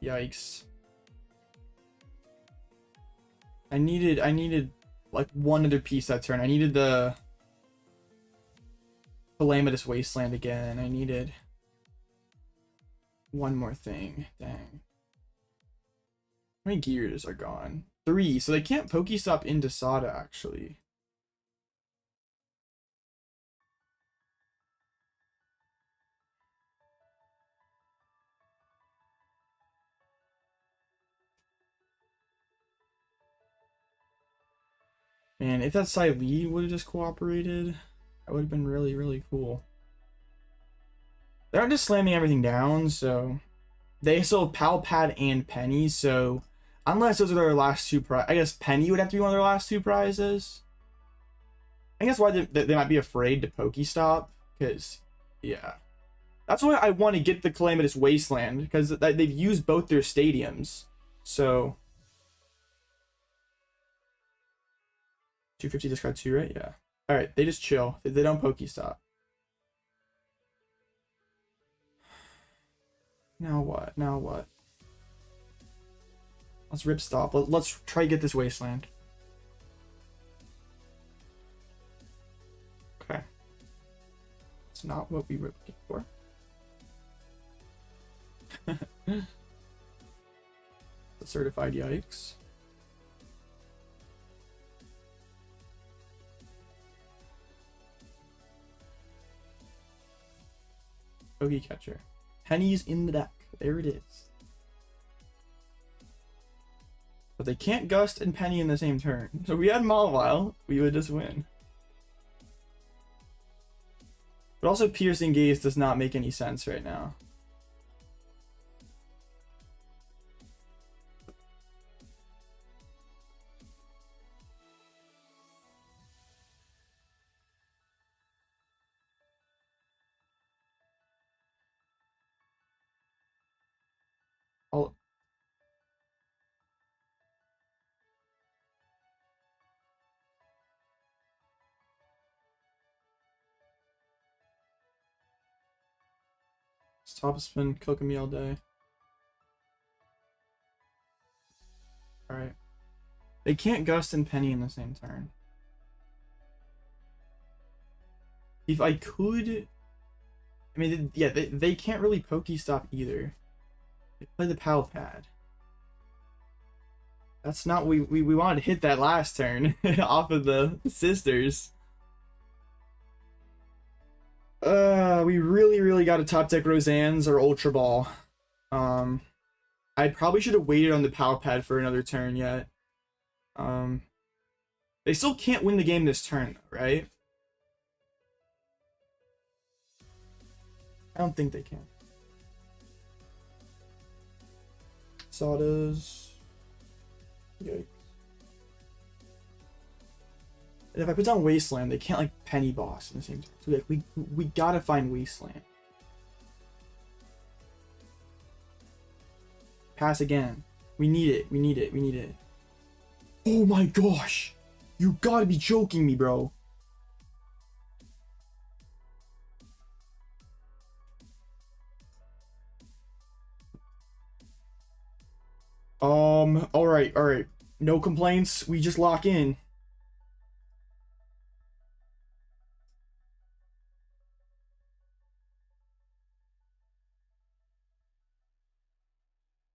Yikes. I needed like one other piece that turn. I needed the Calamitous Wasteland again. I needed one more thing. Dang. How many gears are gone? 3. So they can't Pokestop into Sada actually. Man, if that Cyllene would have just cooperated, that would have been really, really cool. They aren't just slamming everything down, so they still have Pal Pad and Penny, so unless those are their last 2 prizes, I guess Penny would have to be one of their last 2 prizes. I guess why they might be afraid to Pokestop, because, yeah. That's why I want to get the Calamitous Wasteland, because they've used both their stadiums, so... 250 discard 2, right? Yeah. Alright, they just chill. They don't Pokestop. Now what? Now what? Let's rip stop. Let's try to get this Wasteland. Okay. It's not what we were looking for. The certified yikes. Poke Catcher. Penny's in the deck. There it is. But they can't Gust and Penny in the same turn. So if we had Mawile, we would just win. But also Piercing Gaze does not make any sense right now. Top spin cooking me all day. Alright. They can't Gust and Penny in the same turn. If I could... I mean, yeah, they can't really Pokestop either. They play the Pal Pad. That's not... We wanted to hit that last turn off of the sisters. We really got to top deck Roseanne's or Ultra Ball. I probably should have waited on the Pal Pad for another turn yet. They still can't win the game this turn, right? I don't think they can. Sodas. Yikes. And if I put down Wasteland, they can't like Penny Boss in the same time. So like we gotta find Wasteland. Pass again. We need it. We need it. We need it. Oh my gosh. You gotta be joking me, bro. All right. No complaints. We just lock in.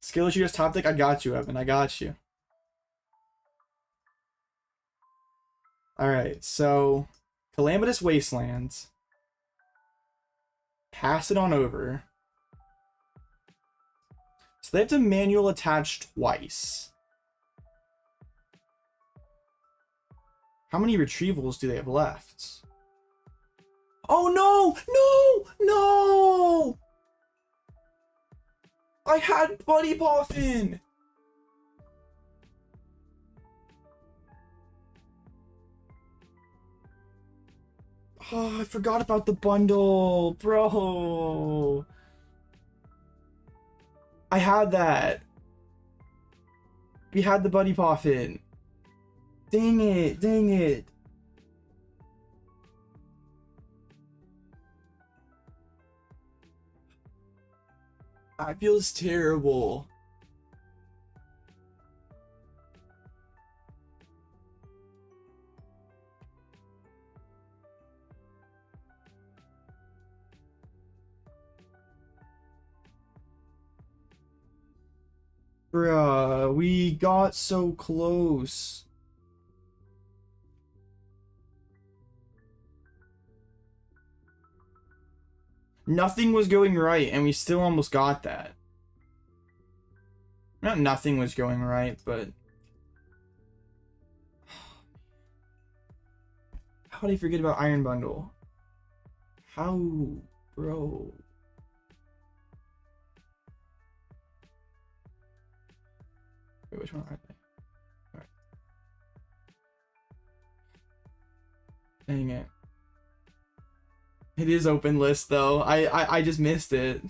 Skill issue just top deck. I got you, Evan. I got you. Alright, so Calamitous Wasteland. Pass it on over. So they have to manual attach twice. How many retrievals do they have left? Oh no! No! I had Buddy Poffin! Oh, I forgot about the bundle, bro. I had that. We had the Buddy Poffin. Dang it. That feels terrible. Bruh, we got so close. Nothing was going right, and we still almost got that. Not nothing was going right, but... How did I forget about Iron Bundle? How, bro? Wait, which one are they? All right. Dang it. It is open list though. I just missed it.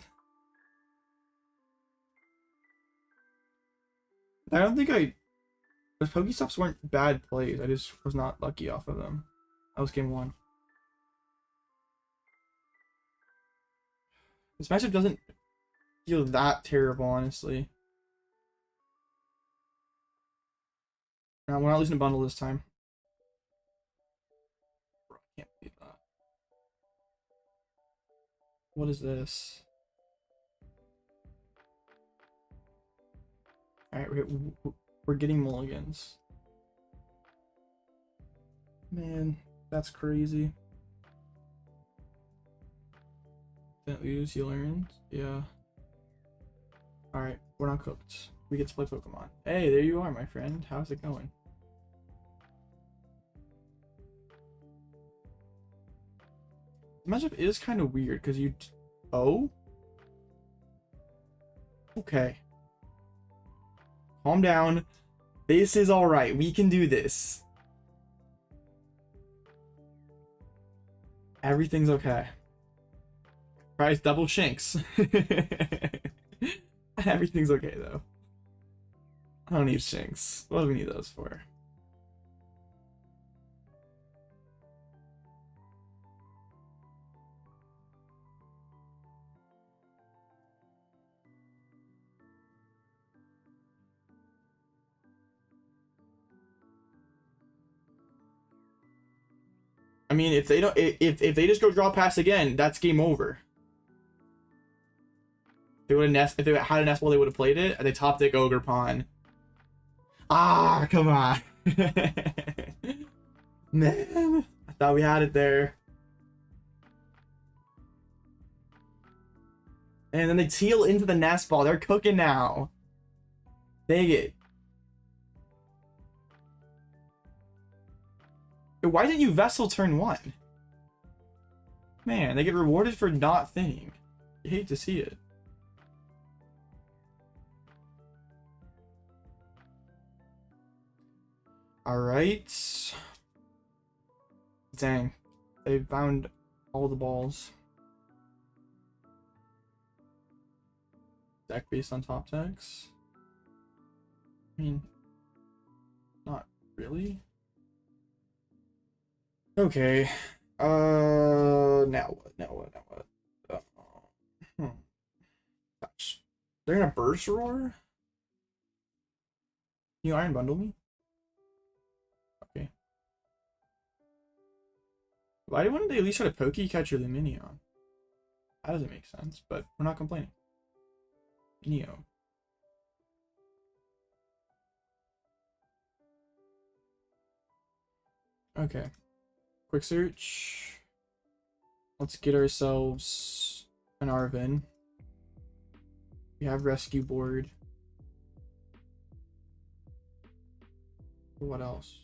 I don't think those Pokestops weren't bad plays. I just was not lucky off of them. That was game 1. This matchup doesn't feel that terrible, honestly. No, we're not losing a bundle this time. Bro, I can't beat that. What is this? Alright, we're getting mulligans. Man, that's crazy. Didn't lose, you learned. Yeah. Alright, we're not cooked. We get to play Pokemon. Hey, there you are, my friend. How's it going? The matchup is kind of weird because you... Oh? Okay. Calm down. This is alright. We can do this. Everything's okay. Price double Shinx. Everything's okay though. I don't need Shinx. What do we need those for? I mean, if they don't, if they just go draw pass again, that's game over. If they had a Nest Ball, they would have played it. They top deck Ogerpon. Ah, come on. Man, I thought we had it there. And then they teal into the Nest Ball. They're cooking now. Dang it. Why didn't you Vessel turn 1? Man, they get rewarded for not thinning. You hate to see it. Alright. Dang. They found all the balls. Deck based on top decks? I mean, not really. Okay. Now what? Now what? Now what? Gosh. They're gonna burst roar? Can you Iron Bundle me? Okay. Why wouldn't they at least try to Pokécatch or Lumineon? That doesn't make sense, but we're not complaining. Neo. Okay. Quick search. Let's get ourselves an Arven. We have Rescue Board. What else?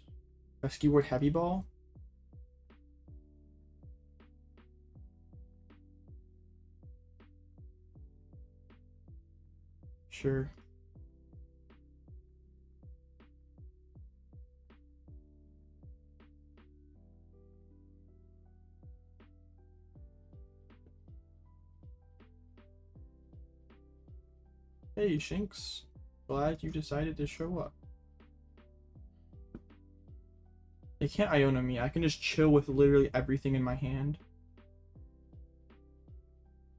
Rescue Board Heavy Ball. Sure. Hey, Shinx. Glad you decided to show up. They can't Iono me. I can just chill with literally everything in my hand.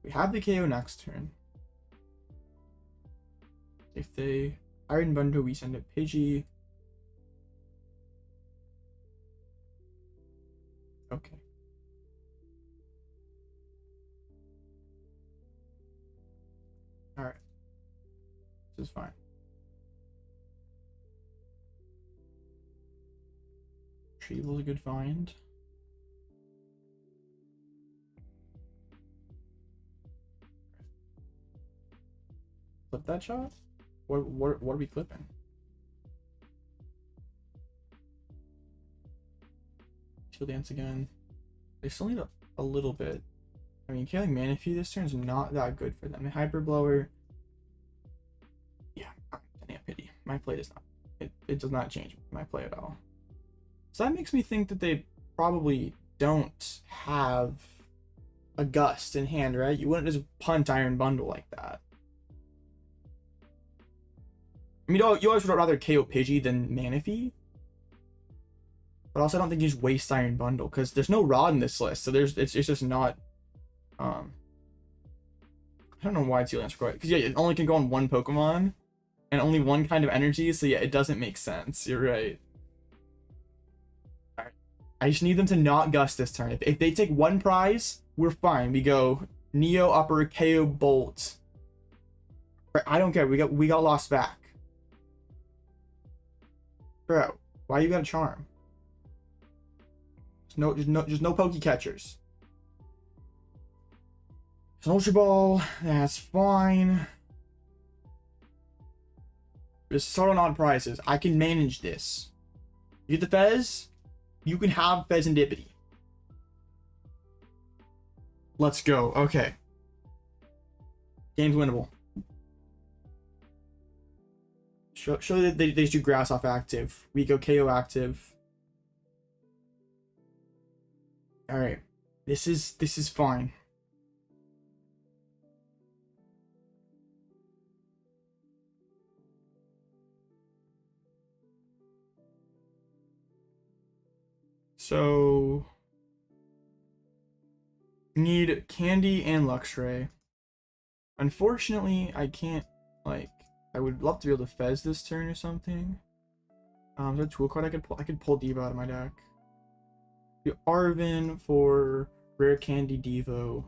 We have the KO next turn. If they Iron Bundle, we send a Pidgey. Okay. Alright. This is fine. Retrieval's a good find. Flip that shot? What are we clipping? Teal Dance again. They still need a little bit. I mean, killing Manaphy this turn is not that good for them. A Hyper Blower. Yeah, damn pity. My play does not. It does not change my play at all. So that makes me think that they probably don't have a Gust in hand, right? You wouldn't just punt Iron Bundle like that. I mean, you always would rather KO Pidgey than Manaphy. But also, I don't think you just waste Iron Bundle because there's no Rod in this list, so it's just not. I don't know why it's Teal Dance required because yeah, it only can go on one Pokemon and only one kind of energy, so yeah, it doesn't make sense. You're right. All right, I just need them to not Gust this turn. If they take one prize, we're fine. We go Neo Upper KO Bolt. I don't care. We got Lost back. Bro, why you got a Charm? Just no Pokécatchers. It's an Ultra Ball, that's fine. Just start on odd prizes. I can manage this. You get the Fez, you can have Fezandipiti. Let's go. Okay. Game's winnable. Show that they just do Grass off active. We go KO active. Alright. This is fine. So need Candy and Luxray. Unfortunately, I can't, like, I would love to be able to Fez this turn or something. Is there a tool card I could pull? I could pull Diva out of my deck. The Arven for Rare Candy Devo.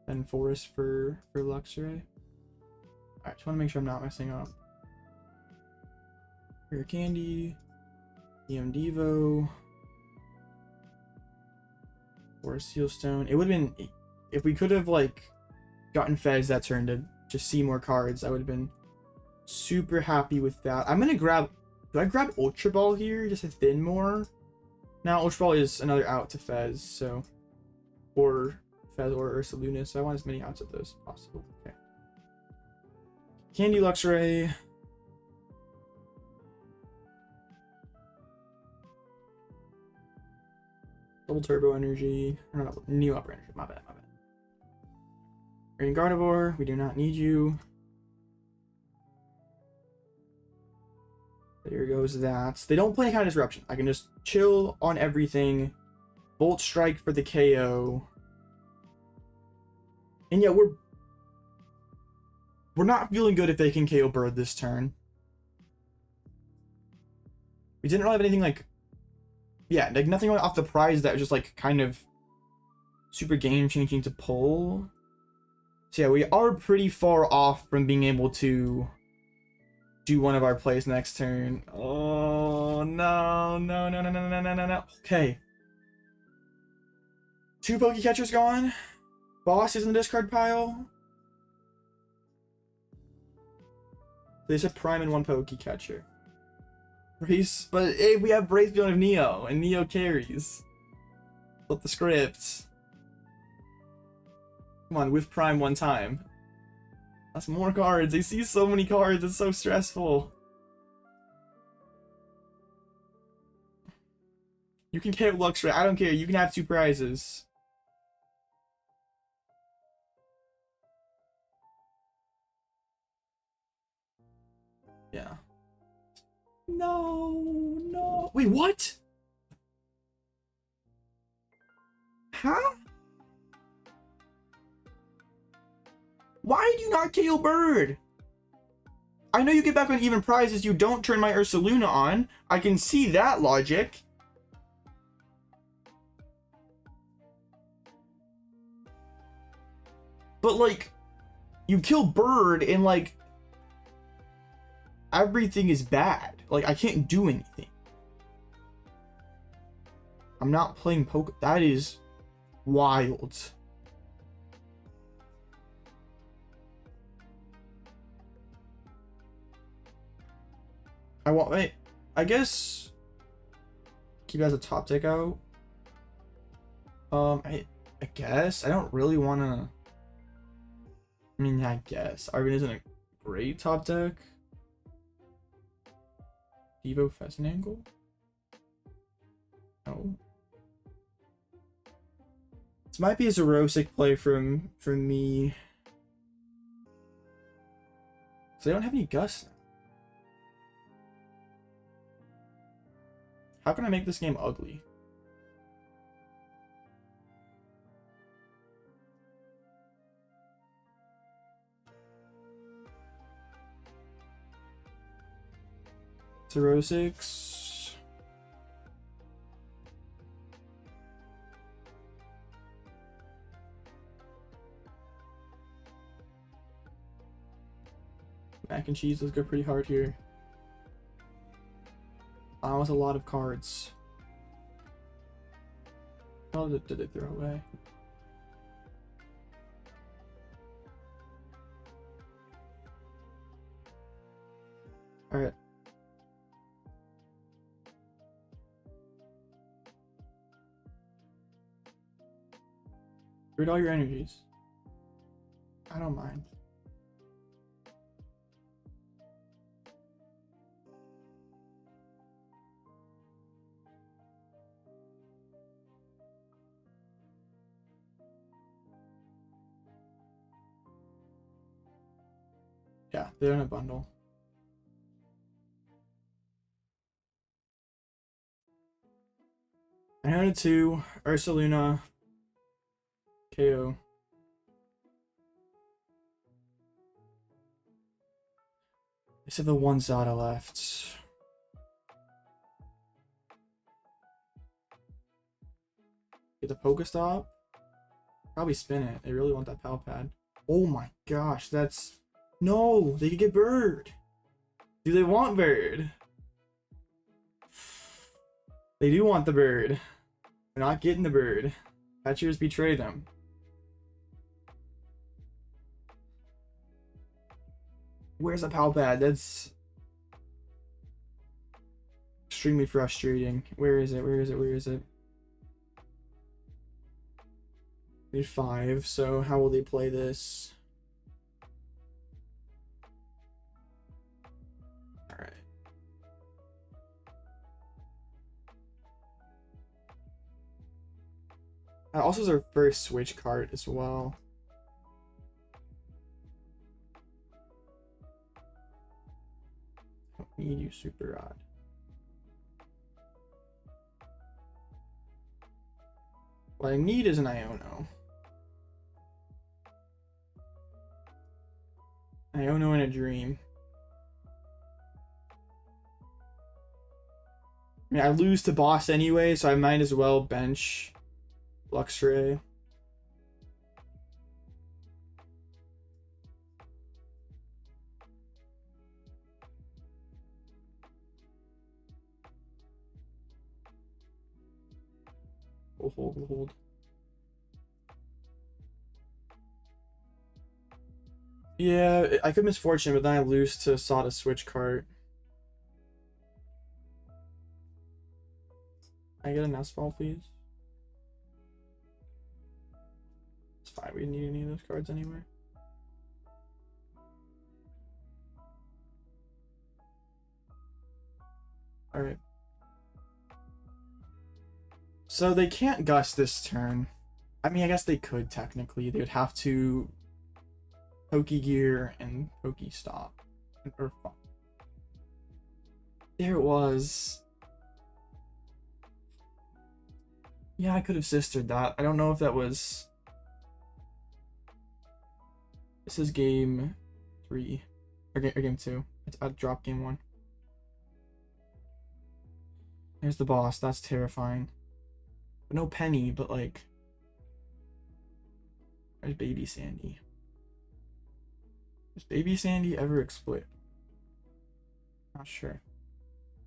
And Forest for Luxray. Alright, just want to make sure I'm not messing up. Rare Candy, EM Devo. or a Seal Stone. It would have been, if we could have like gotten Fez that turn to just see more cards, I would have been super happy with that. I'm gonna grab, do I grab Ultra Ball here just to thin more? Now Ultra Ball is another out to Fez, so, or Fez or Ursaluna, so I want as many outs of those as possible. Okay. Candy Luxray. Double Turbo Energy. Or not, Neo Upper Energy. My bad, my bad. Radiant Gardevoir. We do not need you. There goes that. They don't play any kind of disruption. I can just chill on everything. Volt Strike for the KO. And yeah, we're not feeling good if they can KO Bird this turn. We didn't really have anything like, yeah, like nothing off the prize that was just like kind of super game changing to pull. So yeah, we are pretty far off from being able to do one of our plays next turn. Oh no, no, no, no, no, no, no, no, no. Okay. 2 Pokecatchers gone. Boss is in the discard pile. They said Prime and 1 Pokecatcher. Brace, but hey, we have Brace beyond of Neo, and Neo carries. Flip the script. Come on, with Prime 1 time. That's more cards. They see so many cards. It's so stressful. You can KO Luxray. I don't care. You can have 2 prizes. Yeah. No, no. Wait, what? Huh? Why did you not KO Bird? I know you get back on even prizes. You don't turn my Ursaluna on. I can see that logic. But like, you kill Bird and like, everything is bad. Like, I can't do anything. I'm not playing poke. That is wild. I guess keep it as a top deck out. I guess I don't really want to. I mean, I guess Arven isn't a great top deck. Evo Fezandipiti? No. This might be a Zerosic play from me. So they don't have any Gust now. How can I make this game ugly? Zerosics. Mac and cheese, let's go pretty hard here. That was a lot of cards. How did they throw away? Alright. Read all your energies. I don't mind. Yeah, they're in a bundle. I had 2 Ursaluna KO. They said the 1 Zada left. Get the Pokestop. Probably spin it. They really want that Pal Pad. Oh my gosh, that's... No, they could get Bird. Do they want Bird? They do want the Bird. They're not getting the Bird. Catchers betray them. Where's the Pal Pad? That's extremely frustrating. Where is it? Where is it? Where is it? Need 5, so how will they play this? Alright. Also is our first switch card as well. Don't need you, Super Rod. What I need is an Iono. Iono in a dream. I mean, I lose to boss anyway, so I might as well bench Luxray. We'll hold, we'll hold. Yeah, I could misfortune, but then I lose to Sada Switch cart. Can I get a Nest Ball, please? It's fine, we didn't need any of those cards anyway. Alright. So they can't gust this turn. I mean, I guess they could technically. They would have to Pokegear and Pokestop. Or there it was. Yeah, I could have sistered that. I don't know if that was... This is game 3. Or game 2. I dropped game 1. There's the boss. That's terrifying. But no Penny, but like... There's Baby Sandy. Does Baby Sandy ever exploit? Not sure.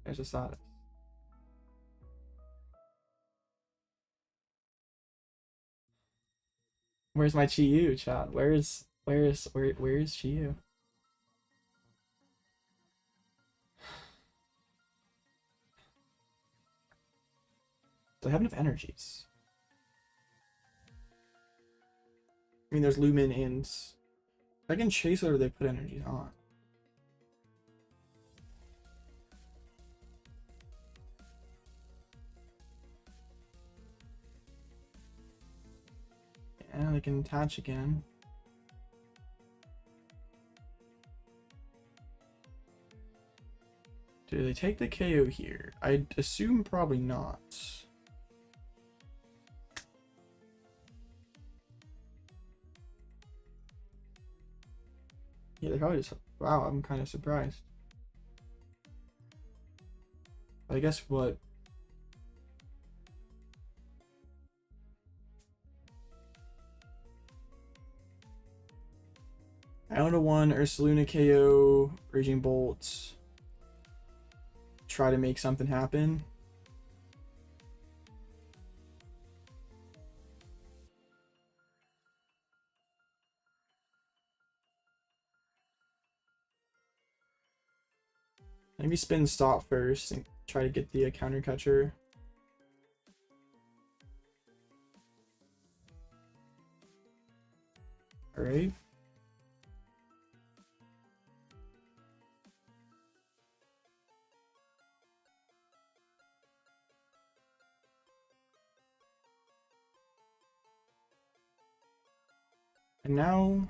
There's a Sada. Where's my Chi-Yu, chat? Where is Chi-Yu? Do I have enough energies? I mean, there's Lumineon. I can chase whatever they put energies on. And I can attach again. Do they take the KO here? I'd assume probably not. Yeah, they probably just... Wow, I'm kind of surprised. I guess what... Iono 1, Ursaluna KO, Raging Bolt. Try to make something happen. Maybe spin stop first and try to get the counter catcher. All right. And now,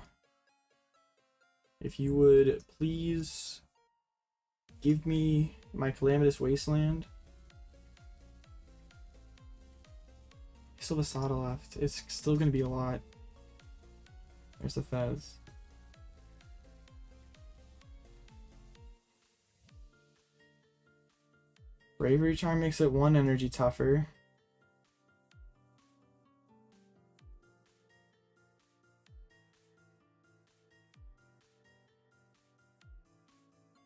if you would please give me my Calamitous Wasteland. I still have a Sada left. It's still going to be a lot. There's the Fez. Bravery Charm makes it 1 energy tougher.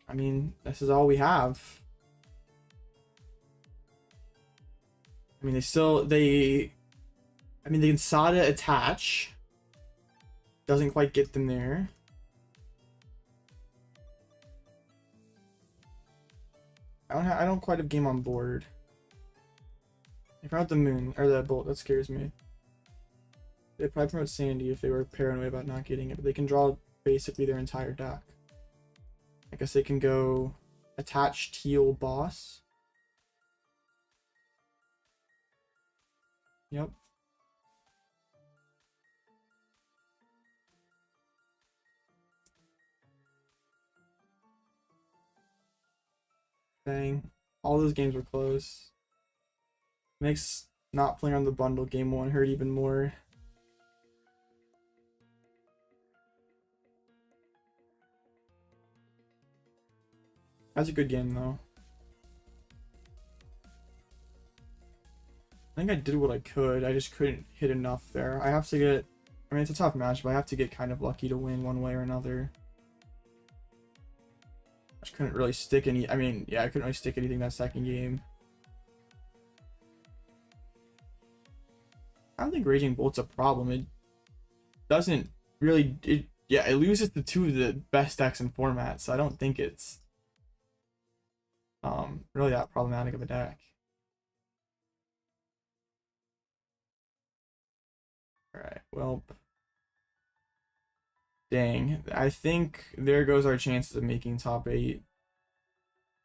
I mean, this is all we have. I mean, they I mean, they can Sada attach. Doesn't quite get them there. I don't quite have game on board. They promote the moon or the bolt. That scares me. They'd probably promote Sandy if they were paranoid about not getting it, but they can draw basically their entire deck. I guess they can go attach Teal Boss. Yep. Dang. All those games were close. Makes not playing on the bundle game 1 hurt even more. That's a good game though. I think I did what I could. I just couldn't hit enough there. I have to get, I mean, it's a tough match, but I have to get kind of lucky to win one way or another. I just couldn't really stick any, I mean, yeah, I couldn't really stick anything that second game. I don't think Raging Bolt's a problem. It doesn't really, yeah, it loses to 2 of the best decks in formats, so I don't think it's really that problematic of a deck. Alright, well, dang, I think there goes our chances of making top 8.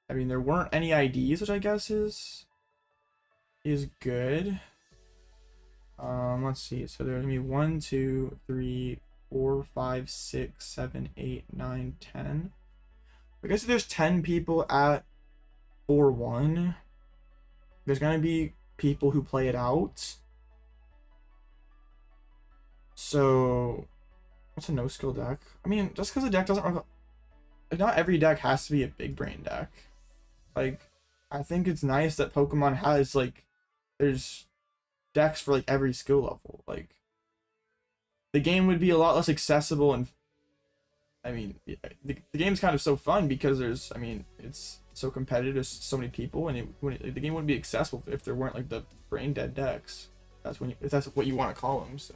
I mean, there weren't any IDs, which I guess is good. Let's see, so there's gonna be 1, 2, 3, 4, 5, 6, 7, 8, 9, 10. I guess if there's 10 people at 4-1, there's gonna be people who play it out. So what's a no skill deck? I mean, just because a deck doesn't, not every deck has to be a big brain deck. Like, I think it's nice that Pokemon has, like, there's decks for like every skill level. Like, the game would be a lot less accessible, and I mean, the game's kind of so fun because there's, I mean, it's so competitive, there's so many people, and the game wouldn't be accessible if there weren't like the brain dead decks. That's when if that's what you want to call them. So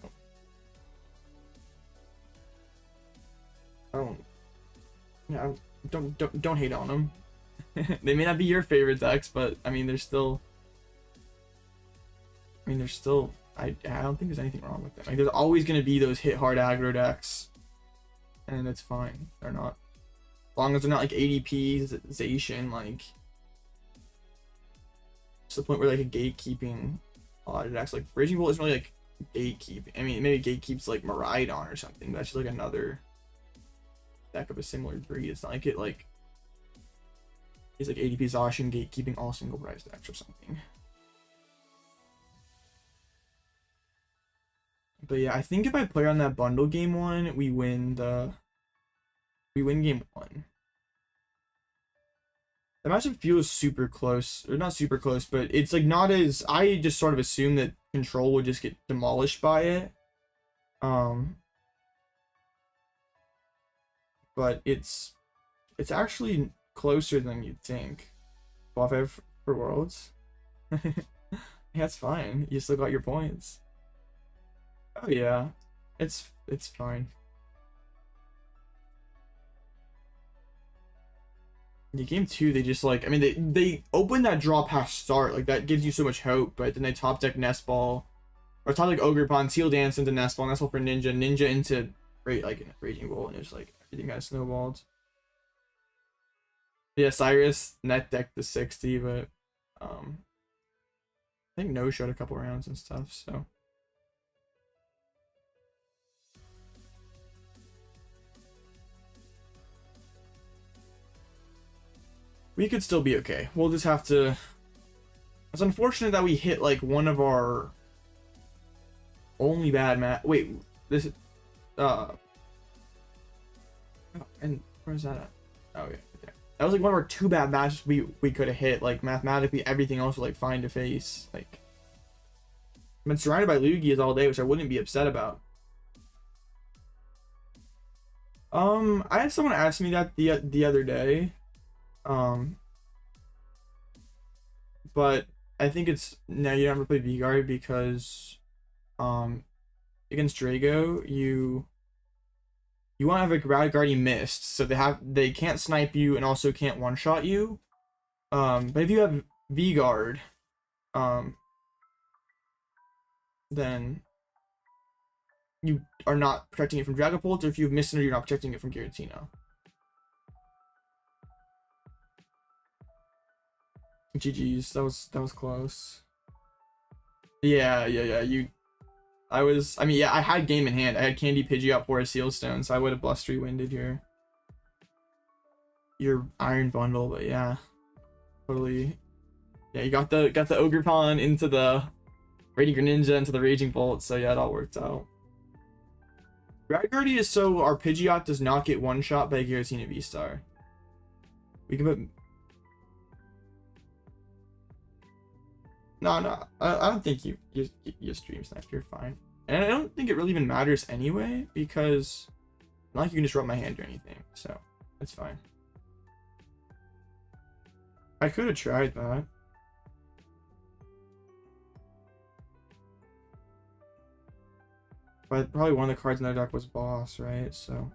yeah, don't hate on them. They may not be your favorite decks, but I mean, there's still, I don't think there's anything wrong with them. Like, there's always going to be those hit hard aggro decks, and it's fine. They're not, as long as they're not like ADPs, Zacian, like, to the point where like a gatekeeping a lot of decks. Like, Raging Bolt isn't really like gatekeeping. I mean, maybe gatekeeps like Miraidon or something, but that's just like another deck of a similar breed. It's not like it like is like ADP Zacian gatekeeping all single price decks or something. But yeah, I think if I play on that bundle game 1, we win game 1. The matchup feels super close, or not super close, but it's like not as, I just sort of assume that Control would just get demolished by it. But it's actually closer than you'd think. Well, if I have for Worlds. Yeah, it's fine. You still got your points. Oh yeah, it's fine. The game 2, they just like, I mean, they open that draw past start, like that gives you so much hope, but then they top deck Nest Ball, or top deck Ogerpon, Teal Dance into Nest Ball for Ninja into Raging Bolt, and it's like everything kind of snowballed. Yeah, Cyrus net decked the 60, but I think No showed a couple rounds and stuff, so. We could still be okay. We'll just have to... It's unfortunate that we hit, like, one of our only bad match. Wait, this is... Oh, and where's that at? Oh, yeah, there. That was, like, one of our 2 bad matches we could have hit. Like, mathematically, everything else was, like, fine to face. Like, I've been surrounded by Lugias all day, which I wouldn't be upset about. I had someone ask me that the other day. But I think it's now you don't have to play V-Guard because against Drago, you want to have a Guardian Mist, so they can't snipe you and also can't one-shot you. But if you have V-Guard, then you are not protecting it from Dragapult, or if you have Mist, you're not protecting it from Giratina. GG's, that was close. Yeah. I mean, yeah, I had game in hand. I had Candy Pidgeot for a Sealstone, so I would have blustery winded your Iron Bundle, but yeah. Totally. Yeah, you got the Ogerpon into the Radiant Greninja into the Raging Bolt, so yeah, it all worked out. Radiant is so our Pidgeot does not get one shot by Giratina V-Star. We can put No, I don't think you stream snipe. You're fine, and I don't think it really even matters anyway, because not like you can just rub my hand or anything, so it's fine. I could have tried that. But probably one of the cards in that deck was Boss, right? So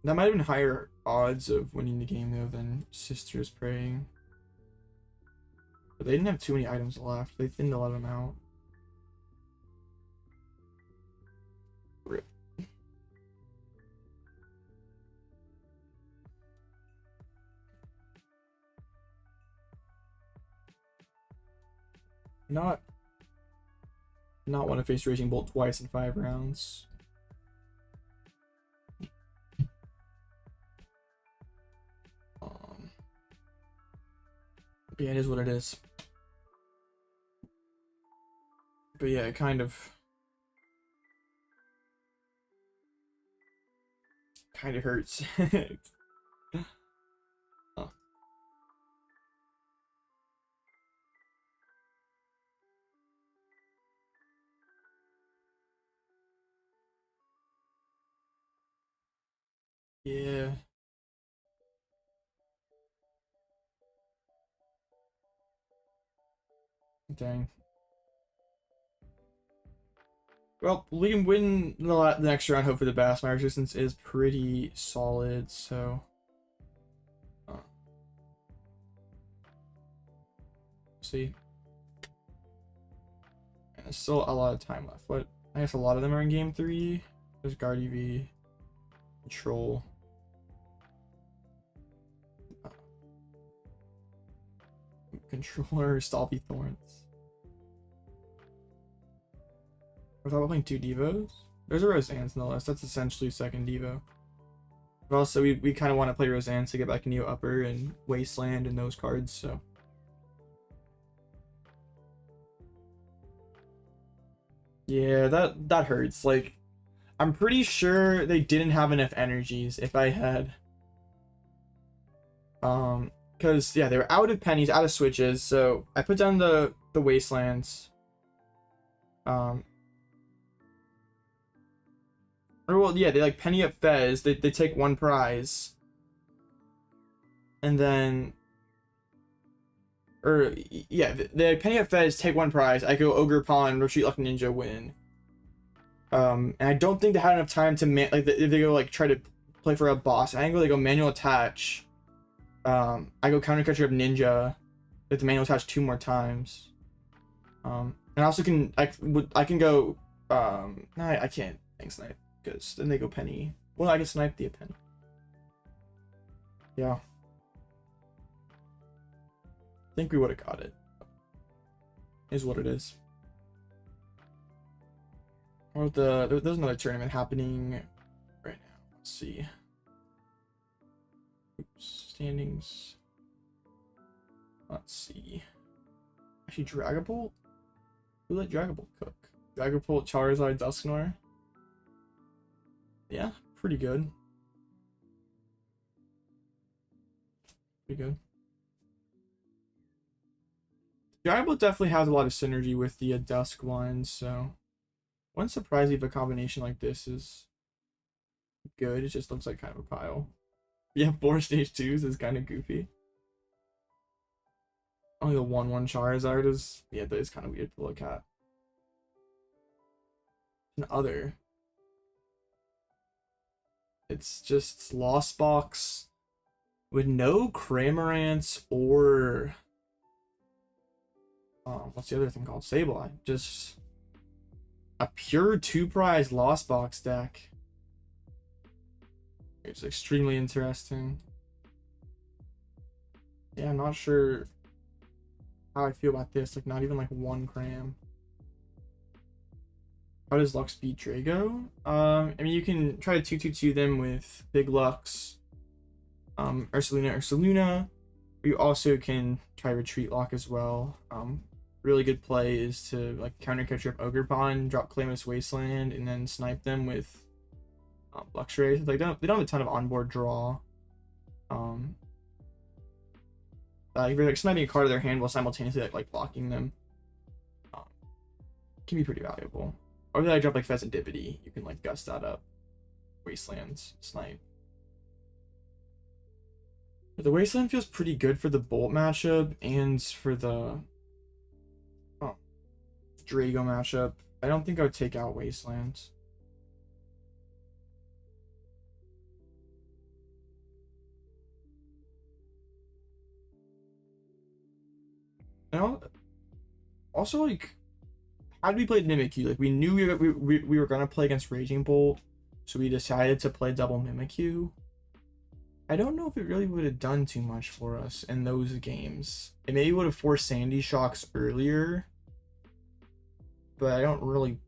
that might have been higher odds of winning the game though than Sister's Praying. But they didn't have too many items left. They thinned a lot of them out. Rip. Not want to face Raging Bolt twice in 5 rounds. Yeah, it is what it is. But yeah, it kind of hurts. Oh. Yeah. Dang. Well, we can win the next round. Hope for the best. My resistance is pretty solid, so see. And there's still a lot of time left. What? I guess a lot of them are in game 3. There's Gardevoir, Control. Controller, Stalfy Thorns. I thought we were playing 2 Devos. There's a Roseanne in the list. That's essentially second Devo. But also, we kind of want to play Roseanne to get back into Upper and Wasteland and those cards, so. Yeah, that hurts. Like, I'm pretty sure they didn't have enough energies if I had. Because, yeah, they were out of pennies, out of switches, so I put down the Wastelands. Or, well, yeah, they like penny up Fez. They take 1 prize. And then... Or, yeah, they penny up Fez, take 1 prize. I go Ogerpon, Retreat Luck Ninja, win. And I don't think they had enough time to, if they go, like, try to play for a boss angle, they go Manual Attach. I go Counter Catcher of Ninja. With the Manual Attach 2 more times. And I also can, I can go, no, I can't. Thanks, Snipe. Because then they go penny. Well, I can snipe the penny. Yeah. I think we would have got it. Is what it is. Or there's another tournament happening right now. Let's see. Oops, standings. Let's see. Actually, Dragapult? Who let Dragapult cook? Dragapult, Charizard, Dusknoir? Yeah, pretty good. Pretty good. Dragapult definitely has a lot of synergy with the Dusk one, so wouldn't surprise me if a combination like this is good. It just looks like kind of a pile. Yeah, 4 stage 2s is kind of goofy. Only the 1/1 Charizard is, yeah, that is kind of weird to look at. And other, it's just Lost Box with no Cramorants or what's the other thing called? Sableye. Just a pure 2-prize Lost Box deck. It's extremely interesting. Yeah, I'm not sure how I feel about this. Like, not even like 1 cram. How does Lux beat Drago? I mean, you can try to 2-2-2 them with Big Lux, Ursaluna. You also can try Retreat Lock as well. Really good play is to like counter catch up Ogerpon, drop Calamitous Wasteland, and then snipe them with Luxray. Like, they don't have a ton of onboard draw. If you're like sniping a card of their hand while simultaneously like blocking them, can be pretty valuable. Or if they like drop like Fezandipiti, you can like gust that up. Wastelands, snipe. But the Wasteland feels pretty good for the Bolt matchup and for the Drago matchup. I don't think I would take out Wastelands. And also, like, how did we play Mimikyu? Like, we knew we were gonna play against Raging Bolt, so we decided to play double Mimikyu. I don't know if it really would have done too much for us in those games. It maybe would have forced Sandy Shocks earlier, but I don't really.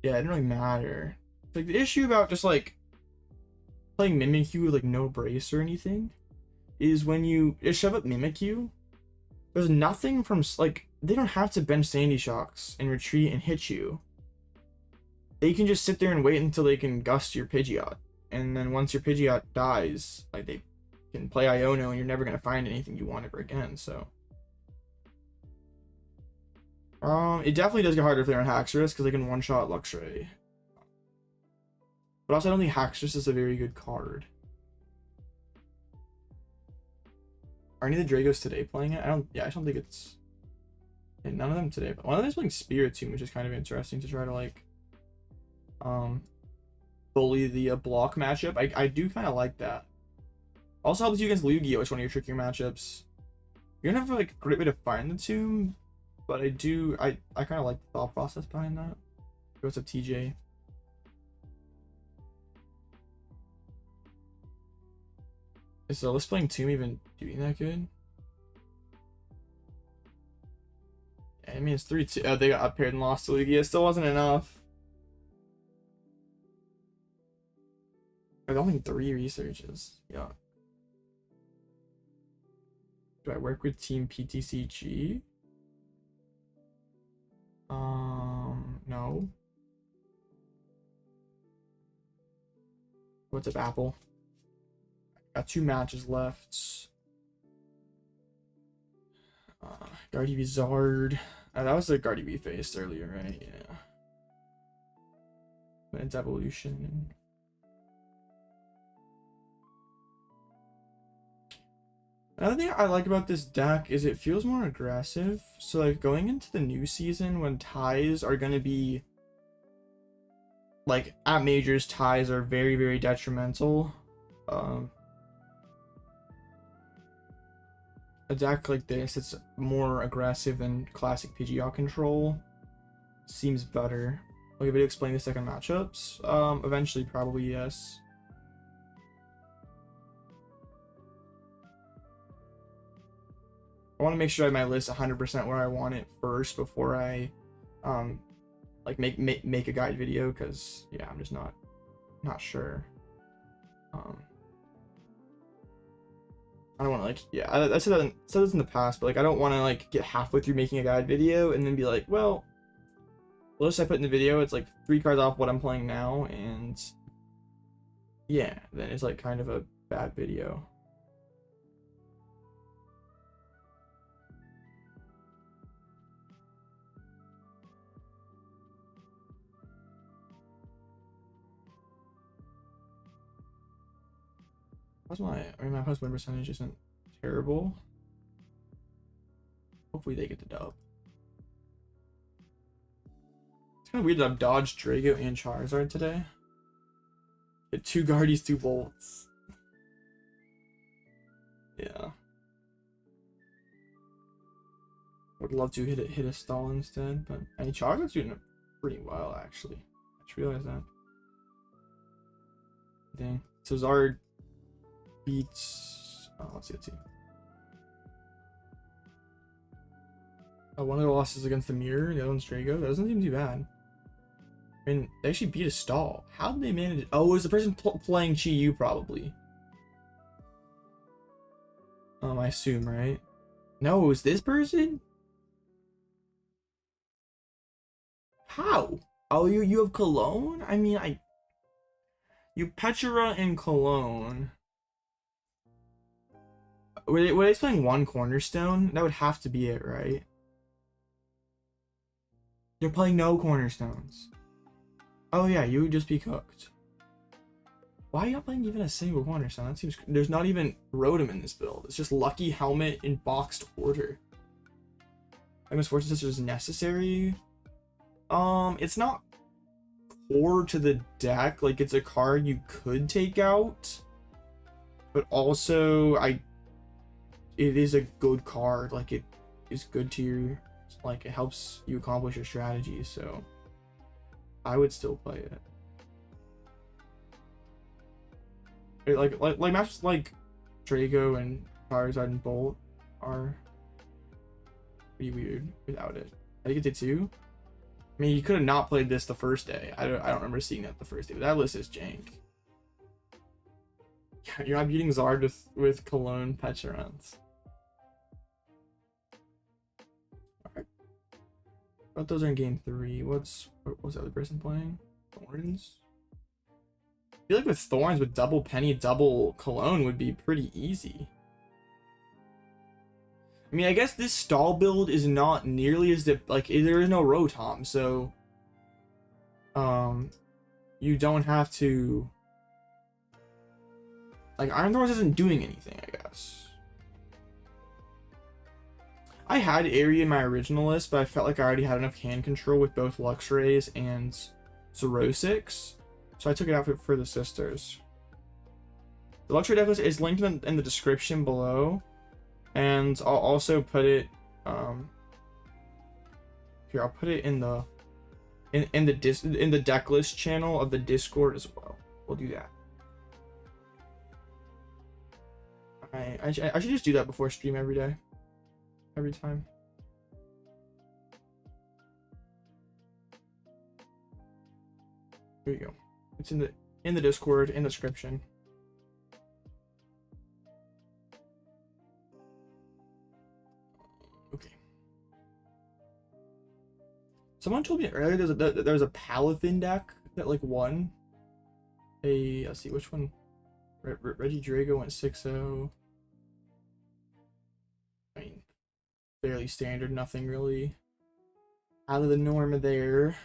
Yeah, it didn't really matter. Like, the issue about just like playing Mimikyu with like no brace or anything is when you just shove up Mimikyu, there's nothing from like, they don't have to bench Sandy Shocks and retreat and hit you. They can just sit there and wait until they can gust your Pidgeot. And then once your Pidgeot dies, like, they can play Iono and you're never going to find anything you want ever again, so. It definitely does get harder if they're on Haxorus, because they can one-shot Luxray. But also, I don't think Haxorus is a very good card. Are any of the Dragos today playing it? I just don't think it's... Yeah, none of them today, but one of them is playing Spiritomb, which is kind of interesting to try to, like, bully the block matchup. I do kind of like that. Also helps you against Lugia, which one of your trickier matchups. You're gonna have like a great way to find the tomb, but I kind of like the thought process behind that. What's up, TJ? Is the list playing tomb even doing that good? Yeah, I mean, it's 3-2. Oh, they got up paired and lost to Lugia. It still wasn't enough. There's only 3 researches. Yeah. Do I work with Team PTCG? No. What's up, Apple? Got 2 matches left. Gardevoir Zard. That was the Gardevoir we faced earlier, right? Yeah. And Devolution. Another thing I like about this deck is it feels more aggressive. So like going into the new season when ties are going to be like at majors, ties are very, very detrimental. A deck like this, it's more aggressive than classic Pidgeot control. Seems better. I'll give it to explain the second matchups. Eventually, probably yes. I want to make sure I have my list 100% where I want it first before I like make a guide video, because yeah, I'm just not sure. I don't want to like, yeah, I said this in the past, but like I don't want to like get halfway through making a guide video and then be like, well, the list I put in the video, it's like 3 cards off what I'm playing now, and yeah, then it's like kind of a bad video. My post win percentage isn't terrible. Hopefully they get the dub. It's kind of weird that I've dodged Drago and Charizard today. Hit 2 Guardies, 2 Bolts. Yeah. Would love to hit a stall instead, but I mean, Charizard's doing it pretty well actually. I just realized that. Dang. So Zard beats. Oh, let's see. Oh, one of the losses against the Mirror, the other one's Drago. That doesn't seem too bad. I mean, they actually beat a stall. How did they manage it? Oh, it was the person playing Chi-Yu probably. I assume, right? No, it was this person? How? Oh, you have Cologne? I mean, you Petra and Cologne. Were they playing one Cornerstone? That would have to be it, right? You're playing no Cornerstones. Oh yeah, you would just be cooked. Why are you not playing even a single Cornerstone? That seems... There's not even Rotom in this build. It's just Lucky Helmet in boxed order. I guess Fortune Sister is necessary. It's not core to the deck. Like, it's a card you could take out. But also, it is a good card. Like, it is good to your... Like, it helps you accomplish your strategy, so... I would still play it. Like matches like Drago and Charizard and Bolt are pretty weird without it. I think it did too. I mean, you could have not played this the first day. I don't remember seeing that the first day, but that list is jank. You're not beating Zard with Cologne Petrons. Alright. But those are in game 3. What was the other person playing? Thorns? I feel like with Thorns, with double Penny, double Cologne would be pretty easy. I mean, I guess this stall build is not nearly as like there is no Rotom, so you don't have to, like, Iron Thorns isn't doing anything, I guess. I had Airy in my original list, but I felt like I already had enough hand control with both Luxrays and Xerosix. So I took it out for the sisters. The Luxray deck list is linked in the description below, and I'll also put it here. I'll put it in the deck list channel of the Discord as well. We'll do that. I should just do that before stream every day, every time. Here you go. It's in the Discord, in the description. Okay. Someone told me earlier there's a Palafin deck that like won. Let's see which one. Reggie Drago went 6-0. I mean, fairly standard, nothing really out of the norm there.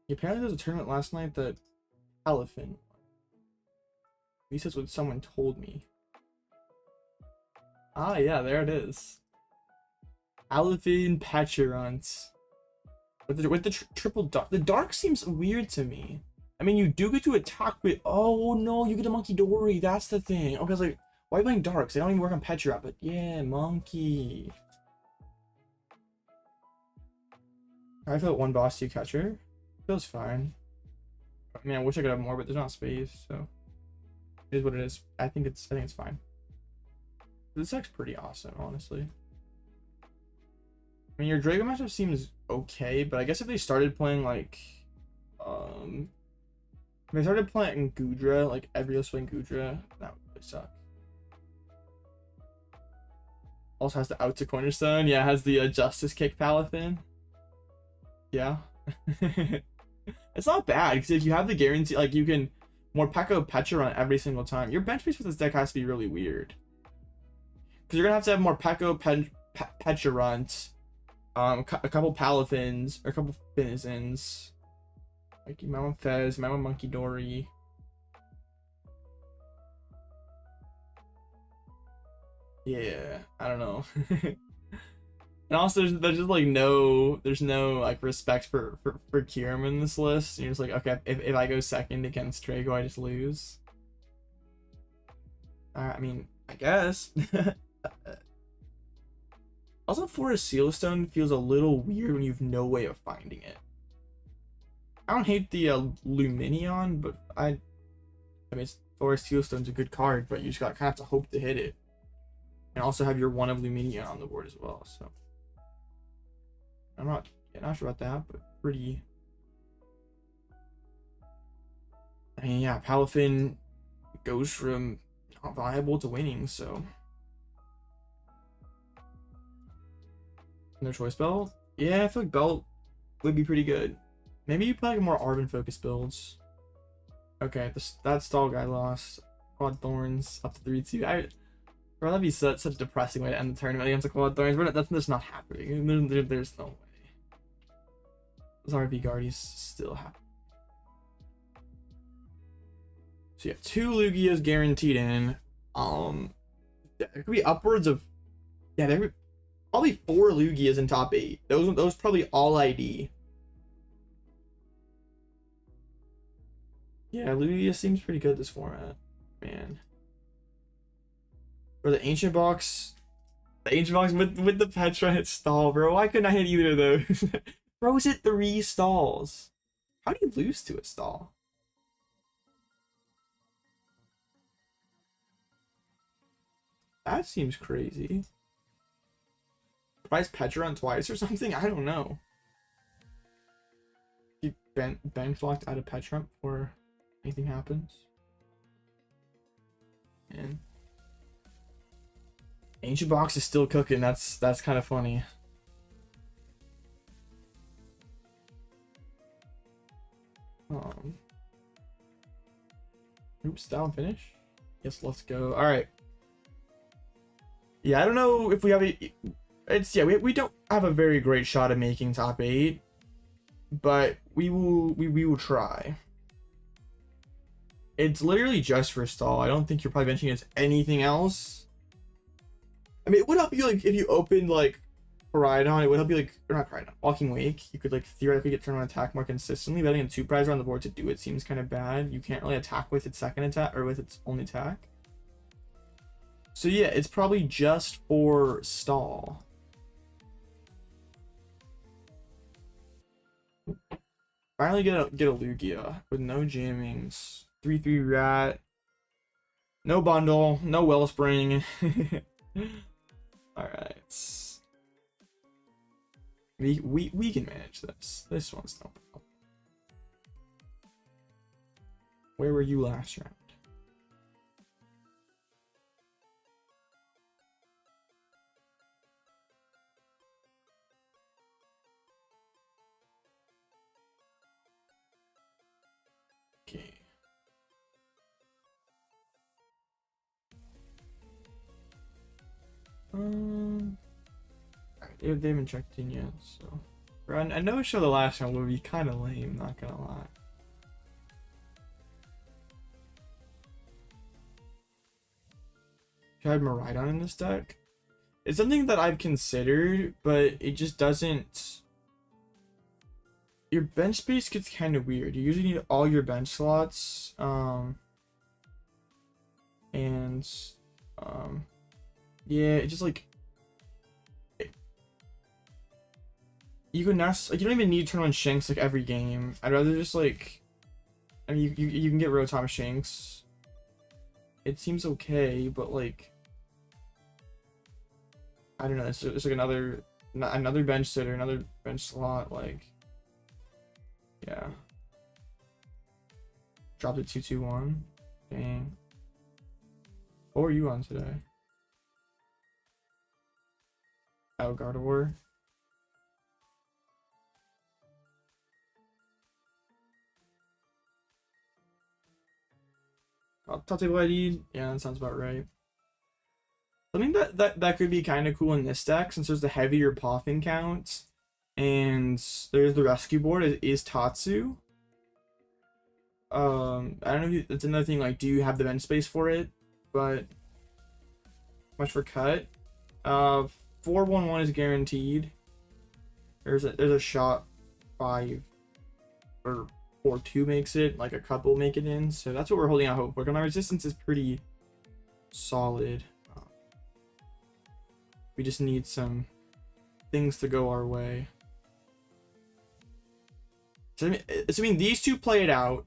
Apparently there's a tournament last night that Palafin won. At least that's what someone told me. Ah, yeah, there it is. Palafin Petulant. With the triple dark. The dark seems weird to me. I mean, you do get to attack with... Oh, no, you get a Monkey Dory. That's the thing. Okay, I was like, why are you playing darks? They don't even work on Petulant, but yeah, Monkey. I felt one boss to catcher. Feels fine. I mean, I wish I could have more, but there's not space, so it is what it is. I think it's fine. This deck's pretty awesome, honestly. I mean, your Drago matchup seems okay, but I guess if they started playing like if they started playing Goodra, like every else playing Goodra, that would really suck. Also has the out to Cornerstone. Yeah, has the Justice Kick Palafin. Yeah. It's not bad, because if you have the guarantee, like, you can Morpeko Petulant every single time. Your bench base for this deck has to be really weird, because you're gonna have Morpeko Petulant, a couple Palafins, or a couple Finizons, like Mama Fez, Mama Monkey Dory. Yeah, I don't know. And also, there's just like there's no like respect for Kyurem in this list. You're just like, okay, if I go second against Draco, I just lose. I mean, I guess. Also, Forest Sealstone feels a little weird when you have no way of finding it. I don't hate the Lumineon, but I mean, Forest Sealstone's a good card, but you just got kind of have to hope to hit it, and also have your one of Lumineon on the board as well. So I'm not sure about that, but pretty. I mean, yeah, Palafin goes from not viable to winning, so. No choice belt? Yeah, I feel like belt would be pretty good. Maybe you play like more Arven focused builds. Okay, that stall guy lost. Quad Thorns up to 3-2. Bro, that'd be such a depressing way to end the tournament against the Quad Thorns. But that's just not happening. There's no way. Those RV Guardies still happen. So you have 2 Lugias guaranteed in. It could be upwards of, yeah, there could be probably 4 Lugias in top 8. Those probably all ID. Yeah, Lugia seems pretty good this format, man. Or the ancient box with the Petra hit stall, bro. Why couldn't I hit either of those? Bro, is it 3 stalls? How do you lose to a stall? That seems crazy. Price Petra on twice or something? I don't know. You bench locked out of Petra before anything happens. And Ancient Box is still cooking. That's kind of funny. Oops, down finish. Yes, let's go. All right. Yeah, I don't know if we have we don't have a very great shot at making top 8, but we will try. It's literally just for stall. I don't think you're probably benching against anything else. I mean, it would help you like if you opened like Koraidon, it would help you like, or not Koraidon, Walking Wake. You could like theoretically get turned on attack more consistently, but having a 2 prize on the board to do it seems kind of bad. You can't really attack with its second attack or with its only attack. So yeah, it's probably just for stall. Finally get a Lugia with no jammings. 3/3 rat. No bundle, no Wellspring. Alright. We can manage this. This one's no problem. Where were you last round? Okay. They haven't checked in yet, so I know show the last one would be kind of lame, not gonna lie. Should I have Miraidon in this deck? It's something that I've considered, but it just doesn't. Your bench space gets kind of weird. You usually need all your bench slots, yeah, it just like you can nest, like you don't even need to turn on Shinx like every game. I'd rather just like, I mean you can get Rotom Shinx. It seems okay, but like I don't know. It's like another bench sitter, another bench slot. Like, yeah. Dropped it 2-2-1. Dang. What were you on today? Oh, Gardevoir. Table ID. Yeah, that sounds about right. I think that could be kind of cool in this deck since there's the heavier Poffin count, and there's the rescue board is Tatsu. I don't know if it's another thing like do you have the bench space for it, but Much for cut. 411 is guaranteed. There's a shot 5 or 4-2 makes it, like a couple make it in. So that's what we're holding out hope for. My resistance is pretty solid. We just need some things to go our way. So assuming these two play it out,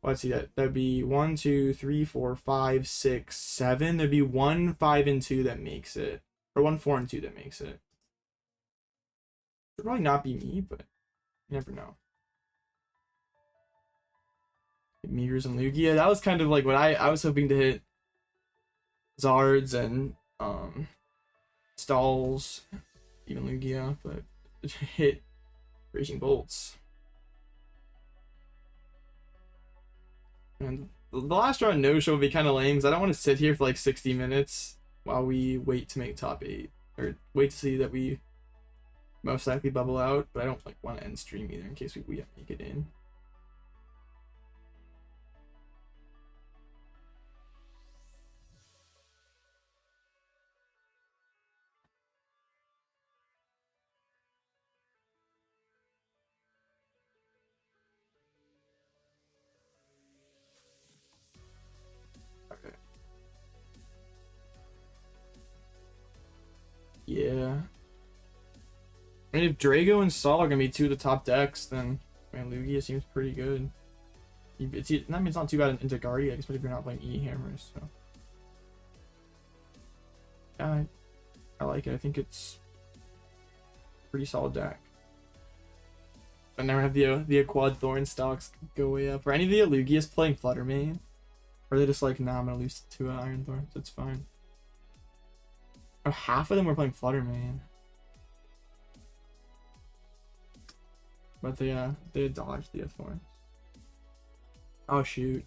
let's see, that'd be 1, 2, 3, 4, 5, 6, 7. There'd be 1, 5, and 2 that makes it, or 1, 4, and 2 that makes it. It'd probably not be me, but you never know. Meters and Lugia. That was kind of like what I was hoping to hit Zards and Stalls, even Lugia, but hit Raging Bolts. And the last round no show would be kind of lame because I don't want to sit here for like 60 minutes while we wait to make top 8 or wait to see that we most likely bubble out, but I don't like want to end stream either in case we make it in. Yeah. I mean, if Drago and Saul are gonna be 2 of the top decks, then man, Lugia seems pretty good. It's not too bad into Guardian, especially if you're not playing E-Hammers. So yeah, I like it. I think it's a pretty solid deck. I never have the Quad Thorn stocks go way up. Are any of the Lugias playing Flutter Mane? Or are they just like, nah, I'm gonna lose to Iron Thorns. It's fine. Oh, half of them were playing Flutter Mane. But they dodged the Thorns. Oh shoot.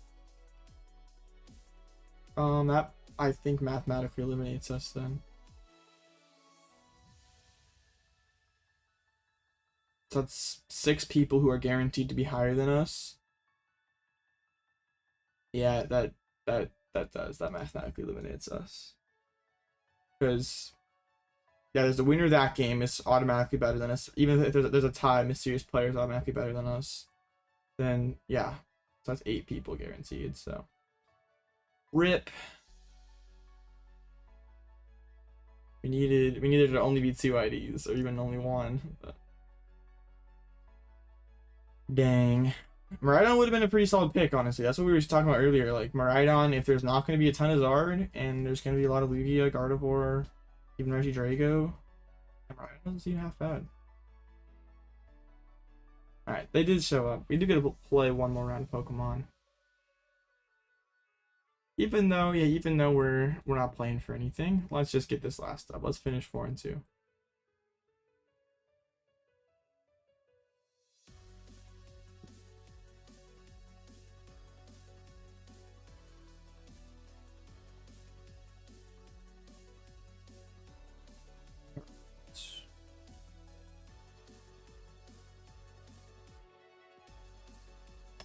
That I think mathematically eliminates us then. So that's 6 people who are guaranteed to be higher than us. Yeah, that mathematically eliminates us. Because yeah, there's the winner of that game is automatically better than us. Even if there's a tie, mysterious player is automatically better than us. Then yeah, so that's 8 people guaranteed. So rip. We needed to only be 2 IDs or even only 1. But dang. Miraidon would have been a pretty solid pick, honestly. That's what we were talking about earlier. Like, Miraidon, if there's not going to be a ton of Zard, and there's going to be a lot of Lugia, Gardevoir, even Regidrago, Miraidon doesn't seem half bad. Alright, they did show up. We do get to play one more round of Pokemon. Even though we're not playing for anything, let's just get this last up. Let's finish 4 and 2.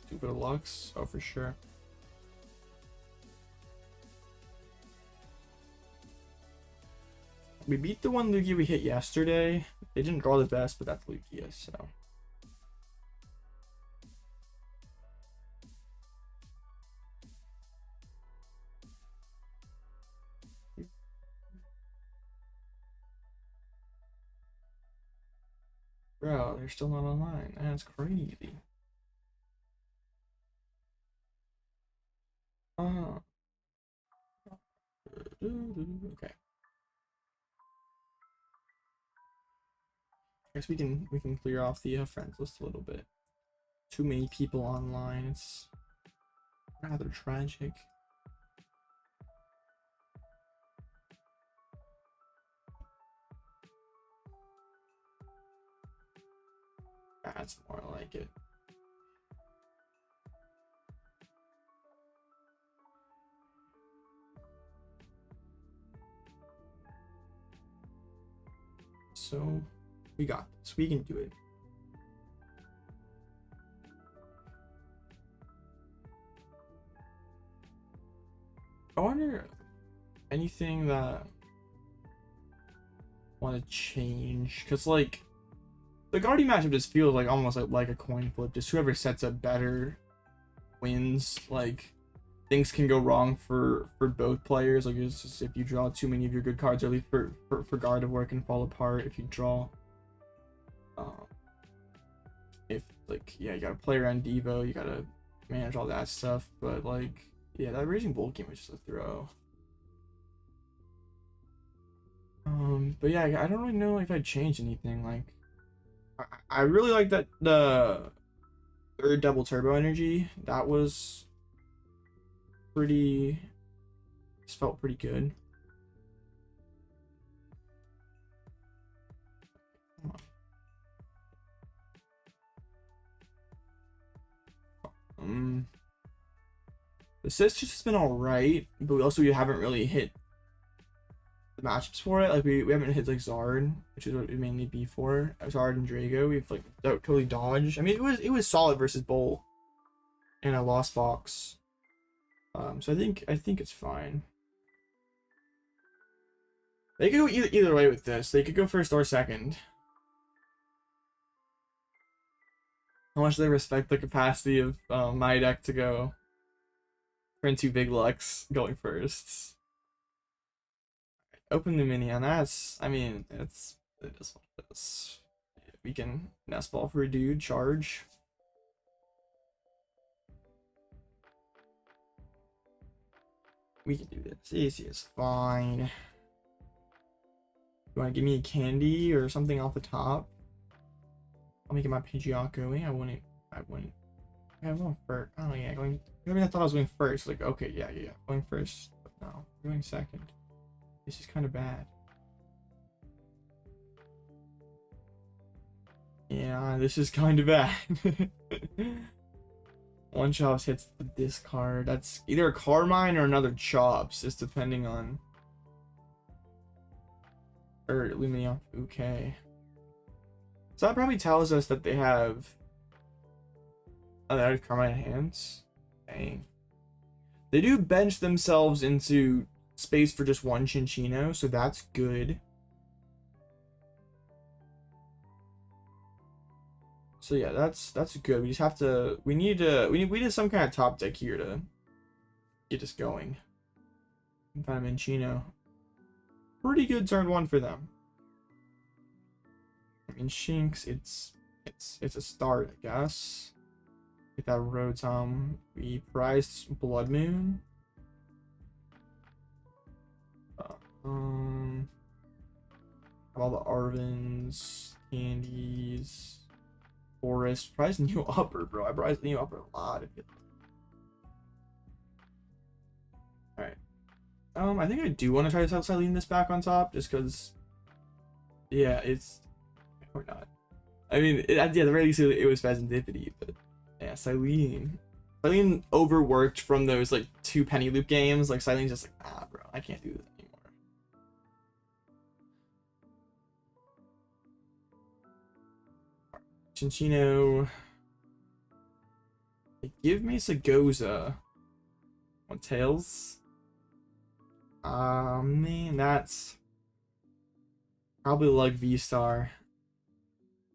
Do a bit of Lux, oh for sure. We beat the one Lugia we hit yesterday. They didn't draw the best, but that's Lugia, so. Bro, they're still not online. That's crazy. Okay. I guess we can clear off the friends list a little bit. Too many people online. It's rather tragic. That's more like it. So we got this. We can do it. I wonder. anything that I want to change? Because like the Guardian matchup just feels like almost like a coin flip. Just whoever sets up better wins. Like things can go wrong for both players. Like it's just if you draw too many of your good cards early for Gardevoir, it can fall apart. If you draw if like yeah, you gotta play around Devo, you gotta manage all that stuff. But like yeah, that Raging Bull game was just a throw. But yeah, I don't really know if I'd change anything. Like I really like that the third double turbo energy. That was pretty, just felt pretty good. The assist just has been alright, but we haven't really hit the matchups for it. Like we haven't hit like Zard, which is what it mainly be for. Zard and Drago, we've like totally dodged. I mean, it was solid versus Bolt in a lost box. So I think it's fine. They could go either way with this. They could go first or second. How much do they respect the capacity of my deck to go for into Big Lux going first? Open Lumineon. That's, I mean, it is what it is. We can Nest Ball for a dude, charge. We can do this. Easy is fine. You want to give me a candy or something off the top? I'll make it my Pidgeot going. I wouldn't. I'm going first. Oh yeah, going. I mean, I thought I was going first. Like, okay, yeah, going first. But no, going second. This is kind of bad. Yeah, this is kind of bad. One Chops hits the discard. That's either a Carmine or another Chops, just depending on. Or Lumineon. Okay. So that probably tells us that they have. Oh, they have Carmine hands. Dang. They do bench themselves into space for just one Chinchino, so that's good. So yeah, that's good. We just have to. We need some kind of top deck here to get us going. Find Minchino. Pretty good turn one for them. I mean, Shinx, it's a start, I guess. Get that Rotom. We prized Bloodmoon. All the Arvens, candies, Forest. Prized new upper, bro. I prized new upper a lot. All right. I think I do want to try to Cyllene this back on top, just because. Yeah, it's or not. I mean, yeah, the very least it was Fezandipiti, but yeah, Cyllene overworked from those like 2 penny loop games. Like Cylene's just like, ah, bro, I can't do this anymore. Chinchino. Give me Sagoza on Tails. Man, that's probably like V-Star.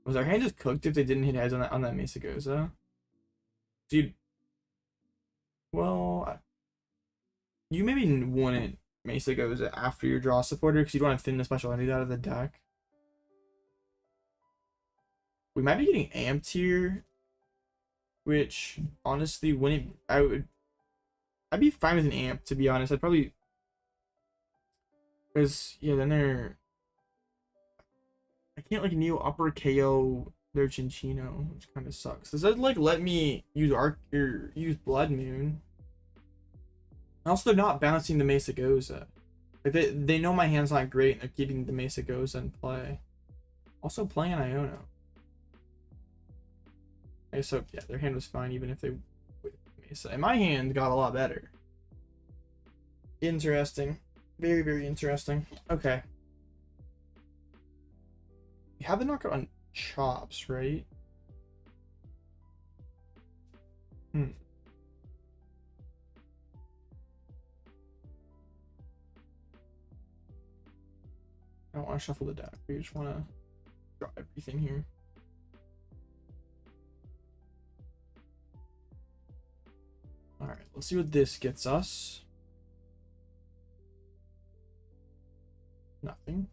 Was our hand just cooked if they didn't hit heads on that Mesagoza? Dude, well, you maybe wouldn't Mesagoza after your draw supporter because you don't want to thin the special entity out of the deck. We might be getting amped here, which honestly wouldn't. I'd be fine with an amp, to be honest. I'd probably, because yeah, then I can't like Neo upper KO their Chinchino, which kind of sucks. Does that like let me use use Blood Moon? Also, they're not bouncing the Mesagoza. Like they know my hand's not great, and they're keeping the Mesagoza in play. Also playing Iono. Okay, so yeah, their hand was fine even if they Mesa. And my hand got a lot better. Interesting. Very, very interesting. Okay. We have the knockout on Chops, right? I don't want to shuffle the deck. We just want to draw everything here. All right, let's see what this gets us. Nothing.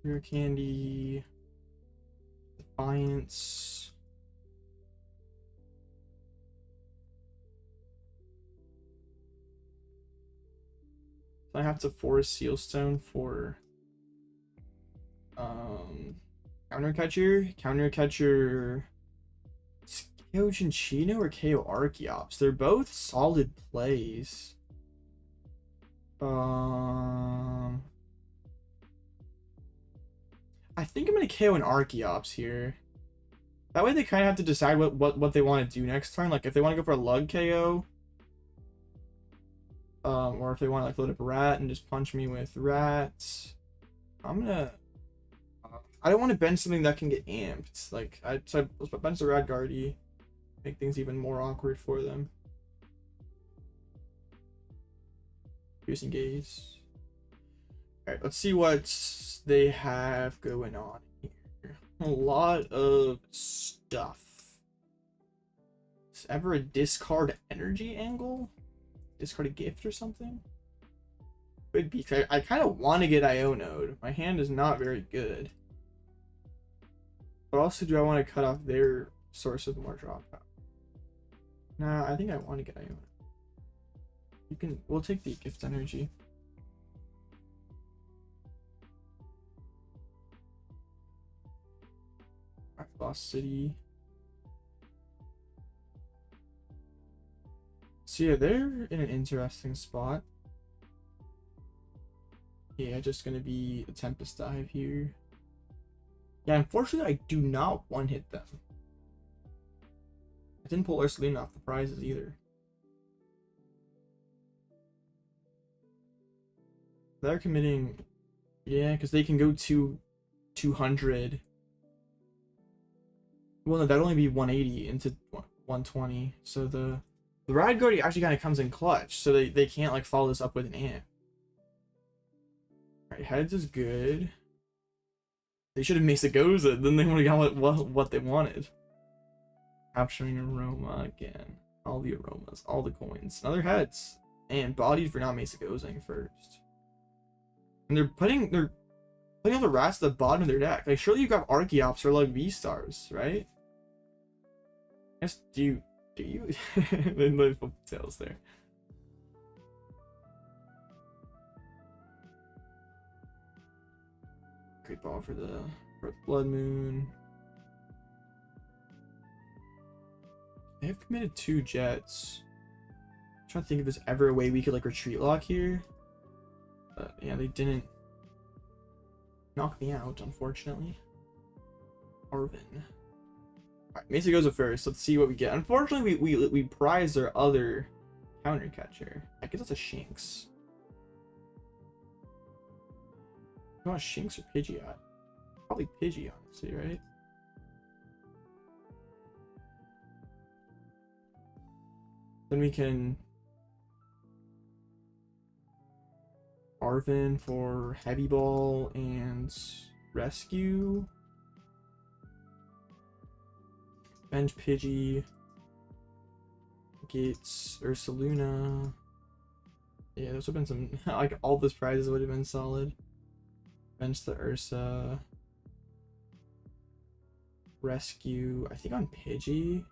Rare Candy. Defiance. I have to force Sealstone for counter catcher KO Chinchino or KO Archeops. They're both solid plays. I think I'm gonna KO an Archeops here. That way they kind of have to decide what they want to do next turn. Like if they want to go for a Lug KO, or if they want to like load up a Rat and just punch me with Rats. I'm gonna. I don't want to bench something that can get amped. Like so I bench the Rad Guardy, make things even more awkward for them. Using Gaze. All right, let's see what they have going on here. A lot of stuff. Is ever a discard energy angle? Discard a gift or something? Could be. I kind of want to get Iono'd. My hand is not very good. But also, do I want to cut off their source of more drop out? Nah, I think I want to get Iono. We'll take the gift energy. Alright, Lost City. So yeah, they're in an interesting spot. Yeah, just gonna be a Tempest Dive here. Yeah, unfortunately, I do not one-hit them. I didn't pull Ursaluna off the prizes either. They're committing, yeah, because they can go to 200. Well, no, that'd only be 180 into 120. So the Rad Guardy actually kind of comes in clutch, so they can't like follow this up with an amp. Alright, Heads is good. They should have Mesa Goza, then they would have got what they wanted. Capturing Aroma again. All the aromas, all the coins. Another Heads. And bodied for not Mesa Gozing first. And they're putting all the rats at the bottom of their deck. Like surely you got Archeops or like V-Stars, right? I guess do you? Then the tails there. Great ball for the Bloodmoon. They have committed 2 Jets. I'm trying to think if there's ever a way we could like retreat lock here. But yeah, they didn't knock me out, unfortunately. Arven. Alright, Mesa goes first. Let's see what we get. Unfortunately, we prize their other counter catcher. I guess that's a Shinx. You want Shinx or Pidgeot? Probably Pidgey, honestly, right? Then we can Arven for Heavy Ball and Rescue. Bench Pidgey. Gates Ursaluna. Yeah, those would have been some like all those prizes would have been solid. Bench the Ursa. Rescue. I think on Pidgey.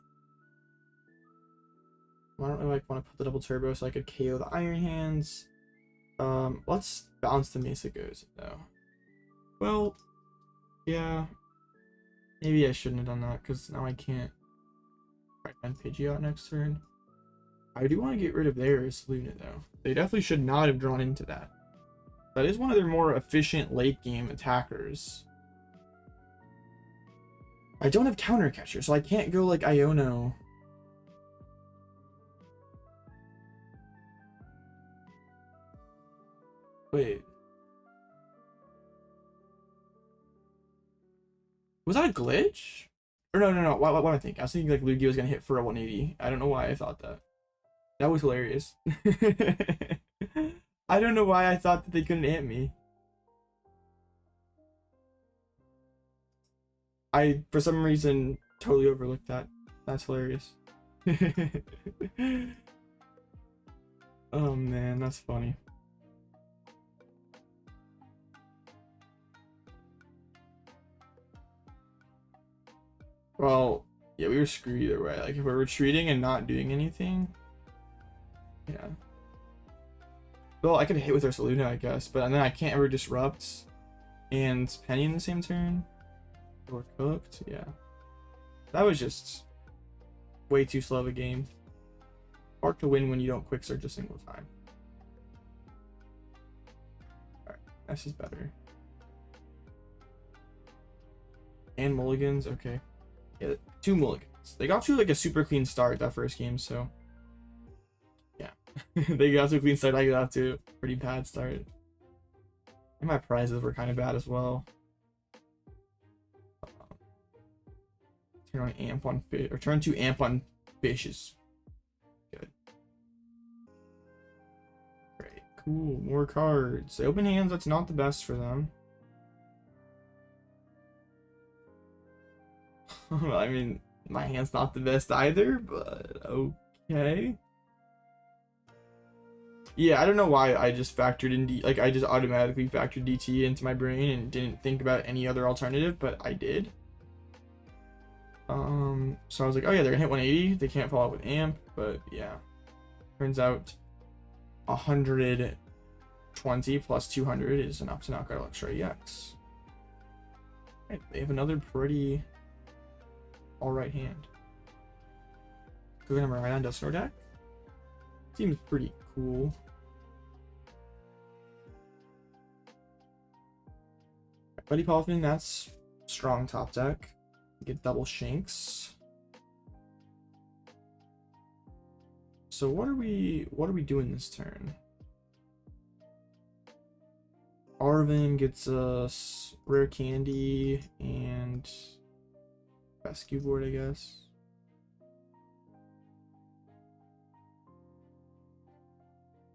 I don't really like want to put the double turbo so I could KO the Iron Hands. Let's bounce the Mesa Goes though. Well, yeah. Maybe I shouldn't have done that because now I can't find Pidgeot next turn. I do want to get rid of their Ursaluna though. They definitely should not have drawn into that. That is one of their more efficient late game attackers. I don't have counter catcher, so I can't go like Iono. Wait. Was that a glitch? Or no. What am I thinking? I was thinking like Lugia was gonna hit for a 180. I don't know why I thought that. That was hilarious. I don't know why I thought that they couldn't hit me. I, for some reason, totally overlooked that. That's hilarious. Oh man, that's funny. Well, yeah, we were screwed either way. Like, if we're retreating and not doing anything, yeah. Well, I could hit with Ursaluna, I guess, but then I can't ever disrupt and Penny in the same turn. We're cooked, yeah. That was just way too slow of a game. Hard to win when you don't quick search a single time. Alright, this is better. And mulligans, okay. Yeah, 2 mulligans. They got to like a super clean start that first game, so yeah. They got to a clean start, I got to a pretty bad start. And my prizes were kind of bad as well. Turn on amp on fish, or turn to amp on fishes. Good. Great, cool, more cards. The open hands, that's not the best for them. I mean, my hand's not the best either, but okay. Yeah, I don't know why I just factored in I just automatically factored DT into my brain and didn't think about any other alternative, but I did. So I was like, oh yeah, they're gonna hit 180. They can't follow up with amp, but yeah. Turns out 120 plus 200 is enough to knock out Luxray EX. Right, they have another pretty alright hand. We're gonna ride on Dusknoir deck. Seems pretty cool. Buddy Poffin, that's strong top deck. Get double Shinx. So what are we doing this turn? Arven gets us Rare Candy and Rescue Board, I guess.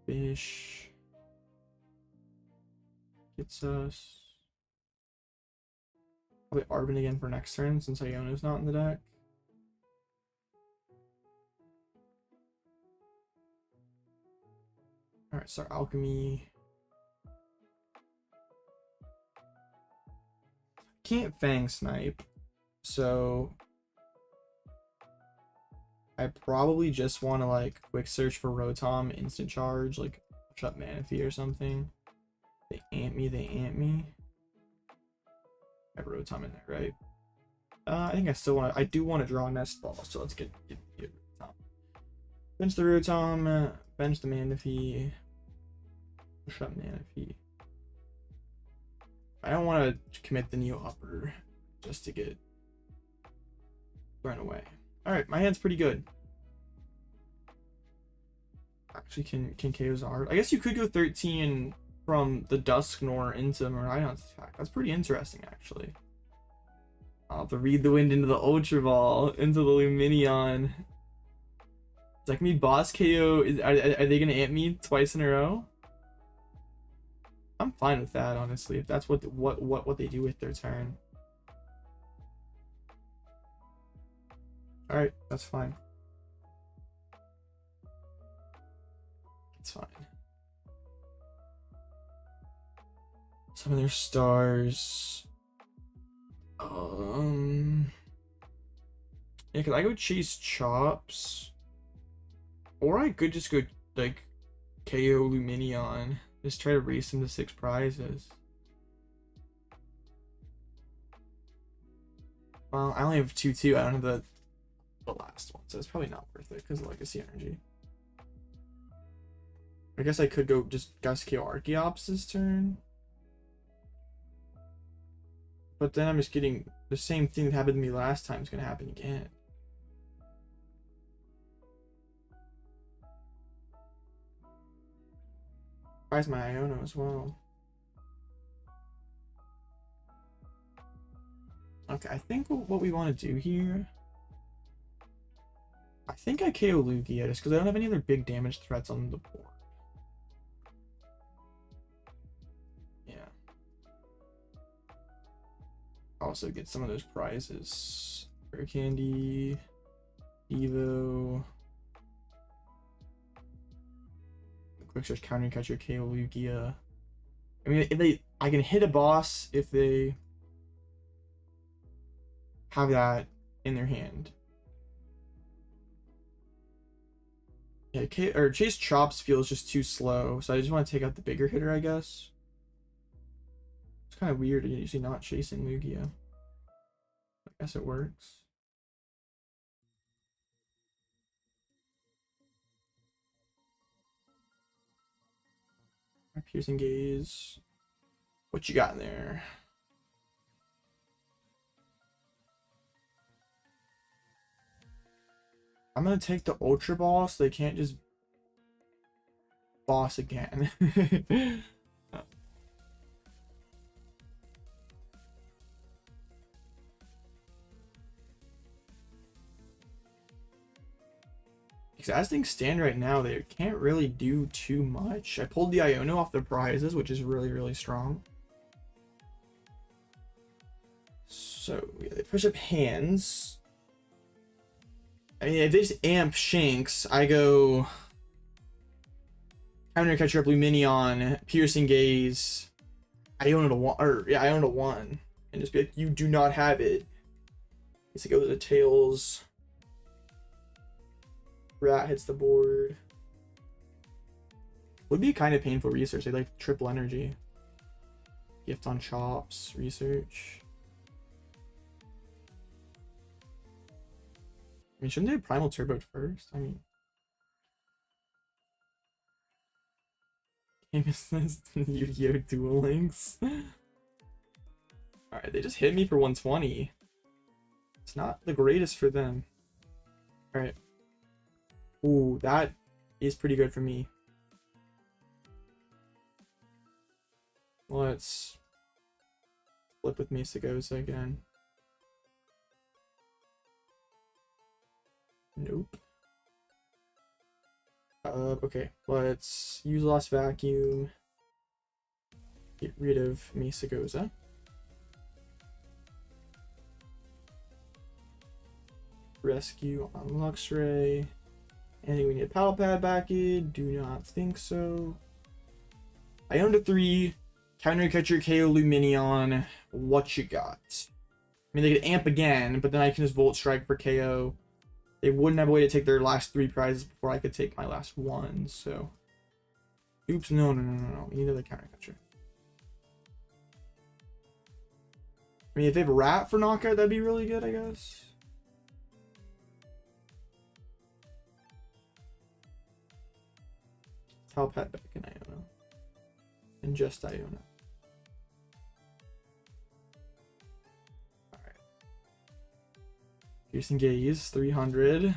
Fish gets us probably Arven again for next turn since Iono's not in the deck. Alright, so Alchemy. Can't Fang Snipe, so I probably just want to like quick search for Rotom, instant charge, like shut Manaphy or something. They ant me. I have Rotom in there, right? I think I do want to draw Nest Ball, so let's get Rotom. Bench the Rotom, bench the Manaphy, shut Manaphy. I don't want to commit the Neo Upper just to get thrown away. Alright, my hand's pretty good. Actually, can KO Zard. I guess you could go 13 from the Dusknoir into Miraidon's attack. That's pretty interesting, actually. I'll have to read the wind into the Ultra Ball, into the Lumineon. Is that gonna be boss KO? Are they gonna amp me twice in a row? I'm fine with that, honestly, if that's what they do with their turn. Alright, that's fine. It's fine. Some of their stars. Yeah, cause I go chase Chops. Or I could just go like KO Lumineon. Just try to race him to 6 prizes. Well, I only have 2/2. I don't have the last one, so it's probably not worth it because of legacy energy. I guess I could go just Gus KO Archeops this turn. But then I'm just getting the same thing that happened to me last time is going to happen again. Prize my Iono as well. Okay, I think what we want to do here. I think I KO Lugia just because I don't have any other big damage threats on the board. Also get some of those prizes. Rare Candy, Evo, Quick Search, Counter Catcher, KO, Lugia. I mean, if I can hit a boss if they have that in their hand. Yeah, Chase Chops feels just too slow, so I just want to take out the bigger hitter, I guess. It's kind of weird, usually not chasing Lugia. I guess it works. Piercing Gaze. What you got in there? I'm gonna take the Ultra Ball so they can't just boss again. Because as things stand right now, they can't really do too much. I pulled the Iono off the prizes, which is really, really strong. So yeah, they push up hands. I mean, if they just amp Shinx, I go Counter Catcher up Lumineon, Piercing Gaze, Iono to 1, or yeah, Iono to 1, and just be like, you do not have it. Guess it goes to Tails. Rat hits the board. Would be kind of painful research. They like triple energy. Gift on Chops, research. I mean, shouldn't they have Primal Turbo first? I mean, Yu-Gi-Oh! Duel Links. Alright, they just hit me for 120. It's not the greatest for them. Alright. Ooh, that is pretty good for me. Let's flip with Mesagoza again. Nope. Okay, let's use Lost Vacuum. Get rid of Mesagoza. Rescue on Luxray. Anything we need a Pal Pad back in? Do not think so. Iono to 3. Counter Catcher, KO Lumineon. What you got? I mean, they could amp again, but then I can just Volt Strike for KO. They wouldn't have a way to take their last 3 prizes before I could take my last 1, so. Oops, no. We need another Counter Catcher. I mean, if they have Rat for knockout, that'd be really good, I guess. Pal Pad back in Iono. And just Iono. Alright. Piercing Gaze, 300.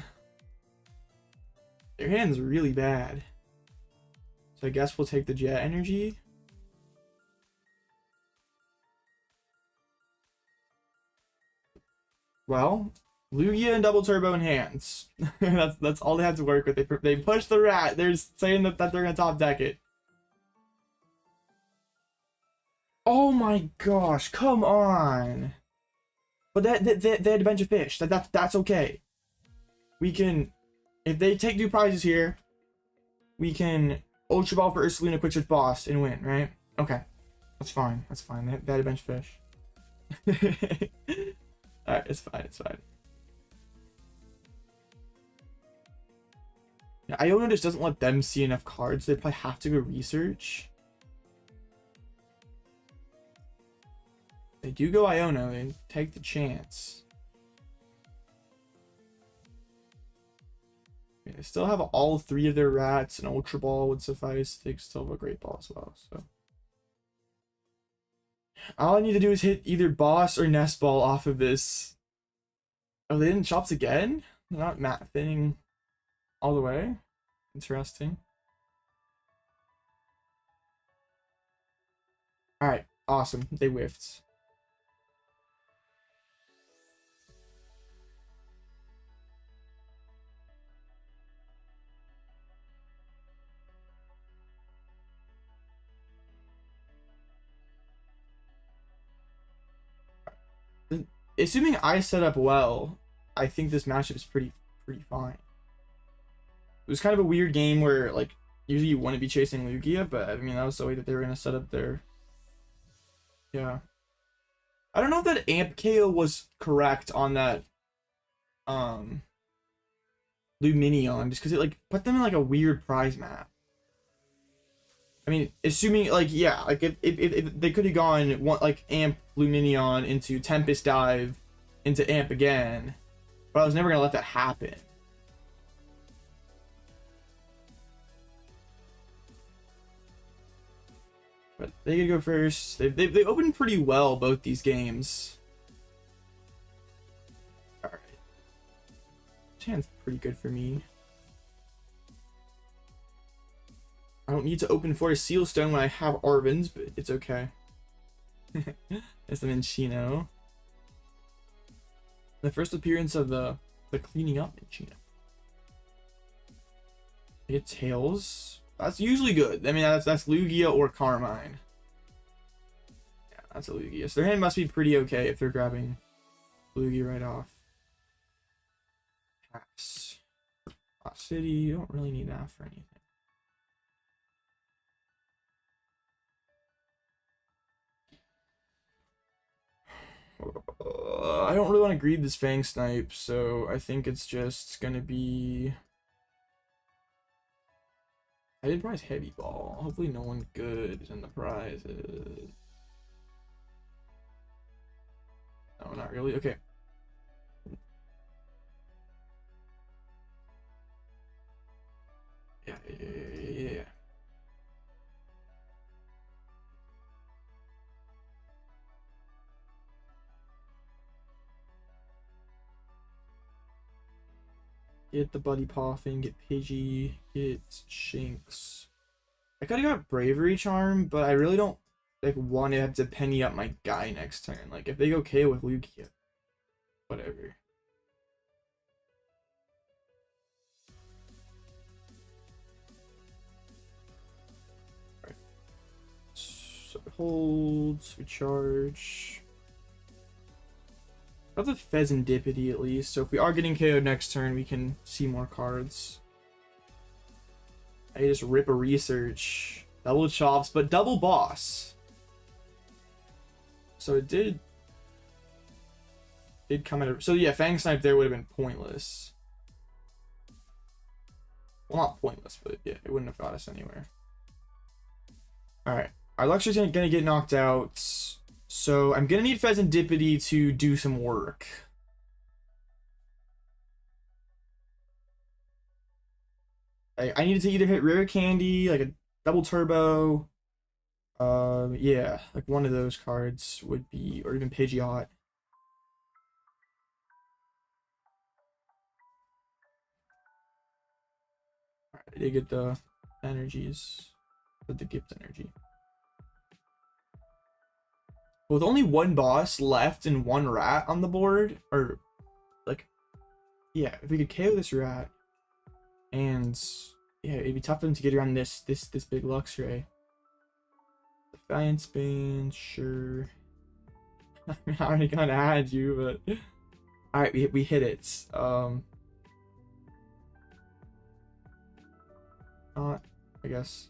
Their hand's really bad. So I guess we'll take the Jet Energy. Well, Lugia and Double Turbo in hands. that's all they have to work with. They push the Rat. They're saying that they're gonna top deck it. Oh my gosh! Come on. But they had a bunch of fish. That's okay. We can, if they take 2 prizes here, we can Ultra Ball for Ursaluna Quick Search Boss and win, right? Okay, that's fine. That's fine. They had a bunch of fish. All right, it's fine. It's fine. Iono just doesn't let them see enough cards. They probably have to go research. They do go Iono and take the chance. They still have all 3 of their Rats, and Ultra Ball would suffice. They still have a Great Ball as well. So all I need to do is hit either Boss or Nest Ball off of this. Oh, they didn't Chops again? They're not matte thinning all the way. Interesting. Alright, awesome. They whiffed. assuming I set up well, I think this matchup is pretty fine. It was kind of a weird game where like usually you want to be chasing Lugia, but I mean that was the way that they were gonna set up their. Yeah. I don't know if that Amp KO was correct on that Lumineon, just because it like put them in like a weird prize map. I mean, assuming like yeah, like if they could have gone one like Amp Lumineon into Tempest Dive into Amp again, but I was never gonna let that happen. But they could go first. They opened pretty well both these games. All right, this hand's pretty good for me. I don't need to open for a Seal Stone when I have Arven's, but it's okay. It's the Minchino. The first appearance of the cleaning up Minchino. I get Tails. That's usually good. I mean, that's Lugia or Carmine. Yeah, that's a Lugia. So their hand must be pretty okay if they're grabbing Lugia right off. Pass. Lost City. You don't really need that for anything. I don't really want to greed this Fang Snipe, so I think it's just gonna be. I did prize Heavy Ball. Hopefully no one good is in the prizes. No, not really. Okay. Yeah. Get the Buddy Poffin, get Pidgey, get Shinx. I could have got Bravery Charm, but I really don't like want to have to penny up my guy next turn. Like if they go KO with Lugia, whatever. Alright. So it holds, we charge. Got the Fezandipiti at least, so if we are getting KO'd next turn, we can see more cards. I just rip a research. Double chops, but double boss. So it did come at. So yeah, Fang Snipe there would have been pointless. Well, not pointless, but yeah, it wouldn't have got us anywhere. Alright, our Luxray's gonna get knocked out. So I'm gonna need Fezandipiti to do some work. I needed to either hit Rare Candy, like a double turbo. Yeah, like one of those cards would be, or even Pidgeot. Alright, they get the energies, with the gift energy. With only one boss left and one rat on the board, or like, yeah, if we could KO this rat, and yeah, it'd be tough for them to get around this big Luxray. Defiance Band, sure. I'm already gonna add you, but all right, we hit it. Not, I guess,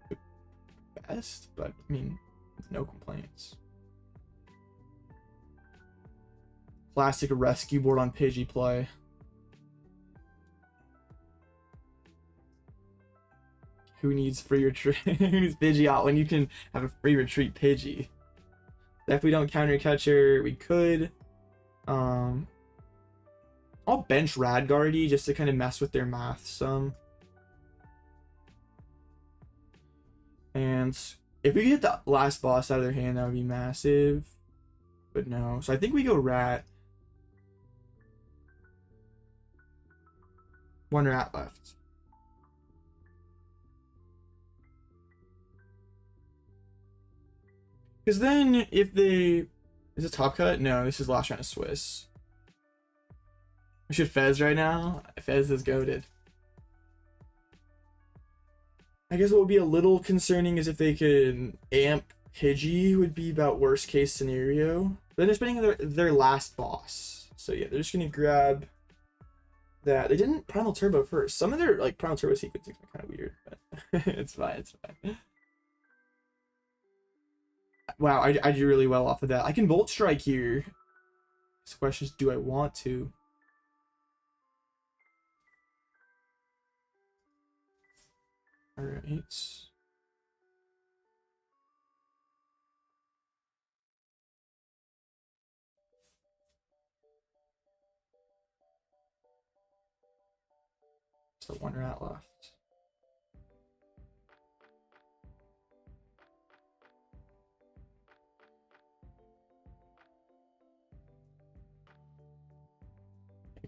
the best, but I mean. No complaints. Classic rescue board on Pidgey play. Who needs free retreat? Who needs Pidgeot when you can have a free retreat Pidgey? If we don't counter catcher, we could. I'll bench Radguardy just to kind of mess with their math some. And if we get the last boss out of their hand, that would be massive. But no. So I think we go rat. One rat left. Because then if they... Is it top cut? No, this is last round of Swiss. We should Fez right now. Fez is goated. I guess what would be a little concerning is if they could amp Pidgey would be about worst case scenario. Then they're spending their last boss. So yeah, they're just gonna grab that. They didn't Primal Turbo first. Some of their like Primal Turbo sequencing are kind of weird, but it's fine, it's fine. Wow, I do really well off of that. I can Volt Strike here. The question is, do I want to? Alright. So one rat left.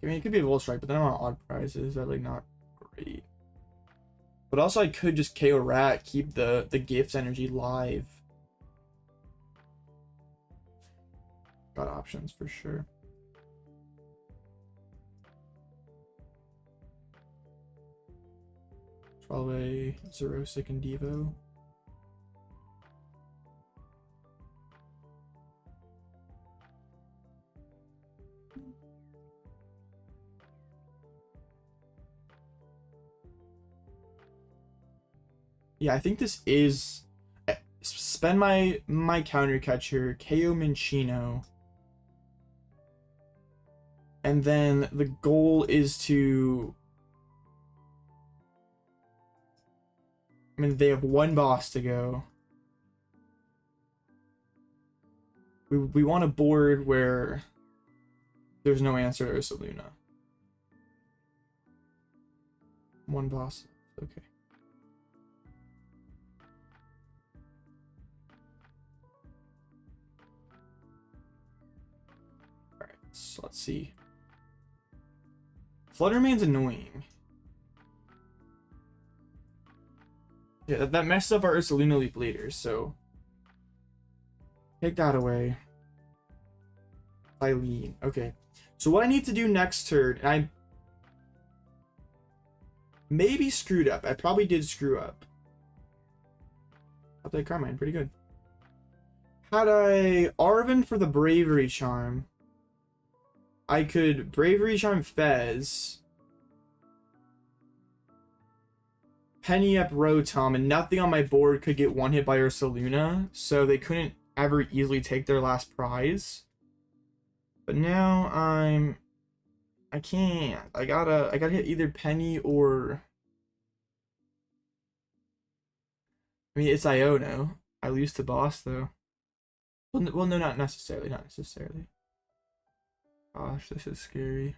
I mean, it could be a Volt Strike, but then I'm on odd prizes. That like not great. But also, I could just KO Rat, keep the Gifts energy live. Got options for sure. Probably Zerosic and Devo. Yeah, I think this is spend my counter catcher, KO Minchino. And then the goal is to, I mean, they have one boss to go. We want a board where there's no answer to Ursaluna. One boss. Okay. Alright, so let's see. Fluttermane's annoying. Yeah, that messes up our Ursaluna Leap later, so take that away. Cyllene. Okay. So what I need to do next turn, and I maybe screwed up. I probably did screw up. I'll take Carmine, pretty good. Had I Arven for the Bravery Charm, I could Bravery Charm Fez, Penny up Rotom, and nothing on my board could get one hit by Ursaluna, so they couldn't ever easily take their last prize. But now I can't. I gotta hit either Penny or, I mean, it's Iono. I lose to boss though. Well, no, not necessarily. Not necessarily. Gosh, this is scary.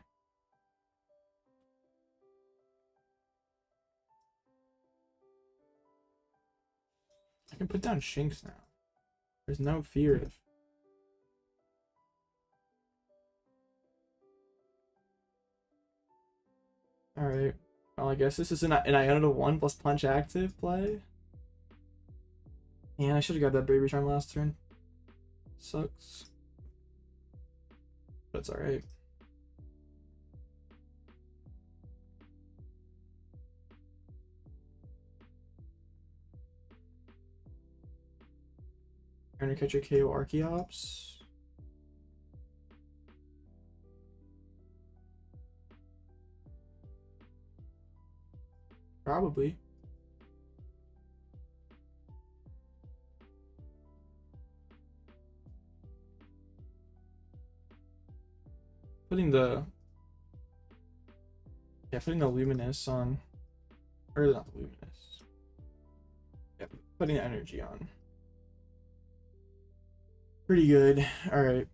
I can put down Shinx now. There's no fear of. Alright. Well, I guess this is an Iono 1 plus Punch active play. And I should have got that Bravery Charm last turn. Sucks. But it's alright. Trying to catch a KO Archeops. Probably. Putting the Luminous on, or not the Luminous. Yeah, putting the energy on. Pretty good. All right.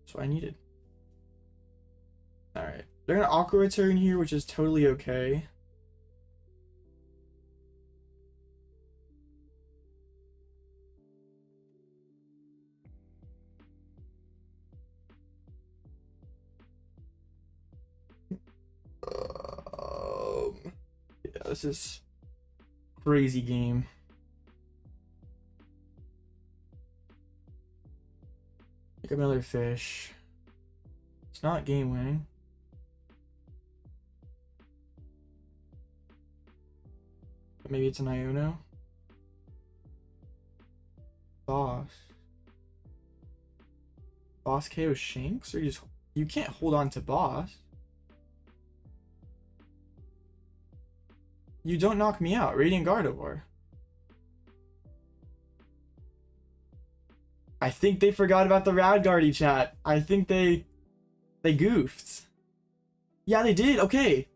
So I needed. All right. They're gonna Aqua Return here, which is totally okay. Yeah, this is crazy game. Pick up another fish. It's not game winning. Maybe it's an Iono. Boss. Boss KO Shinx? Or you can't hold on to Boss. You don't knock me out. Radiant Gardevoir. I think they forgot about the Radguardy chat. I think they goofed. Yeah, they did. Okay.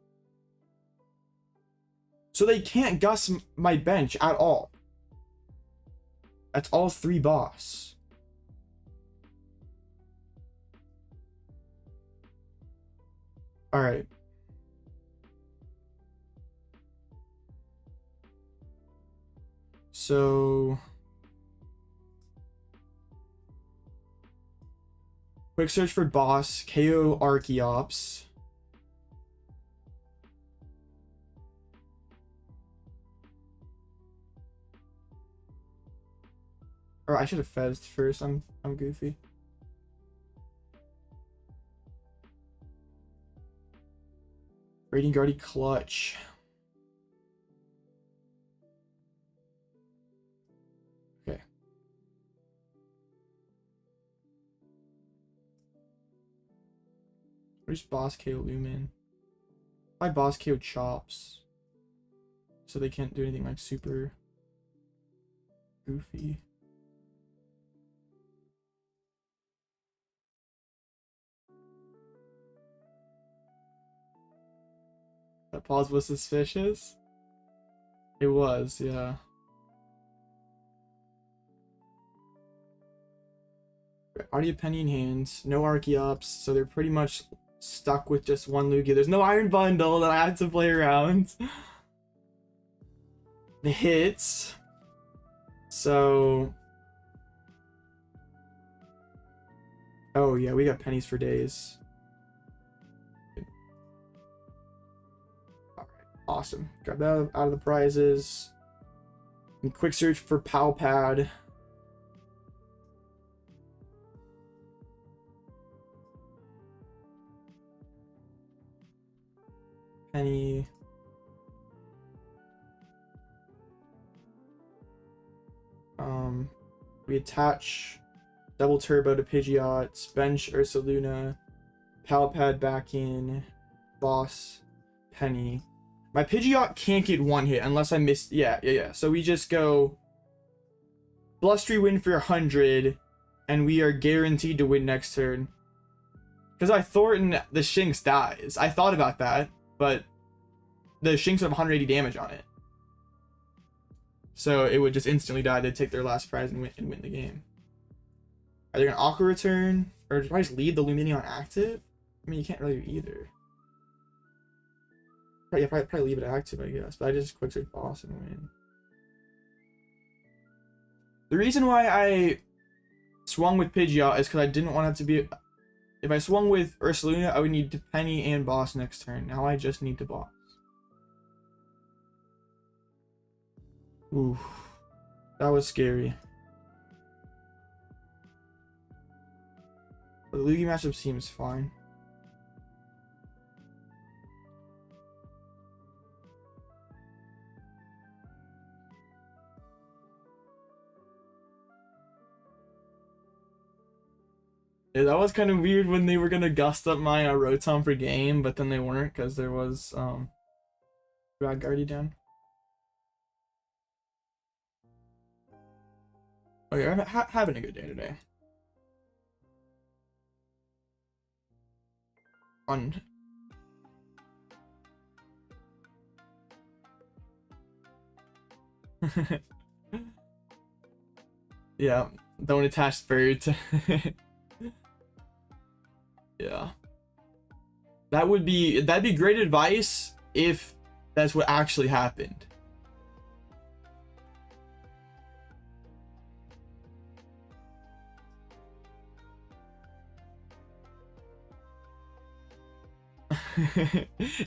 So they can't Gus my bench at all. That's all 3 boss. All right. So quick search for boss, KO Archeops. Or I should have fezzed first. I'm goofy. Radiant Guardy Clutch. Okay. Where's boss KO Lumen? My boss KO Chops. So they can't do anything like super goofy. That pause was suspicious? It was, yeah. Already a Penny in hands, no Archeops, so they're pretty much stuck with just one Lugia. There's no Iron Bundle that I had to play around. The hits. So... oh yeah, we got pennies for days. Awesome. Grab that out of the prizes. And quick search for Pal Pad. Penny. We attach double turbo to Pidgeot, bench Ursaluna, Pal Pad back in, boss, Penny. My Pidgeot can't get one hit unless I miss. Yeah. So we just go blustery win for 100, and we are guaranteed to win next turn. Because I Thorton, the Shinx dies. I thought about that, but the Shinx would have 180 damage on it. So it would just instantly die. They'd take their last prize and win the game. Are they going to Aqua Return? Or probably just leave the Lumineon active? I mean, you can't really do either. Yeah, probably leave it active, I guess. But I just quick search boss and win. The reason why I swung with Pidgeot is because I didn't want it to be... if I swung with Ursaluna, I would need to Penny and boss next turn. Now I just need to boss. Ooh, that was scary. But the Lugia matchup seems fine. Yeah, that was kind of weird when they were gonna gust up my Rotom per game, but then they weren't because there was Radguardy down. Okay, I'm having a good day today. Yeah, don't attach bird to yeah. That'd be great advice if that's what actually happened.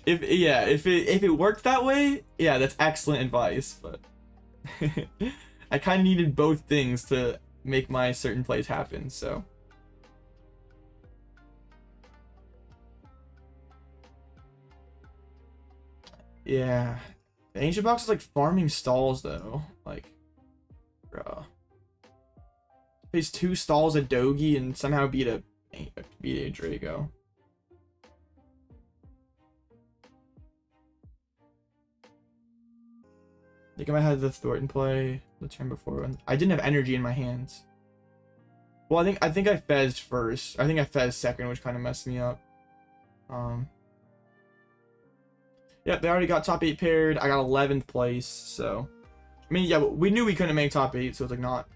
if it worked that way, yeah, that's excellent advice, but I kind of needed both things to make my certain plays happen, so yeah. The Ancient Box is like farming stalls though. Like, bro. Plays 2 stalls a Dogi and somehow beat a Drago. I think I might have the Thorton play the turn before. I didn't have energy in my hands. Well, I think I fezzed first. I think I fezzed second, which kind of messed me up. Yeah, they already got top 8 paired. I got 11th place, so I mean, yeah, we knew we couldn't make top 8, so it's like not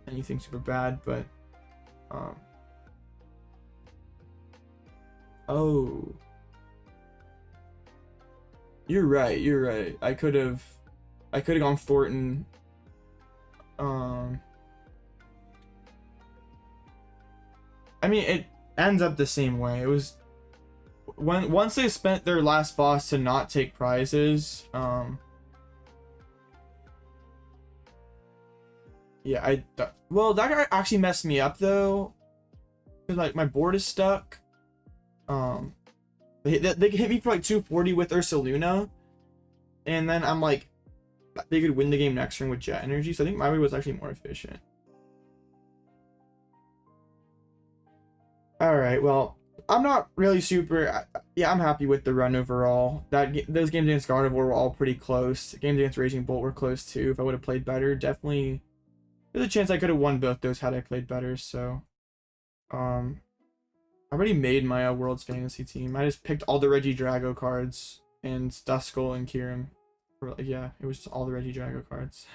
anything super bad, but oh, you're right. I could have gone Thorton. I mean, it ends up the same way. It was once they spent their last boss to not take prizes. Yeah, well, that actually messed me up though, because like my board is stuck. They hit me for like 240 with Ursaluna, and then I'm like, they could win the game next turn with Jet Energy, so I think my way was actually more efficient. All right, well, I'm not really super. Yeah, I'm happy with the run overall. Those games against Gardevoir were all pretty close. Games against Raging Bolt were close too. If I would have played better, definitely there's a chance I could have won both those had I played better. So, I already made my World's Fantasy team. I just picked all the Regidrago cards and Duskull and Kyurem. Yeah, it was just all the Regidrago cards.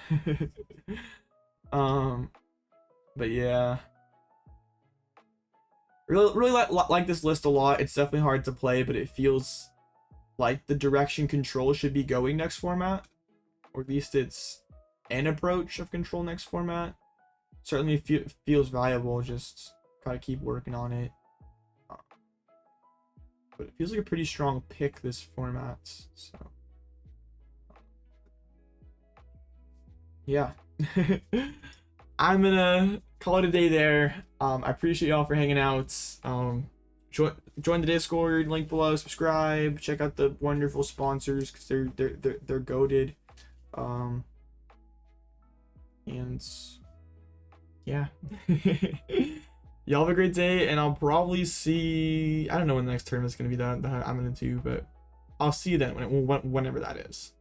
But yeah. Really like this list a lot. It's definitely hard to play, but it feels like the direction Control should be going next format, or at least it's an approach of Control next format. Certainly feels viable. Just gotta keep working on it. But it feels like a pretty strong pick this format. So yeah. I'm gonna call it a day there. I appreciate y'all for hanging out. Join the Discord, link below, subscribe, check out the wonderful sponsors because they're goated. And yeah. Y'all have a great day, and I'll probably see, I don't know when the next tournament's gonna be that I'm gonna do, but I'll see you then whenever that is.